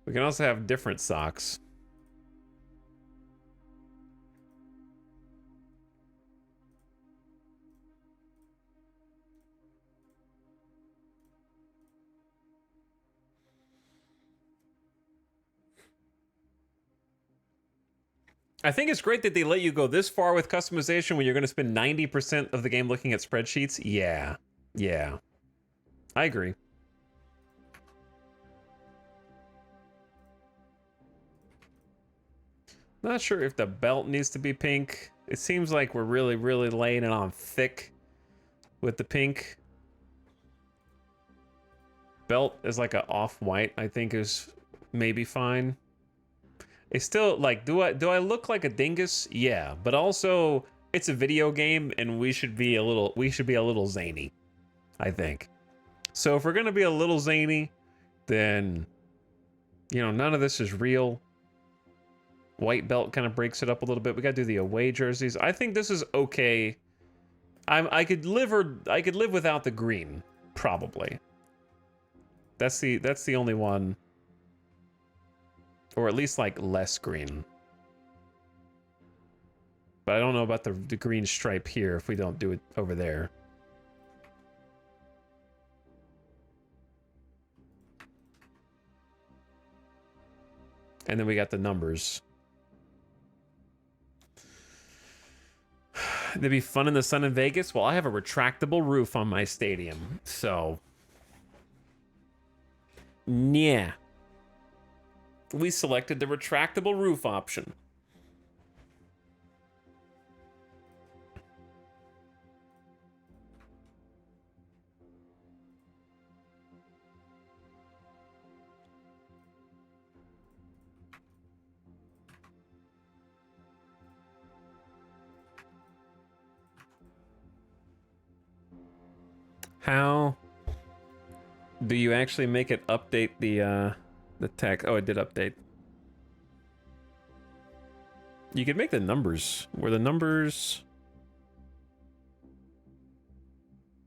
We can also have different socks. I think it's great that they let you go this far with customization when you're going to spend 90% of the game looking at spreadsheets. Yeah. Yeah. I agree. Not sure if the belt needs to be pink. It seems like we're really laying it on thick with the pink. Belt is like a off-white, I think is maybe fine. It's still like, do I look like a dingus? Yeah, but also it's a video game and we should be a little zany, I think. So if we're gonna be a little zany, then you know, none of this is real. White belt kind of breaks it up a little bit. We gotta do the away jerseys. I think this is okay. I could live without the green, probably. That's the only one. Or at least like less green. But I don't know about the green stripe here if we don't do it over there. And then we got the numbers. It'd be fun in the sun in Vegas. Well, I have a retractable roof on my stadium, so yeah. We selected the retractable roof option. How do you actually make it update the text? Oh, it did update. You could make the numbers where the numbers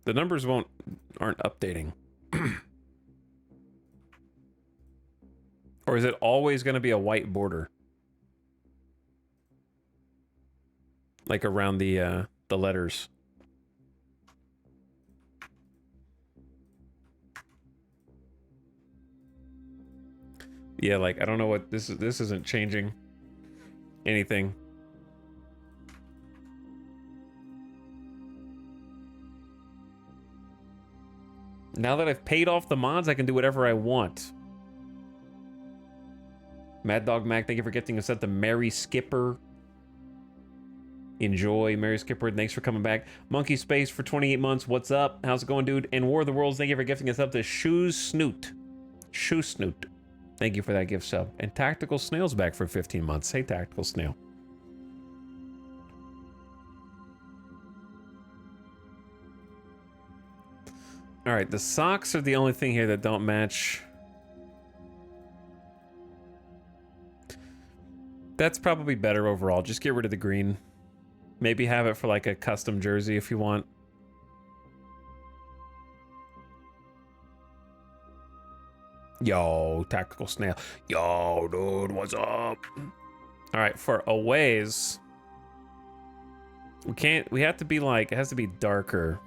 aren't updating. Or is it always going to be a white border? Like around the letters. Yeah, like I don't know what this isn't changing anything. Now that I've paid off the mods, I can do whatever I want. Mad Dog Mac, thank you for gifting us at the Mary Skipper. Enjoy, Mary Skipper. Thanks for coming back. Monkey Space for 28 months. What's up? How's it going, dude? And War of the Worlds, thank you for gifting us up to Shoe Snoot. Shoe Snoot. Thank you for that gift sub. And Tactical Snail's back for 15 months. Hey, Tactical Snail. All right, the socks are the only thing here that don't match. That's probably better overall. Just get rid of the green. Maybe have it for like a custom jersey if you want. Yo, Tactical Snail. Yo, dude, what's up? All right, for aways, we have to be like, it has to be darker.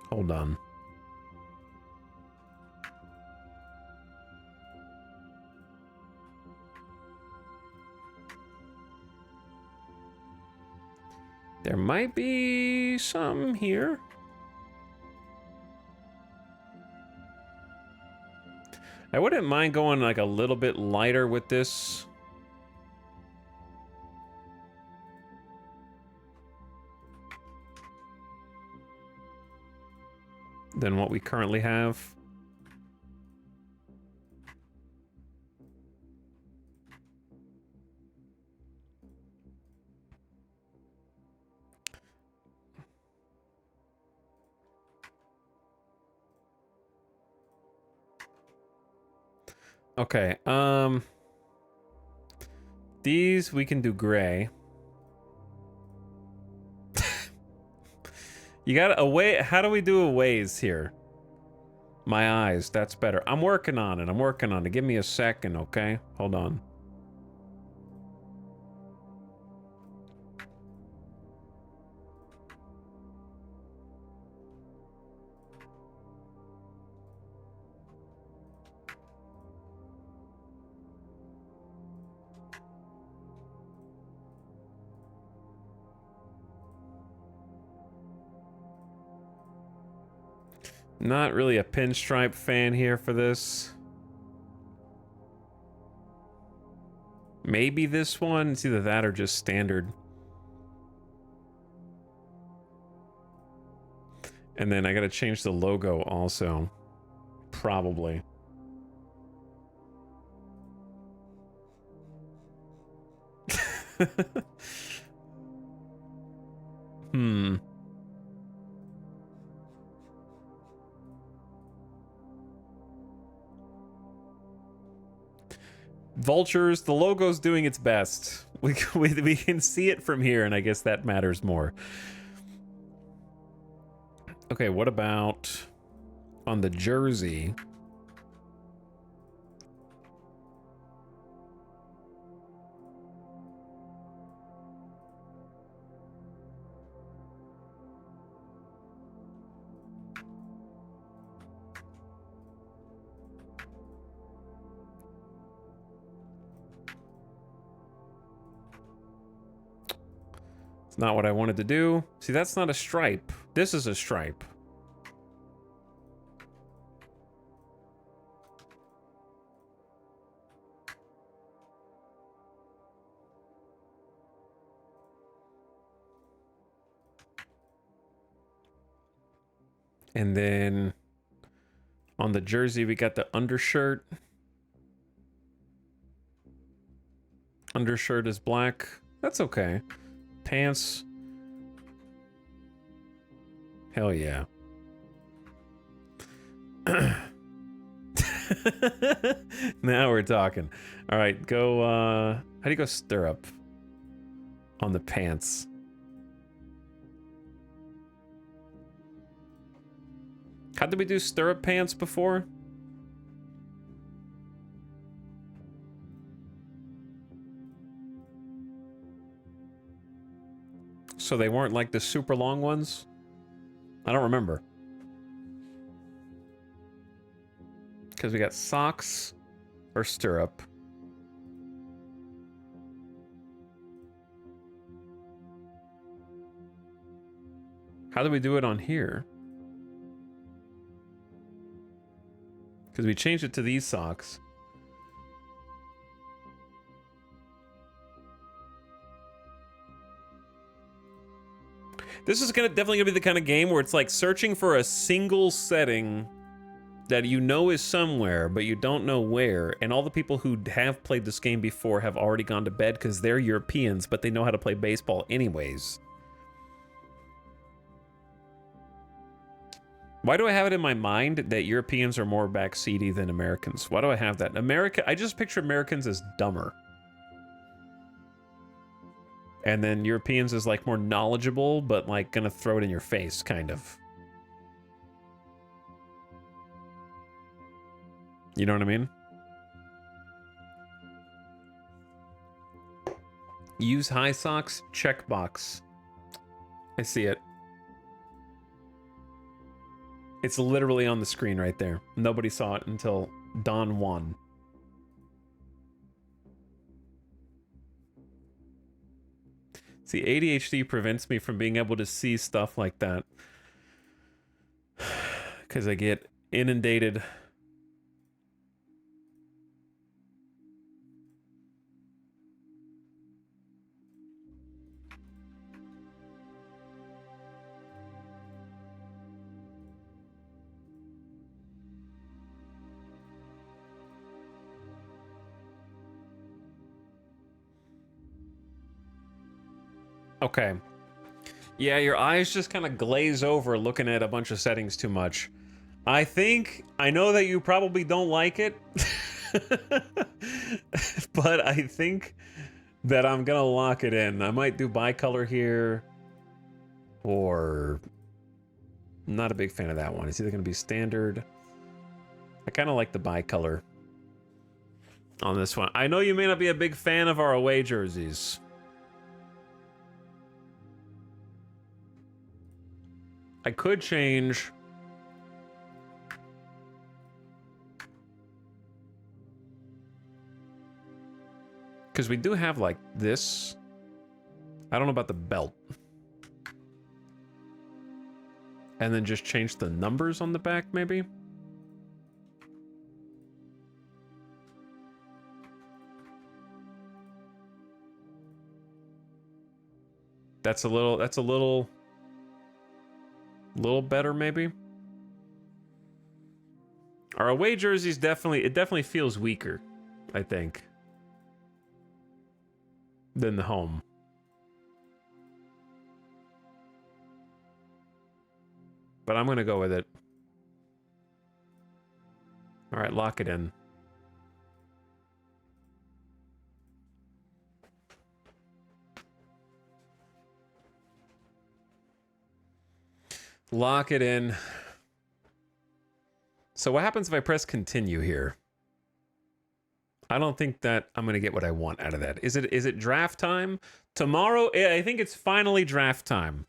Hold on. There might be some here. I wouldn't mind going like a little bit lighter with this. Than what we currently have. Okay, these we can do gray. You got away. How do we do aways here? My eyes, that's better. I'm working on it. I'm working on it. Give me a second, okay? Hold on. Not really a pinstripe fan here for this. Maybe this one. It's either that or just standard. And then I gotta change the logo also. Probably. Hmm. Vultures, the logo's doing its best. We can see it from here, and I guess that matters more. Okay, what about on the jersey? It's not what I wanted to do. See, that's not a stripe. This is a stripe. And then on the jersey, we got the undershirt. Undershirt is black. That's okay. Pants. Hell yeah. Now we're talking. All right, go, how do you go stirrup on the pants? How did we do stirrup pants before? So they weren't like the super long ones? I don't remember. Because we got socks or stirrup. How do we do it on here? Because we changed it to these socks. This is definitely gonna be the kind of game where it's like searching for a single setting that you know is somewhere, but you don't know where. And all the people who have played this game before have already gone to bed because they're Europeans, but they know how to play baseball anyways. Why do I have it in my mind that Europeans are more backseaty than Americans? Why do I have that? I just picture Americans as dumber. And then Europeans is like more knowledgeable, but like gonna throw it in your face, kind of. You know what I mean? Use high socks, checkbox. I see it. It's literally on the screen right there. Nobody saw it until Don Juan. See, ADHD prevents me from being able to see stuff like that. Because I get inundated. Okay. Yeah, your eyes just kind of glaze over looking at a bunch of settings too much. I know that you probably don't like it, but I think that I'm gonna lock it in. I might do bicolor here, or I'm not a big fan of that one. It's either gonna be standard. I kind of like the bicolor on this one. I know you may not be a big fan of our away jerseys. I could change. Because we do have like this. I don't know about the belt. And then just change the numbers on the back, maybe? That's a little better, maybe. Our away jerseys definitely feels weaker, I think, than the home. But I'm gonna go with it. All right, lock it in. Lock it in. So what happens if I press continue here? I don't think that I'm going to get what I want out of that. Is it draft time? Tomorrow, I think it's finally draft time.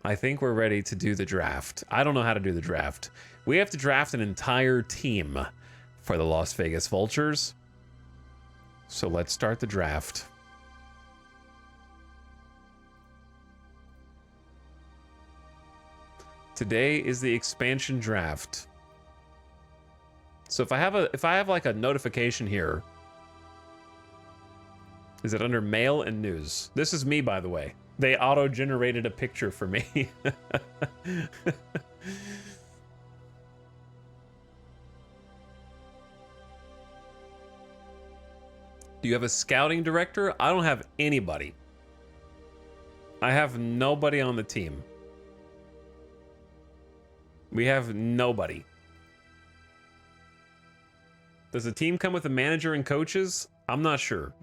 I think we're ready to do the draft. I don't know how to do the draft. We have to draft an entire team for the Las Vegas Vultures. So let's start the draft. Today is the expansion draft. So if I have like a notification here, is it under mail and news? This is me, by the way. They auto-generated a picture for me. Do you have a scouting director? I don't have anybody. I have nobody on the team. We have nobody. Does the team come with a manager and coaches? I'm not sure.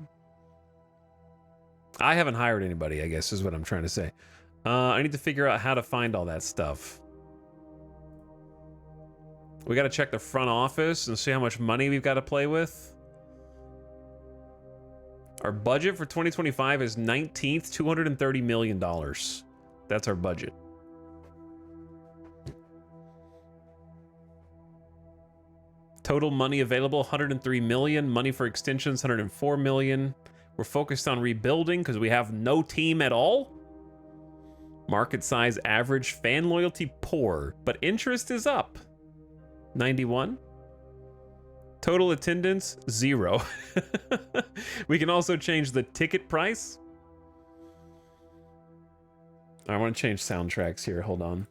I haven't hired anybody, I guess, is what I'm trying to say. I need to figure out how to find all that stuff. We got to check the front office and see how much money we've got to play with. Our budget for 2025 is 19th, $230 million. That's our budget. Total money available, 103 million. Money for extensions, 104 million. We're focused on rebuilding because we have no team at all. Market size average, fan loyalty poor, but interest is up. 91. Total attendance, 0. We can also change the ticket price. I want to change soundtracks here. Hold on.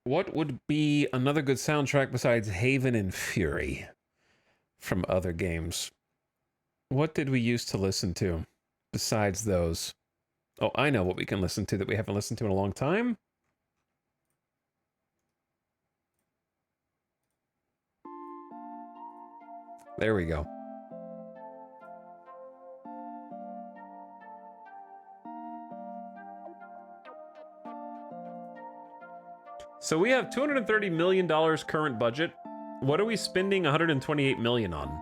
What would be another good soundtrack besides Haven and Fury from other games? What did we used to listen to besides those? Oh, I know what we can listen to that we haven't listened to in a long time. There we go. So we have $230 million current budget. What are we spending $128 million on?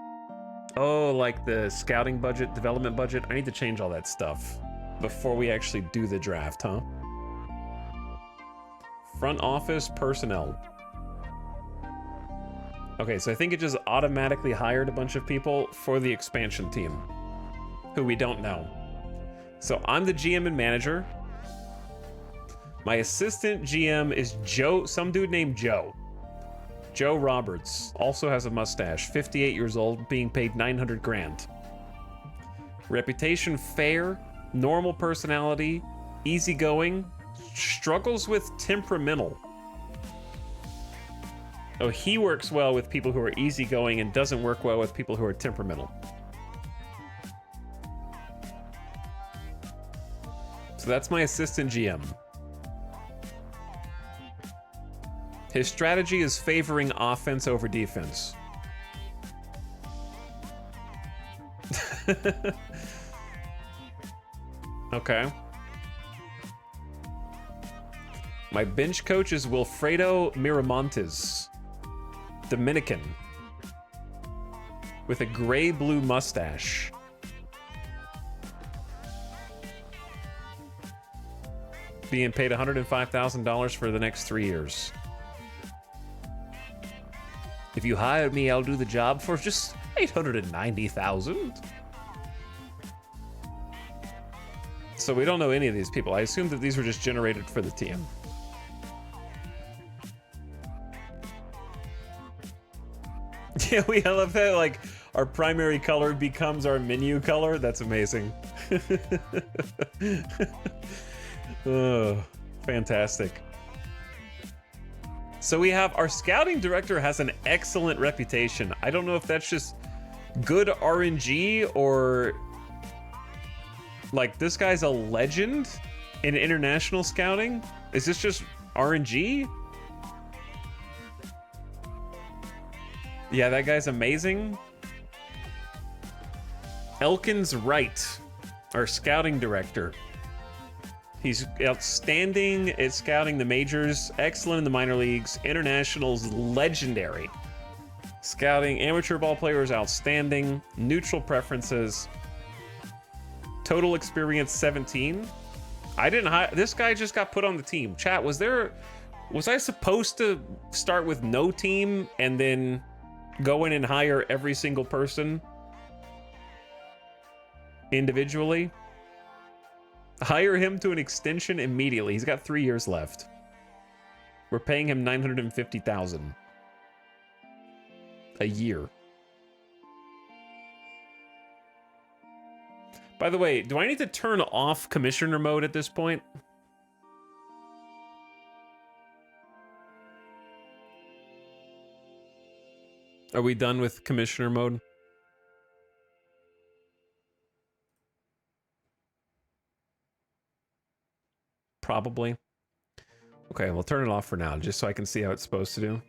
Oh, like the scouting budget, development budget. I need to change all that stuff before we actually do the draft, huh? Front office personnel. Okay, so I think it just automatically hired a bunch of people for the expansion team who we don't know. So I'm the GM and manager. My assistant GM is Joe, some dude named Joe. Joe Roberts, also has a mustache, 58 years old, being paid 900 grand. Reputation fair, normal personality, easygoing, struggles with temperamental. Oh, he works well with people who are easygoing and doesn't work well with people who are temperamental. So that's my assistant GM. His strategy is favoring offense over defense. Okay. My bench coach is Wilfredo Miramontes, Dominican, with a gray-blue mustache. Being paid $105,000 for the next 3 years. If you hire me, I'll do the job for just $890,000. So we don't know any of these people. I assume that these were just generated for the team. Yeah, I love that, like, our primary color becomes our menu color. That's amazing. Oh, fantastic. So we have our scouting director has an excellent reputation. I don't know if that's just good RNG or like this guy's a legend in international scouting. Is this just RNG? Yeah, that guy's amazing. Elkins Wright, our scouting director. He's outstanding at scouting the majors, excellent in the minor leagues, internationals legendary. Scouting amateur ball players outstanding, neutral preferences. Total experience 17. I didn't hire this guy, just got put on the team. Chat, was I supposed to start with no team and then go in and hire every single person individually? Hire him to an extension immediately. He's got 3 years left. We're paying him $950,000 a year. By the way, do I need to turn off commissioner mode at this point? Are we done with commissioner mode? Probably. Okay, we'll turn it off for now, just so I can see how it's supposed to do.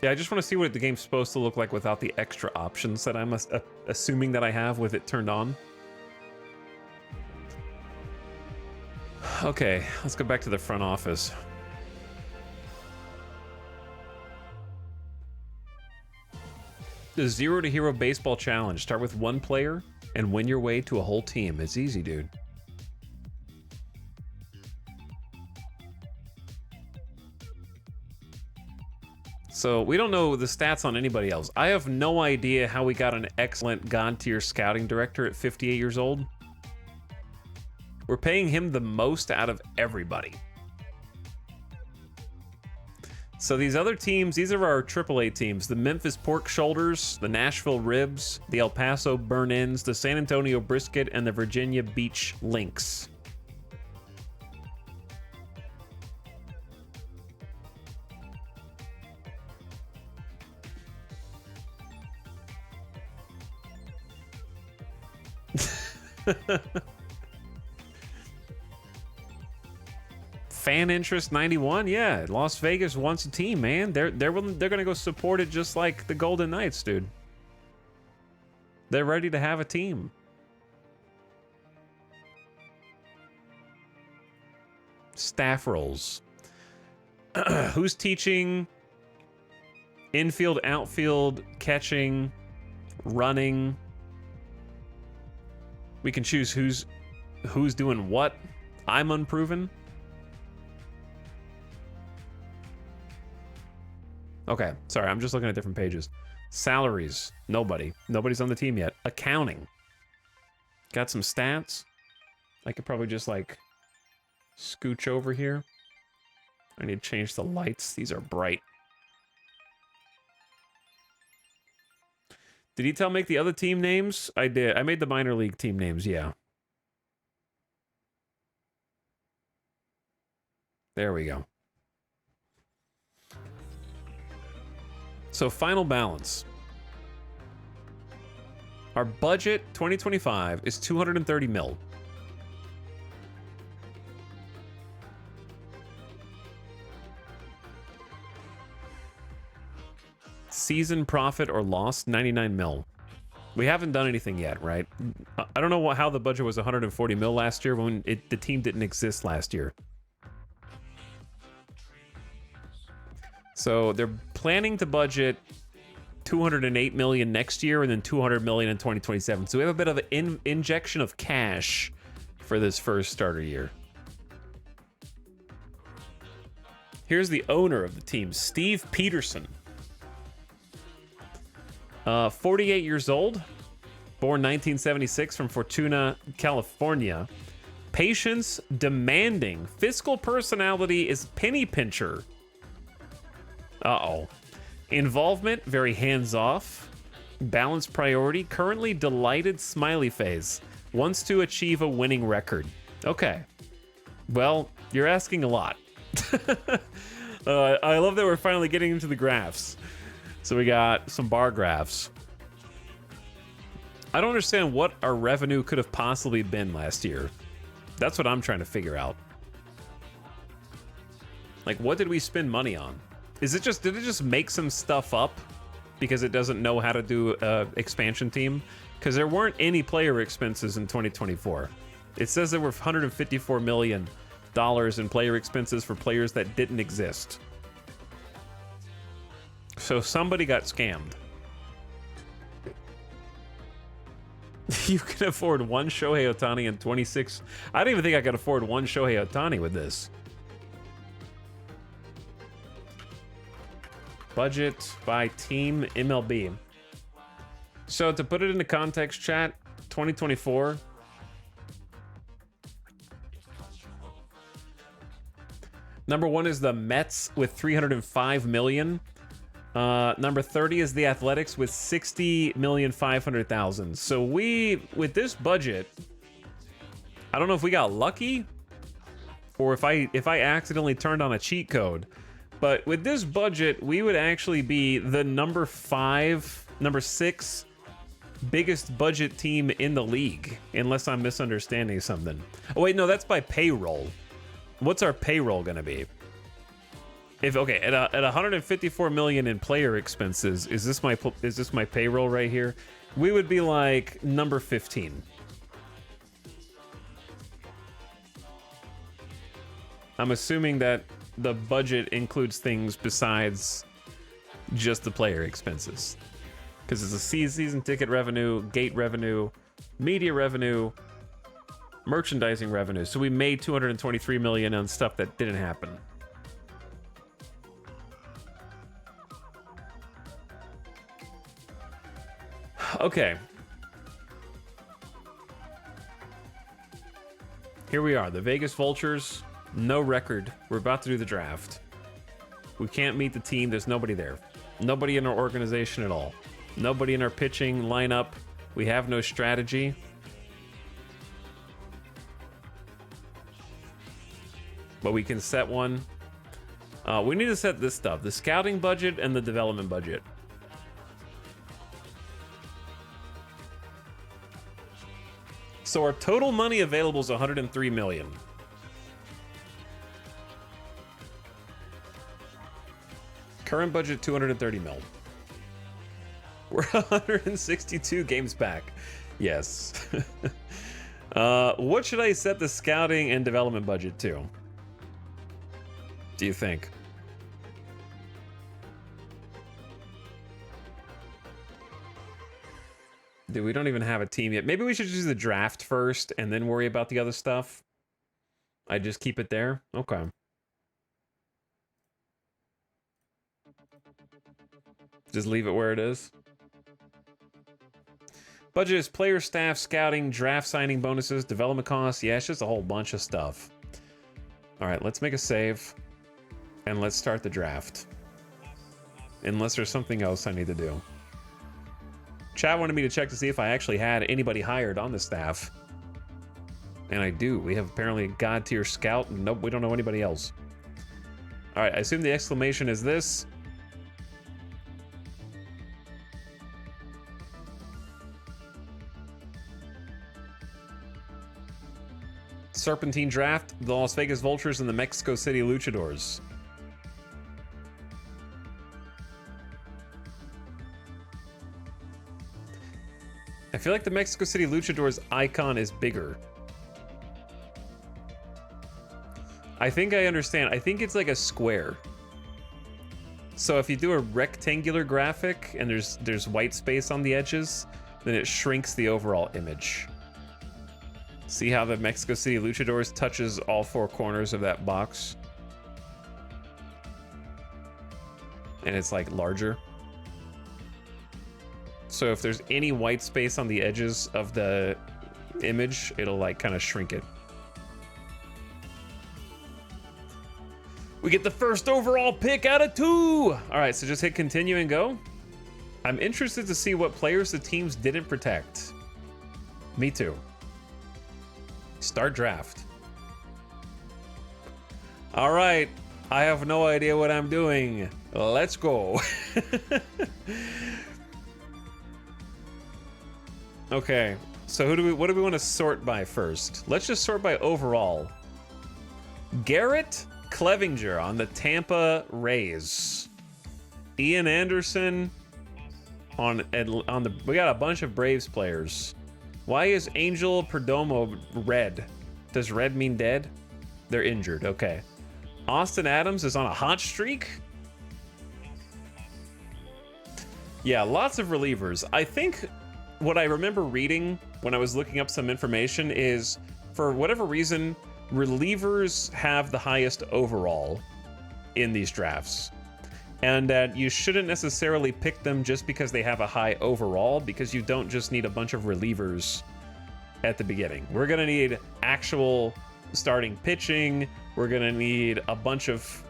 Yeah, I just want to see what the game's supposed to look like without the extra options that I'm assuming that I have with it turned on. Okay, let's go back to the front office. The Zero to Hero Baseball Challenge. Start with one player and win your way to a whole team. It's easy, dude. So we don't know the stats on anybody else. I have no idea how we got an excellent God-tier scouting director at 58 years old. We're paying him the most out of everybody. So these other teams, these are our AAA teams. The Memphis Pork Shoulders, the Nashville Ribs, the El Paso Burn-Ins, the San Antonio Brisket, and the Virginia Beach Lynx. Fan interest 91, yeah. Las Vegas wants a team, man. They're gonna go support it just like the Golden Knights, dude. They're ready to have a team. Staff roles. Who's teaching? Infield, outfield, catching, running. We can choose who's doing what. I'm unproven. Okay, sorry, I'm just looking at different pages. Salaries, nobody. Nobody's on the team yet. Accounting. Got some stats. I could probably just like scooch over here. I need to change the lights. These are bright. Did he make the other team names? I did. I made the minor league team names, yeah. There we go. So final balance. Our budget 2025 is 230 mil. Season profit or loss 99 mil. We haven't done anything yet, right? I don't know how the budget was 140 mil last year when the team didn't exist last year. So they're planning to budget 208 million next year and then 200 million in 2027. So we have a bit of an injection of cash for this first starter year. Here's the owner of the team, Steve Peterson. 48 years old, born 1976 from Fortuna, California. Patience demanding. Fiscal personality is penny pincher. Uh-oh. Involvement, very hands-off. Balanced priority, currently delighted smiley face. Wants to achieve a winning record. Okay. Well, you're asking a lot. I love that we're finally getting into the graphs. So we got some bar graphs. I don't understand what our revenue could have possibly been last year. That's what I'm trying to figure out. Like, what did we spend money on? Did it just make some stuff up because it doesn't know how to do expansion team, because there weren't any player expenses in 2024. It says there were $154 million in player expenses for players that didn't exist. So somebody got scammed. You can afford one Shohei Ohtani and 26. I don't even think I could afford one Shohei Ohtani with this. Budget by team MLB. So to put it into context, chat, 2024. Number 1 is the Mets with $305 million. Number 30 is the Athletics with $60,500,000. So we, with this budget, I don't know if we got lucky or if I accidentally turned on a cheat code, but with this budget, we would actually be the number 6 biggest budget team in the league, unless I'm misunderstanding something. Oh wait, no, that's by payroll. What's our payroll gonna be? If okay, at 154 million in player expenses, is this my payroll right here? We would be like number 15. I'm assuming that the budget includes things besides just the player expenses, because it's a season ticket revenue, gate revenue, media revenue, merchandising revenue. So we made 223 million on stuff that didn't happen. Okay. Here we are, the Vegas Vultures, no record. We're about to do the draft. We can't meet the team, there's nobody there. Nobody in our organization at all. Nobody in our pitching lineup. We have no strategy. But we can set one. We need to set this stuff, the scouting budget and the development budget. So our total money available is 103 million. Current budget 230 mil. We're 162 games back. Yes. What should I set the scouting and development budget to? Do you think? Dude, we don't even have a team yet. Maybe we should do the draft first and then worry about the other stuff. I just keep it there? Okay. Just leave it where it is. Budget is player, staff, scouting, draft signing bonuses, development costs. Yeah, it's just a whole bunch of stuff. All right, let's make a save. And let's start the draft. Unless there's something else I need to do. Chat wanted me to check to see if I actually had anybody hired on the staff. And I do. We have apparently a god tier scout. And nope, we don't know anybody else. All right, I assume the exclamation is this. Serpentine Draft, the Las Vegas Vultures, and the Mexico City Luchadors. I feel like the Mexico City Luchadors icon is bigger. I think I understand. I think it's like a square. So if you do a rectangular graphic and there's white space on the edges, then it shrinks the overall image. See how the Mexico City Luchadors touches all four corners of that box? And it's like larger. So if there's any white space on the edges of the image, it'll like kind of shrink it. We get the first overall pick out of 2. All right, so just hit continue and go. I'm interested to see what players the teams didn't protect. Me too. Start draft. All right, I have no idea what I'm doing. Let's go. Okay, so what do we want to sort by first? Let's just sort by overall. Garrett Clevinger on the Tampa Rays. Ian Anderson on the. We got a bunch of Braves players. Why is Angel Perdomo red? Does red mean dead? They're injured. Okay. Austin Adams is on a hot streak. Yeah, lots of relievers. I think what I remember reading when I was looking up some information is, for whatever reason, relievers have the highest overall in these drafts. And that you shouldn't necessarily pick them just because they have a high overall, because you don't just need a bunch of relievers at the beginning. We're going to need actual starting pitching. We're going to need a bunch of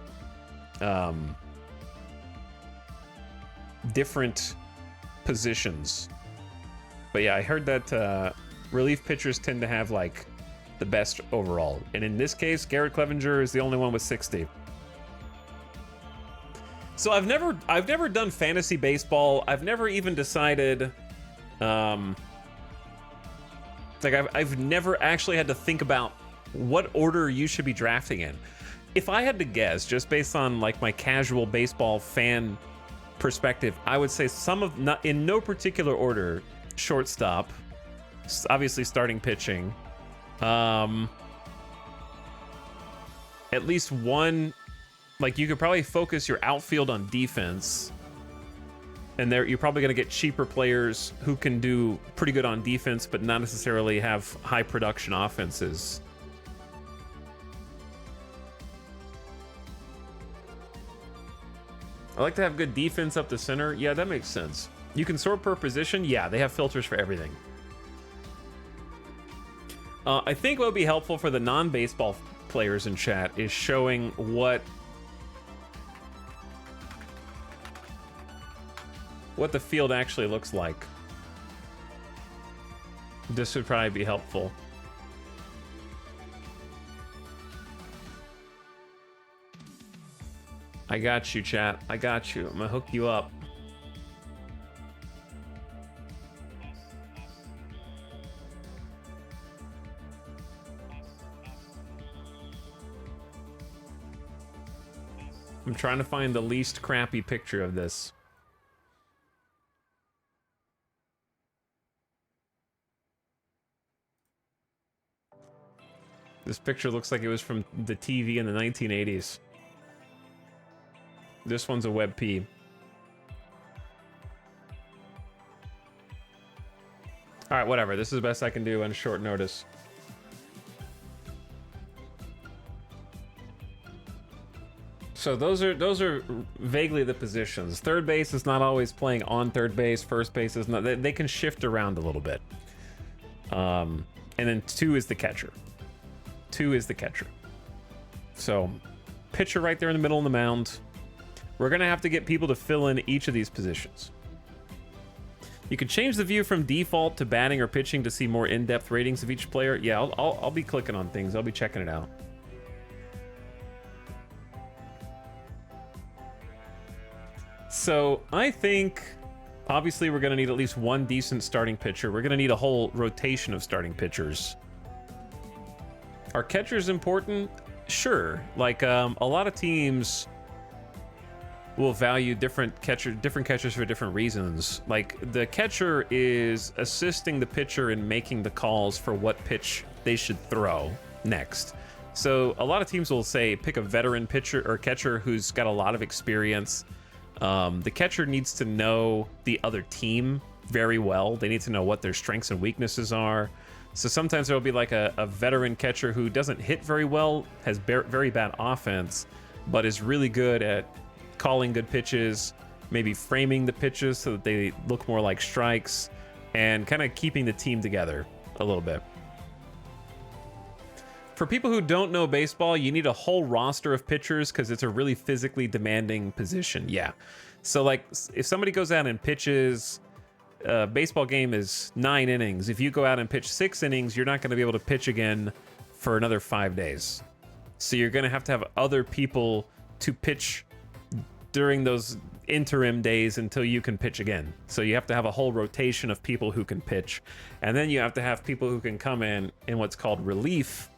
different positions. But yeah, I heard that relief pitchers tend to have like the best overall. And in this case, Garrett Clevenger is the only one with 60. So I've never done fantasy baseball. I've never even decided, like I've never actually had to think about what order you should be drafting in. If I had to guess, just based on like my casual baseball fan perspective, I would say not in no particular order: shortstop, obviously starting pitching, at least one. Like, you could probably focus your outfield on defense, and you're probably going to get cheaper players who can do pretty good on defense, but not necessarily have high production offenses. I like to have good defense up the center. Yeah, that makes sense. You can sort per position. Yeah, they have filters for everything. I think what would be helpful for the non-baseball players in chat is showing what the field actually looks like. This would probably be helpful. I got you, chat. I got you. I'm gonna hook you up. I'm trying to find the least crappy picture of this. This picture looks like it was from the TV in the 1980s. This one's a WebP. All right, whatever. This is the best I can do on short notice. So those are vaguely the positions. Third base is not always playing on third base. First base is not. They can shift around a little bit. And then 2 is the catcher. 2 is the catcher. So, pitcher right there in the middle of the mound. We're going to have to get people to fill in each of these positions. You can change the view from default to batting or pitching to see more in-depth ratings of each player. Yeah, I'll be clicking on things. I'll be checking it out. So, I think, obviously, we're going to need at least one decent starting pitcher. We're going to need a whole rotation of starting pitchers. Are catchers important? Sure. Like, a lot of teams will value different catchers for different reasons. Like, the catcher is assisting the pitcher in making the calls for what pitch they should throw next. So a lot of teams will say pick a veteran pitcher or catcher who's got a lot of experience. The catcher needs to know the other team very well. They need to know what their strengths and weaknesses are. So sometimes there'll be like a veteran catcher who doesn't hit very well, has very bad offense, but is really good at calling good pitches, maybe framing the pitches so that they look more like strikes, and kind of keeping the team together a little bit. For people who don't know baseball, you need a whole roster of pitchers because it's a really physically demanding position. Yeah. So like if somebody goes out and pitches, baseball game is 9 innings. If you go out and pitch 6 innings, you're not going to be able to pitch again for another 5 days. So you're going to have other people to pitch during those interim days until you can pitch again. So you have to have a whole rotation of people who can pitch. And then you have to have people who can come in what's called relief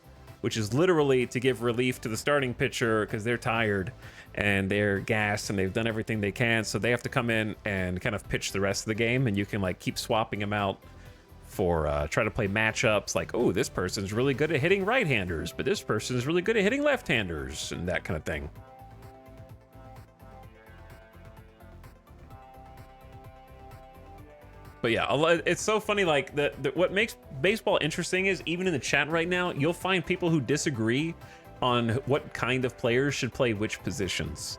which is literally to give relief to the starting pitcher because they're tired and they're gassed and they've done everything they can. So they have to come in and kind of pitch the rest of the game, and you can like keep swapping them out for try to play matchups like, oh, this person's really good at hitting right-handers, but this person's really good at hitting left-handers, and that kind of thing. But yeah, it's so funny. Like what makes baseball interesting is even in the chat right now, you'll find people who disagree on what kind of players should play which positions.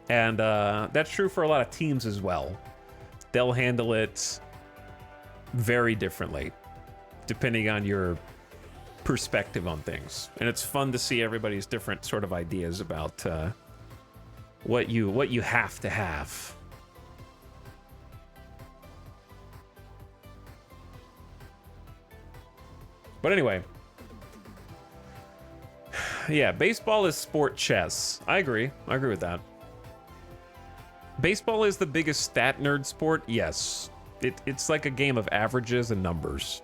And that's true for a lot of teams as well. They'll handle it very differently depending on your perspective on things. And it's fun to see everybody's different sort of ideas about what you have to have. But anyway, yeah, baseball is sport chess. I agree with that. Baseball is the biggest stat nerd sport. Yes, it's like a game of averages and numbers.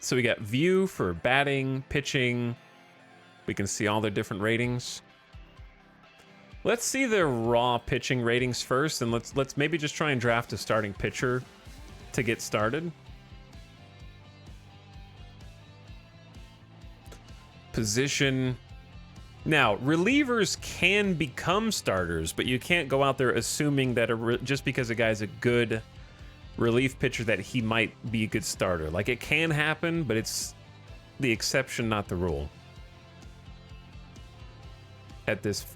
So we got view for batting, pitching. We can see all their different ratings. Let's see their raw pitching ratings first, and let's maybe just try and draft a starting pitcher to get started. Position. Now, relievers can become starters, but you can't go out there assuming that just because a guy's a good relief pitcher that he might be a good starter. Like, it can happen, but it's the exception, not the rule. At this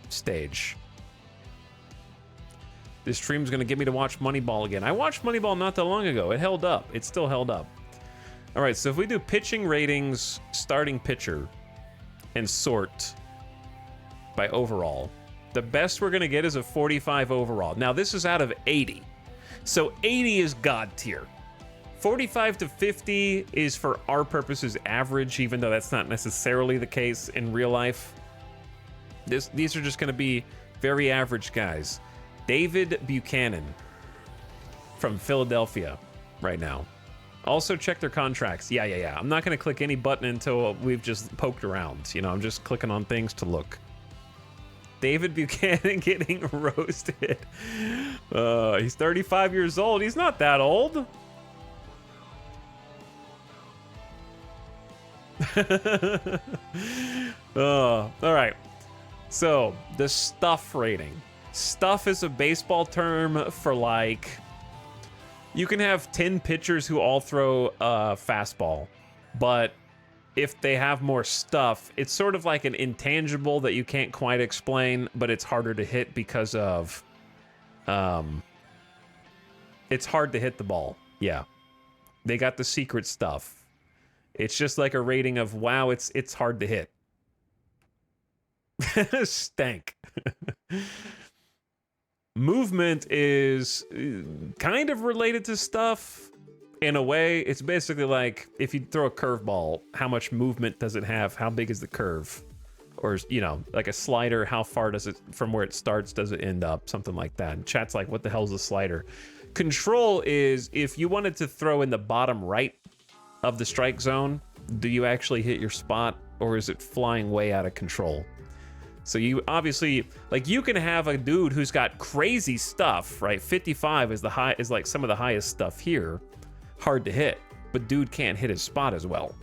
stage. This stream's gonna get me to watch Moneyball again. I watched Moneyball not that long ago. It held up. It still held up. All right, so if we do pitching ratings, starting pitcher, and sort by overall, the best we're gonna get is a 45 overall. Now this is out of 80. So 80 is God tier. 45 to 50 is for our purposes average, even though that's not necessarily the case in real life. These are just going to be very average guys. David Buchanan from Philadelphia right now. Also check their contracts. Yeah. I'm not going to click any button until we've just poked around. You know, I'm just clicking on things to look. David Buchanan getting roasted. He's 35 years old. He's not that old. All right. So, the stuff rating. Stuff is a baseball term for, like, you can have 10 pitchers who all throw a fastball, but if they have more stuff, it's sort of like an intangible that you can't quite explain, but it's harder to hit because of, it's hard to hit the ball. Yeah. They got the secret stuff. It's just like a rating of, wow, it's hard to hit. Stank. Movement is kind of related to stuff in a way. It's basically like if you throw a curveball, how much movement does it have? How big is the curve? Or, you know, like a slider, how far does it, from where it starts, does it end up? Something like that. And chat's like, what the hell's a slider? Control is if you wanted to throw in the bottom right of the strike zone, do you actually hit your spot, or is it flying way out of control? So you obviously, like, you can have a dude who's got crazy stuff, right? 55 is like some of the highest stuff here. Hard to hit, but dude can't hit his spot as well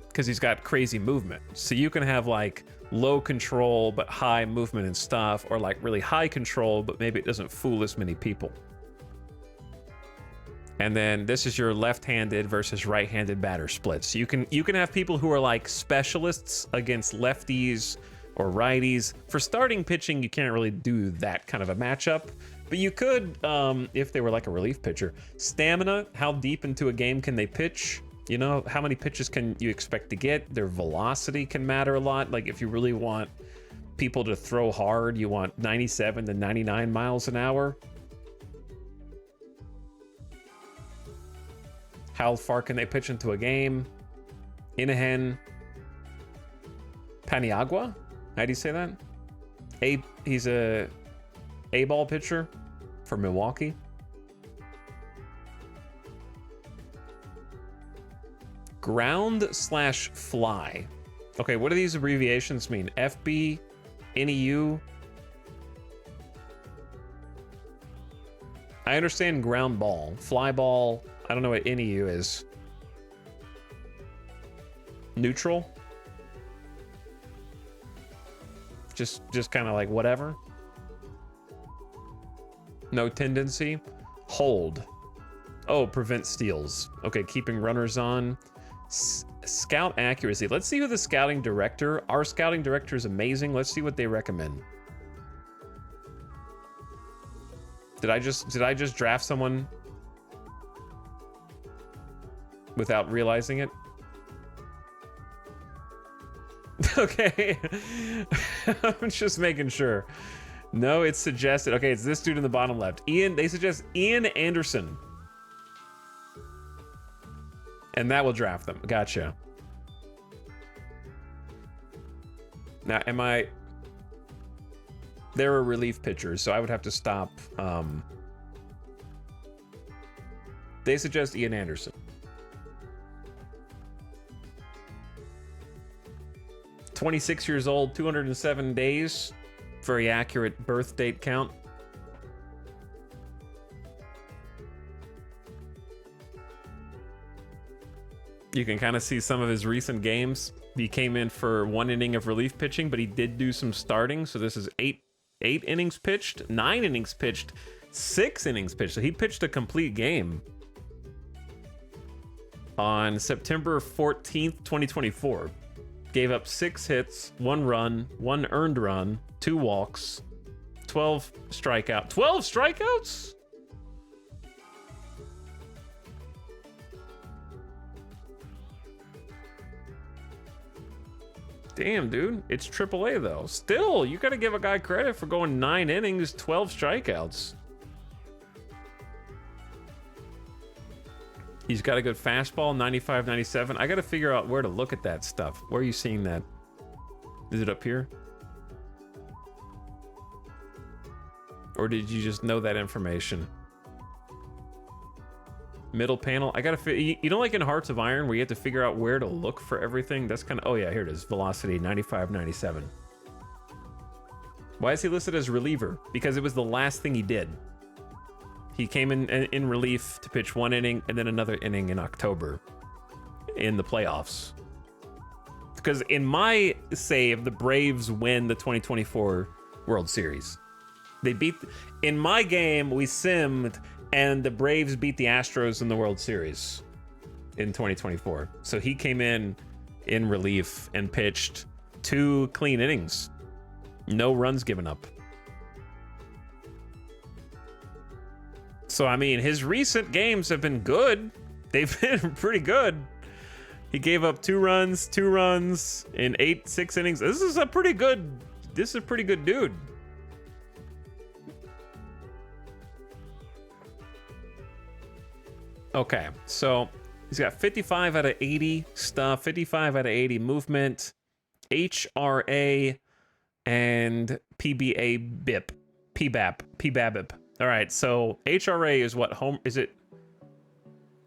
because he's got crazy movement. So you can have like low control but high movement and stuff, or like really high control but maybe it doesn't fool as many people. And then this is your left-handed versus right-handed batter splits. You can have people who are like specialists against lefties or righties. For starting pitching, you can't really do that kind of a matchup, but you could if they were like a relief pitcher. Stamina, how deep into a game can they pitch? You know, how many pitches can you expect to get? Their velocity can matter a lot. Like if you really want people to throw hard, you want 97 to 99 miles an hour. How far can they pitch into a game? Inahen Paniagua? How do you say that? He's a A-ball pitcher for Milwaukee. Ground/fly. Okay, what do these abbreviations mean? FB, NEU. I understand ground ball. Fly ball, I don't know what NEU is. Neutral? Just kind of like whatever. No tendency. Hold. Oh, prevent steals. Okay, keeping runners on. Scout accuracy. Let's see who the scouting director. Our scouting director is amazing. Let's see what they recommend. Did I just draft someone without realizing it? Okay. I'm just making sure. No, it's suggested. Okay, it's this dude in the bottom left. They suggest Ian Anderson. And that will draft them. Gotcha. Now, they're a relief pitcher, so I would have to stop. They suggest Ian Anderson. "26 years old, 207 days. Very accurate birth date count. You can kind of see some of his recent games. He came in for 1 inning of relief pitching, but he did do some starting. So this is eight innings pitched, 9 innings pitched, 6 innings pitched. So he pitched a complete game on September 14th, 2024. Gave up 6 hits, 1 run, 1 earned run, 2 walks, 12 strikeouts. 12 strikeouts? Damn, dude. It's AAA, though. Still, you got to give a guy credit for going 9 innings, 12 strikeouts. He's got a good fastball, 95, 97. I got to figure out where to look at that stuff. Where are you seeing that? Is it up here? Or did you just know that information? Middle panel. I gotta you know, like in Hearts of Iron, where you have to figure out where to look for everything. That's kind of, oh yeah, here it is. Velocity 95, 97. Why is he listed as reliever? Because it was the last thing he did. He came in relief to pitch 1 inning and then another inning in October in the playoffs. Because in my save, the Braves win the 2024 World Series. They beat, in my game, we simmed, and the Braves beat the Astros in the World Series in 2024. So he came in relief and pitched 2 clean innings. No runs given up. So, I mean, his recent games have been good. They've been pretty good. He gave up 2 runs in 6 innings. This is a pretty good dude. Okay, so he's got 55 out of 80 stuff, 55 out of 80 movement, HRA, and PBABIP. All right, so HRA is what is it?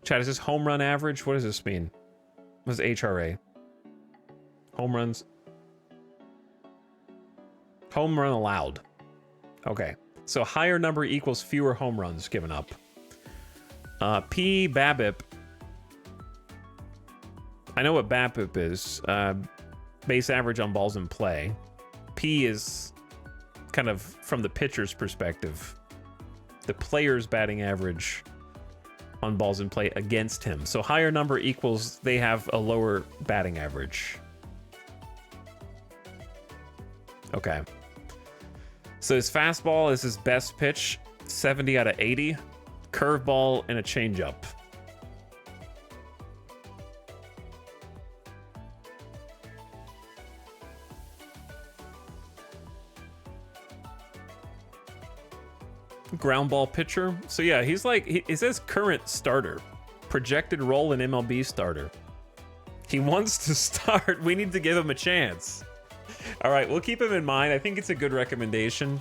Chad, is this home run average? What does this mean? What is HRA? Home runs. Home run allowed. Okay, so higher number equals fewer home runs given up. PBABIP. I know what BABIP is. Base average on balls in play. P is kind of from the pitcher's perspective. The player's batting average on balls in play against him. So higher number equals they have a lower batting average. Okay. So his fastball is his best pitch, 70 out of 80. Curveball and a changeup. Ground ball pitcher. So yeah, he's like, it says current starter. Projected role in MLB starter. He wants to start. We need to give him a chance. All right, we'll keep him in mind. I think it's a good recommendation.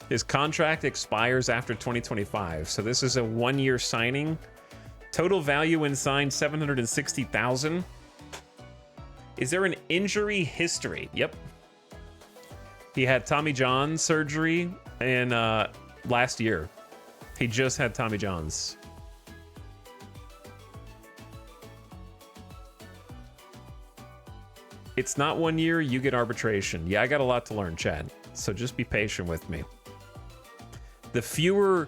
His contract expires after 2025, so this is a 1-year signing Total value when signed 760,000. Is there an injury history? Yep. He had Tommy John surgery in last year. He just had Tommy John's. It's not 1 year, you get arbitration. Yeah, I got a lot to learn, Chad. So just be patient with me. The fewer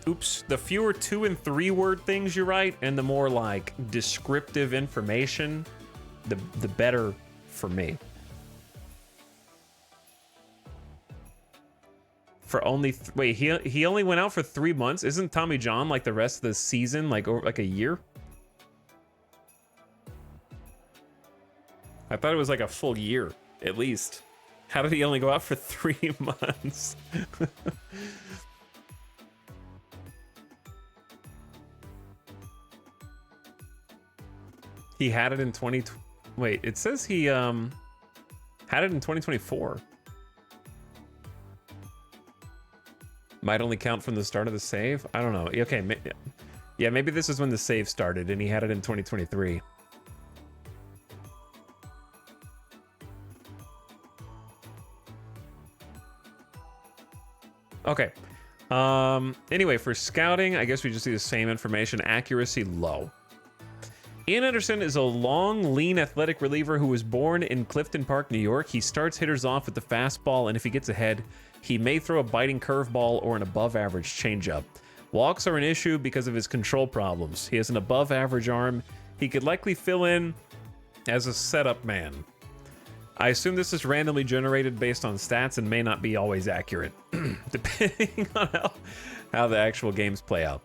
2 and 3 word things you write and the more like descriptive information, the better for me. For only wait, he only went out for 3 months. Isn't Tommy John like the rest of the season, like over like a year? I thought it was like a full year at least. How did he only go out for 3 months? He had it in 20. Wait, it says he had it in 2024. Might only count from the start of the save. I don't know. Okay, yeah, maybe this is when the save started, and he had it in 2023. Okay. Anyway, for scouting, I guess we just see the same information. Accuracy low. Ian Anderson is a long, lean, athletic reliever who was born in Clifton Park, New York. He starts hitters off with the fastball, and if he gets ahead, he may throw a biting curveball or an above-average changeup. Walks are an issue because of his control problems. He has an above-average arm. He could likely fill in as a setup man. I assume this is randomly generated based on stats and may not be always accurate, depending on how the actual games play out.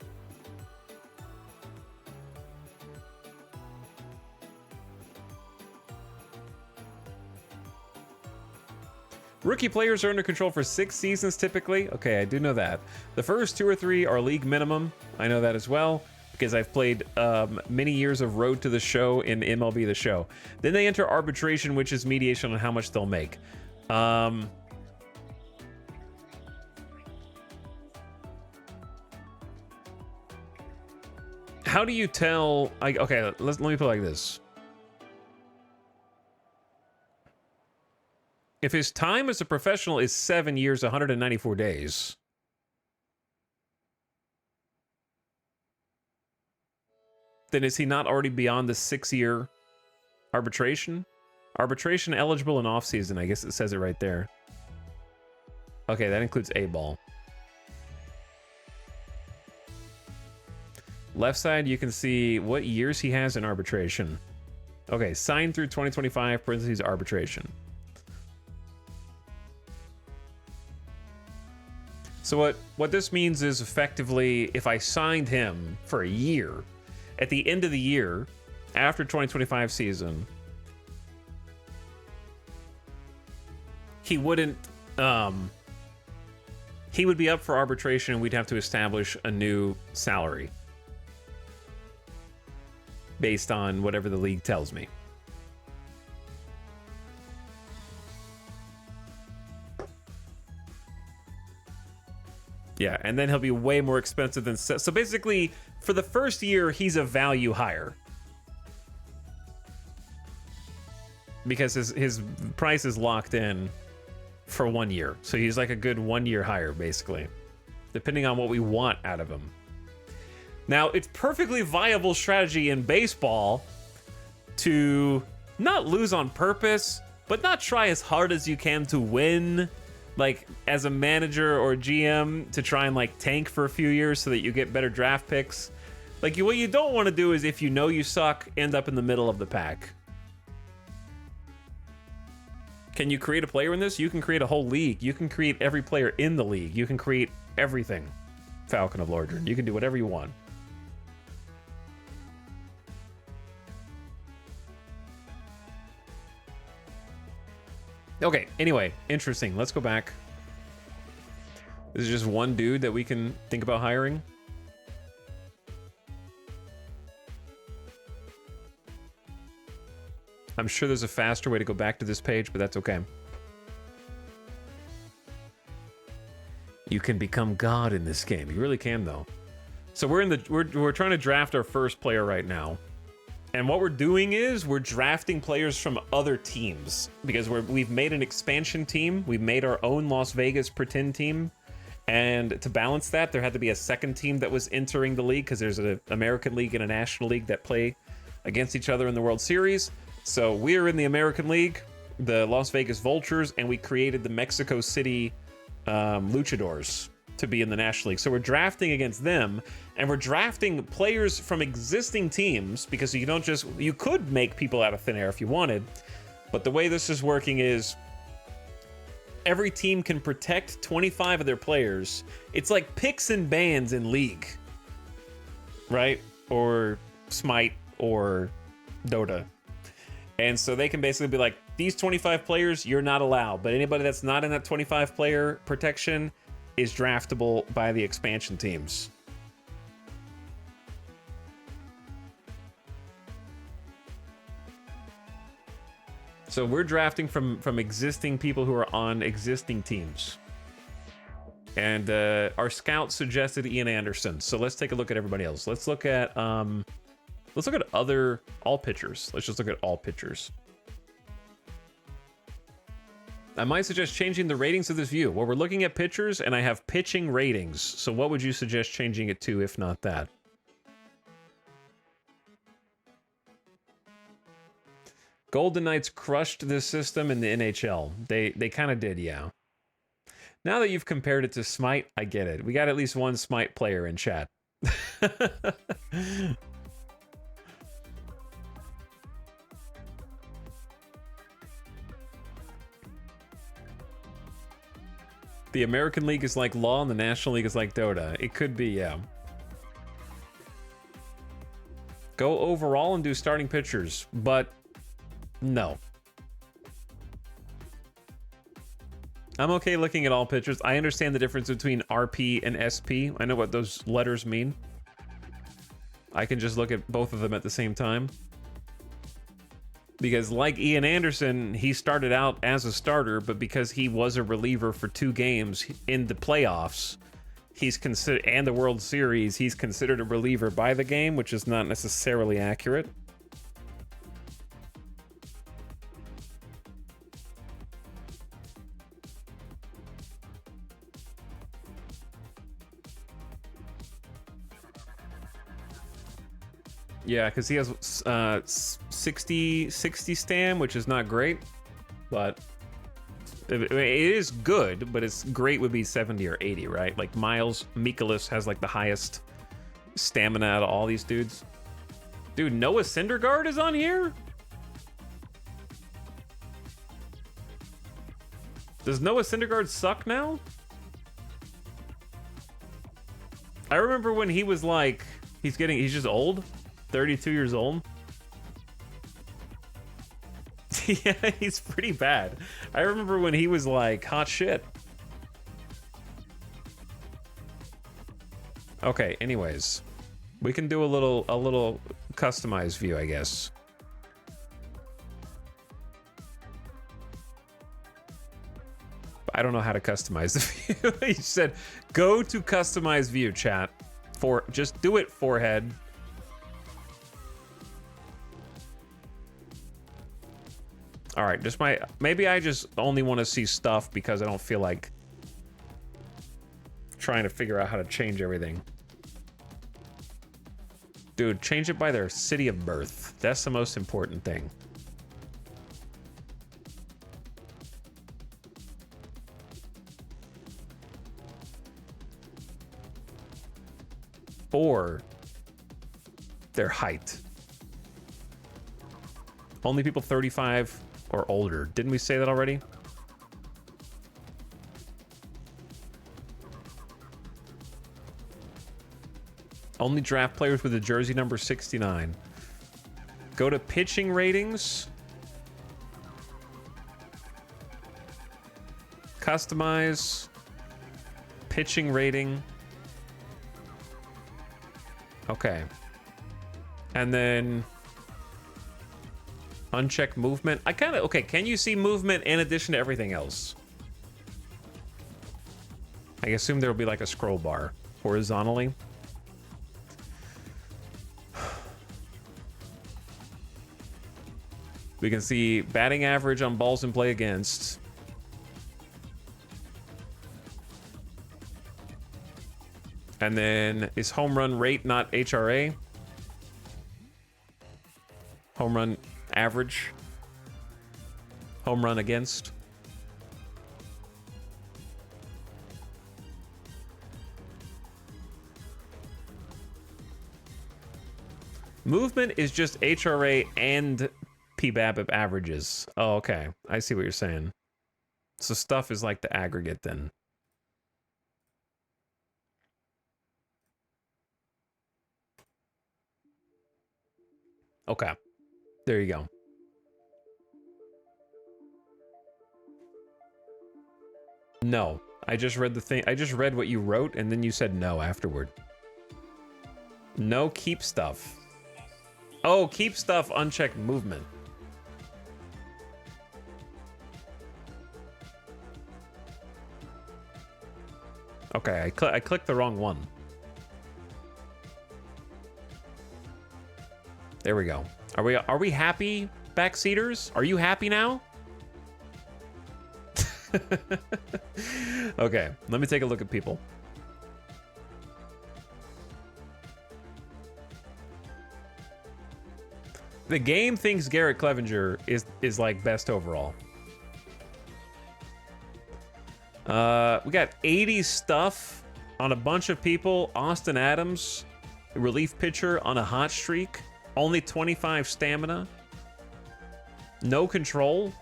Rookie players are under control for 6 seasons typically. Okay, I do know that. The first 2 or 3 are league minimum. I know that as well because I've played many years of Road to the Show in MLB The Show. Then they enter arbitration, which is mediation on how much they'll make. How do you tell? Okay, let me put it like this. If his time as a professional is 7 years, 194 days, then is he not already beyond the 6-year arbitration? Arbitration eligible in off-season. I guess it says it right there. Okay, that includes A-ball. Left side, you can see what years he has in arbitration. Okay, signed through 2025, parentheses, arbitration. So what this means is effectively, if I signed him for a year, at the end of the year, after 2025 season, he wouldn't, he would be up for arbitration and we'd have to establish a new salary based on whatever the league tells me. Yeah, and then he'll be way more expensive than... So basically, for the first year, he's a value hire. Because his price is locked in for 1 year. So he's like a good 1 year hire, basically. Depending on what we want out of him. Now, it's perfectly viable strategy in baseball to not lose on purpose, but not try as hard as you can to win. Like, as a manager or GM, to try and, like, tank for a few years so that you get better draft picks. Like, what you don't want to do is, if you know you suck, end up in the middle of the pack. Can you create a player in this? You can create a whole league. You can create every player in the league. You can create everything. Falcon of Lordran. You can do whatever you want. Okay, anyway, interesting. Let's go back. This is just one dude that we can think about hiring. I'm sure there's a faster way to go back to this page, but that's okay. You can become God in this game. You really can, though. So we're trying to draft our first player right now. And what we're doing is we're drafting players from other teams because we've made an expansion team. We've made our own Las Vegas pretend team. And to balance that, there had to be a second team that was entering the league because there's an American League and a National League that play against each other in the World Series. So we're in the American League, the Las Vegas Vultures, and we created the Mexico City Luchadors to be in the National League. So we're drafting against them, and we're drafting players from existing teams because you could make people out of thin air if you wanted, but the way this is working is every team can protect 25 of their players. It's like picks and bans in League, right? Or Smite or Dota. And so they can basically be like, these 25 players, you're not allowed, but anybody that's not in that 25 player protection is draftable by the expansion teams. So we're drafting from existing people who are on existing teams. And our scout suggested Ian Anderson. So let's take a look at everybody else. Let's look at all pitchers. Let's just look at all pitchers. I might suggest changing the ratings of this view. Well, we're looking at pitchers, and I have pitching ratings. So what would you suggest changing it to, if not that? Golden Knights crushed this system in the NHL. They kind of did, yeah. Now that you've compared it to Smite, I get it. We got at least one Smite player in chat. The American League is like LoL and the National League is like Dota. It could be, yeah. Go overall and do starting pitchers, but no. I'm okay looking at all pitchers. I understand the difference between RP and SP. I know what those letters mean. I can just look at both of them at the same time. Because like Ian Anderson, he started out as a starter, but because he was a reliever for 2 games in the playoffs, he's considered, and the World Series, he's considered a reliever by the game, which is not necessarily accurate. Yeah, because he has 60 stam, which is not great, but it is good, but it's great would be 70 or 80, right? Like Miles Mikolas has like the highest stamina out of all these dudes. Dude, Noah Syndergaard is on here? Does Noah Syndergaard suck now? I remember when he was like, he's just old. 32 years old. Yeah, he's pretty bad. I remember when he was like hot shit. Okay, anyways. We can do a little customized view, I guess. I don't know how to customize the view. He said, go to customize view, chat. Just do it, forehead. All right, maybe I just only want to see stuff because I don't feel like trying to figure out how to change everything. Dude, change it by their city of birth. That's the most important thing. Or their height. Only people 35 or older. Didn't we say that already? Only draft players with a jersey number 69. Go to pitching ratings. Customize. Pitching rating. Okay. And then uncheck movement. Okay, can you see movement in addition to everything else? I assume there will be like a scroll bar horizontally. We can see batting average on balls in play against. And then is home run rate not HRA? Home run average. Home run against. Movement is just HRA and PBABIP averages. Oh, okay. I see what you're saying. So stuff is like the aggregate then. Okay. There you go. No. I just read the thing. I just read what you wrote and then you said no afterward. No keep stuff. Oh, keep stuff unchecked movement. Okay, I clicked the wrong one. There we go. Are we happy, backseaters? Are you happy now? Okay, let me take a look at people. The game thinks Garrett Clevenger is like best overall. We got 80 stuff on a bunch of people. Austin Adams, relief pitcher on a hot streak. Only 25 stamina. No control.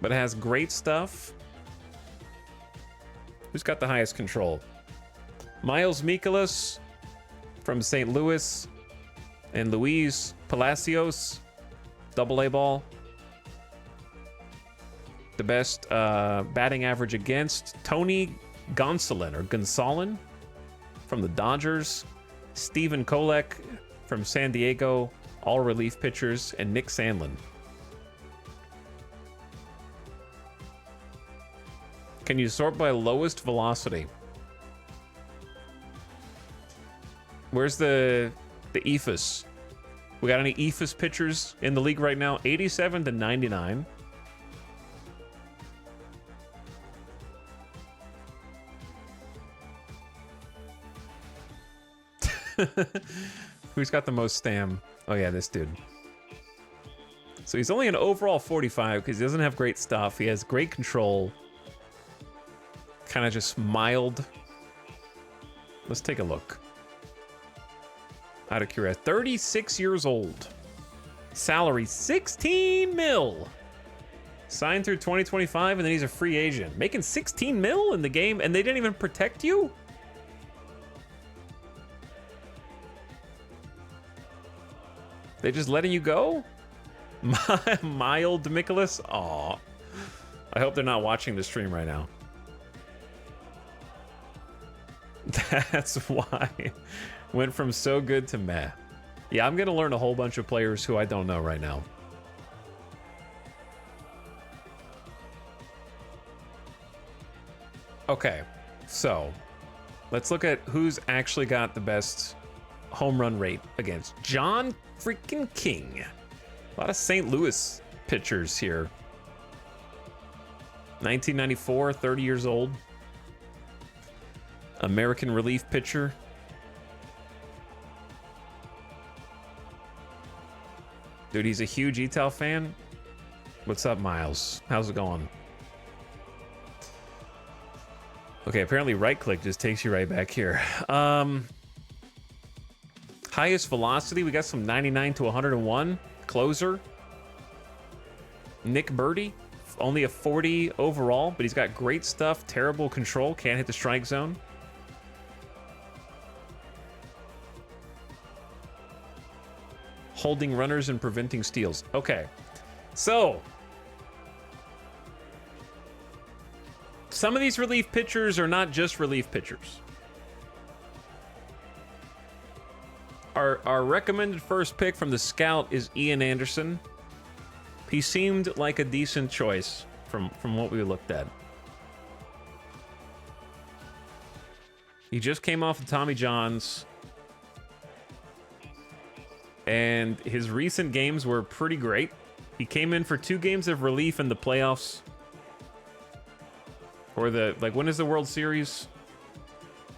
But it has great stuff. Who's got the highest control? Miles Mikolas from St. Louis. And Luis Palacios, AA ball. The best batting average against Tony Gonsolin from the Dodgers. Steven Kolek from San Diego, all relief pitchers, and Nick Sandlin. Can you sort by lowest velocity? Where's the EFIS? We got any EFIS pitchers in the league right now? 87 to 99. Who's got the most stam? Oh yeah, this dude. So he's only an overall 45 because he doesn't have great stuff. He has great control. Kind of just mild. Let's take a look. Out of curiosity, 36 years old. Salary 16 mil. Signed through 2025 and then he's a free agent. Making 16 mil in the game and they didn't even protect you? They just letting you go? Mild Nicholas? Aw. I hope they're not watching the stream right now. That's why. Went from so good to meh. Yeah, I'm gonna learn a whole bunch of players who I don't know right now. Okay, so let's look at who's actually got the best home run rate against John freaking King. A lot of St. Louis pitchers here. 1994, 30 years old. American relief pitcher. Dude, he's a huge ETAL fan. What's up, Miles? How's it going? Okay, apparently right click just takes you right back here. Highest velocity, we got some 99 to 101. Closer. Nick Birdie, only a 40 overall, but he's got great stuff, terrible control, can't hit the strike zone. Holding runners and preventing steals. Okay, so some of these relief pitchers are not just relief pitchers. Our recommended first pick from the scout is Ian Anderson. He seemed like a decent choice from what we looked at. He just came off of Tommy John's. And his recent games were pretty great. He came in for 2 games of relief in the playoffs. Or when is the World Series?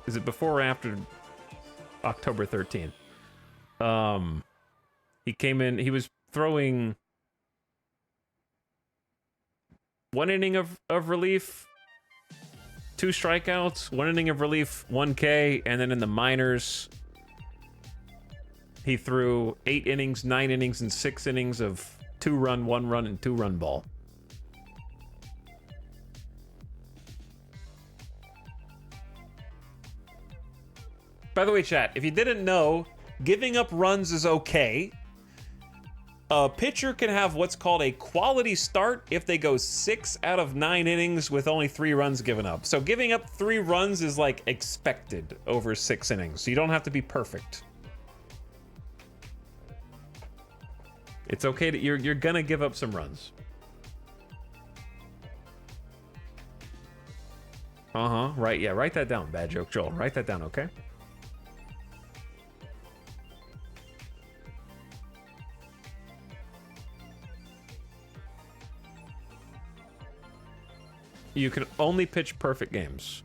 Is it before or after October 13th? He came in, he was throwing 1 inning of relief, 2 strikeouts, 1 inning of relief, 1 K, and then in the minors, he threw 8 innings, 9 innings, and 6 innings of 2-run, 1-run, and 2-run ball. By the way, chat, if you didn't know, giving up runs is okay. A pitcher can have what's called a quality start if they go 6 out of 9 innings with only 3 runs given up. So giving up 3 runs is like expected over 6 innings. So you don't have to be perfect. It's okay that you're gonna give up some runs. Right, yeah, write that down. Bad joke, Joel. Write that down, okay? You can only pitch perfect games.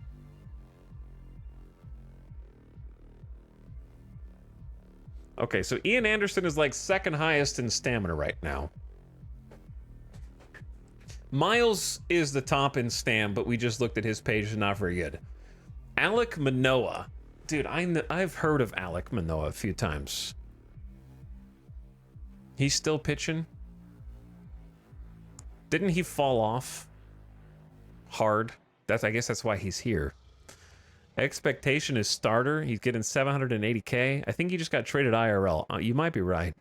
Okay, so Ian Anderson is like 2nd highest in stamina right now. Miles is the top in stam, but we just looked at his page, is not very good. Alek Manoah. Dude, I've heard of Alek Manoah a few times. He's still pitching? Didn't he fall off hard? I guess that's why he's here. Expectation is starter. He's getting 780K. I think he just got traded IRL. You might be right.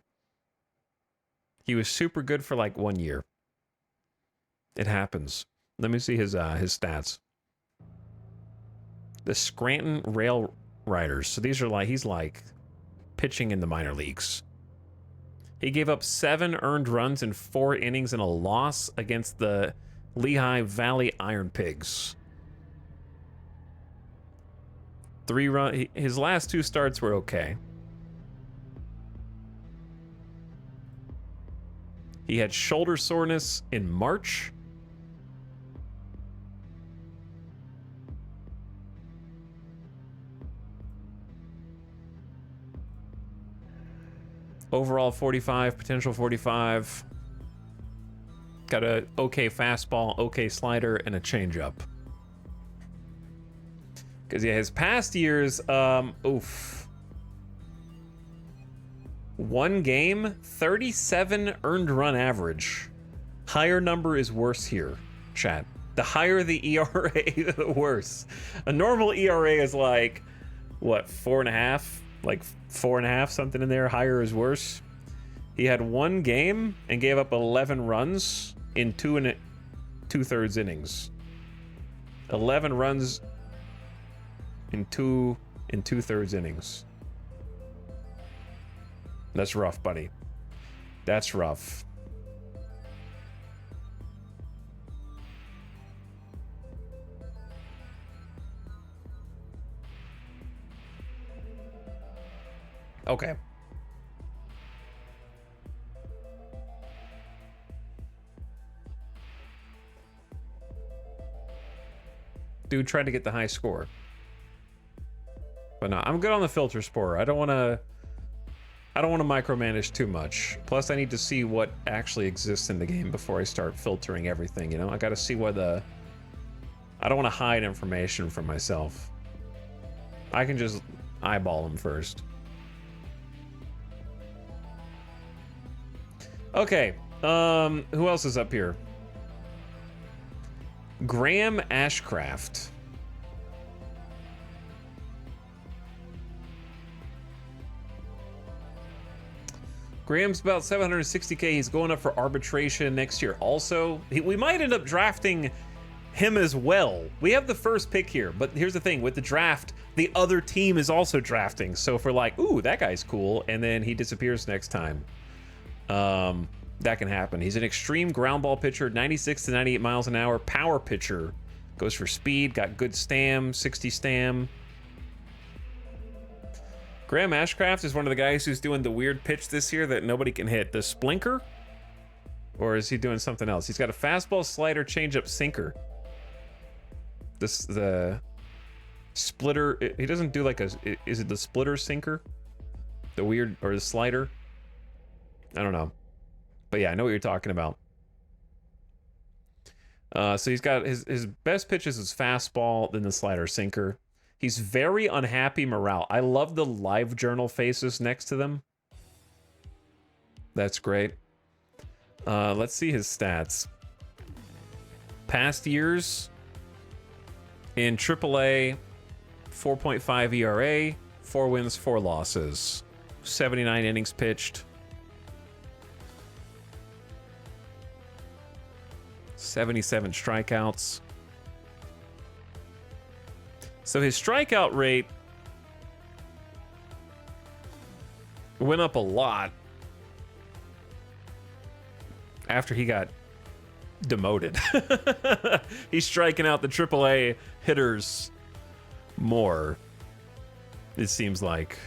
He was super good for like 1 year. It happens. Let me see his stats. The Scranton Rail Riders. So these are like, he's like pitching in the minor leagues. He gave up 7 earned runs in 4 innings and a loss against the Lehigh Valley Iron Pigs. 3 run. His last 2 starts were okay. He had shoulder soreness in March. Overall 45, potential 45. Got a okay fastball, okay slider, and a changeup. Because yeah, his past years, 1 game, 37 earned run average. Higher number is worse here, chat. The higher the ERA, the worse. A normal ERA is like, what, 4.5? Like 4.5, something in there. Higher is worse. He had 1 game and gave up 11 runs in 2 2/3 innings. 11 runs in 2 2/3 innings. That's rough, buddy. That's rough. Okay. Dude tried to get the high score. But no, I'm good on the filter spore. I don't want to micromanage too much. Plus, I need to see what actually exists in the game before I start filtering everything, you know? I got to see what I don't want to hide information from myself. I can just eyeball them first. Okay, who else is up here? Graham Ashcraft. Graham's about 760K. He's going up for arbitration next year. Also, we might end up drafting him as well. We have the first pick here, but here's the thing. With the draft, the other team is also drafting. So if we're like, ooh, that guy's cool, and then he disappears next time, that can happen. He's an extreme ground ball pitcher, 96 to 98 miles an hour. Power pitcher. Goes for speed, got good stam, 60 stam. Graham Ashcraft is one of the guys who's doing the weird pitch this year that nobody can hit. The splinker, Or is he doing something else? He's got a fastball, slider, changeup, sinker. The splitter. He doesn't do like a. Is it the splitter sinker? The weird or the slider? I don't know. But yeah, I know what you're talking about. So he's got his best pitches is fastball, then the slider, sinker. He's very unhappy morale. I love the live journal faces next to them. That's great. Let's see his stats. Past years in AAA, 4.5 ERA, 4 wins, 4 losses, 79 innings pitched, 77 strikeouts. So his strikeout rate went up a lot after he got demoted. He's striking out the AAA hitters more, it seems like.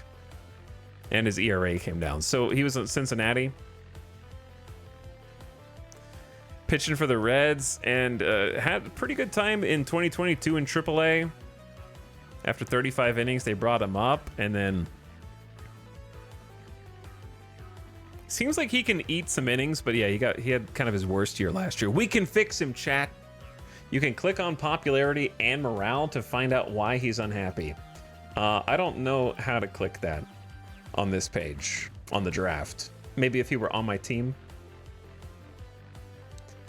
And his ERA came down. So he was at Cincinnati, pitching for the Reds, and had a pretty good time in 2022 in AAA. After 35 innings, they brought him up, and then seems like he can eat some innings, but yeah, he had kind of his worst year last year. We can fix him, chat. You can click on popularity and morale to find out why he's unhappy. I don't know how to click that on this page, on the draft. Maybe if he were on my team.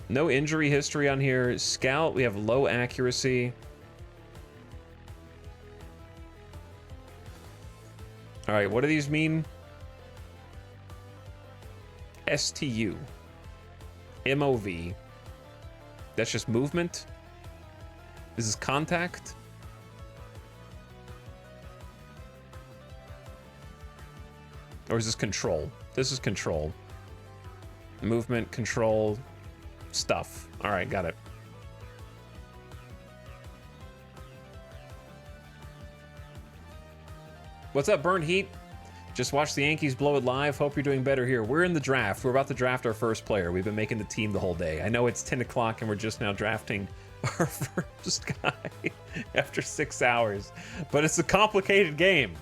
No injury history on here. Scout, we have low accuracy. All right, what do these mean? STU. MOV. That's just movement. This is contact. Or is this control? This is control. Movement, control, stuff. All right, got it. What's up, Burned Heat? Just watched the Yankees blow it live. Hope you're doing better here. We're in the draft. We're about to draft our first player. We've been making the team the whole day. I know it's 10 o'clock and we're just now drafting our first guy after 6 hours, but it's a complicated game.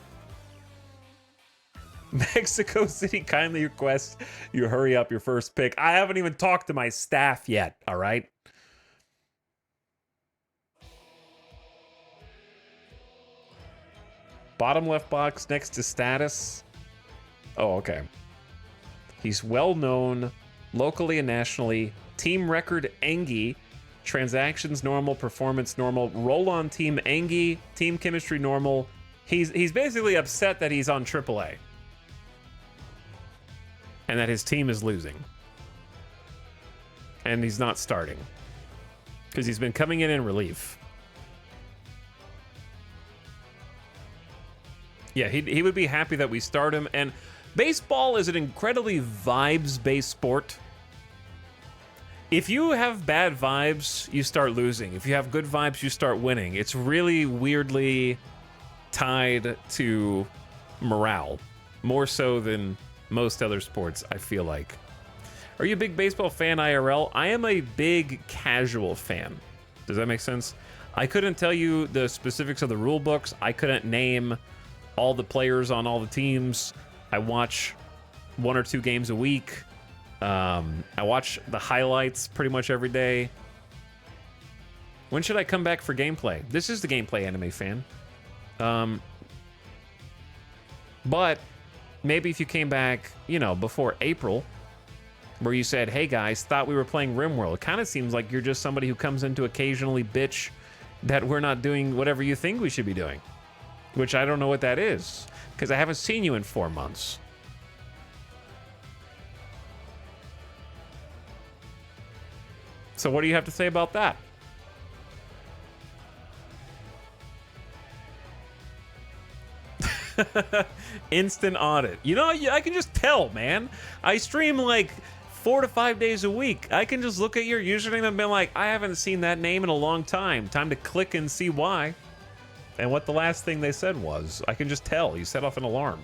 Mexico City kindly requests you hurry up your first pick. I haven't even talked to my staff yet, all right? Bottom left box next to status. Oh, okay. He's well known locally and nationally. Team record Engie. Transactions normal. Performance normal. Roll on team Engie. Team chemistry normal. He's basically upset that he's on AAA. And that his team is losing. And he's not starting. Because he's been coming in relief. Yeah, he would be happy that we start him. And baseball is an incredibly vibes-based sport. If you have bad vibes, you start losing. If you have good vibes, you start winning. It's really weirdly tied to morale. More so than most other sports, I feel like. Are you a big baseball fan IRL? I am a big casual fan. Does that make sense? I couldn't tell you the specifics of the rule books. I couldn't name all the players on all the teams. I watch 1 or 2 games a week. I watch the highlights pretty much every day. When should I come back for gameplay? This is the Gameplay Anime Fan. But maybe if you came back, you know, before April, where you said, hey guys, thought we were playing RimWorld. It kind of seems like you're just somebody who comes in to occasionally bitch that we're not doing whatever you think we should be doing. Which I don't know what that is, because I haven't seen you in 4 months. So what do you have to say about that? Instant audit. You know, I can just tell, man. I stream like 4 to 5 days a week. I can just look at your username and be like, I haven't seen that name in a long time. Time to click and see why. And what the last thing they said was, I can just tell. You set off an alarm.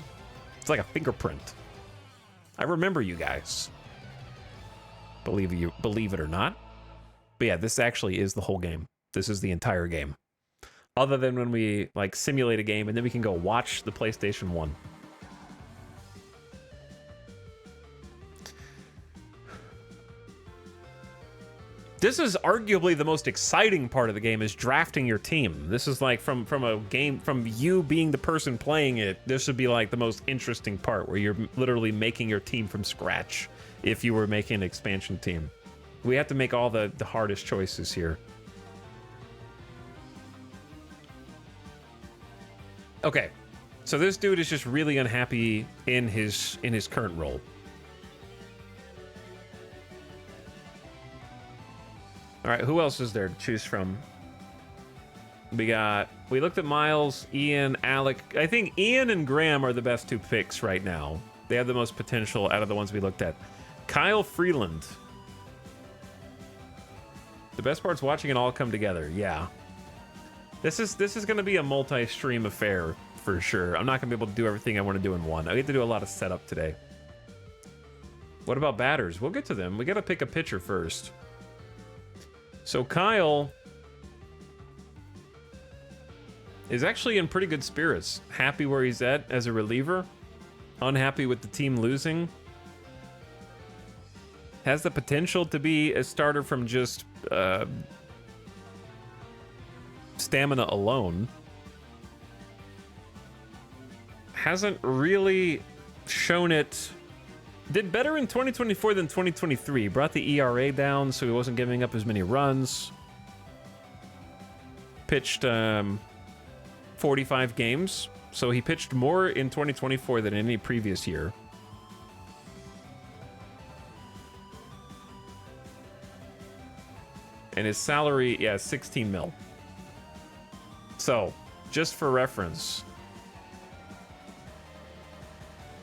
It's like a fingerprint. I remember you guys. believe it or not. But yeah, this actually is the whole game. This is the entire game. Other than when we like simulate a game and then we can go watch the PlayStation 1. This is arguably the most exciting part of the game, is drafting your team. This is like from a game, from you being the person playing it, this would be like the most interesting part, where you're literally making your team from scratch if you were making an expansion team. We have to make all the hardest choices here. Okay, so this dude is just really unhappy in his current role. All right, who else is there to choose from? We looked at Miles, Ian, Alec. I think Ian and Graham are the best two picks right now. They have the most potential out of the ones we looked at. Kyle Freeland. The best part's watching it all come together. Yeah. This is going to be a multi-stream affair for sure. I'm not going to be able to do everything I want to do in one. I get to do a lot of setup today. What about batters? We'll get to them. We got to pick a pitcher first. So Kyle is actually in pretty good spirits. Happy where he's at as a reliever. Unhappy with the team losing. Has the potential to be a starter from just stamina alone. Hasn't really shown it. Did better in 2024 than 2023. Brought the ERA down, so he wasn't giving up as many runs. Pitched 45 games, so he pitched more in 2024 than any previous year. And his salary, yeah, 16 mil. So, just for reference,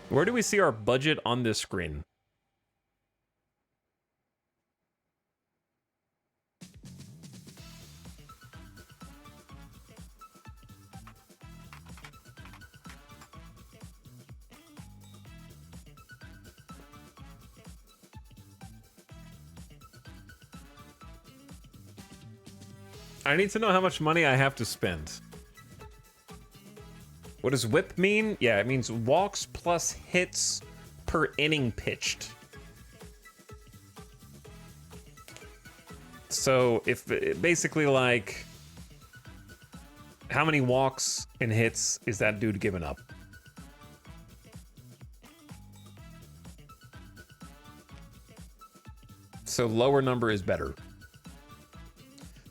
where do we see our budget on this screen? I need to know how much money I have to spend. What does whip mean? Yeah, it means walks plus hits per inning pitched. So if basically like, how many walks and hits is that dude giving up? So lower number is better.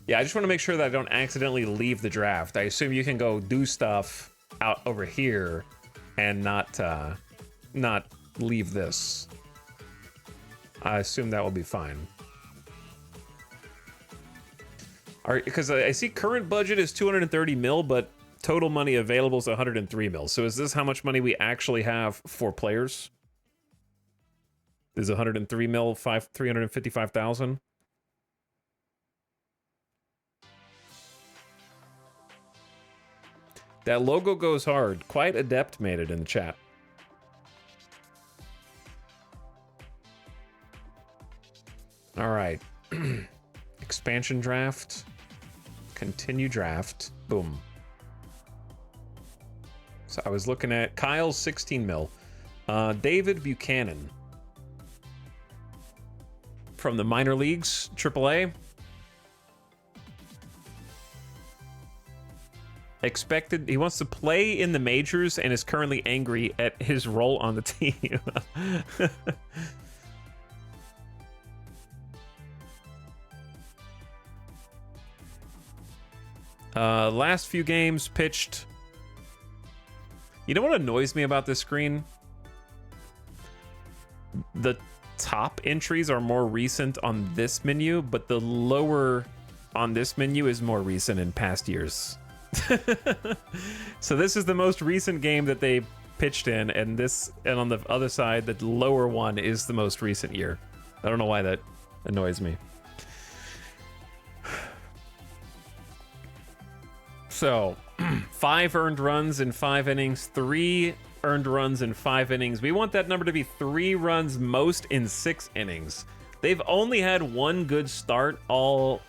Yeah, I just want to make sure that I don't accidentally leave the draft. I assume you can go do stuff out over here and not leave this. I assume that will be fine. All right, because I see current budget is 230 mil, but total money available is 103 mil. So is this how much money we actually have for players? Is 103 mil 355,000? That logo goes hard. Quite adept made it in the chat. All right. Expansion draft. Continue draft. Boom. So I was looking at Kyle's 16 mil. David Buchanan. From the minor leagues, AAA. Expected, he wants to play in the majors and is currently angry at his role on the team. Last few games pitched. You know what annoys me about this screen? The top entries are more recent on this menu, but the lower on this menu is more recent in past years. So this is the most recent game that they pitched in, and on the other side, the lower one is the most recent year. I don't know why that annoys me. So 5 earned runs in 5 innings, 3 earned runs in 5 innings. We want that number to be 3 runs most in 6 innings. They've only had one good start all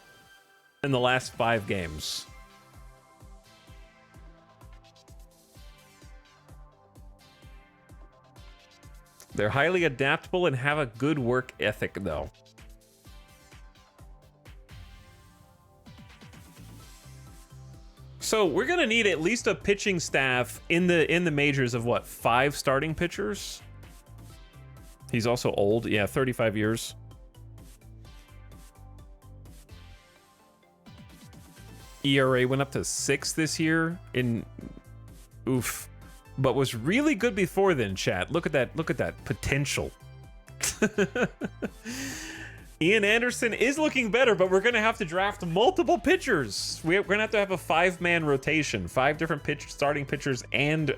in the last 5 games. They're highly adaptable and have a good work ethic, though. So we're gonna need at least a pitching staff in the majors of what, 5 starting pitchers? He's also old, yeah, 35 years. ERA went up to 6 this year in oof. But was really good before then, chat. Look at that potential. Ian Anderson is looking better, but we're gonna have to draft multiple pitchers. We're gonna have a 5-man rotation, 5 different starting pitchers and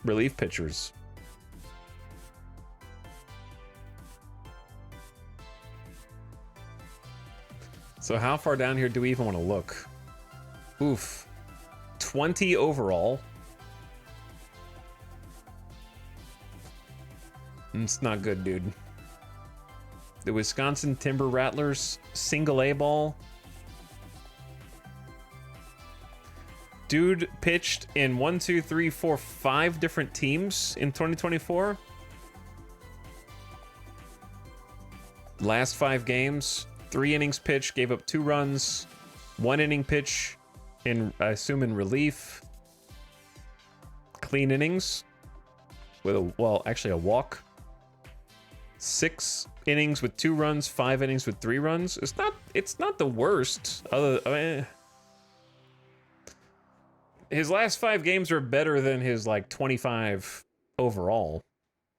relief pitchers. So how far down here do we even want to look? Oof. 20 overall. It's not good, dude. The Wisconsin Timber Rattlers, single A ball. Dude pitched in 1, 2, 3, 4, 5 different teams in 2024. Last 5 games, 3 innings pitched, gave up 2 runs, 1 inning pitch in, I assume, in relief. Clean innings with a walk. 6 innings with 2 runs, 5 innings with 3 runs. It's not the worst. His last 5 games are better than his like 25 overall.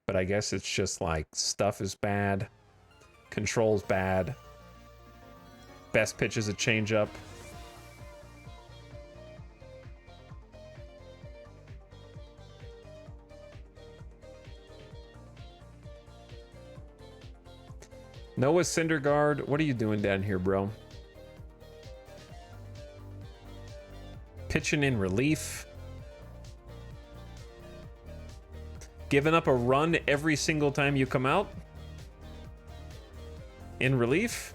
But I guess it's just like stuff is bad. Control's bad. Best pitch is a changeup. Noah Syndergaard, what are you doing down here, bro? Pitching in relief. Giving up a run every single time you come out? In relief?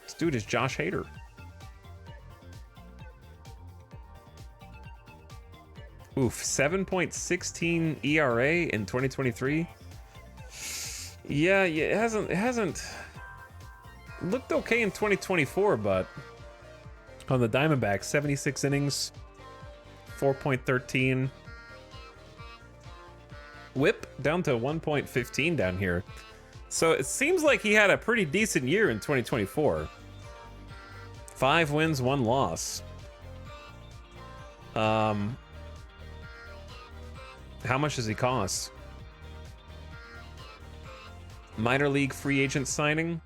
This dude is Josh Hader. Oof, 7.16 ERA in 2023. Yeah, it hasn't looked okay in 2024, but on the Diamondbacks, 76 innings, 4.13. Whip down to 1.15 down here. So it seems like he had a pretty decent year in 2024. 5 wins, 1 loss. How much does he cost? Minor league free agent signing.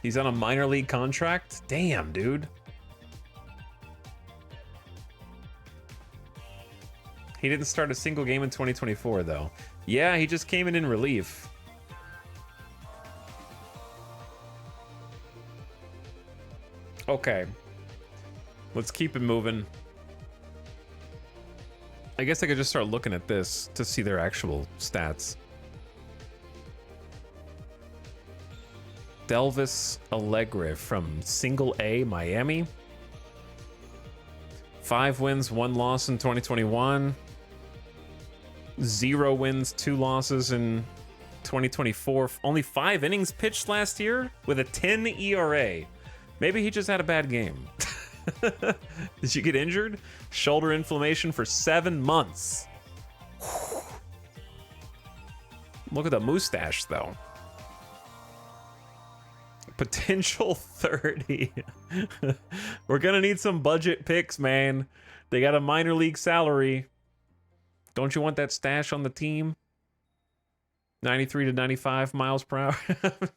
He's on a minor league contract. Damn, dude. He didn't start a single game in 2024, though. Yeah, he just came in relief. Okay. Let's keep it moving. I guess I could just start looking at this to see their actual stats. Delvis Alegre from Single A Miami. 5 wins, 1 loss in 2021. 0 wins, 2 losses in 2024. Only 5 innings pitched last year with a 10 ERA. Maybe he just had a bad game. Did you get injured? Shoulder inflammation for 7 months. Look at the mustache, though. Potential 30. We're gonna need some budget picks, man. They got a minor league salary. Don't you want that stash on the team? 93 to 95 miles per hour.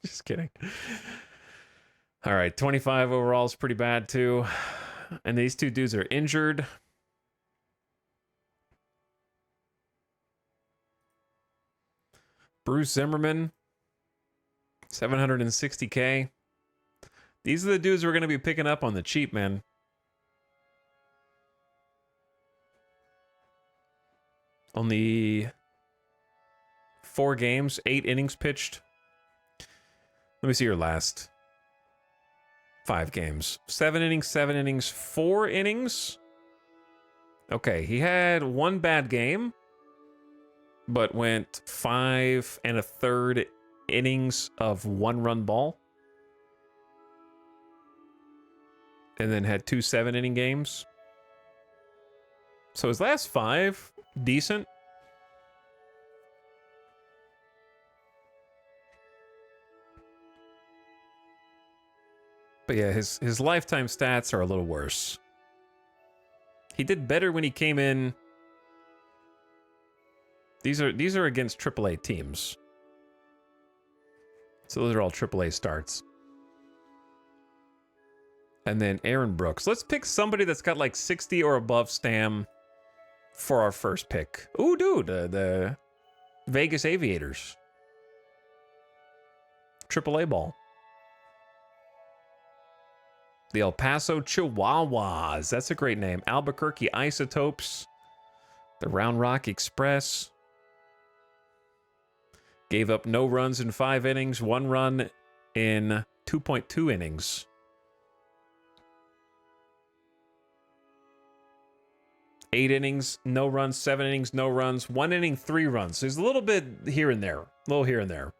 Just kidding. All right, 25 overall is pretty bad too. And these 2 dudes are injured. Bruce Zimmerman, 760K. These are the dudes we're going to be picking up on the cheap, man. Only 4 games, 8 innings pitched. Let me see your last 5 games. 7 innings, 4 innings. Okay, he had 1 bad game, but went 5 1/3 innings of 1-run ball. And then had 2 7-inning games. So his last 5, decent. But yeah, his lifetime stats are a little worse. He did better when he came in. These are against AAA teams. So those are all AAA starts. And then Aaron Brooks. Let's pick somebody that's got like 60 or above Stam for our first pick. Ooh, dude, the Vegas Aviators. AAA ball. The El Paso Chihuahuas. That's a great name. Albuquerque Isotopes. The Round Rock Express. Gave up no runs in 5 innings. 1 run in 2.2 innings. 8 innings, no runs. 7 innings, no runs. 1 inning, 3 runs. So he's a little bit here and there. A little here and there.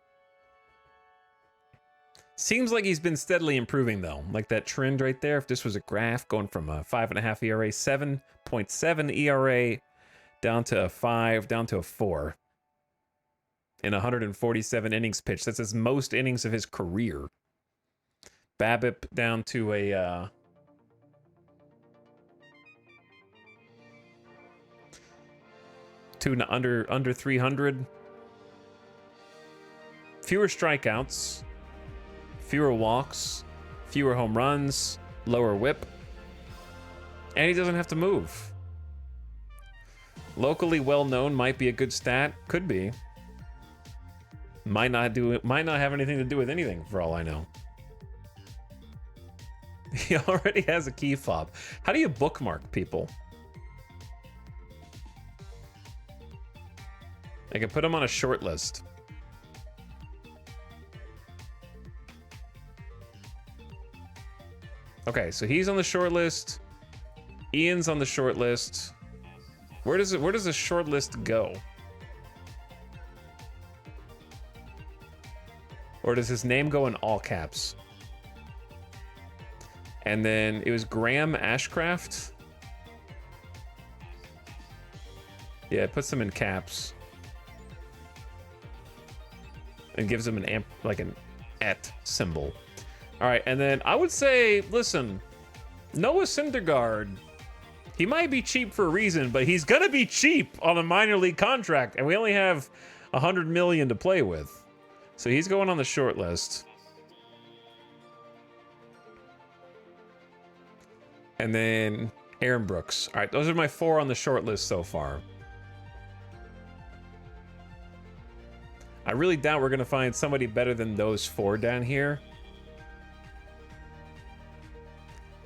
Seems like he's been steadily improving, though. Like that trend right there. If this was a graph going from a 5.5 ERA, 7.7 ERA, down to a 5, down to a 4. In 147 innings pitched. That's his most innings of his career. BABIP down to a... under 300. Fewer strikeouts. Fewer walks, fewer home runs, lower whip, and he doesn't have to move. Locally well known might be a good stat, could be. Might not have anything to do with anything for all I know. He already has a key fob. How do you bookmark people? I can put him on a short list. Okay, so he's on the short list. Ian's on the short list. Where does the short list go? Or does his name go in all caps? And then it was Graham Ashcraft. Yeah, it puts them in caps. And gives them an @ symbol. All right, and then I would say, listen, Noah Syndergaard, he might be cheap for a reason, but he's gonna be cheap on a minor league contract, and we only have $100 million to play with, so he's going on the short list. And then Aaron Brooks. All right, those are my 4 on the short list so far. I really doubt we're gonna find somebody better than those 4 down here.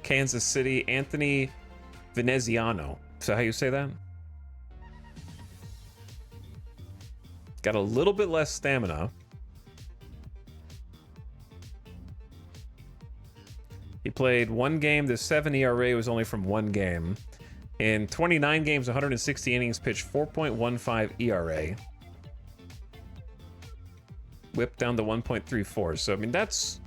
Kansas City, Anthony Veneziano. Is that how you say that? Got a little bit less stamina. He played 1 game. The 7 ERA was only from 1 game. In 29 games, 160 innings pitched, 4.15 ERA. Whipped down to 1.34. So, I mean, that's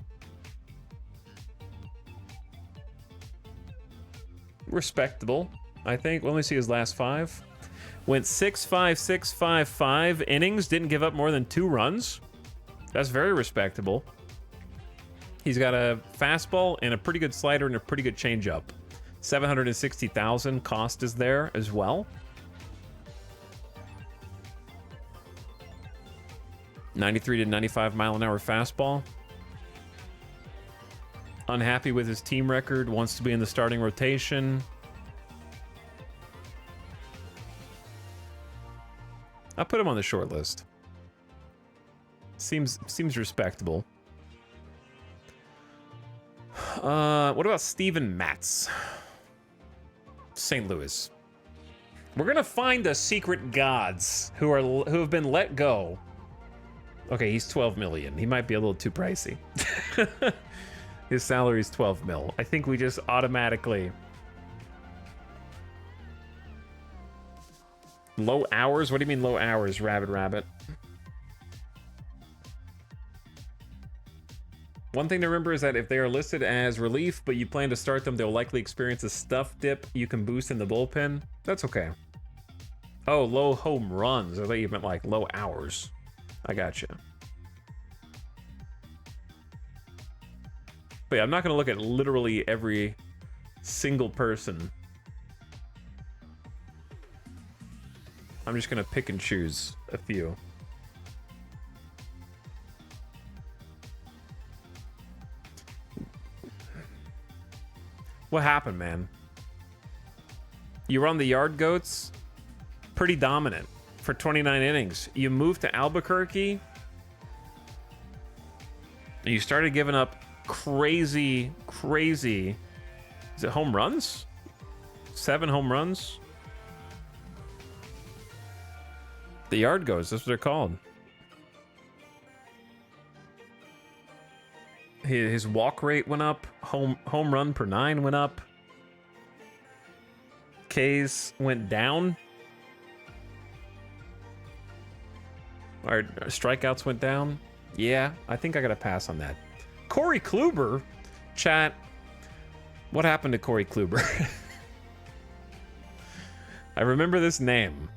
respectable, I think. Let me see his last 5. Went 6-5, 6-5, 5 innings. Didn't give up more than 2 runs. That's very respectable. He's got a fastball and a pretty good slider and a pretty good changeup. 760,000 cost is there as well. 93 to 95 mile an hour fastball. Unhappy with his team record, wants to be in the starting rotation. I'll put him on the short list. Seems respectable. What about Steven Matz? St. Louis. We're gonna find the secret gods who have been let go Okay, he's 12 million. He might be a little too pricey. His salary is 12 mil. I think we just automatically... Low hours? What do you mean low hours, Rabbit Rabbit? One thing to remember is that if they are listed as relief, but you plan to start them, they'll likely experience a stuff dip you can boost in the bullpen. That's okay. Oh, low home runs. I thought you meant like low hours. I gotcha. But yeah, I'm not going to look at literally every single person. I'm just going to pick and choose a few. What happened, man? You were on the Yard Goats? Pretty dominant for 29 innings. You moved to Albuquerque. And you started giving up crazy... Is it home runs? 7 home runs? The Yard Goats, that's what they're called. His walk rate went up. Home run per 9 went up. Ks went down. Our strikeouts went down. Yeah, I think I gotta pass on that. Corey Kluber, chat. What happened to Corey Kluber? I remember this name.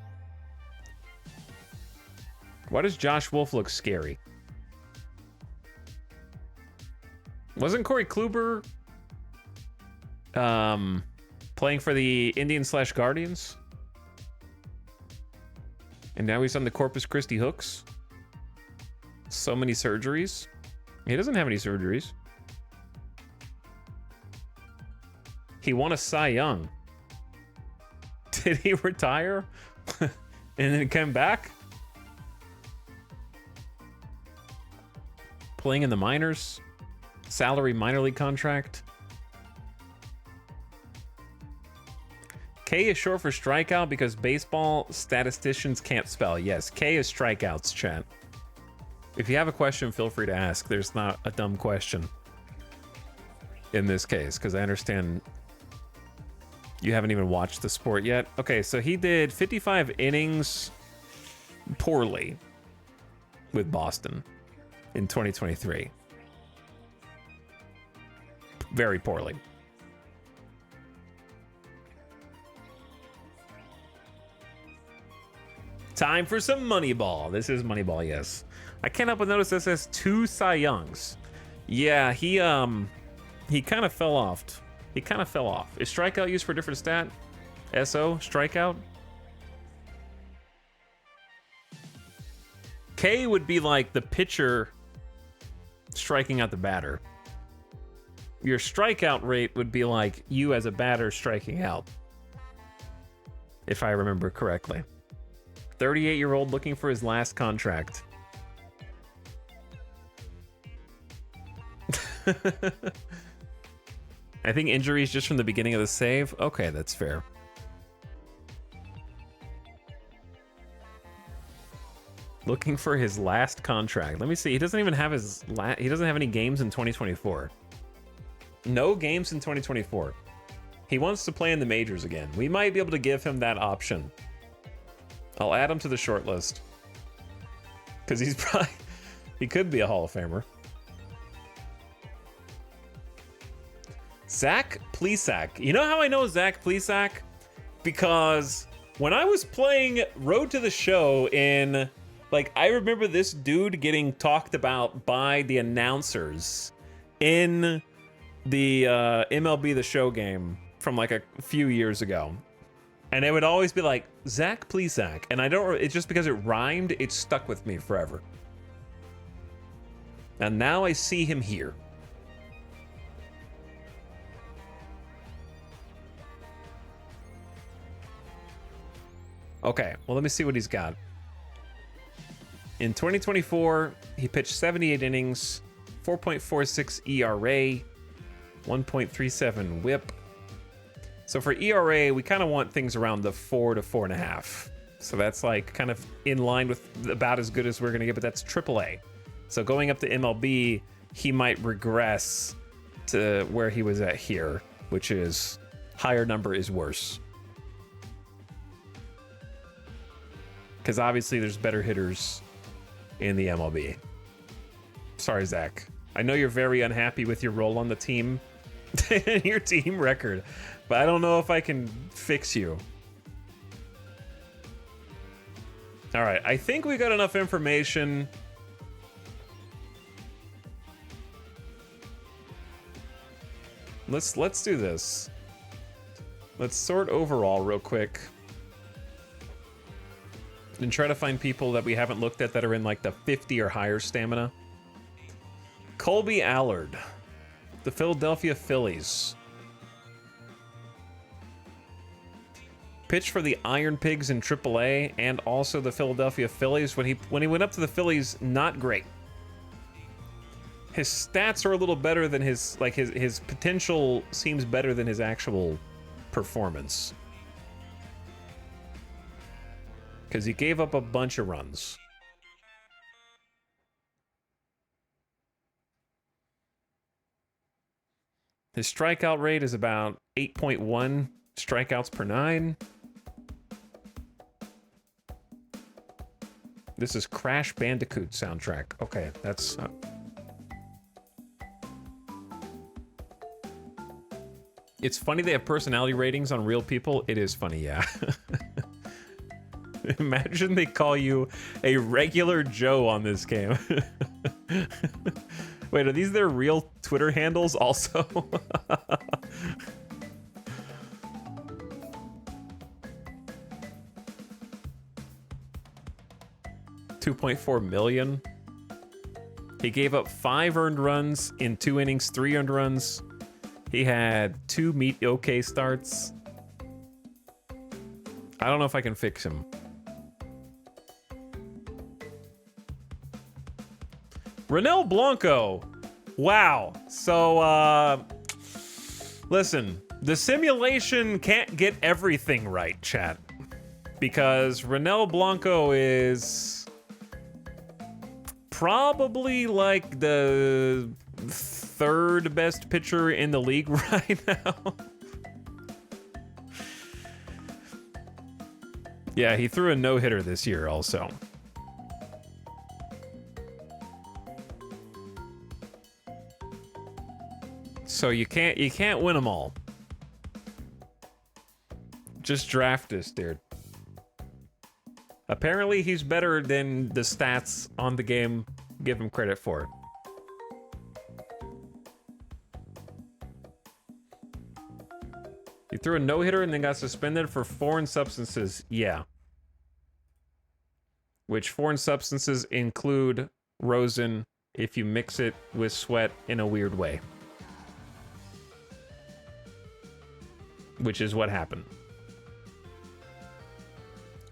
Why does Josh Wolf look scary? Wasn't Corey Kluber playing for the Indians/Guardians? And now he's on the Corpus Christi Hooks. So many surgeries. He doesn't have any surgeries. He won a Cy Young. Did he retire? And then come back? Playing in the minors? Salary minor league contract? K is short for strikeout because baseball statisticians can't spell. Yes, K is strikeouts, chat. If you have a question, feel free to ask. There's not a dumb question in this case, because I understand you haven't even watched the sport yet. Okay, so he did 55 innings poorly with Boston in 2023. Very poorly. Time for some Moneyball. This is Moneyball, yes. I can't help but notice this says 2 Cy Youngs. Yeah, he kind of fell off. He kind of fell off. Is strikeout used for a different stat? SO, strikeout? K would be like the pitcher striking out the batter. Your strikeout rate would be like you as a batter striking out. If I remember correctly. 38-year-old looking for his last contract. I think injuries just from the beginning of the save. Okay, that's fair. Looking for his last contract. Let me see. He doesn't even have he doesn't have any games in 2024. No games in 2024. He wants to play in the majors again. We might be able to give him that option. I'll add him to the short list. Because he could be a Hall of Famer. Zach Plesac. You know how I know Zach Plesac? Because when I was playing Road to the Show in... Like, I remember this dude getting talked about by the announcers in the MLB The Show game from like a few years ago. And it would always be like, Zach Plesac. And it's just because it rhymed, it stuck with me forever. And now I see him here. Okay, well, let me see what he's got. In 2024, he pitched 78 innings, 4.46 ERA, 1.37 WHIP. So for ERA, we kind of want things around the 4 to 4.5. So that's like kind of in line with about as good as we're going to get, but that's AAA. So going up to MLB, he might regress to where he was at here, which is higher number is worse. Because obviously there's better hitters in the MLB. Sorry, Zach. I know you're very unhappy with your role on the team and your team record, but I don't know if I can fix you. All right, I think we got enough information. Let's do this. Let's sort overall real quick and try to find people that we haven't looked at that are in like the 50 or higher stamina. Colby Allard, the Philadelphia Phillies. Pitched for the Iron Pigs in AAA and also the Philadelphia Phillies. When he went up to the Phillies, not great. His stats are a little better than his potential seems better than his actual performance. Because he gave up a bunch of runs. His strikeout rate is about 8.1 strikeouts per 9. This is Crash Bandicoot soundtrack. Okay, that's... It's funny they have personality ratings on real people. It is funny, yeah. Imagine they call you a regular Joe on this game. Wait, are these their real Twitter handles also? 2.4 million. He gave up 5 earned runs in 2 innings, 3 earned runs. He had 2 okay starts. I don't know if I can fix him. Ronel Blanco. Wow. So, listen, the simulation can't get everything right, chat. Because Ronel Blanco is probably like the 3rd best pitcher in the league right now. Yeah, he threw a no-hitter this year also. So you can't win them all. Just draft this, dude. Apparently he's better than the stats on the game give him credit for. He threw a no-hitter and then got suspended for foreign substances. Yeah. Which foreign substances include rosin if you mix it with sweat in a weird way. Which is what happened.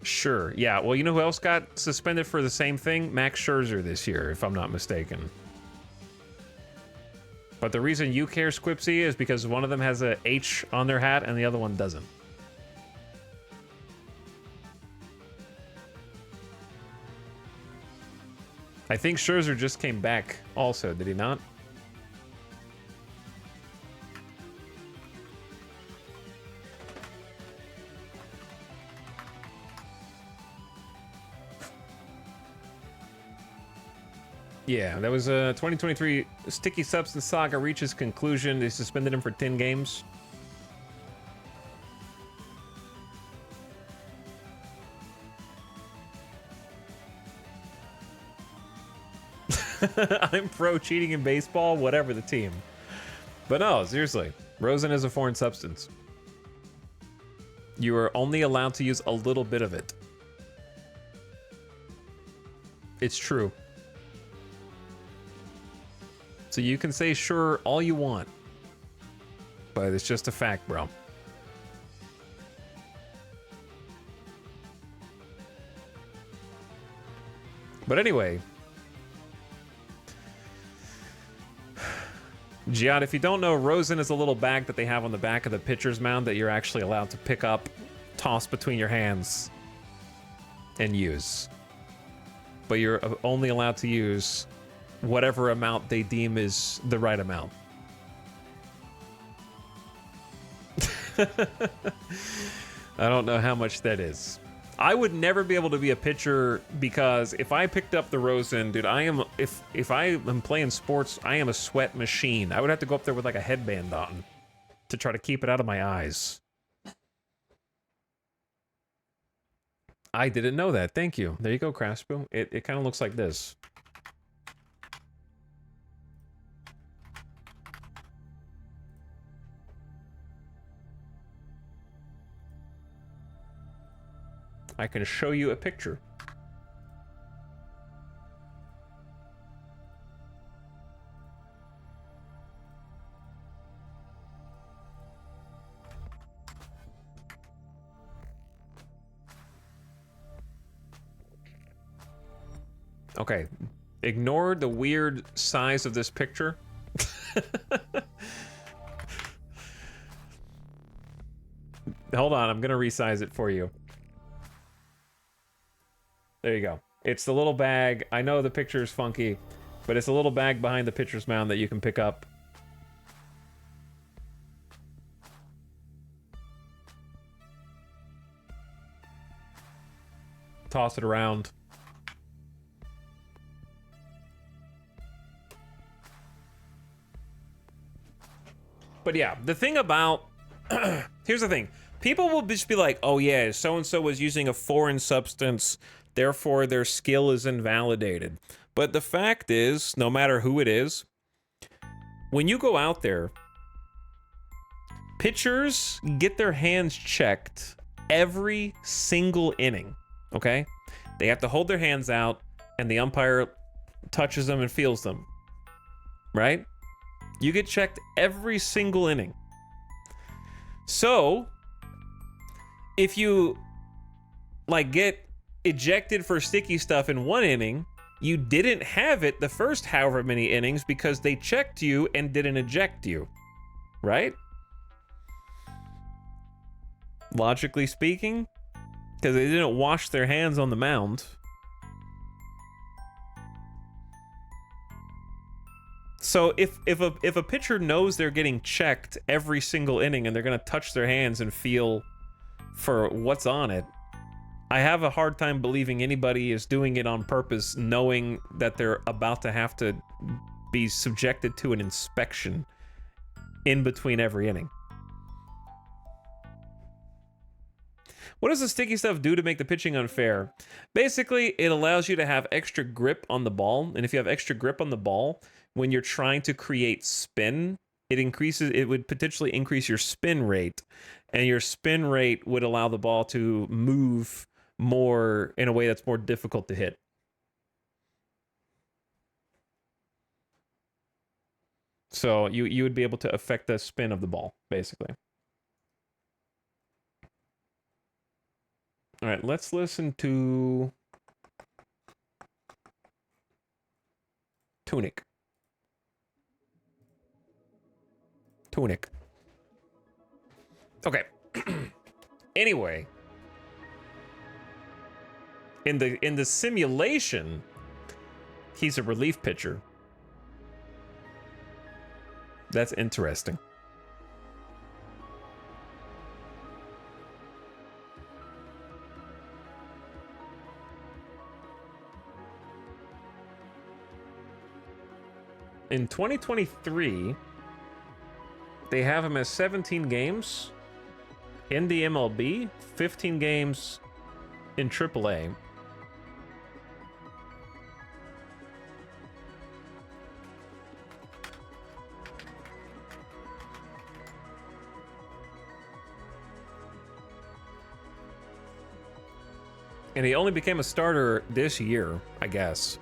Sure. Yeah. Well, you know who else got suspended for the same thing? Max Scherzer this year, if I'm not mistaken. But the reason you care, Squipsy, is because one of them has a H on their hat and the other one doesn't. I think Scherzer just came back also, did he not? Yeah, that was a 2023 Sticky Substance Saga reaches conclusion. They suspended him for 10 games. I'm pro cheating in baseball, whatever the team. But no, seriously, rosin is a foreign substance. You are only allowed to use a little bit of it. It's true. So you can say sure all you want, but it's just a fact, bro. But anyway, Giad, if you don't know, rosin is a little bag that they have on the back of the pitcher's mound that you're actually allowed to pick up, toss between your hands. and use. But you're only allowed to use whatever amount they deem is the right amount. I don't know how much that is. I would never be able to be a pitcher because if I picked up the Rosen, dude, if I am playing sports, I am a sweat machine. I would have to go up there with like a headband on to try to keep it out of my eyes. I didn't know that. Thank you. There you go, Craspo. It kind of looks like this. I can show you a picture. Okay, ignore the weird size of this picture. Hold on, I'm gonna resize it for you. There you go. It's the little bag. I know the picture is funky, but it's a little bag behind the pitcher's mound that you can pick up. Toss it around. But yeah, the thing about... Here's the thing. People will just be like, oh yeah, so-and-so was using a foreign substance, therefore their skill is invalidated. But the fact is, no matter who it is, when you go out there, pitchers get their hands checked every single inning, okay? They have to hold their hands out, and the umpire touches them and feels them, right? You get checked every single inning. So, if you, like, get ejected for sticky stuff in one inning, you didn't have it the first however many innings because they checked you and didn't eject you, right? Logically speaking, because they didn't wash their hands on the mound. So if a pitcher knows they're getting checked every single inning and they're going to touch their hands and feel for what's on it, I have a hard time believing anybody is doing it on purpose, knowing that they're about to have to be subjected to an inspection in between every inning. What does the sticky stuff do to make the pitching unfair? Basically, it allows you to have extra grip on the ball, and if you have extra grip on the ball, when you're trying to create spin, it would potentially increase your spin rate, and your spin rate would allow the ball to move more in a way that's more difficult to hit. So you would be able to affect the spin of the ball, basically. All right, let's listen to Tunic. Okay. Anyway, in the simulation, he's a relief pitcher. That's interesting. In 2023, they have him as 17 games in the MLB, 15 games in AAA. And he only became a starter this year, I guess.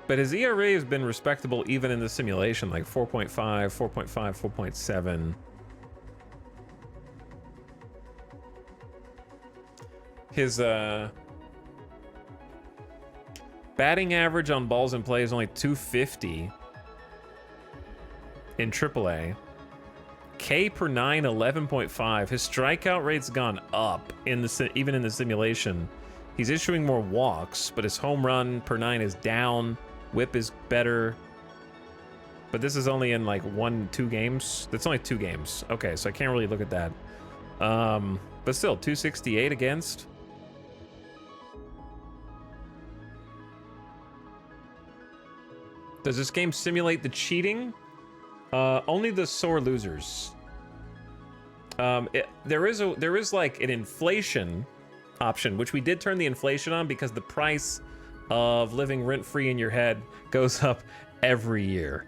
But his ERA has been respectable even in the simulation, like 4.5, 4.5, 4.7. His batting average on balls in play is only 250 in AAA. K per 9, 11.5. His strikeout rate's gone up even in the simulation. He's issuing more walks, but his home run per 9 is down. Whip is better. But this is only in like 1-2 games. That's only 2 games. Okay, so I can't really look at that. But still, 268 against. Does this game simulate the cheating? Only the sore losers. There is like an inflation option, which we did turn the inflation on because the price of living rent-free in your head goes up every year.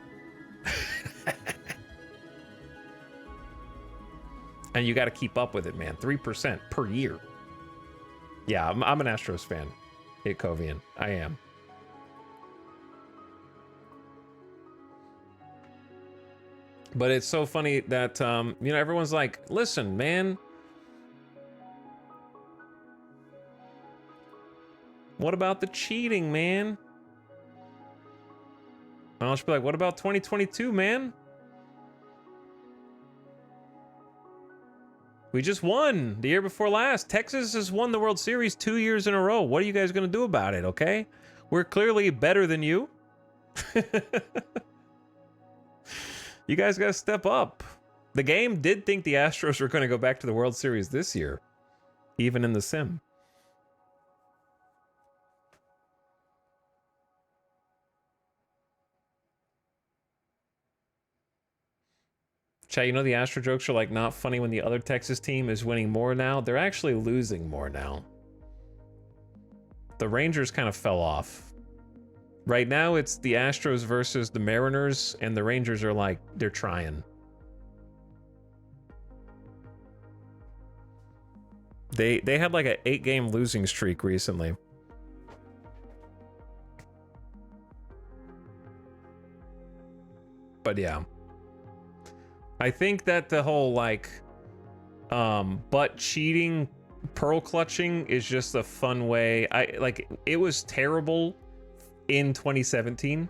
And you got to keep up with it, man. 3% per year. Yeah, I'm an Astros fan. Hitcovian. I am. But it's so funny that, you know, everyone's like, listen, man. What about the cheating, man? I'll just be like, what about 2022, man? We just won the year before last. Texas has won the World Series 2 years in a row. What are you guys going to do about it, okay? We're clearly better than you. You guys got to step up. The game did think the Astros were going to go back to the World Series this year, even in the sim. Chat, you know the Astro jokes are like not funny when the other Texas team is winning more now? They're actually losing more now. The Rangers kind of fell off. Right now it's the Astros versus the Mariners, and the Rangers are like, they're trying. They had like an 8-game losing streak recently. But yeah. I think that the whole like butt cheating, pearl clutching is just a fun way. It was terrible in 2017,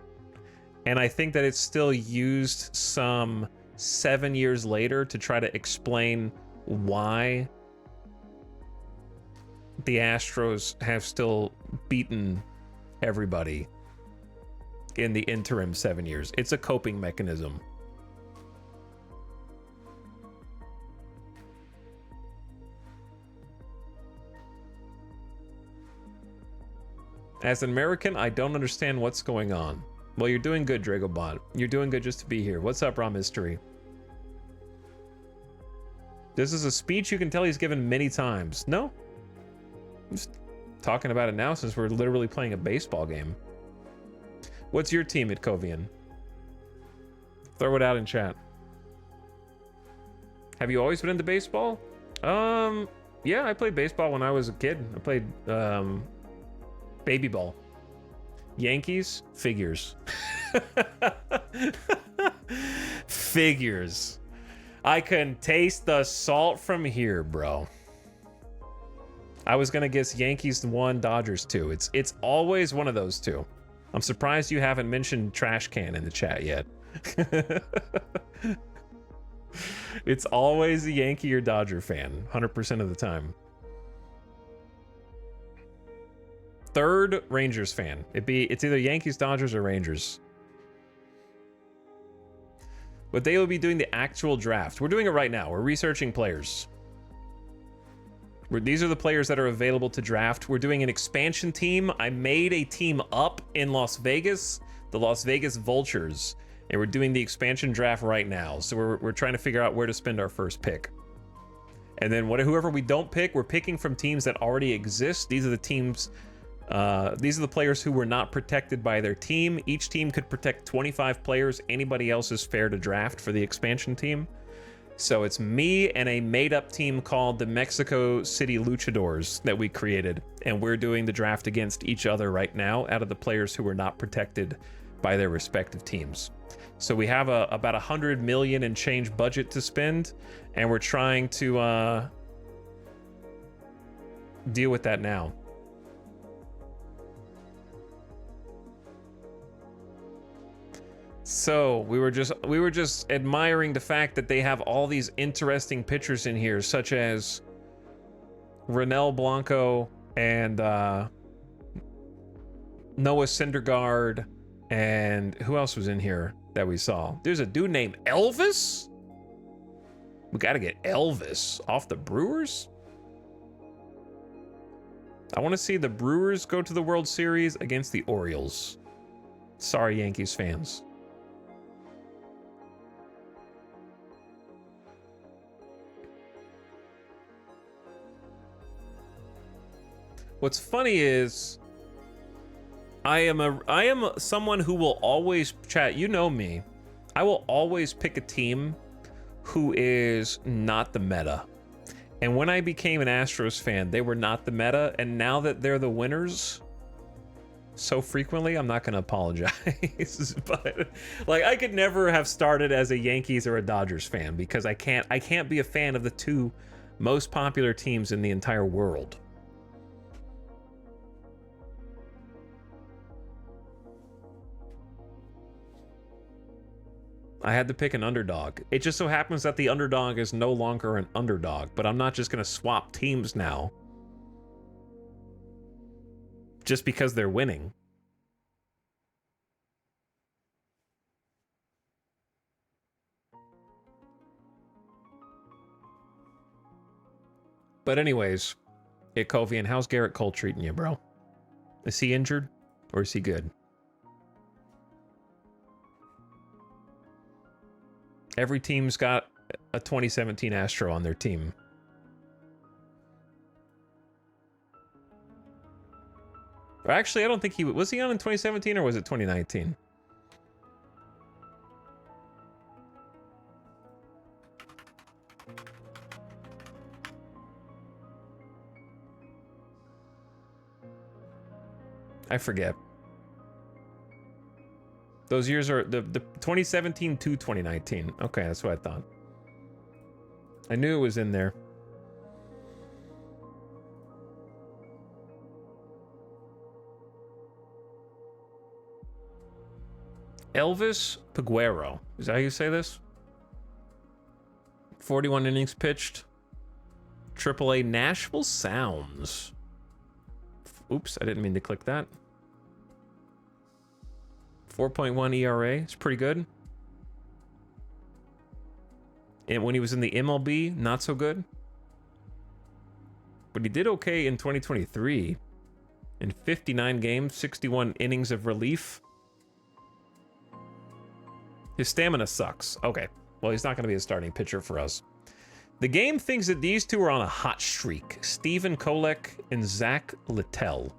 and I think that it's still used some 7 years later to try to explain why the Astros have still beaten everybody in the interim 7 years. It's a coping mechanism. As an American, I don't understand what's going on. Well, you're doing good, Dragobot. You're doing good just to be here. What's up, Raw Mystery? This is a speech you can tell he's given many times. No? I'm just talking about it now since we're literally playing a baseball game. What's your team at Kovian? Throw it out in chat. Have you always been into baseball? Yeah, I played baseball when I was a kid. I played, baby ball. Yankees, figures. Figures. I can taste the salt from here, bro. I was gonna guess Yankees 1, Dodgers 2. It's always one of those two. I'm surprised you haven't mentioned Trash Can in the chat yet. It's always a Yankee or Dodger fan, 100% of the time. Third Rangers fan. It's either Yankees, Dodgers, or Rangers. But they will be doing the actual draft. We're doing it right now. We're researching players. These are the players that are available to draft. We're doing an expansion team. I made a team up in Las Vegas, the Las Vegas Vultures, and we're doing the expansion draft right now. So we're trying to figure out where to spend our first pick. And then whoever we don't pick, we're picking from teams that already exist. These are the teams. These are the players who were not protected by their team. Each team could protect 25 players. Anybody else is fair to draft for the expansion team. So it's me and a made-up team called the Mexico City Luchadors that we created. And we're doing the draft against each other right now out of the players who were not protected by their respective teams. So we have about 100 million and change budget to spend, and we're trying to deal with that now. So we were just admiring the fact that they have all these interesting pitchers in here, such as Ronel Blanco and Noah Syndergaard, and who else was in here that we saw? There's a dude named Elvis. We got to get Elvis off the Brewers. I want to see the Brewers go to the World Series against the Orioles. Sorry, Yankees fans. What's funny is I am someone who will always chat, you know me. I will always pick a team who is not the meta. And when I became an Astros fan, they were not the meta, and now that they're the winners so frequently, I'm not going to apologize. But like, I could never have started as a Yankees or a Dodgers fan because I can't be a fan of the two most popular teams in the entire world. I had to pick an underdog. It just so happens that the underdog is no longer an underdog, but I'm not just going to swap teams now just because they're winning. But anyways, Kovian, how's Garrett Cole treating you, bro? Is he injured or is he good? Every team's got a 2017 Astro on their team. Or actually, I don't think was he on in 2017 or was it 2019? I forget. Those years are the 2017 to 2019. Okay, that's what I thought. I knew it was in there. Elvis Peguero. Is that how you say this? 41 innings pitched. AAA Nashville Sounds. Oops, I didn't mean to click that. 4.1 ERA. It's pretty good. And when he was in the MLB, not so good. But he did okay in 2023. In 59 games, 61 innings of relief. His stamina sucks. Okay. Well, he's not going to be a starting pitcher for us. The game thinks that these two are on a hot streak. Steven Kolek and Zach Littell.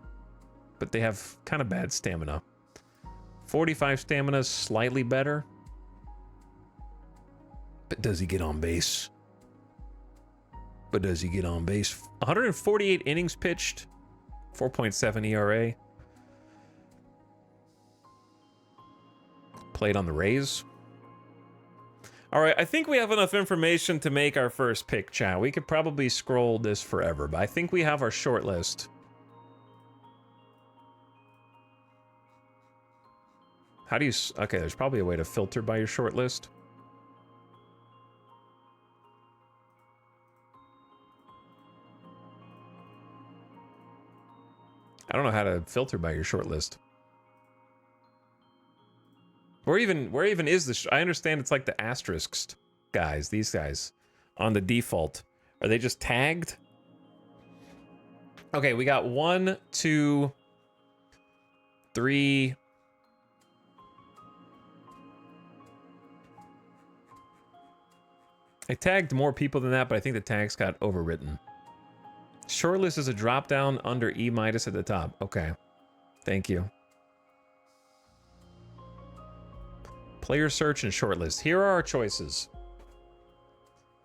But they have kind of bad stamina. 45 stamina is slightly better. But does he get on base? 148 innings pitched. 4.7 ERA. Played on the Rays. All right, I think we have enough information to make our first pick, chat. We could probably scroll this forever, but I think we have our short list. How do you... Okay, there's probably a way to filter by your short list. I don't know how to filter by your short list. Where even is this? I understand it's like the asterisks guys, these guys on the default. Are they just tagged? Okay, we got 1, 2, 3. I tagged more people than that, but I think the tags got overwritten. Shortlist is a drop down under E- at the top. Okay. Thank you. Player search and shortlist. Here are our choices.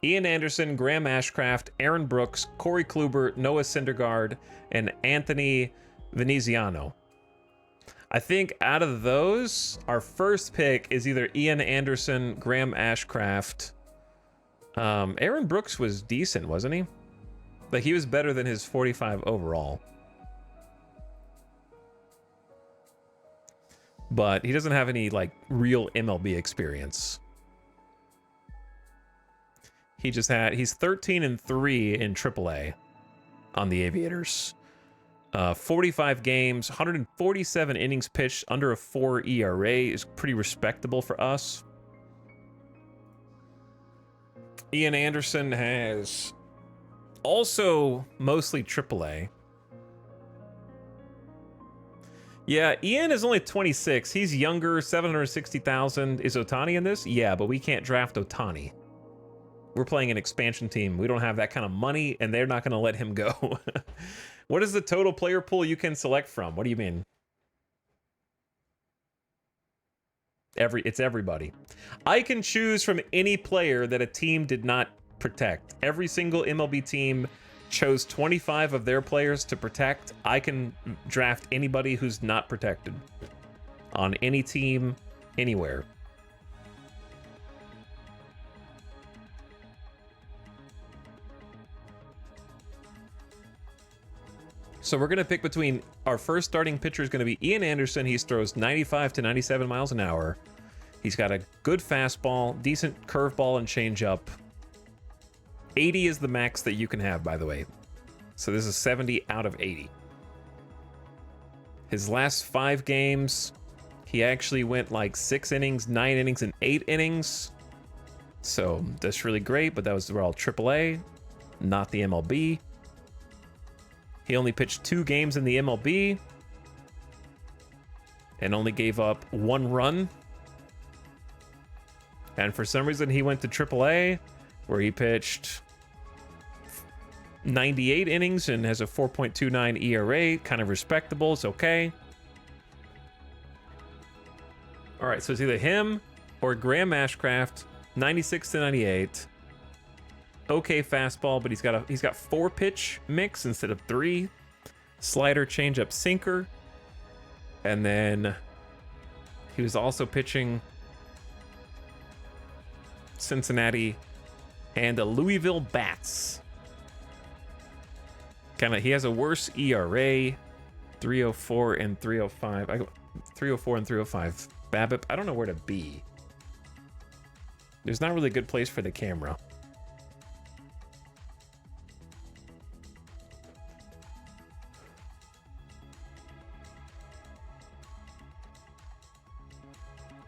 Ian Anderson, Graham Ashcraft, Aaron Brooks, Corey Kluber, Noah Syndergaard, and Anthony Veneziano. I think out of those, our first pick is either Ian Anderson, Graham Ashcraft. Aaron Brooks was decent, wasn't he? Like, he was better than his 45 overall. but he doesn't have any like real MLB experience. He's 13-3 in AAA on the Aviators. 45 games, 147 innings pitched, under a 4 ERA is pretty respectable for us. Ian Anderson has also mostly AAA. Yeah, Ian is only 26. He's younger, 760,000. Is Ohtani in this? Yeah, but we can't draft Ohtani. We're playing an expansion team. We don't have that kind of money, and they're not going to let him go. What is the total player pool you can select from? What do you mean? It's everybody. I can choose from any player that a team did not protect. Every single MLB team chose 25 of their players to protect. I can draft anybody who's not protected on any team, anywhere. So we're going to pick between our first starting pitcher is going to be Ian Anderson. He throws 95 to 97 miles an hour. He's got a good fastball, decent curveball and changeup. 80 is the max that you can have, by the way. So this is 70 out of 80. His last 5 games, he actually went like 6 innings, 9 innings, and 8 innings. So that's really great, but we're all AAA, not the MLB. He only pitched 2 games in the MLB and only gave up 1 run. And for some reason, he went to AAA, where he pitched 98 innings and has a 4.29 ERA. Kind of respectable. It's okay. All right, so it's either him or Graham Ashcraft, 96 to 98. Okay fastball, but he's got 4 pitch mix instead of 3. Slider, changeup, sinker. And then he was also pitching Cincinnati and the Louisville Bats. He has a worse ERA, 304 and 305. 304 and 305. BABIP, I don't know where to be. There's not really a good place for the camera.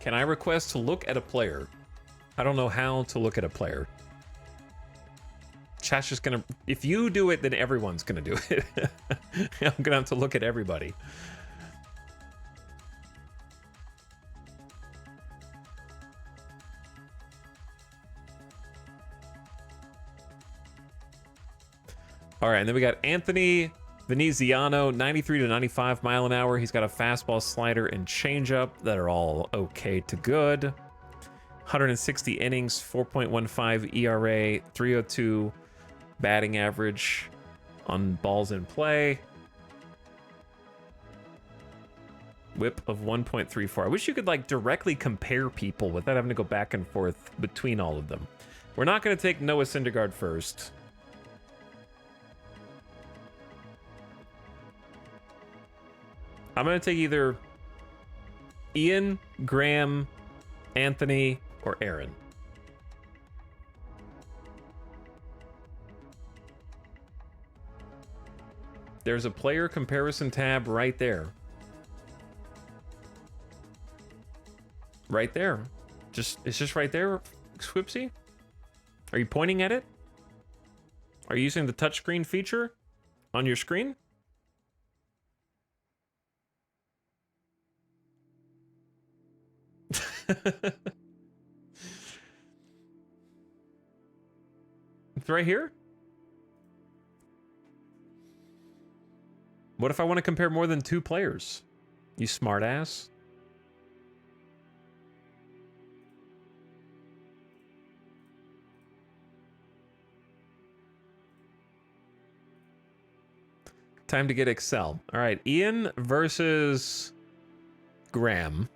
Can I request to look at a player? I don't know how to look at a player. Chat's just gonna... If you do it, then everyone's gonna do it. I'm gonna have to look at everybody. All right, and then we got Anthony Veneziano, 93 to 95 mile an hour. He's got a fastball, slider, and changeup that are all okay to good. 160 innings, 4.15 ERA, 302 batting average on balls in play. Whip of 1.34. I wish you could like directly compare people without having to go back and forth between all of them. We're not going to take Noah Syndergaard first. I'm going to take either Ian, Graham, Anthony, or Aaron. There's a player comparison tab right there. Right there. It's just right there, Swipsy. Are you pointing at it? Are you using the touchscreen feature on your screen? It's right here. What if I want to compare more than 2 players? You smartass. Time to get Excel. All right, Ian versus Graham.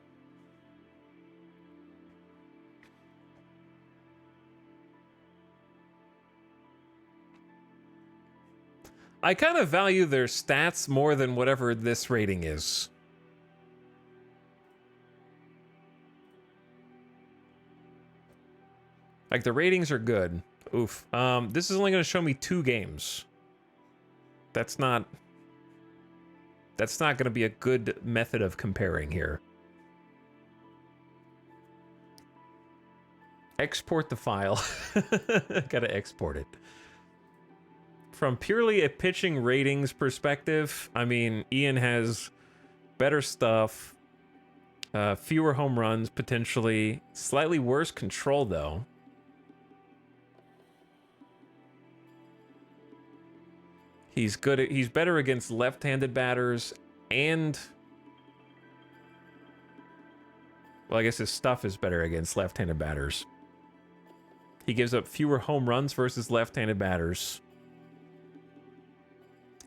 I kind of value their stats more than whatever this rating is. Like, the ratings are good. Oof. This is only going to show me 2 games. That's not going to be a good method of comparing here. Export the file. Gotta export it. From purely a pitching ratings perspective, I mean, Ian has better stuff, fewer home runs potentially, slightly worse control though. He's better against left-handed batters, and well, I guess his stuff is better against left-handed batters. He gives up fewer home runs versus left-handed batters.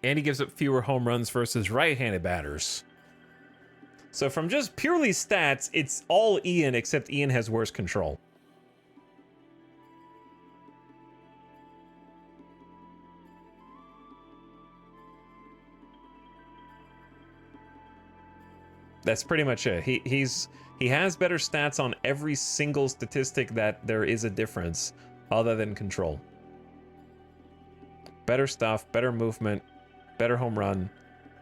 And he gives up fewer home runs versus right-handed batters. So from just purely stats, it's all Ian, except Ian has worse control. That's pretty much it. He has better stats on every single statistic that there is a difference, other than control. Better stuff, better movement, better home run,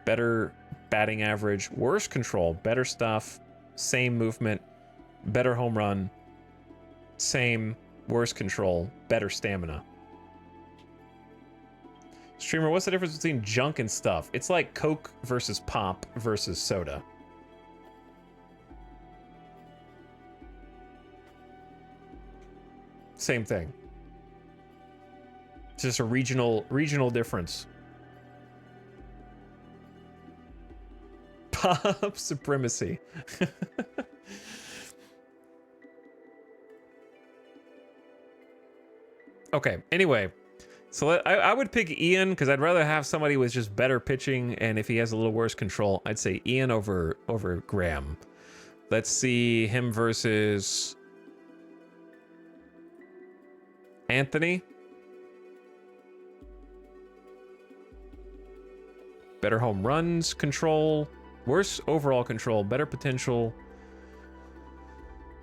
better batting average, worse control, better stuff, same movement, better home run, same, worse control, better stamina. Streamer, what's the difference between junk and stuff? It's like Coke versus pop versus soda. Same thing. It's just a regional difference. Pop supremacy. Okay, anyway. So I would pick Ian because I'd rather have somebody with just better pitching, and if he has a little worse control, I'd say Ian over Graham. Let's see him versus Anthony. Better home runs control, worse overall control, better potential.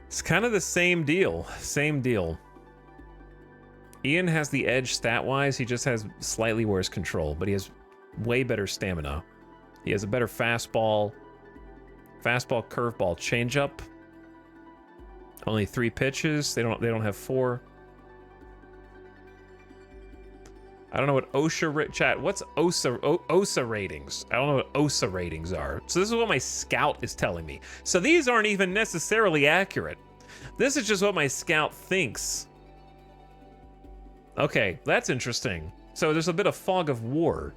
It's kind of the same deal. Ian has the edge stat-wise. He just has slightly worse control, but he has way better stamina. He has a better fastball, curveball, changeup. Only 3 pitches. They don't have 4. I don't know what OSHA chat. What's OSA ratings? I don't know what OSA ratings are. So this is what my scout is telling me. So these aren't even necessarily accurate. This is just what my scout thinks. Okay, that's interesting. So there's a bit of fog of war.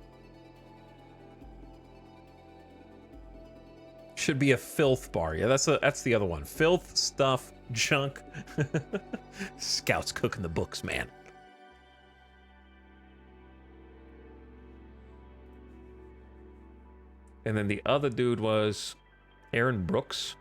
Should be a filth bar. Yeah, that's the other one. Filth, stuff, junk. Scouts cooking the books, man. And then the other dude was Aaron Brooks.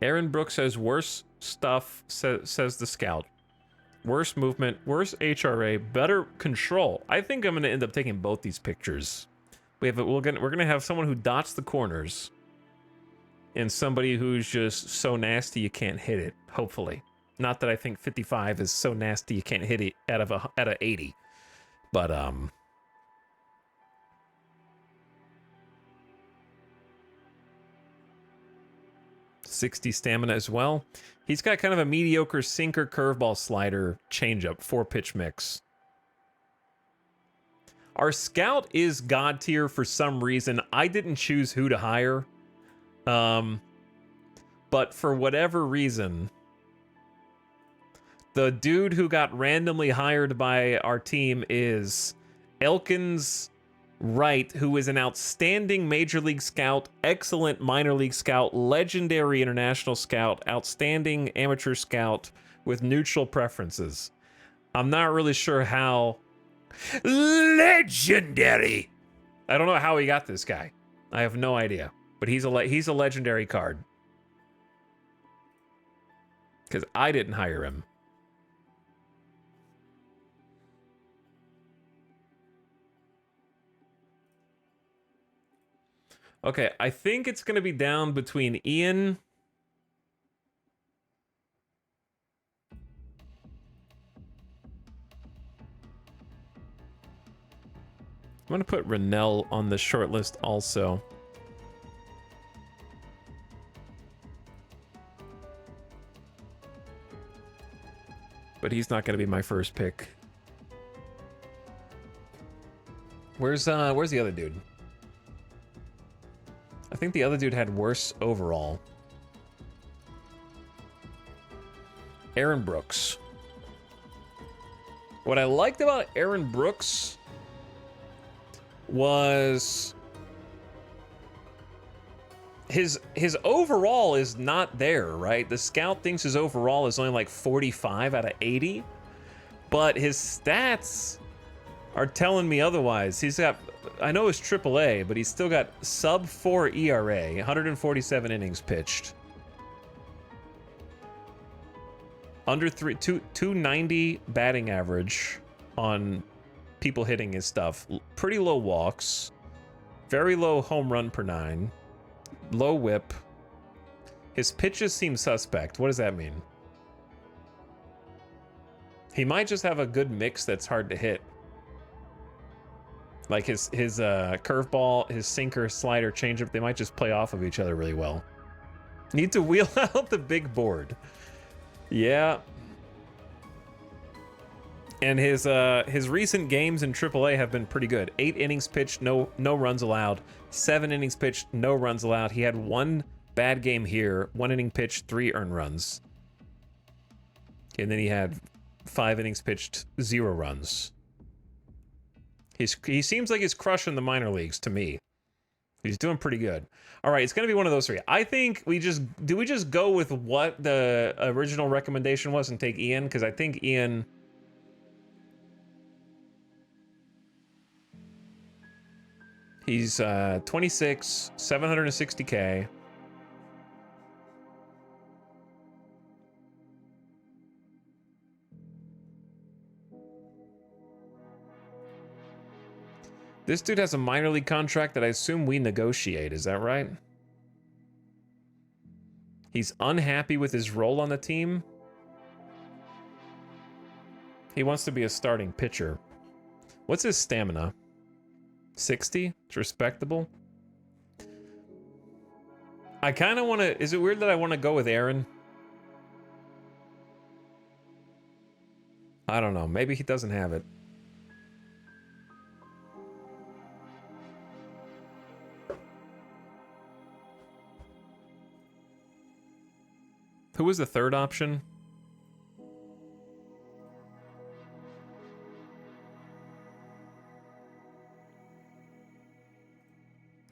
Aaron Brooks has worse stuff, says the scout. Worse movement, worse HRA, better control. I think I'm going to end up taking both these pictures. We're going to have someone who dots the corners and somebody who's just so nasty you can't hit it, hopefully. Not that I think 55 is so nasty you can't hit it out of 80. But 60 stamina as well. He's got kind of a mediocre sinker, curveball, slider, changeup, 4-pitch mix. Our scout is god tier for some reason. I didn't choose who to hire. But for whatever reason, the dude who got randomly hired by our team is Elkins Wright, who is an outstanding major league scout, excellent minor league scout, legendary international scout, outstanding amateur scout with neutral preferences. I'm not really sure how. Legendary! I don't know how he got this guy. I have no idea. But he's a legendary card. Because I didn't hire him. Okay, I think it's going to be down between Ian. I'm going to put Rennell on the short list also. But he's not going to be my first pick. Where's the other dude? I think the other dude had worse overall. Aaron Brooks. What I liked about Aaron Brooks was his overall is not there, right? The scout thinks his overall is only like 45 out of 80, but his stats are telling me otherwise. He's got, I know it's AAA, but he's still got sub 4 ERA, 147 innings pitched. Under 290 batting average on people hitting his stuff. Pretty low walks. Very low home run per 9. Low whip. His pitches seem suspect. What does that mean? He might just have a good mix that's hard to hit. Like his curveball, his sinker, slider, changeup, they might just play off of each other really well. Need to wheel out the big board. Yeah. And his recent games in AAA have been pretty good. 8 innings pitched, no runs allowed. 7 innings pitched, no runs allowed. He had 1 bad game here, 1 inning pitched, 3 earned runs. And then he had 5 innings pitched, 0 runs. He seems like he's crushing the minor leagues to me. He's doing pretty good. All right, it's going to be one of those 3. I think we just go with what the original recommendation was and take Ian? Because I think Ian... He's 26, 760K. This dude has a minor league contract that I assume we negotiate. Is that right? He's unhappy with his role on the team. He wants to be a starting pitcher. What's his stamina? 60? It's respectable. I kind of want to... Is it weird that I want to go with Aaron? I don't know. Maybe he doesn't have it. Who was the third option?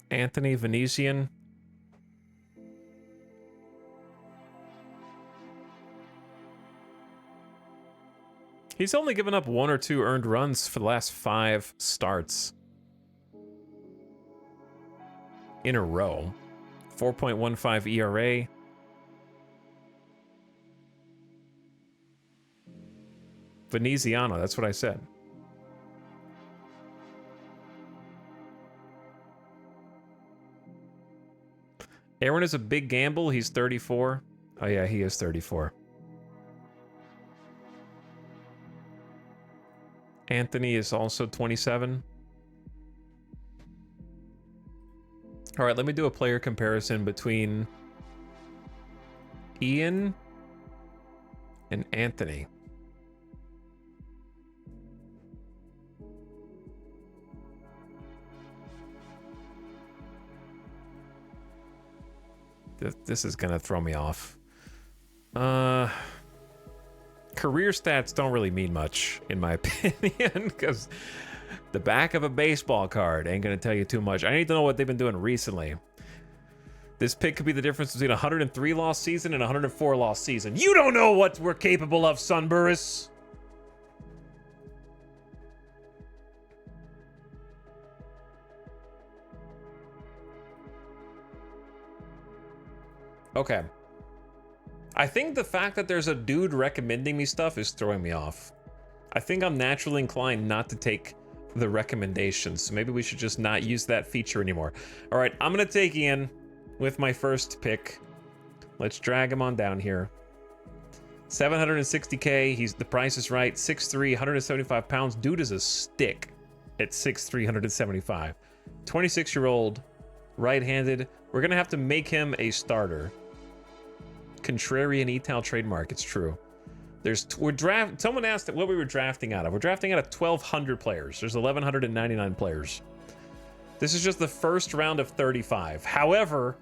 Anthony Venetian. He's only given up 1 or 2 earned runs for the last 5 starts in a row. 4.15 ERA. Veneziano, that's what I said. Aaron is a big gamble. He's 34. Oh, yeah, he is 34. Anthony is also 27. All right, let me do a player comparison between Ian and Anthony. This is gonna throw me off. Career stats don't really mean much, in my opinion, because the back of a baseball card ain't gonna tell you too much. I need to know what they've been doing recently. This pick could be the difference between a 103 loss season and a 104 loss season. You don't know what we're capable of, Sunburris. Okay. I think the fact that there's a dude recommending me stuff is throwing me off. I think I'm naturally inclined not to take the recommendations. So maybe we should just not use that feature anymore. All right, I'm going to take Ian with my first pick. Let's drag him on down here. 760K. The price is right. 6'3", 175 pounds. Dude is a stick at 6'3", 175. 26-year-old, right-handed. We're going to have to make him a starter. Contrarian Etal trademark. It's true. Someone asked what we were drafting out of. We're drafting out of 1,200 players. There's 1,199 players. This is just the first round of 35. However,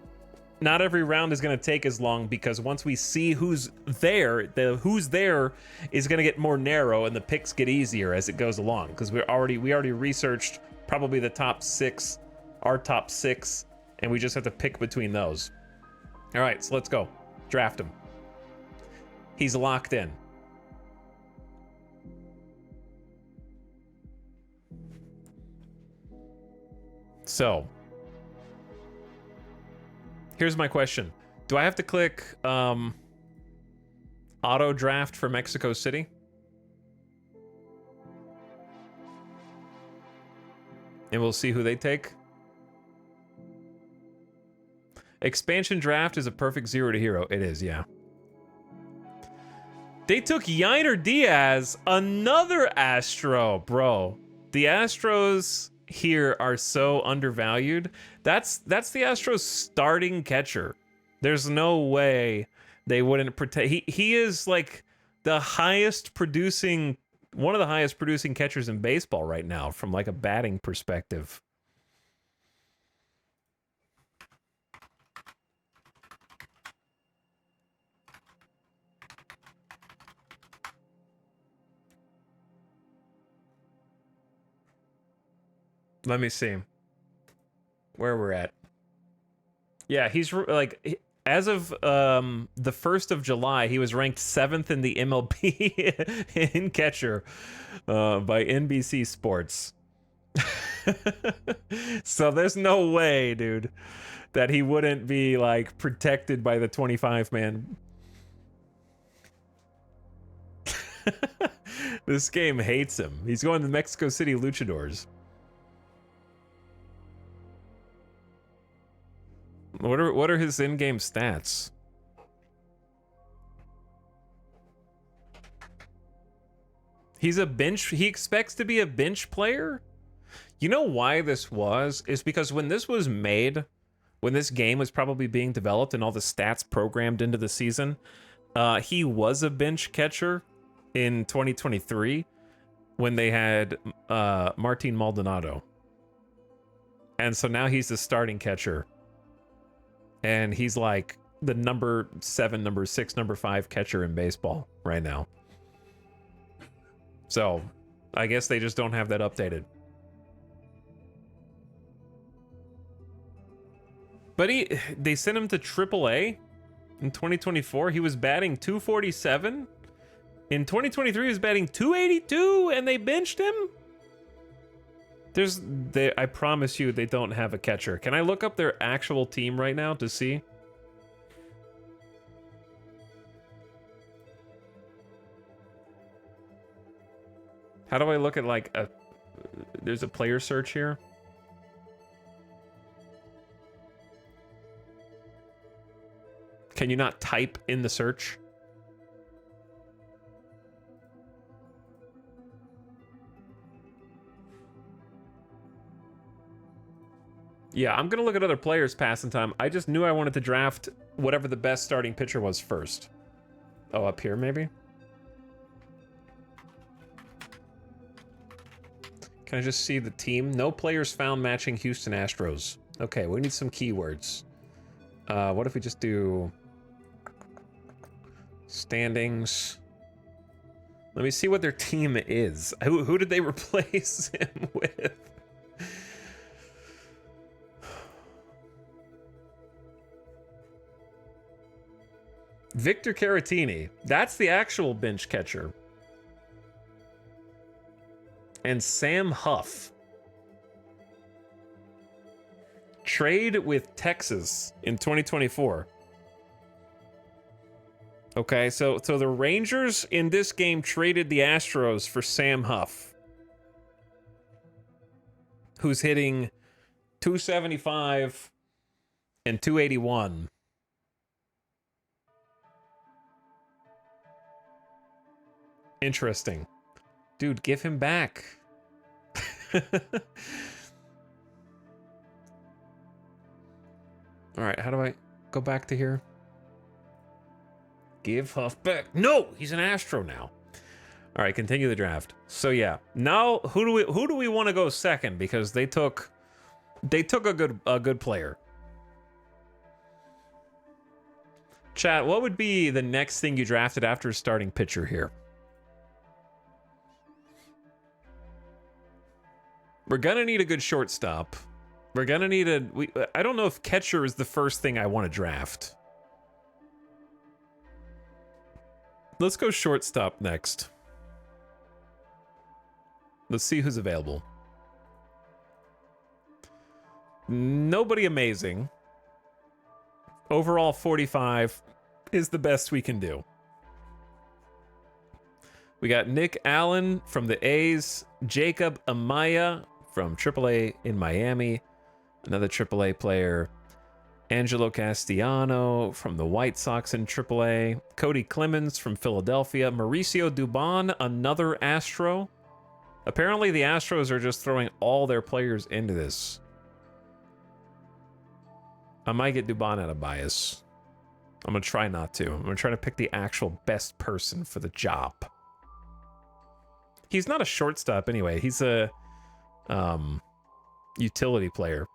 not every round is going to take as long because once we see who's there, the who's there is going to get more narrow and the picks get easier as it goes along because we already researched probably the top 6, our top 6, and we just have to pick between those. All right, so let's go. Draft him. He's locked in. So, here's my question. Do I have to click auto draft for Mexico City? And we'll see who they take. Expansion draft is a perfect 0 to hero. It is, yeah. They took Yainer Diaz, another Astro, bro. The Astros here are so undervalued. That's the Astros starting catcher. There's no way they wouldn't protect. He is like the highest producing, one of the highest producing catchers in baseball right now from like a batting perspective. Let me see where we're at. Yeah, he's like, as of the 1st of July, he was ranked 7th in the MLB in catcher by NBC Sports. So there's no way, dude, that he wouldn't be like protected by the 25 man. This game hates him. He's going to the Mexico City Luchadors. What are his in-game stats? He's a bench. He expects to be a bench player. You know why this was? Is because when this was made, when this game was probably being developed and all the stats programmed into the season, he was a bench catcher in 2023 when they had Martin Maldonado. And so now he's the starting catcher. And he's like the number 7, number 6, number 5 catcher in baseball right now. So I guess they just don't have that updated. But they sent him to AAA in 2024. He was batting 247. In 2023, he was batting 282, and they benched him. I promise you, they don't have a catcher. Can I look up their actual team right now to see? How do I look at like there's a player search here? Can you not type in the search? Yeah, I'm going to look at other players passing time. I just knew I wanted to draft whatever the best starting pitcher was first. Oh, up here maybe? Can I just see the team? No players found matching Houston Astros. Okay, we need some keywords. What if we just do standings? Let me see what their team is. Who did they replace him with? Victor Caratini. That's the actual bench catcher. And Sam Huff. Trade with Texas in 2024. Okay, so the Rangers in this game traded the Astros for Sam Huff. who's hitting 275 and 281. Interesting. Dude, give him back. All right, how do I go back to here? Give Huff back. No, he's an Astro now. All right, continue the draft. So yeah, now who do we want to go second? Because they took a good player. Chat, what would be the next thing you drafted after starting pitcher here? We're gonna need a good shortstop. We're gonna need I don't know if catcher is the first thing I want to draft. Let's go shortstop next. Let's see who's available. Nobody amazing. Overall 45 is the best we can do. We got Nick Allen from the A's, Jacob Amaya from AAA in Miami, another AAA player, Angelo Castellano from the White Sox in AAA, Cody Clemens from Philadelphia, Mauricio Dubon, another Astro. Apparently the Astros are just throwing all their players into this. I might get Dubon out of bias. I'm going to try not to. I'm going to try to pick the actual best person for the job. He's not a shortstop anyway. He's a utility player.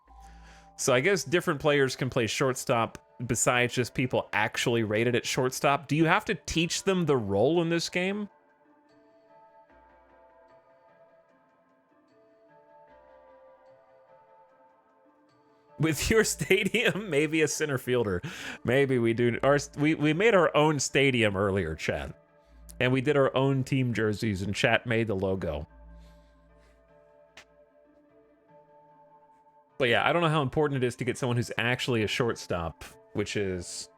So I guess different players can play shortstop besides just people actually rated at shortstop. Do you have to teach them the role in this game? With your stadium, maybe a center fielder. Maybe we do. We made our own stadium earlier, chat. And we did our own team jerseys, and chat made the logo. But yeah, I don't know how important it is to get someone who's actually a shortstop, which is...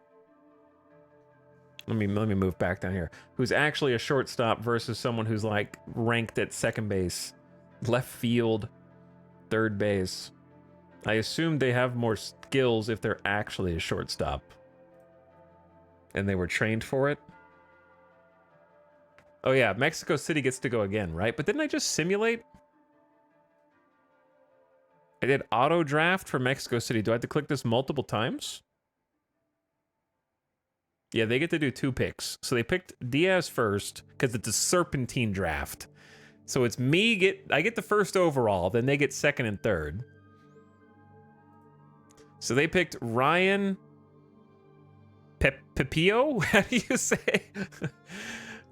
Let me move back down here. Who's actually a shortstop versus someone who's like ranked at second base, left field, third base. I assume they have more skills if they're actually a shortstop. And they were trained for it. Oh yeah, Mexico City gets to go again, right? But didn't I just simulate? I did auto draft for Mexico City. Do I have to click this multiple times? Yeah, they get to do 2 picks. So they picked Diaz first because it's a serpentine draft. So it's I get the first overall, then they get second and third. So they picked Ryan Pepillo? How do you say?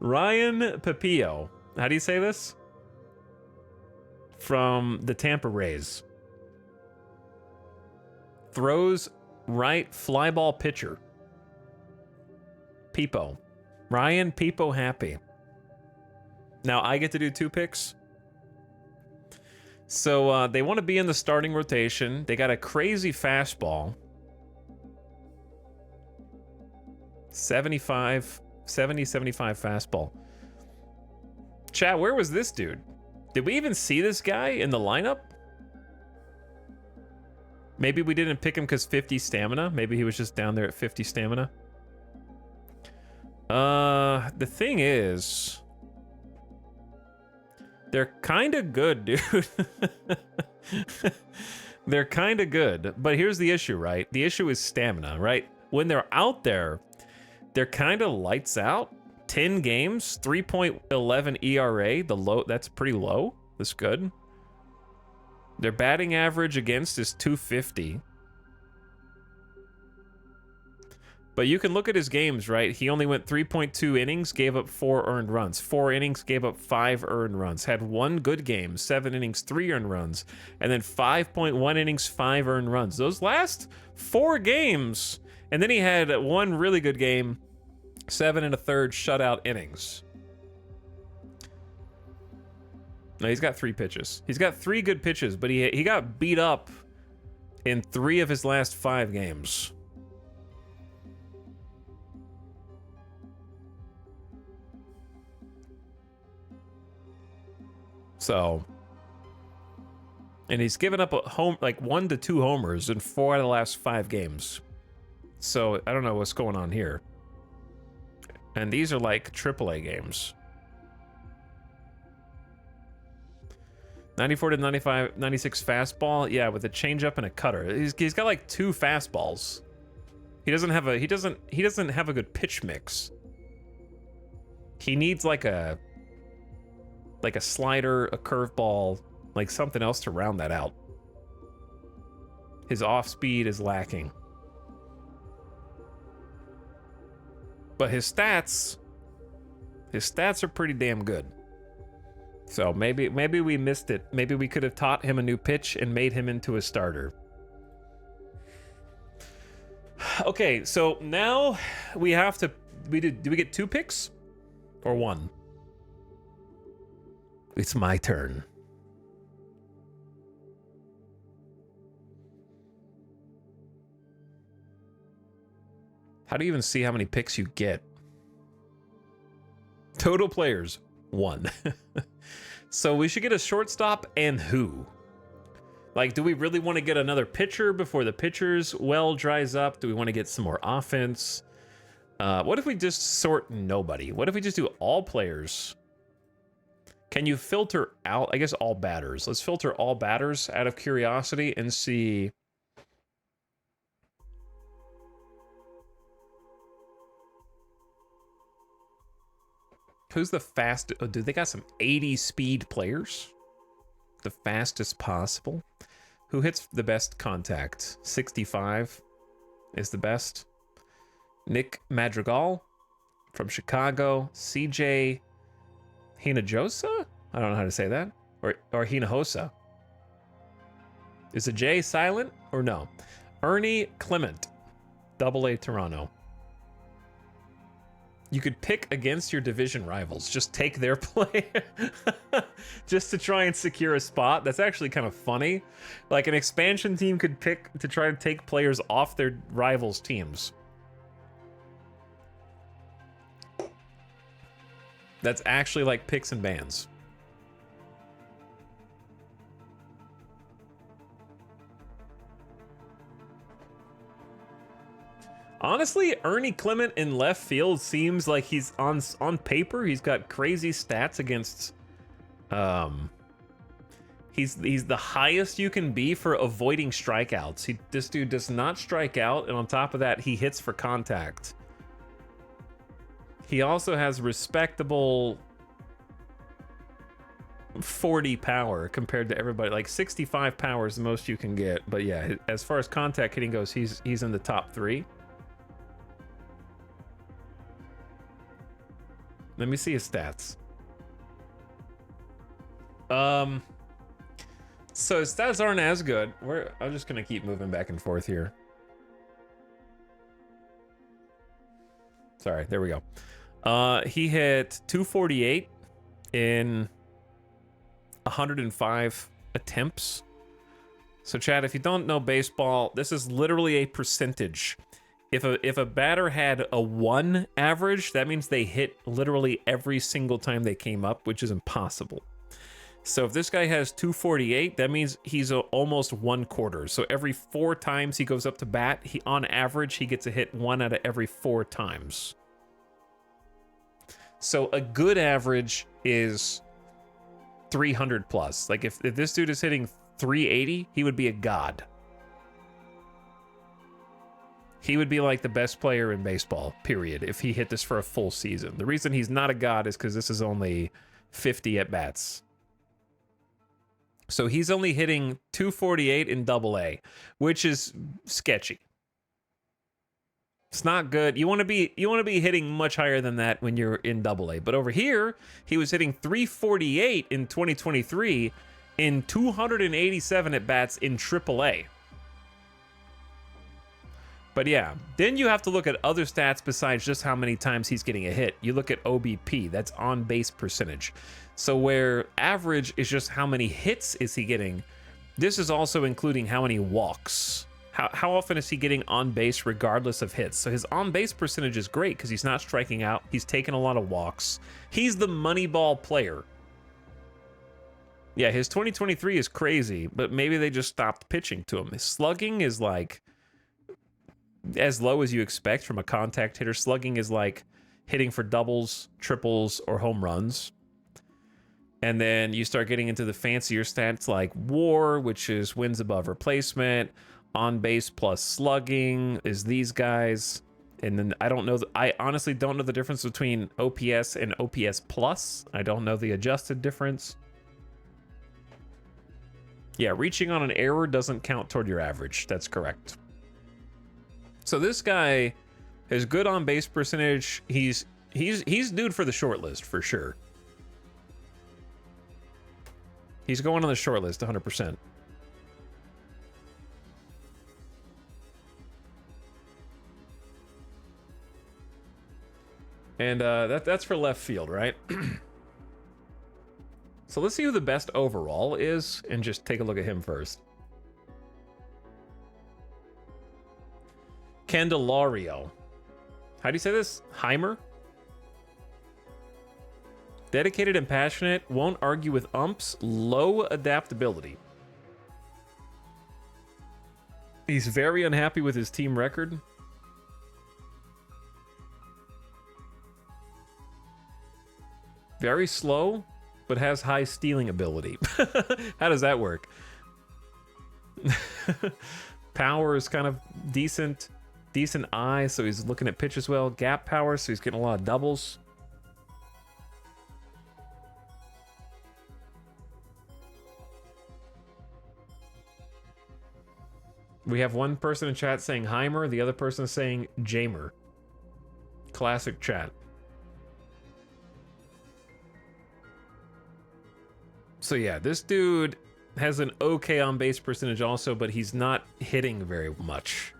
Ryan Pepillo. How do you say this? From the Tampa Rays. Throws right fly ball pitcher. Peepo. Ryan Peepo Happy. Now I get to do 2 picks. So they want to be in the starting rotation. They got a crazy fastball. 70, 75 fastball. Chat, where was this dude? Did we even see this guy in the lineup? Maybe we didn't pick him because 50 stamina. Maybe he was just down there at 50 stamina. The thing is... They're kind of good, dude. They're kind of good. But here's the issue, right? The issue is stamina, right? When they're out there, they're kind of lights out. 10 games, 3.11 ERA. That's pretty low. That's good. Their batting average against is 250. But you can look at his games, right? He only went 3.2 innings, gave up 4 earned runs. 4 innings, gave up 5 earned runs. Had 1 good game, 7 innings, 3 earned runs. And then 5.1 innings, 5 earned runs. Those last 4 games. And then he had 1 really good game, 7 1/3 shutout innings. No, he's got 3 pitches. He's got 3 good pitches, but he got beat up in 3 of his last 5 games. So, And he's given up a home, like 1 to 2 homers in 4 out of the last 5 games. So I don't know what's going on here. And these are like AAA games. 94 to 95, 96 fastball. Yeah, with a changeup and a cutter. He's got like 2 fastballs. He doesn't have a good pitch mix. He needs like a slider, a curveball, like something else to round that out. His off speed is lacking. But his stats are pretty damn good. So maybe we missed it. Maybe we could have taught him a new pitch and made him into a starter. Okay, so now we have to. Do we get 2 picks or 1? It's my turn. How do you even see how many picks you get? Total players, 1. So we should get a shortstop, and who? Like, do we really want to get another pitcher before the pitcher's well dries up? Do we want to get some more offense? What if we just sort nobody? What if we just do all players? Can you filter out, I guess, all batters? Let's filter all batters out of curiosity and see. Who's the fastest? Oh, dude, they got some 80 speed players. The fastest possible. Who hits the best contact? 65 is the best. Nick Madrigal from Chicago. CJ Hinojosa? I don't know how to say that. Or Hinojosa. Is the J silent or no? Ernie Clement, AA Toronto. You could pick against your division rivals. Just take their play just to try and secure a spot. That's actually kind of funny. Like an expansion team could pick to try to take players off their rivals' teams. That's actually like picks and bans. Honestly, Ernie Clement in left field seems like he's on paper. He's got crazy stats against. He's the highest you can be for avoiding strikeouts. This dude does not strike out, and on top of that, he hits for contact. He also has respectable 40 power compared to everybody. Like 65 power is the most you can get. But yeah, as far as contact hitting goes, he's in the top 3. Let me see his stats. So his stats aren't as good. I'm just gonna keep moving back and forth here. Sorry, there we go. He hit 248 in 105 attempts. So Chad, if you don't know baseball, this is literally a percentage. If a batter had a 1 average, that means they hit literally every single time they came up, which is impossible. So if this guy has 248, that means he's almost 1/4. So every 4 times he goes up to bat, on average, he gets a hit 1 out of every 4 times. So a good average is 300 plus. Like if this dude is hitting 380, he would be a god. He would be like the best player in baseball, period, if he hit this for a full season. The reason he's not a god is because this is only 50 at-bats. So he's only hitting 248 in AA, which is sketchy. It's not good. You want to be hitting much higher than that when you're in AA. But over here, he was hitting 348 in 2023 in 287 at-bats in AAA. But yeah, then you have to look at other stats besides just how many times he's getting a hit. You look at OBP, that's on base percentage. So where average is just how many hits is he getting, this is also including how many walks. How often is he getting on base regardless of hits? So his on base percentage is great because he's not striking out. He's taking a lot of walks. He's the money ball player. Yeah, his 2023 is crazy, but maybe they just stopped pitching to him. His slugging is like as low as you expect from a contact hitter. Slugging is like hitting for doubles, triples, or home runs. And then you start getting into the fancier stats like WAR, which is wins above replacement, on base plus slugging is these guys. And then I honestly don't know the difference between OPS and OPS plus. I don't know the adjusted difference. Yeah, reaching on an error doesn't count toward your average. That's correct. So this guy has good on base percentage. He's dude for the short list for sure. He's going on the short list 100%. And that's for left field, right? So let's see who the best overall is and just take a look at him first. Candelario. How do you say this? Heimer? Dedicated and passionate, won't argue with umps, low adaptability. He's very unhappy with his team record. Very slow, but has high stealing ability. How does that work? Power is kind of decent eye, so he's looking at pitches well. Gap power, so he's getting a lot of doubles. We have one person in chat saying Heimer, the other person saying Jamer. Classic chat. So yeah, this dude has an okay on base percentage also, but he's not hitting very much.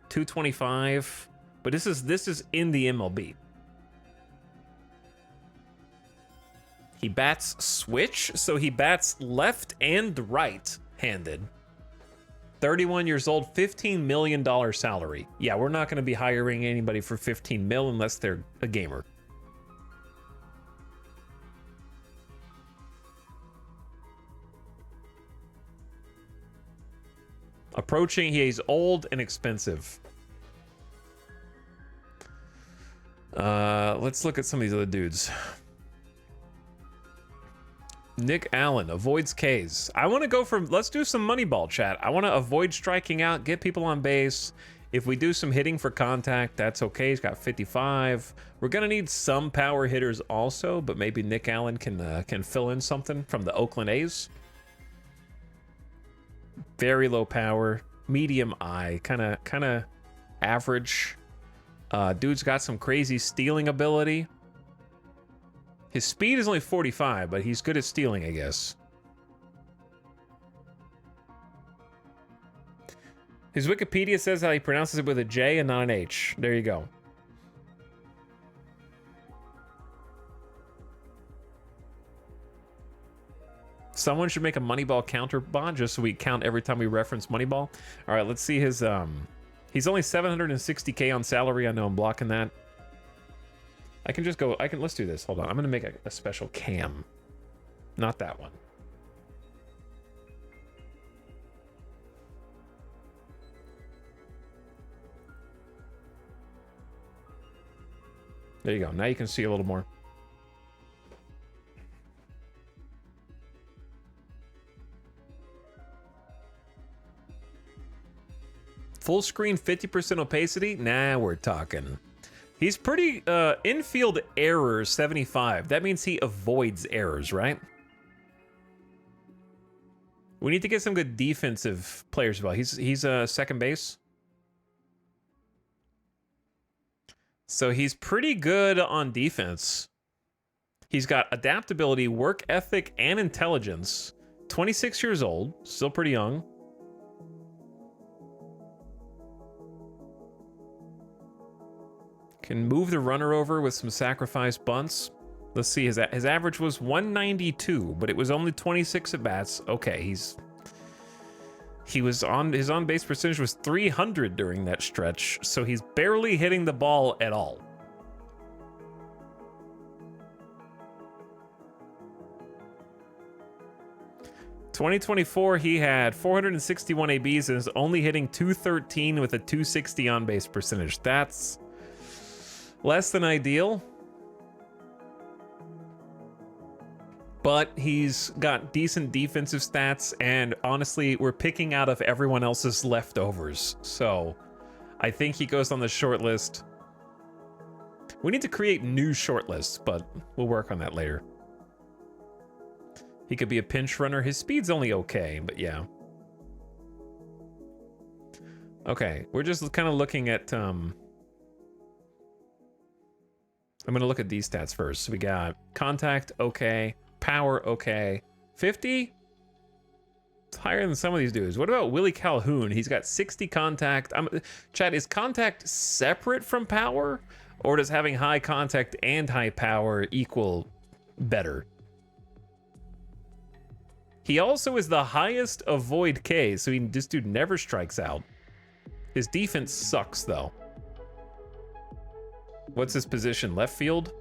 225, but this is in the MLB. He bats switch, so he bats left and right-handed. 31 years old, $15 million salary. Yeah, we're not going to be hiring anybody for 15 mil unless they're a gamer. Approaching, he's old and expensive. Let's look at some of these other dudes. Nick Allen avoids Ks. I want to go for, let's do some Moneyball chat. I want to avoid striking out, get people on base. If we do some hitting for contact, that's okay. He's got 55. We're going to need some power hitters also, but maybe Nick Allen can fill in something from the Oakland A's. Very low power, medium eye, kind of average. Dude's got some crazy stealing ability. His speed is only 45, but he's good at stealing, I guess. His Wikipedia says how he pronounces it with a J and not an H. There you go. Someone should make a Moneyball counter bond just so we count every time we reference Moneyball. All right, let's see his... He's only 760K on salary. I know I'm blocking that. I can just go... Let's do this. Hold on. I'm going to make a special cam. Not that one. There you go. Now you can see a little more. Full screen, 50% opacity? Nah, we're talking. He's pretty, infield errors, 75. That means he avoids errors, right? We need to get some good defensive players as well. He's second base. So he's pretty good on defense. He's got adaptability, work ethic, and intelligence. 26 years old, still pretty young. Can move the runner over with some sacrifice bunts. Let's see, his average was 192, but it was only 26 at bats. Okay, his on base percentage was 300 during that stretch, so he's barely hitting the ball at all. 2024, he had 461 ABs and is only hitting 213 with a 260 on base percentage. That's less than ideal. But he's got decent defensive stats, and honestly, we're picking out of everyone else's leftovers. So I think he goes on the short list. We need to create new short lists, but we'll work on that later. He could be a pinch runner. His speed's only okay, but yeah. Okay, we're just kind of looking at... I'm going to look at these stats first. So we got contact, okay. Power, okay. 50? It's higher than some of these dudes. What about Willie Calhoun? He's got 60 contact. Chad, is contact separate from power? Or does having high contact and high power equal better? He also is the highest avoid K, so this dude never strikes out. His defense sucks, though. What's his position? Left field?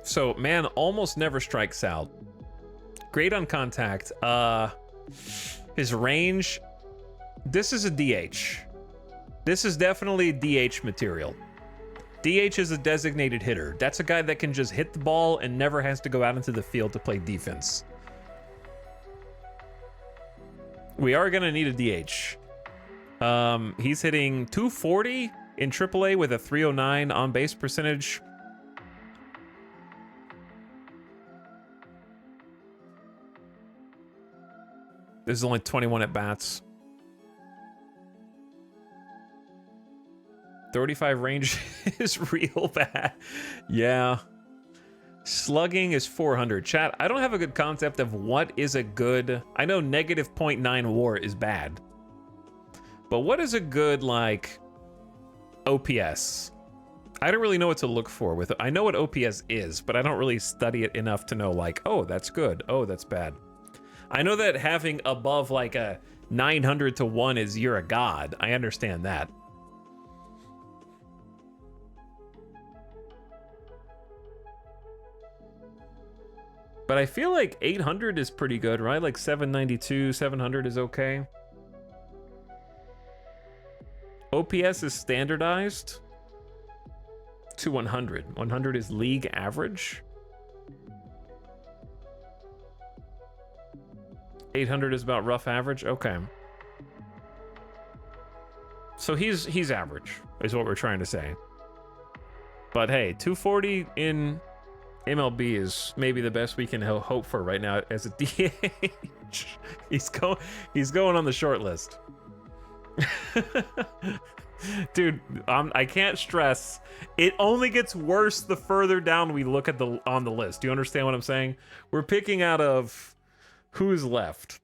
So, man almost never strikes out. Great on contact. His range. This is a DH. This is definitely DH material. DH is a designated hitter. That's a guy that can just hit the ball and never has to go out into the field to play defense. We are going to need a DH. He's hitting 240 in AAA with a 309 on base percentage. This is only 21 at bats. 35 range is real bad. Yeah. Slugging is 400. Chat, I don't have a good concept of what is a good... I know negative 0.9 WAR is bad. But what is a good, like, OPS? I don't really know what to look for with it. I know what OPS is, but I don't really study it enough to know, like, oh, that's good. Oh, that's bad. I know that having above, like, a 900 to 1 is you're a god. I understand that. But I feel like 800 is pretty good, right? Like 792, 700 is okay. OPS is standardized to 100. 100 is league average. 800 is about rough average. Okay. So he's average, is what we're trying to say. But hey, 240 in MLB is maybe the best we can hope for right now as a DH. He's going on the short list. Dude, I can't stress. It only gets worse the further down we look at on the list. Do you understand what I'm saying? We're picking out of who's left.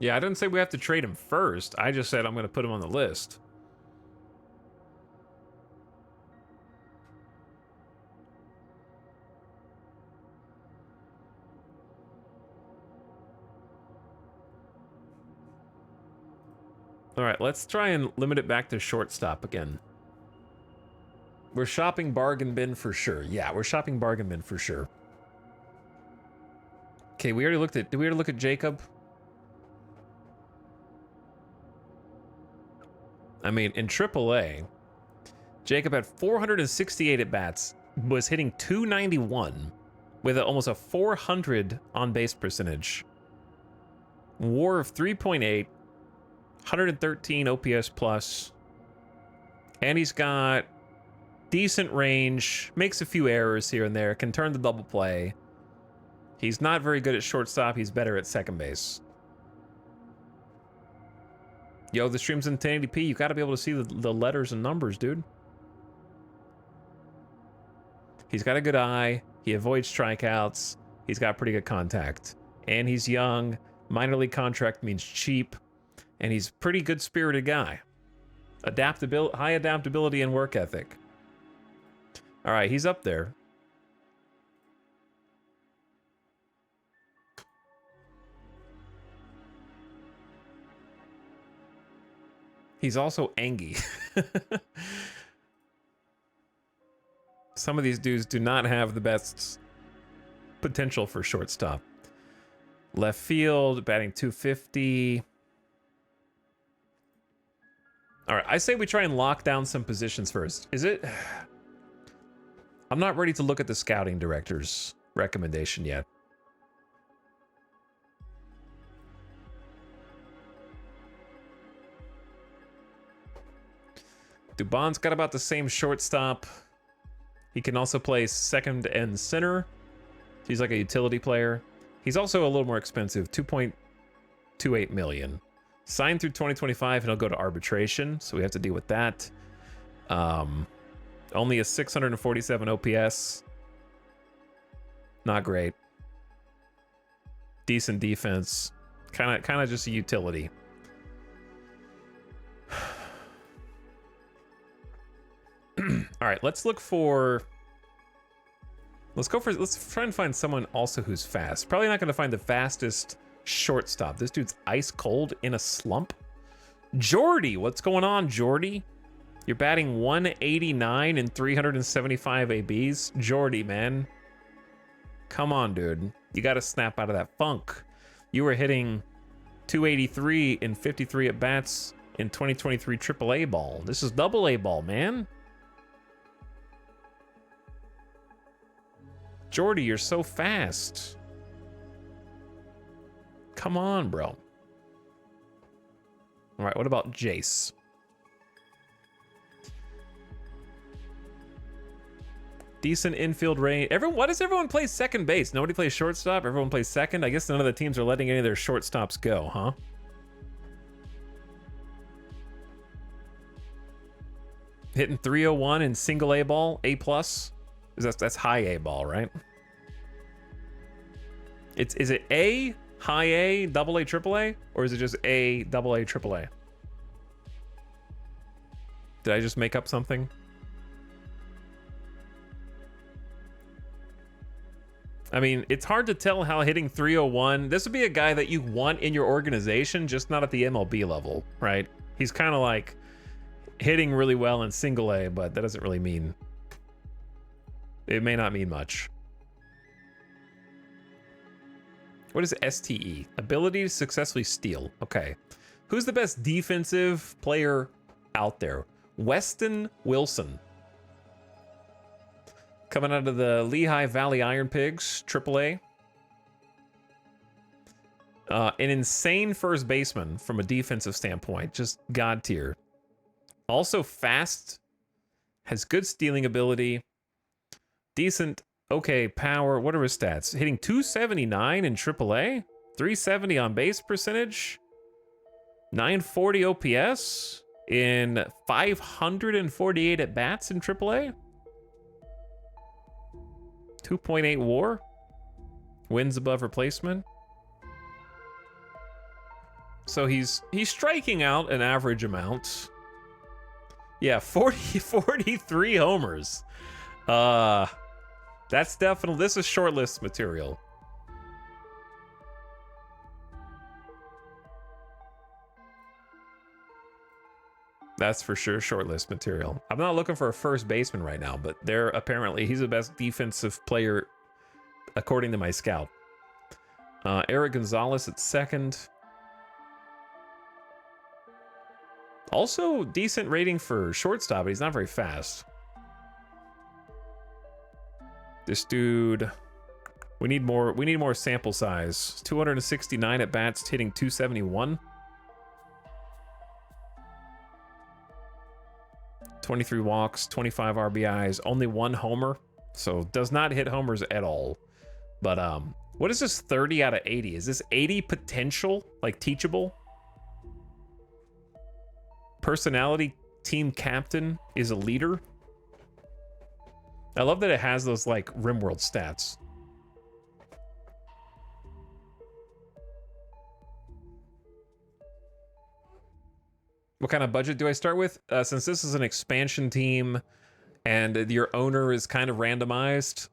Yeah, I didn't say we have to trade him first. I just said I'm going to put him on the list. All right, let's try and limit it back to shortstop again. We're shopping bargain bin for sure. Yeah, we're shopping bargain bin for sure. Okay, we already looked at... Did we already look at Jacob? I mean, in AAA, Jacob had 468 at-bats, was hitting 291 with almost a 400 on-base percentage. WAR of 3.8, 113 OPS plus, and he's got decent range, makes a few errors here and there, can turn the double play. He's not very good at shortstop, he's better at second base. Yo, the stream's in 1080p. You got to be able to see the letters and numbers, dude. He's got a good eye. He avoids strikeouts. He's got pretty good contact. And he's young. Minor league contract means cheap. And he's a pretty good-spirited guy. High adaptability and work ethic. All right, he's up there. He's also Angie. Some of these dudes do not have the best potential for shortstop. Left field, batting 250. All right, I say we try and lock down some positions first. Is it? I'm not ready to look at the scouting director's recommendation yet. Dubon's got about the same shortstop. He can also play second and center. He's like a utility player. He's also a little more expensive, 2.28 million. Signed through 2025 and he'll go to arbitration, so we have to deal with that. Only a 647 OPS. Not great. Decent defense. Kind of just a utility. All right, let's try and find someone also who's fast. Probably not going to find the fastest shortstop. This dude's ice cold in a slump. Jordy, what's going on, Jordy? You're batting 189 and 375 ABs. Jordy, man. Come on, dude. You got to snap out of that funk. You were hitting 283 and 53 at bats in 2023 AAA ball. This is double A ball, man. Jordy, you're so fast. Come on, bro. All right, what about Jace? Decent infield range. Why does everyone play second base? Nobody plays shortstop. Everyone plays second. I guess none of the teams are letting any of their shortstops go, huh? Hitting 301 in single A ball, A plus. That's high A ball, right? Is it A, high A, double A, triple A, or is it just A, double A, triple A? Did I just make up something? I mean, it's hard to tell how hitting 301. This would be a guy that you want in your organization, just not at the MLB level, right? He's kind of like hitting really well in single A, but that doesn't really mean. It may not mean much. What is STE? Ability to successfully steal. Okay. Who's the best defensive player out there? Weston Wilson. Coming out of the Lehigh Valley Iron Pigs, AAA. An insane first baseman from a defensive standpoint. Just god tier. Also fast. Has good stealing ability. Decent, okay, power. What are his stats? Hitting 279 in AAA, 370 on base percentage, 940 OPS in 548 at bats in AAA, 2.8 WAR, wins above replacement. So he's striking out an average amount. Yeah, 43 homers. That's definitely, this is shortlist material. That's for sure shortlist material. I'm not looking for a first baseman right now, but he's the best defensive player according to my scout. Eric Gonzalez at second. Also decent rating for shortstop, but he's not very fast. This dude, we need more sample size. 269 at bats, hitting 271. 23 walks, 25 RBIs, only 1 homer. So does not hit homers at all. But what is this 30 out of 80? Is this 80 potential, like teachable? Personality, team captain, is a leader. I love that it has those like RimWorld stats. What kind of budget do I start with? Since this is an expansion team and your owner is kind of randomized,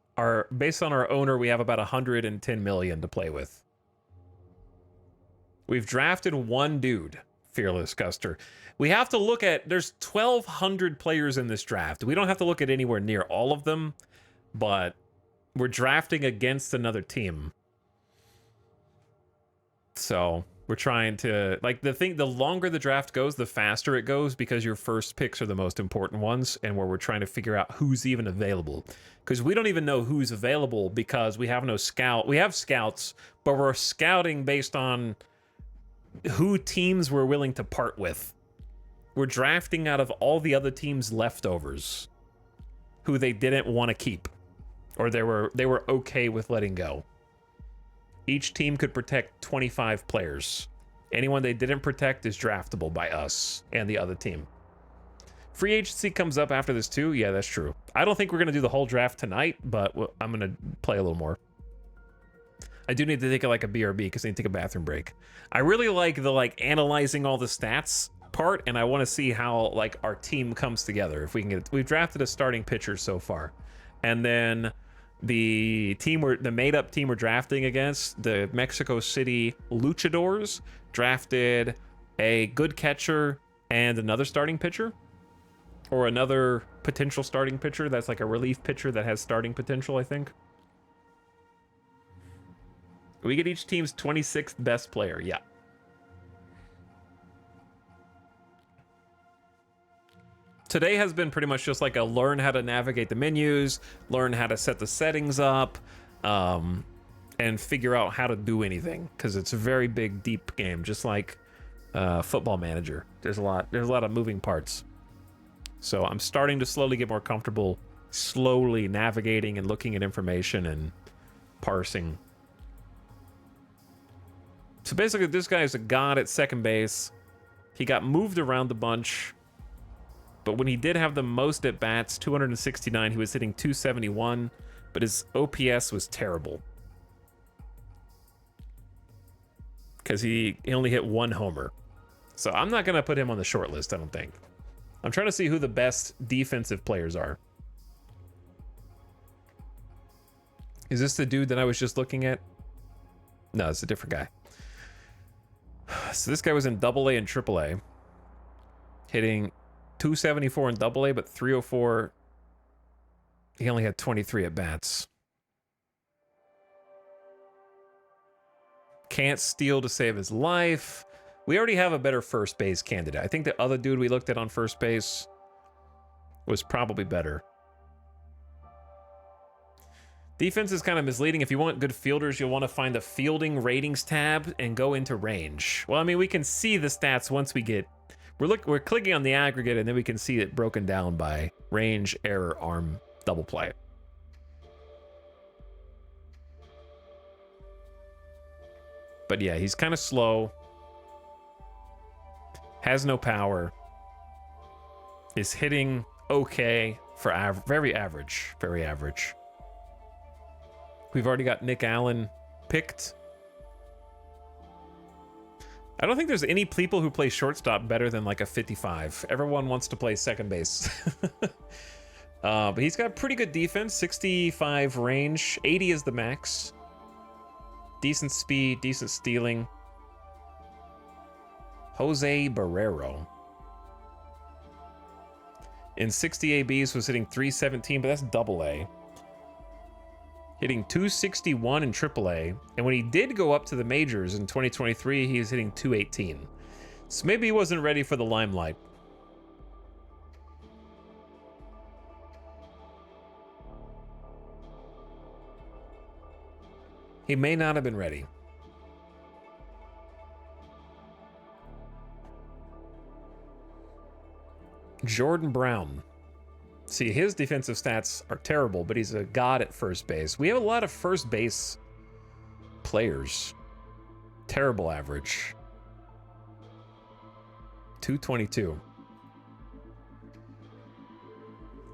based on our owner, we have about 110 million to play with. We've drafted one dude, Fearless Guster. We have to look at, there's 1,200 players in this draft. We don't have to look at anywhere near all of them, but we're drafting against another team. So we're trying to, like, the longer the draft goes, the faster it goes, because your first picks are the most important ones, and where we're trying to figure out who's even available. Because we don't even know who's available because we have no scout. We have scouts, but we're scouting based on who teams we're willing to part with. We're drafting out of all the other teams' leftovers, who they didn't want to keep, or they were okay with letting go. Each team could protect 25 players. Anyone they didn't protect is draftable by us and the other team. Free agency comes up after this too. Yeah, that's true. I don't think we're going to do the whole draft tonight, but I'm going to play a little more. I do need to take like a BRB because I need to take a bathroom break. I really like the analyzing all the stats part, and I want to see how like our team comes together. If we can get, we've drafted a starting pitcher so far, and then the made up team we're drafting against, the Mexico City Luchadors, drafted a good catcher and another starting pitcher, or another potential starting pitcher that's like a relief pitcher that has starting potential, I think. We get each team's 26th best player. Yeah. Today has been pretty much just like a learn how to navigate the menus, learn how to set the settings up, and figure out how to do anything, because it's a very big, deep game, just like Football Manager. There's a lot of moving parts. So I'm starting to slowly get more comfortable, slowly navigating and looking at information and parsing. So basically, this guy is a god at second base. He got moved around a bunch, but when he did have the most at bats, 269, he was hitting 271, but his OPS was terrible because he only hit one homer. So I'm not going to put him on the short list, I don't think. I'm trying to see who the best defensive players are. Is this the dude that I was just looking at? No, it's a different guy. So this guy was in AA and AAA, hitting 274 in AA, but 304. He only had 23 at bats. Can't steal to save his life. We already have a better first base candidate. I think the other dude we looked at on first base was probably better. Defense is kind of misleading. If you want good fielders, you'll want to find the fielding ratings tab and go into range. Well, I mean, we can see the stats once we get... We're clicking on the aggregate, and then we can see it broken down by range, error, arm, double play. But yeah, he's kind of slow. Has no power. Is hitting okay for very average. Very average. We've already got Nick Allen picked. I don't think there's any people who play shortstop better than like a 55. Everyone wants to play second base. But he's got pretty good defense, 65 range, 80 is the max. Decent speed, decent stealing. Jose Barrero. In 60 ABs was hitting 317, but that's AA. Hitting 261 in AAA, and when he did go up to the majors in 2023, he was hitting 218. So maybe he wasn't ready for the limelight. He may not have been ready. Jordan Brown. See, his defensive stats are terrible, but he's a god at first base. We have a lot of first base players. Terrible average. 222.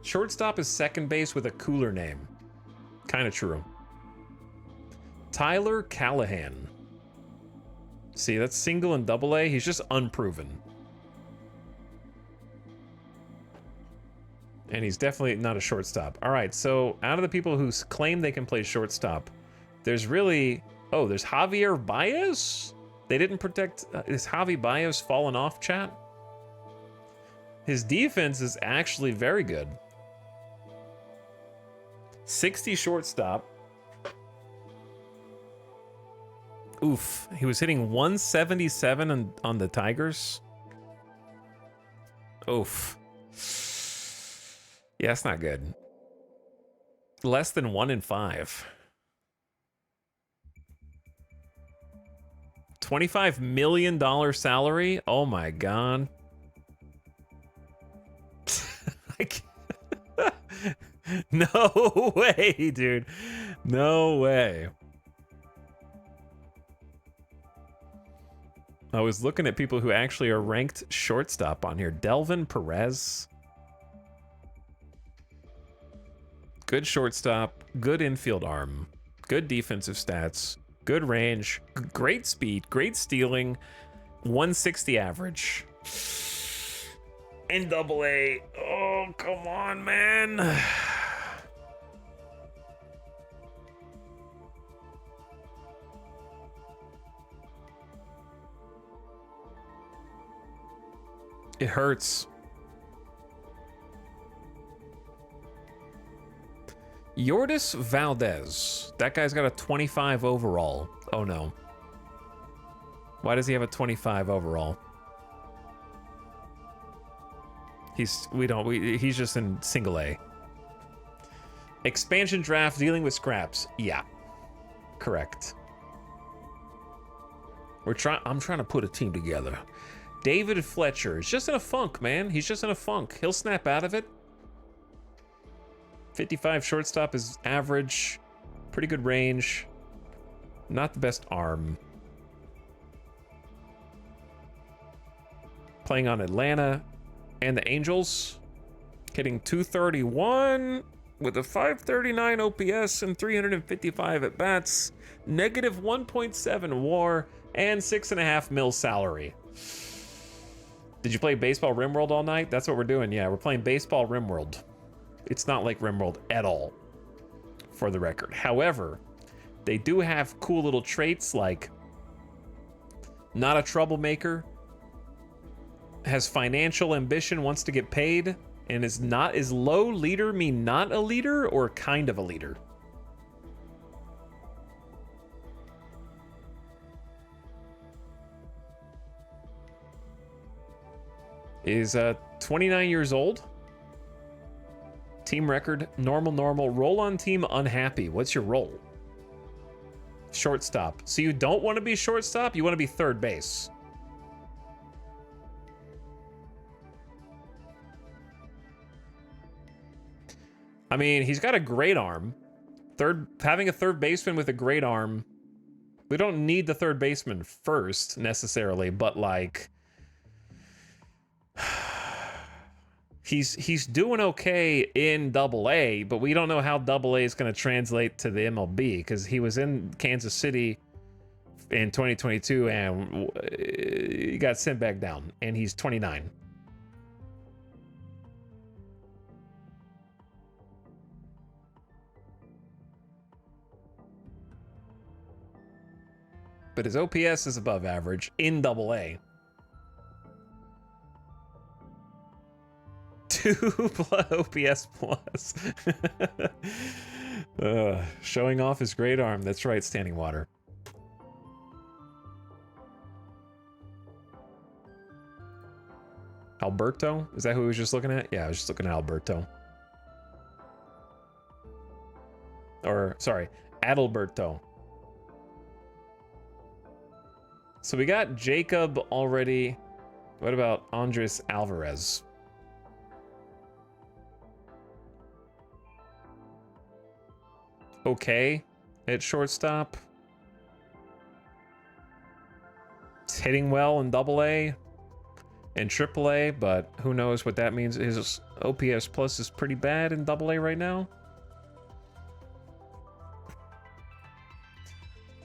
Shortstop is second base with a cooler name. Kind of true. Tyler Callahan. See, that's single and AA. He's just unproven. And he's definitely not a shortstop. All right, so out of the people who claim they can play shortstop, there's really... Oh, there's Javier Baez? They didn't protect... is Javi Baez fallen off, chat? His defense is actually very good. 60 shortstop. Oof. He was hitting 177 on the Tigers. Oof. Yeah, that's not good. Less than 1 in 5. $25 million salary? Oh my god. No way, dude. No way. I was looking at people who actually are ranked shortstop on here. Delvin Perez. Good shortstop, good infield arm, good defensive stats, good range, great speed, great stealing, 160 average. In AA. Oh, come on, man. It hurts. Yordis Valdez. That guy's got a 25 overall. Oh no. Why does he have a 25 overall? He's just in single A. Expansion draft dealing with scraps. Yeah. Correct. I'm trying to put a team together. David Fletcher is just in a funk, man. He's just in a funk. He'll snap out of it. 55 shortstop is average. Pretty good range. Not the best arm. Playing on Atlanta and the Angels. Hitting 231 with a 539 OPS and 355 at bats. Negative 1.7 WAR and 6.5 mil salary. Did you play Baseball RimWorld all night? That's what we're doing. Yeah, we're playing Baseball RimWorld. It's not like RimWorld at all, for the record. However, they do have cool little traits like not a troublemaker, has financial ambition, wants to get paid, and is low leader mean not a leader or kind of a leader? Is 29 years old. Team record, normal. Role on team, unhappy. What's your role? Shortstop. So you don't want to be shortstop, you want to be third base. I mean, he's got a great arm. Having a third baseman with a great arm, we don't need the third baseman first necessarily, but like he's doing okay in AA, but we don't know how AA is going to translate to the MLB because he was in Kansas City in 2022 and he got sent back down, and he's 29. But his OPS is above average in AA. 2 OPS plus. Showing off his great arm. That's right, Standing Water. Alberto? Is that who he was just looking at? Yeah, I was just looking at Alberto. Or, sorry, Adalberto. So we got Jacob already. What about Andres Alvarez? Okay at shortstop. It's hitting well in AA and AAA, but who knows what that means. His OPS plus is pretty bad in AA right now.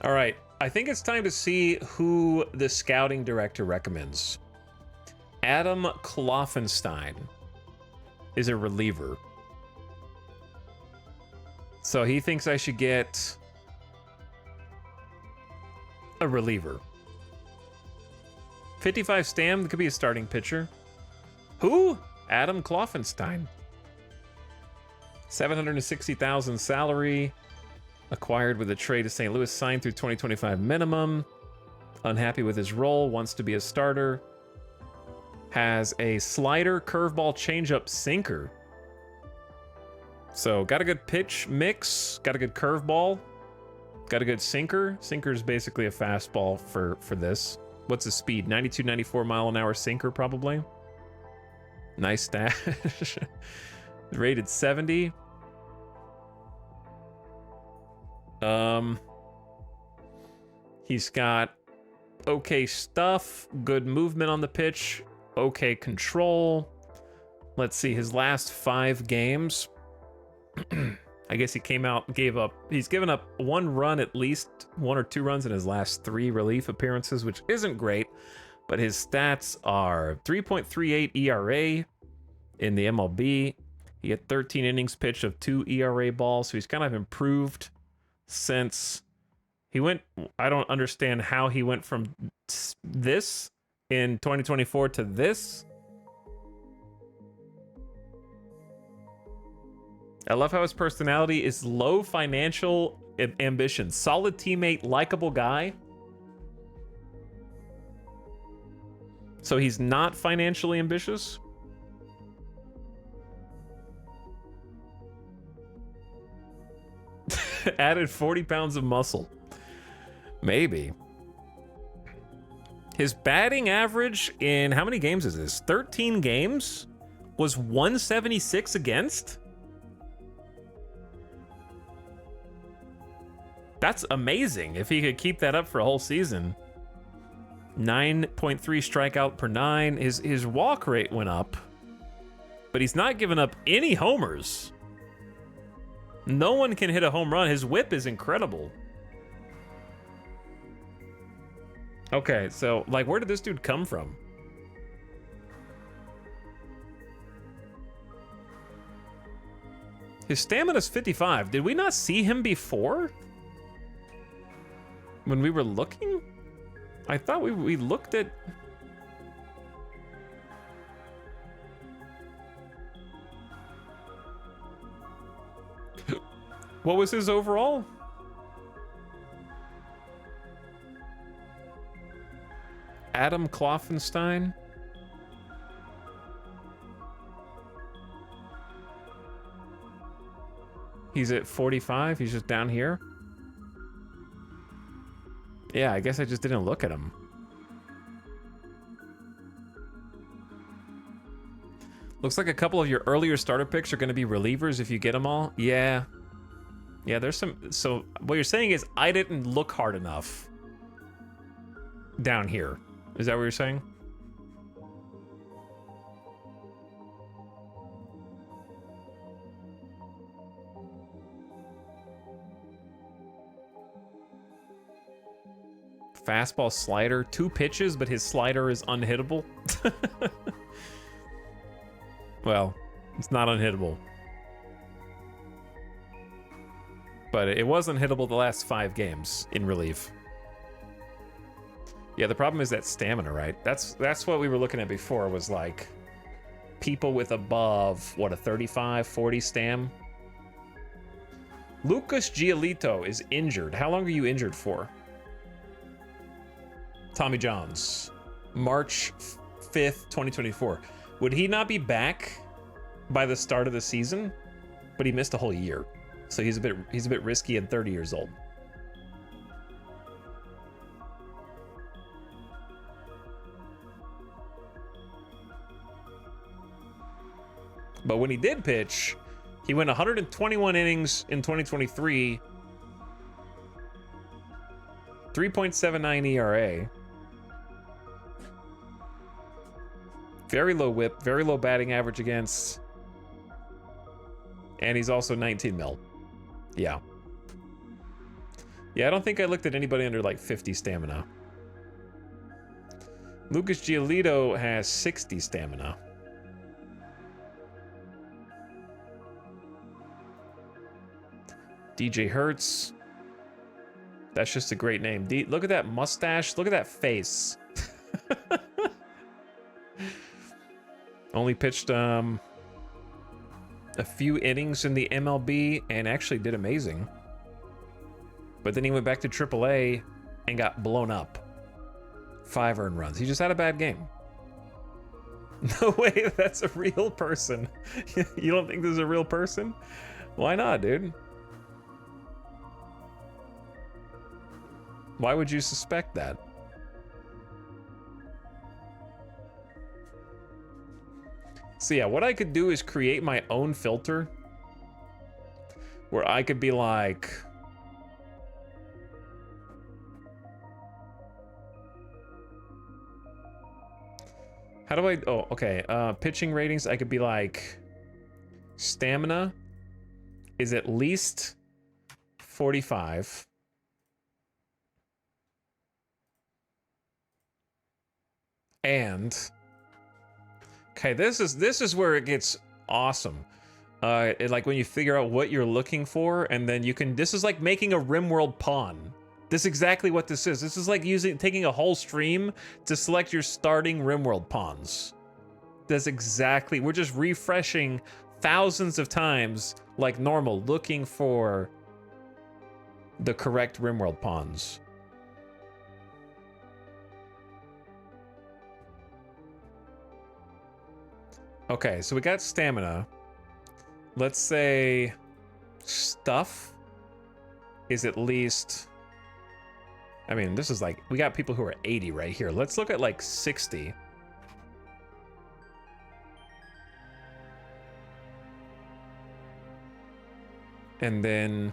All right, I think it's time to see who the scouting director recommends. Adam Kloffenstein is a reliever. So he thinks I should get a reliever. 55 Stam could be a starting pitcher. Who? Adam Kloffenstein. 760,000 salary. Acquired with a trade to St. Louis, signed through 2025 minimum. Unhappy with his role, wants to be a starter. Has a slider, curveball, changeup, sinker. So got a good pitch mix, got a good curveball, got a good sinker. Sinker is basically a fastball for this. What's his speed? 92, 94 mile an hour sinker, probably. Nice stash. Rated 70. He's got okay stuff, good movement on the pitch, okay control. Let's see, his last 5 games. I guess he came out, he's given up 1 run, at least 1 or 2 runs in his last 3 relief appearances, which isn't great, but his stats are 3.38 ERA in the MLB. He had 13 innings pitched of 2 ERA balls, so he's kind of improved since he went. I don't understand how he went from this in 2024 to this. I love how his personality is low financial ambition, solid teammate, likable guy. So he's not financially ambitious. Added 40 pounds of muscle. Maybe. His batting average in how many games is this? 13 games? Was 176 against? That's amazing if he could keep that up for a whole season. 9.3 strikeout per 9. His walk rate went up, but he's not giving up any homers. No one can hit a home run. His whip is incredible. Okay, so, like, where did this dude come from? His stamina's 55. Did we not see him before? When we were looking? I thought we looked at... What was his overall? Adam Kloffenstein? He's at 45. He's just down here. Yeah, I guess I just didn't look at him. Looks like a couple of your earlier starter picks are going to be relievers if you get them all. Yeah. Yeah, there's some... So what you're saying is I didn't look hard enough down here. Is that what you're saying? Fastball, slider, 2 pitches, but his slider is unhittable. Well, it's not unhittable. But it was unhittable the last 5 games in relief. Yeah, the problem is that stamina, right? That's what we were looking at before, was like people with above, what, a 35, 40 stam? Lucas Giolito is injured. How long are you injured for? Tommy Johns, March 5th, 2024. Would he not be back by the start of the season? But he missed a whole year. So he's a bit risky at 30 years old. But when he did pitch, he went 121 innings in 2023, 3.79 ERA. Very low whip, very low batting average against. And he's also 19 mil. Yeah. Yeah, I don't think I looked at anybody under like 50 stamina. Lucas Giolito has 60 stamina. DJ Hertz. That's just a great name. Look at that mustache. Look at that face. Only pitched a few innings in the MLB and actually did amazing. But then he went back to AAA and got blown up. 5 earned runs. He just had a bad game. No way, that's a real person. You don't think this is a real person? Why not, dude? Why would you suspect that? So yeah, what I could do is create my own filter where I could be like, how do I, oh, okay. Pitching ratings, I could be like, stamina is at least 45. And, okay, this is where it gets awesome. Like when you figure out what you're looking for, and then you can, this is like making a RimWorld pawn. This is exactly what this is. This is like taking a whole stream to select your starting RimWorld pawns. That's exactly, we're just refreshing thousands of times like normal, looking for the correct RimWorld pawns. Okay, so we got stamina. Let's say stuff is at least, I mean, this is like, we got people who are 80 right here. Let's look at like 60. And then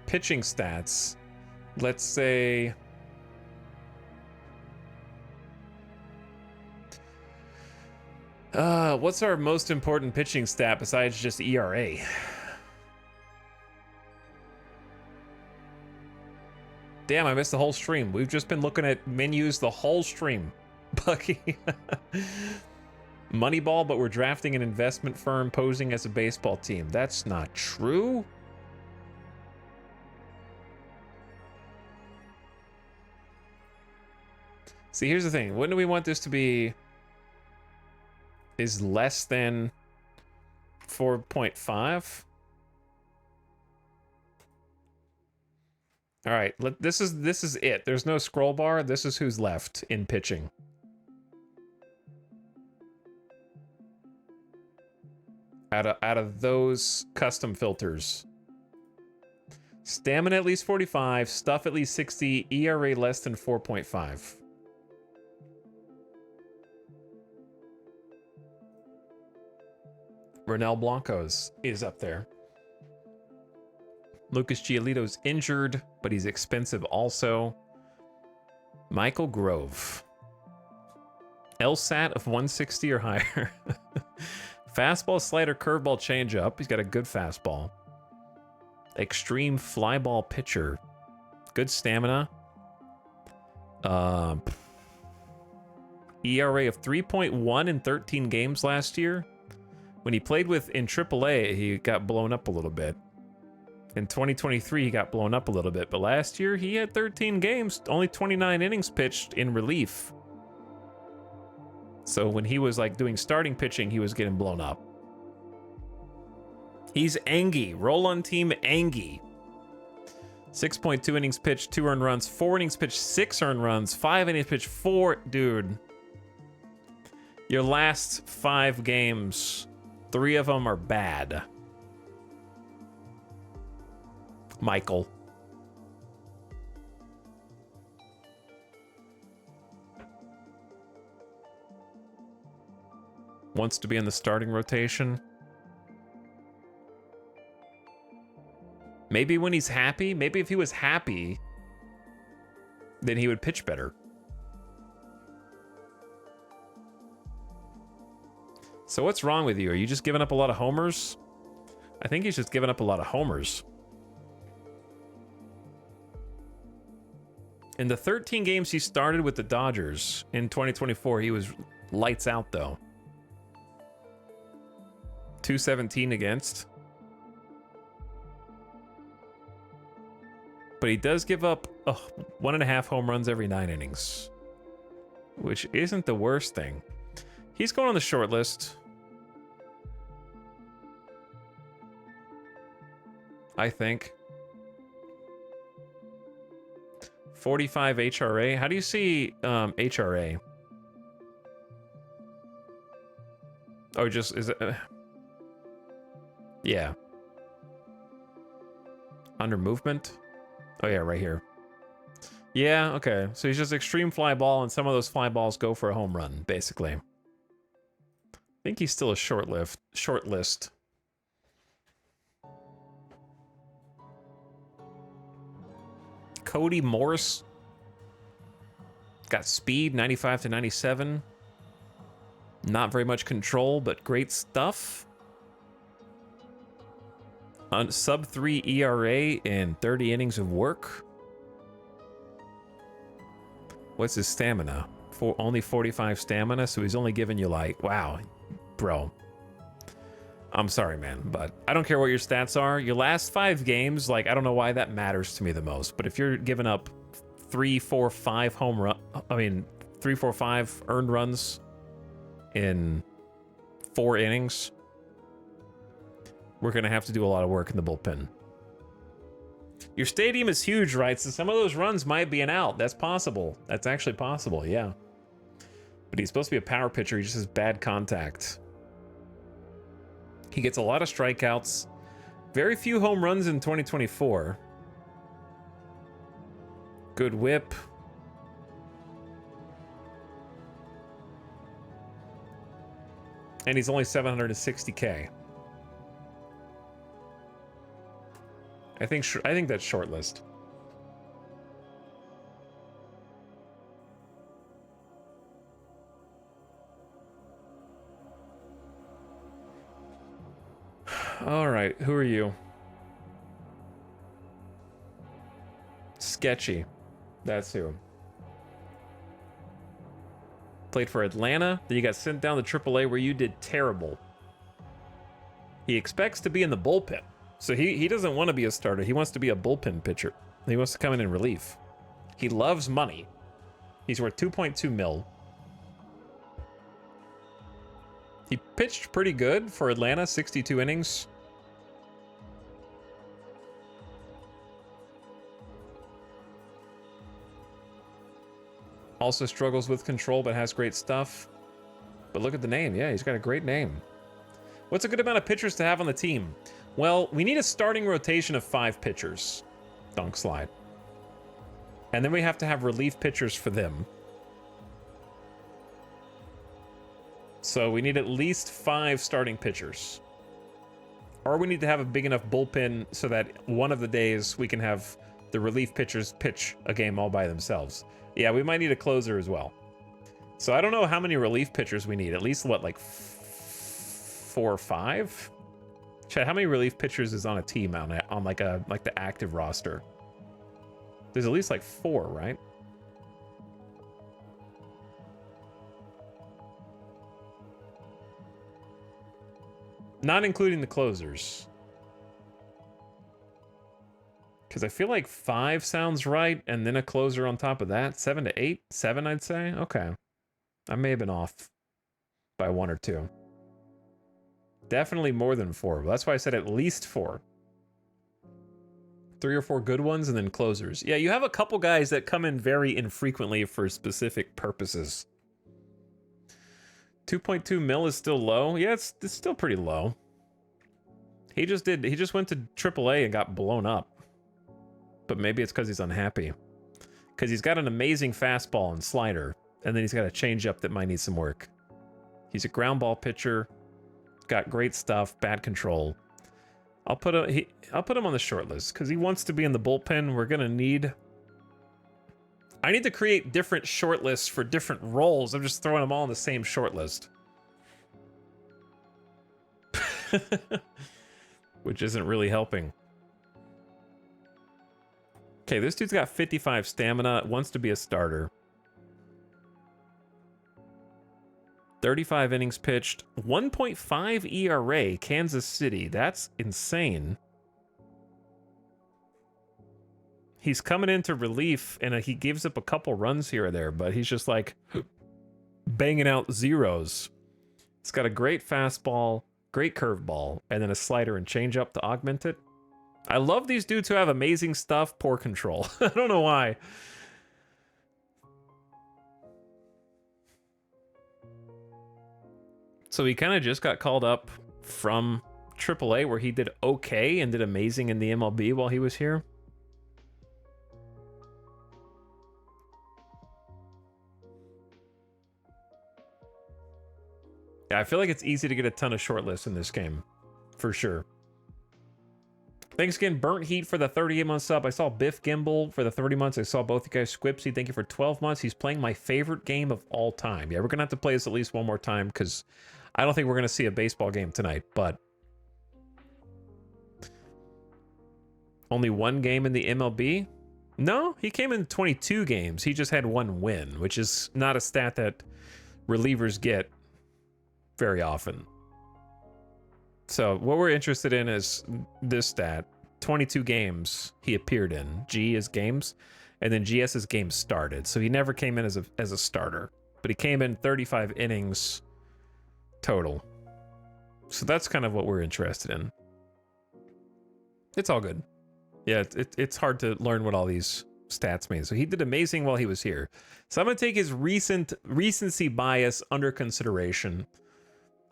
pitching stats, let's say what's our most important pitching stat besides just ERA? Damn, I missed the whole stream. We've just been looking at menus the whole stream. Bucky. Moneyball, but we're drafting an investment firm posing as a baseball team. That's not true. See, here's the thing. Wouldn't we want this to be is less than 4.5? All right, this is it. There's no scroll bar. This is who's left in pitching. Out of those custom filters. Stamina at least 45, stuff at least 60, ERA less than 4.5. Ronel Blanco's is up there. Lucas Giolito's injured, but he's expensive also. Michael Grove. LSAT of 160 or higher. Fastball, slider, curveball, changeup. He's got a good fastball. Extreme fly ball pitcher. Good stamina. ERA of 3.1 in 13 games last year. When he played in AAA, he got blown up a little bit. In 2023, he got blown up a little bit. But last year, he had 13 games, only 29 innings pitched in relief. So when he was like doing starting pitching, he was getting blown up. He's Angie. Roll on team Angie. 6.2 innings pitched, 2 earned runs. 4 innings pitched, 6 earned runs. 5 innings pitched, 4. Dude. Your last 5 games, 3 of them are bad. Michael. Wants to be in the starting rotation. Maybe when he's happy, maybe if he was happy, then he would pitch better. So what's wrong with you? Are you just giving up a lot of homers? I think he's just giving up a lot of homers. In the 13 games he started with the Dodgers in 2024, he was lights out though. 217 against. But he does give up 1.5 home runs every 9 innings. which isn't the worst thing. He's going on the short list. I think. 45 HRA. How do you see HRA? Oh, just is it? Yeah. Under movement. Oh yeah, right here. Yeah. Okay. So he's just extreme fly ball, and some of those fly balls go for a home run, basically. I think he's still a short list. Cody Morse. Got speed, 95 to 97. Not very much control, but great stuff. Sub 3 ERA in 30 innings of work. What's his stamina? Only 45 stamina, so he's only giving you like, wow, bro. I'm sorry, man, but I don't care what your stats are. Your last 5 games, like, I don't know why that matters to me the most, but if you're giving up 3, 4, 5 3, 4, 5 earned runs in 4 innings, we're going to have to do a lot of work in the bullpen. Your stadium is huge, right? So some of those runs might be an out. That's possible. That's actually possible, yeah. But he's supposed to be a power pitcher. He just has bad contact. He gets a lot of strikeouts. Very few home runs in 2024. Good whip. And he's only 760K. I think that's short list. All right, who are you? Sketchy. That's who. Played for Atlanta, then you got sent down to AAA where you did terrible. He expects to be in the bullpen. So he doesn't want to be a starter. He wants to be a bullpen pitcher. He wants to come in relief. He loves money. He's worth 2.2 mil. He pitched pretty good for Atlanta, 62 innings. Also struggles with control, but has great stuff. But look at the name. Yeah, he's got a great name. What's a good amount of pitchers to have on the team? Well, we need a starting rotation of 5 pitchers. Dunk slide. And then we have to have relief pitchers for them. So we need at least 5 starting pitchers. Or we need to have a big enough bullpen so that one of the days we can have the relief pitchers pitch a game all by themselves. Yeah, we might need a closer as well. So I don't know how many relief pitchers we need. At least, what, like 4 or 5? Chad, how many relief pitchers is on a team on like the active roster? There's at least like 4, right? Not including the closers. Because I feel like 5 sounds right, and then a closer on top of that. 7 to 8? 7, I'd say? Okay. I may have been off by 1 or 2. Definitely more than 4. That's why I said at least 4. 3 or 4 good ones, and then closers. Yeah, you have a couple guys that come in very infrequently for specific purposes. 2.2 mil is still low. Yeah, it's still pretty low. He just went to AAA and got blown up. But maybe it's because he's unhappy. Because he's got an amazing fastball and slider, and then he's got a changeup that might need some work. He's a ground ball pitcher. Got great stuff, bad control. I'll put him on the short list because he wants to be in the bullpen. I need to create different short lists for different roles. I'm just throwing them all on the same short list. Which isn't really helping. Okay, this dude's got 55 stamina, wants to be a starter. 35 innings pitched, 1.5 ERA, Kansas City. That's insane. He's coming into relief, and he gives up a couple runs here or there, but he's just like, banging out zeros. It's got a great fastball, great curveball, and then a slider and changeup to augment it. I love these dudes who have amazing stuff, poor control. I don't know why. So he kind of just got called up from AAA, where he did okay and did amazing in the MLB while he was here. Yeah, I feel like it's easy to get a ton of shortlists in this game, for sure. Thanks again, Burnt Heat, for the 38 month sub. I saw Biff Gimbal for the 30 months. I saw both you guys. Squipsy, thank you for 12 months. He's playing my favorite game of all time. Yeah, we're going to have to play this at least one more time because I don't think we're going to see a baseball game tonight, but only one game in the MLB? No, he came in 22 games. He just had one win, which is not a stat that relievers get very often. So what we're interested in is this stat. 22 games he appeared in. G is games, and then GS is games started. So he never came in as a starter, but he came in 35 innings total. So that's kind of what we're interested in. It's all good. Yeah, it's hard to learn what all these stats mean. So he did amazing while he was here. So I'm going to take his recency bias under consideration.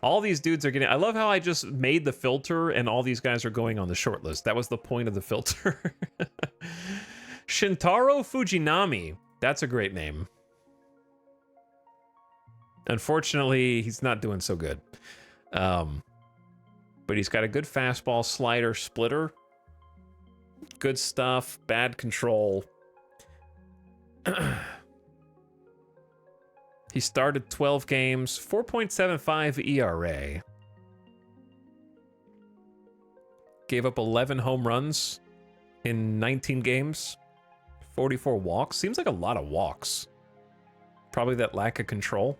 All these dudes are getting... I love how I just made the filter and all these guys are going on the short list. That was the point of the filter. Shintaro Fujinami. That's a great name. Unfortunately, he's not doing so good. But he's got a good fastball, slider, splitter. Good stuff. Bad control. He started 12 games, 4.75 ERA. Gave up 11 home runs in 19 games, 44 walks. Seems like a lot of walks. Probably that lack of control.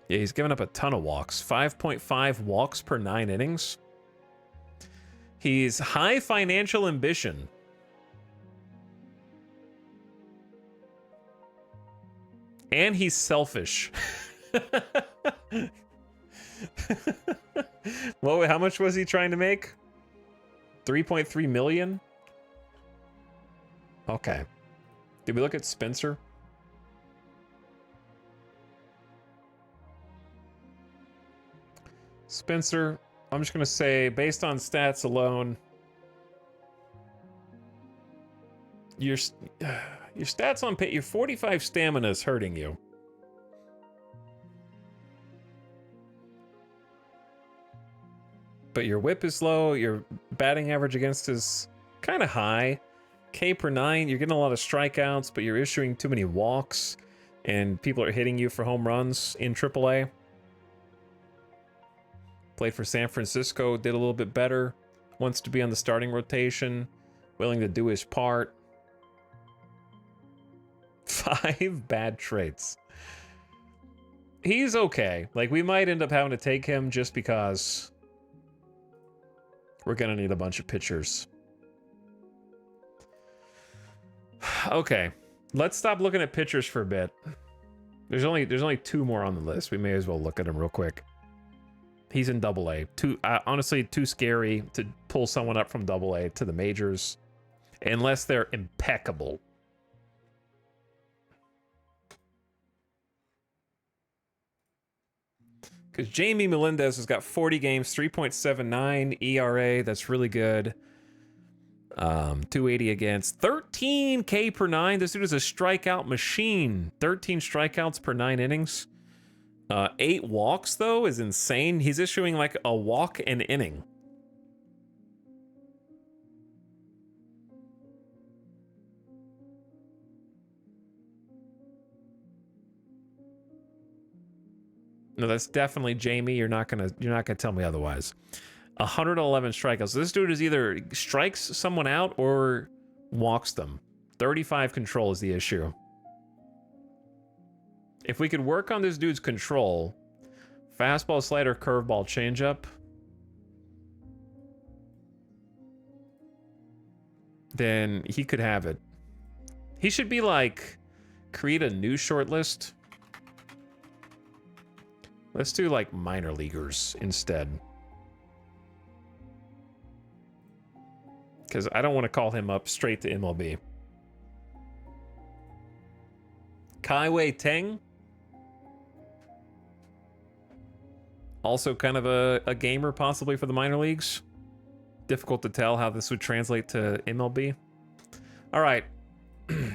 Yeah, he's given up a ton of walks. 5.5 walks per 9 innings. He's high financial ambition. And he's selfish. Well, how much was he trying to make? 3.3 million? Okay. Did we look at Spencer? Spencer, I'm just going to say, based on stats alone, your stats on your 45 stamina is hurting you. But your whip is low, your batting average against is kind of high. K per 9, you're getting a lot of strikeouts, but you're issuing too many walks, and people are hitting you for home runs in AAA. Played for San Francisco, did a little bit better. Wants to be on the starting rotation, willing to do his part. 5 bad traits. He's okay. Like, we might end up having to take him just because we're gonna need a bunch of pitchers. Okay, let's stop looking at pitchers for a bit. There's only 2 more on the list. We may as well look at them real quick. He's in AA. Honestly, too scary to pull someone up from AA to the majors, unless they're impeccable. Because Jamie Melendez has got 40 games, 3.79 ERA. That's really good. 280 against, 13 K per 9. This dude is a strikeout machine. 13 strikeouts per 9 innings. 8 walks, though, is insane. He's issuing like a walk an inning. No, that's definitely Jamie. You're not gonna tell me otherwise. 111 strikeouts. So this dude is either strikes someone out or walks them. 35 control is the issue. If we could work on this dude's control, fastball, slider, curveball, changeup, then he could have it. He should be like, create a new short list. Let's do like minor leaguers instead. Because I don't want to call him up straight to MLB. Kaiwei Teng. Also kind of a gamer possibly for the minor leagues. Difficult to tell how this would translate to MLB. All right.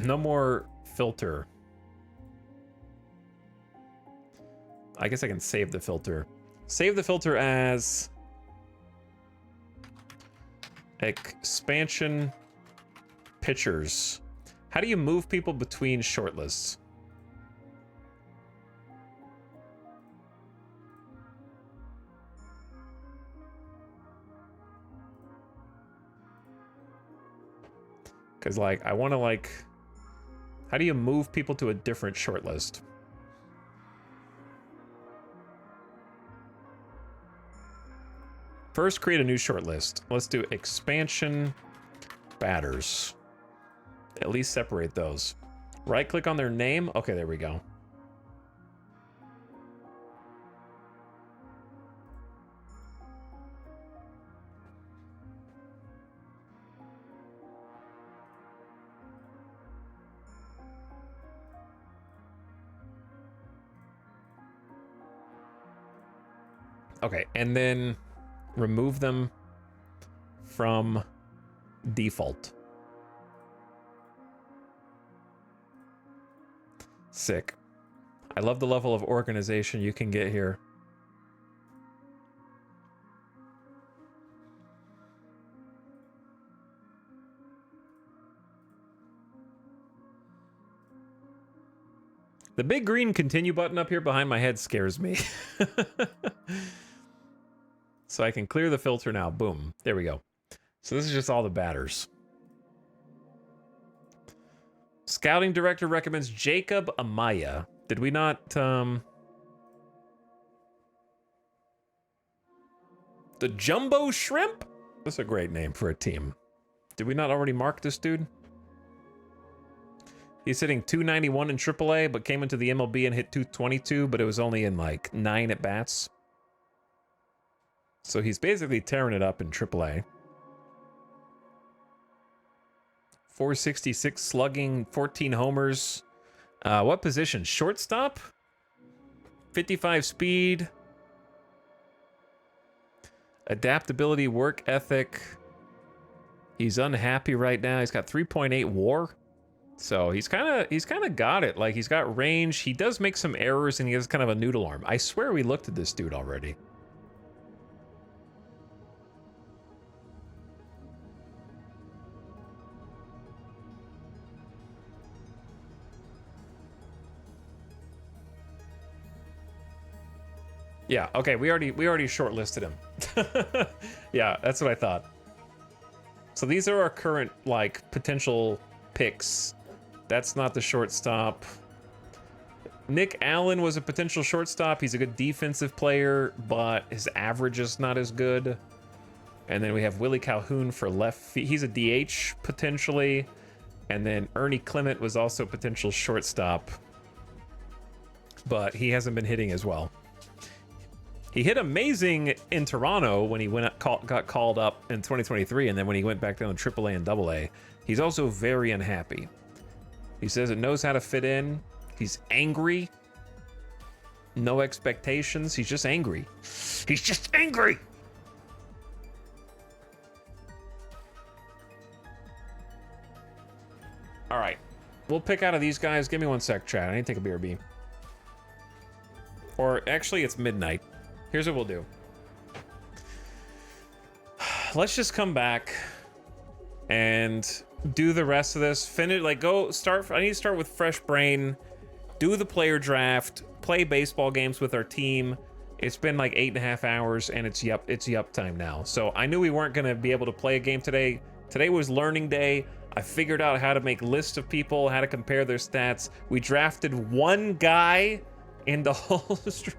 No more filter. I guess I can save the filter. Save the filter as expansion pitchers. How do you move people between shortlists? Because, like, I want to, like... How do you move people to a different shortlist? First, create a new shortlist. Let's do expansion batters. At least separate those. Right-click on their name. Okay, there we go. Okay, and then remove them from default. Sick. I love the level of organization you can get here. The big green continue button up here behind my head scares me. So I can clear the filter now. Boom. There we go. So this is just all the batters. Scouting director recommends Jacob Amaya. Did we not... The Jumbo Shrimp? That's a great name for a team. Did we not already mark this dude? He's hitting 291 in AAA, but came into the MLB and hit 222, but it was only in like 9 at-bats. So he's basically tearing it up in AAA. 466 slugging, 14 homers. What position? Shortstop? 55 speed. Adaptability, work ethic. He's unhappy right now. He's got 3.8 WAR. So he's kind of got it. Like, he's got range. He does make some errors, and he has kind of a noodle arm. I swear we looked at this dude already. Yeah, okay, we already shortlisted him. Yeah, that's what I thought. So these are our current, like, potential picks. That's not the shortstop. Nick Allen was a potential shortstop. He's a good defensive player, but his average is not as good. And then we have Willie Calhoun for left field. He's a DH, potentially. And then Ernie Clement was also a potential shortstop, but he hasn't been hitting as well. He hit amazing in Toronto when he got called up in 2023, and then when he went back down to AAA and AA, he's also very unhappy. He says it knows how to fit in. He's angry. No expectations. He's just angry. He's just angry! All right. We'll pick out of these guys. Give me one sec, chat. I need to take a BRB. Or actually, it's midnight. Here's what we'll do. Let's just come back and do the rest of this. Finish, like, go start. I need to start with fresh brain, do the player draft, play baseball games with our team. It's been like 8.5 hours, and it's yup time now. So I knew we weren't gonna be able to play a game today. Today was learning day. I figured out how to make lists of people, how to compare their stats. We drafted one guy in the whole stream.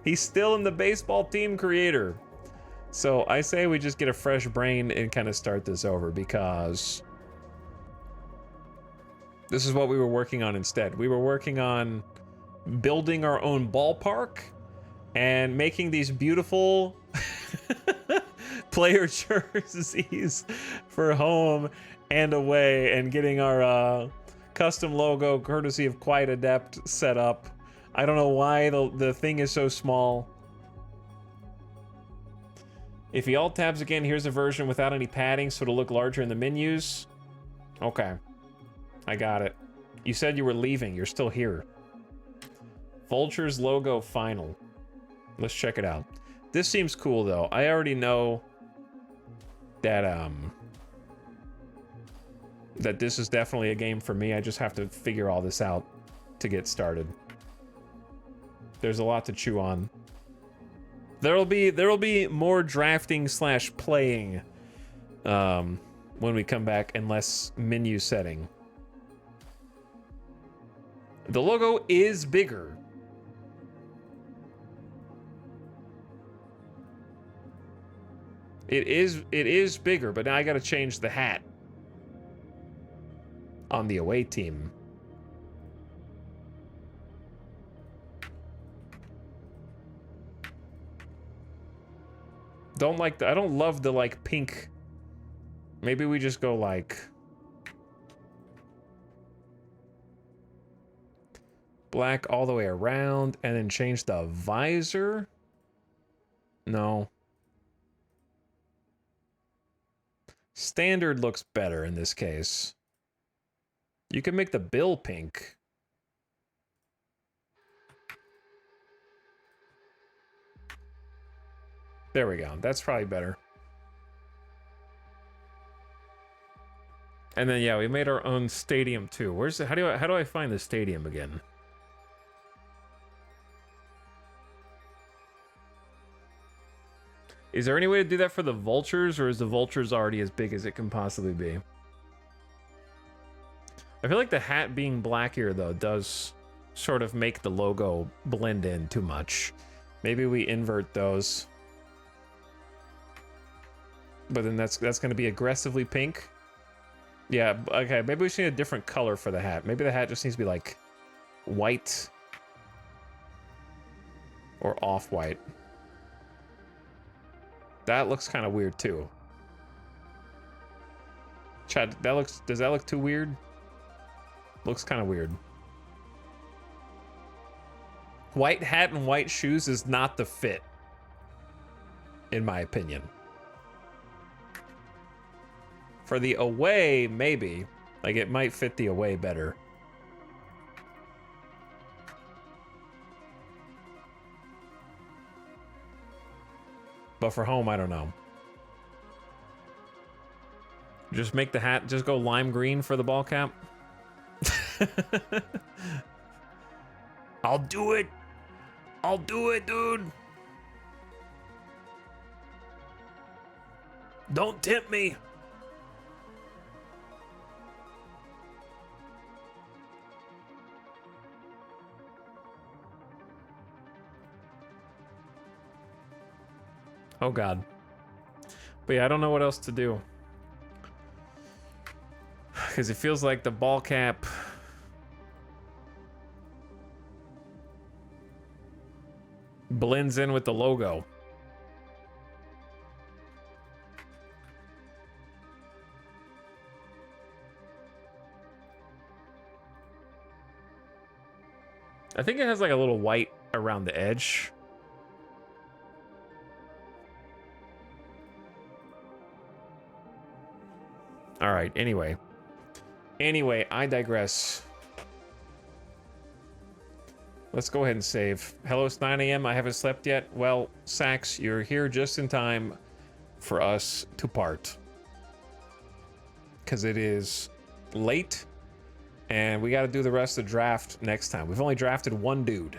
He's still in the baseball team creator. So I say we just get a fresh brain and kind of start this over, because This is what we were working on instead. We were working on building our own ballpark and making these beautiful player jerseys for home and away, and getting our custom logo courtesy of Quiet Adept set up. I don't know why the thing is so small. If you alt tabs again, here's a version without any padding, so it'll look larger in the menus. Okay, I got it. You said you were leaving. You're still here. Vulture's logo final. Let's check it out. This seems cool, though. I already know that that this is definitely a game for me. I just have to figure all this out to get started. There's a lot to chew on. There'll be more drafting / playing when we come back, and less menu setting. The logo is bigger. It is bigger, but now I gotta change the hat on the away team. I don't love the like pink. Maybe we just go like black all the way around and then change the visor. No. Standard looks better in this case. You can make the bill pink. There we go. That's probably better. And then yeah, we made our own stadium too. Where's the, how do I find the stadium again? Is there any way to do that for the Vultures, or is the Vultures already as big as it can possibly be? I feel like the hat being black here, though, does sort of make the logo blend in too much. Maybe we invert those. But then that's going to be aggressively pink. Yeah, okay, maybe we should need a different color for the hat. Maybe the hat just needs to be like white or off-white. That looks kind of weird too. Chad, does that look too weird? Looks kind of weird. White hat and white shoes is not the fit, in my opinion. For the away, maybe. Like, it might fit the away better. But for home, I don't know. Just make the hat, just go lime green for the ball cap. I'll do it. I'll do it, dude. Don't tempt me. Oh God. But yeah, I don't know what else to do. Because it feels like the ball cap blends in with the logo. I think it has like a little white around the edge. All right, anyway, I digress. Let's go ahead and save. Hello, it's 9 a.m. I haven't slept yet. Well, Sax, you're here just in time for us to part. Because it is late, and we got to do the rest of the draft next time. We've only drafted one dude.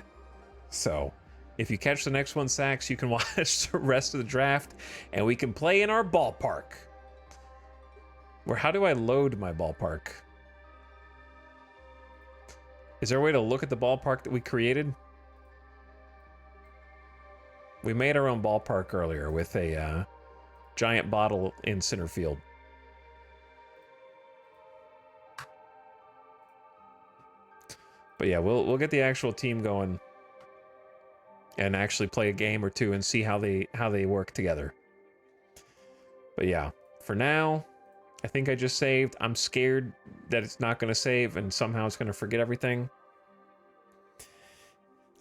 So, if you catch the next one, Sax, you can watch the rest of the draft, and we can play in our ballpark. How do I load my ballpark? Is there a way to look at the ballpark that we created? We made our own ballpark earlier with a giant bottle in center field. But yeah, we'll get the actual team going and actually play a game or two and see how they work together. But yeah, for now, I think I just saved. I'm scared that it's not going to save and somehow it's going to forget everything.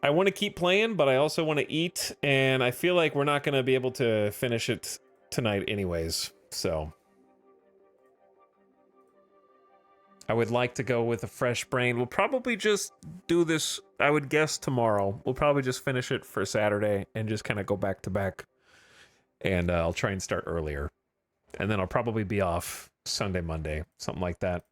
I want to keep playing, but I also want to eat, and I feel like we're not going to be able to finish it tonight anyways, so I would like to go with a fresh brain. We'll probably just do this, I would guess, tomorrow. We'll probably just finish it for Saturday and just kind of go back to back, and I'll try and start earlier, and then I'll probably be off Sunday, Monday, something like that,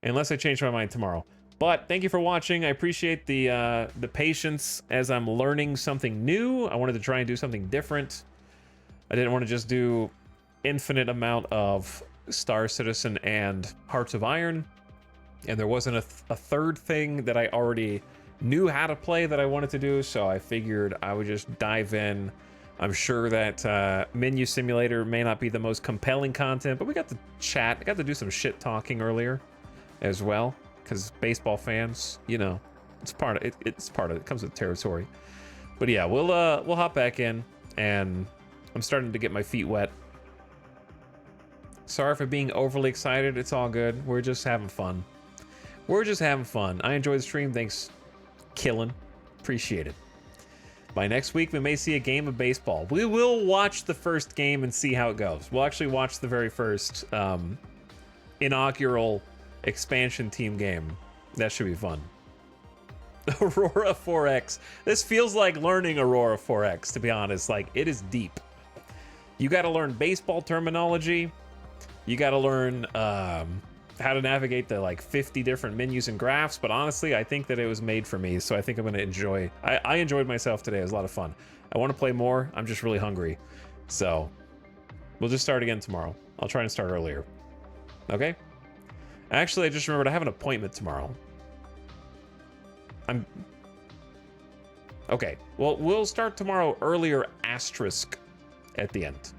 unless I change my mind tomorrow. But thank you for watching. I appreciate the patience as I'm learning something new. I wanted to try and do something different. I didn't want to just do infinite amount of Star Citizen and Hearts of Iron. And there wasn't a third thing that I already knew how to play that I wanted to do. So I figured I would just dive in. I'm sure that Menu Simulator may not be the most compelling content, but we got to chat. I got to do some shit talking earlier as well. Because baseball fans, you know, it's part of it. It's part of it. It comes with territory. But yeah, we'll hop back in, and I'm starting to get my feet wet. Sorry for being overly excited. It's all good. We're just having fun. We're just having fun. I enjoyed the stream. Thanks, Killing. Appreciate it. By next week, we may see a game of baseball. We will watch the first game and see how it goes. We'll actually watch the very first inaugural expansion team game. That should be fun. Aurora 4X. This feels like learning Aurora 4X, to be honest. Like, it is deep. You got to learn baseball terminology. You got to learn how to navigate the like 50 different menus and graphs. But honestly, I think that it was made for me. So I think I'm going to enjoy. I enjoyed myself today. It was a lot of fun. I want to play more. I'm just really hungry. So we'll just start again tomorrow. I'll try and start earlier. Okay? Actually, I just remembered I have an appointment tomorrow. Okay, well, we'll start tomorrow earlier, asterisk at the end.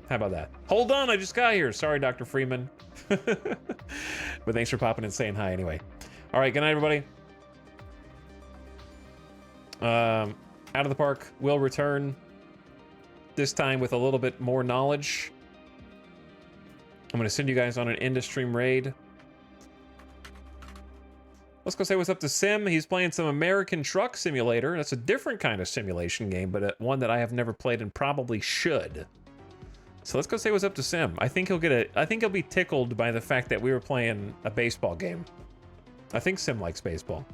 How about that? Hold on, I just got here. Sorry, Dr. Freeman. But thanks for popping and saying hi anyway. All right, good night, everybody. Out of the Park will return, this time with a little bit more knowledge. I'm going to send you guys on an end-of-stream raid. Let's go say what's up to Sim. He's playing some American Truck Simulator. That's a different kind of simulation game, but one that I have never played and probably should. So let's go say what's up to Sim. I think he'll be tickled by the fact that we were playing a baseball game. I think Sim likes baseball.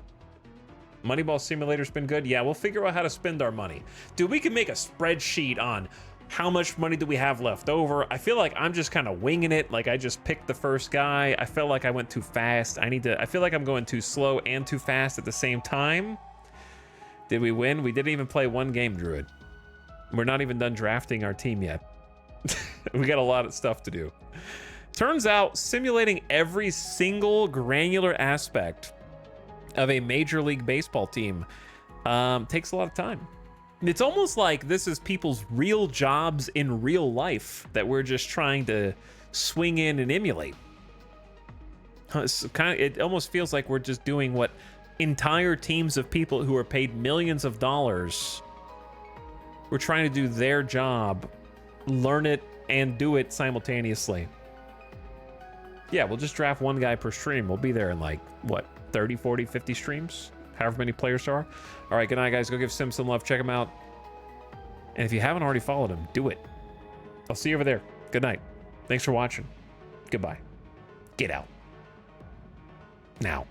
Moneyball Simulator's been good. Yeah, we'll figure out how to spend our money. Dude, we can make a spreadsheet on how much money do we have left over. I feel like I'm just kind of winging it. Like I just picked the first guy. I felt like I went too fast. I feel like I'm going too slow and too fast at the same time. Did we win? We didn't even play one game, Druid. We're not even done drafting our team yet. We got a lot of stuff to do. Turns out simulating every single granular aspect of a Major League Baseball team takes a lot of time. It's almost like this is people's real jobs in real life that we're just trying to swing in and emulate. It almost feels like we're just doing what entire teams of people who are paid millions of dollars, we're trying to do their job, learn it, and do it simultaneously. Yeah, we'll just draft one guy per stream. We'll be there in like, what, 30, 40, 50 streams? However many players there are. All right, good night, guys. Go give Sim some love. Check him out. And if you haven't already followed him, do it. I'll see you over there. Good night. Thanks for watching. Goodbye. Get out. Now.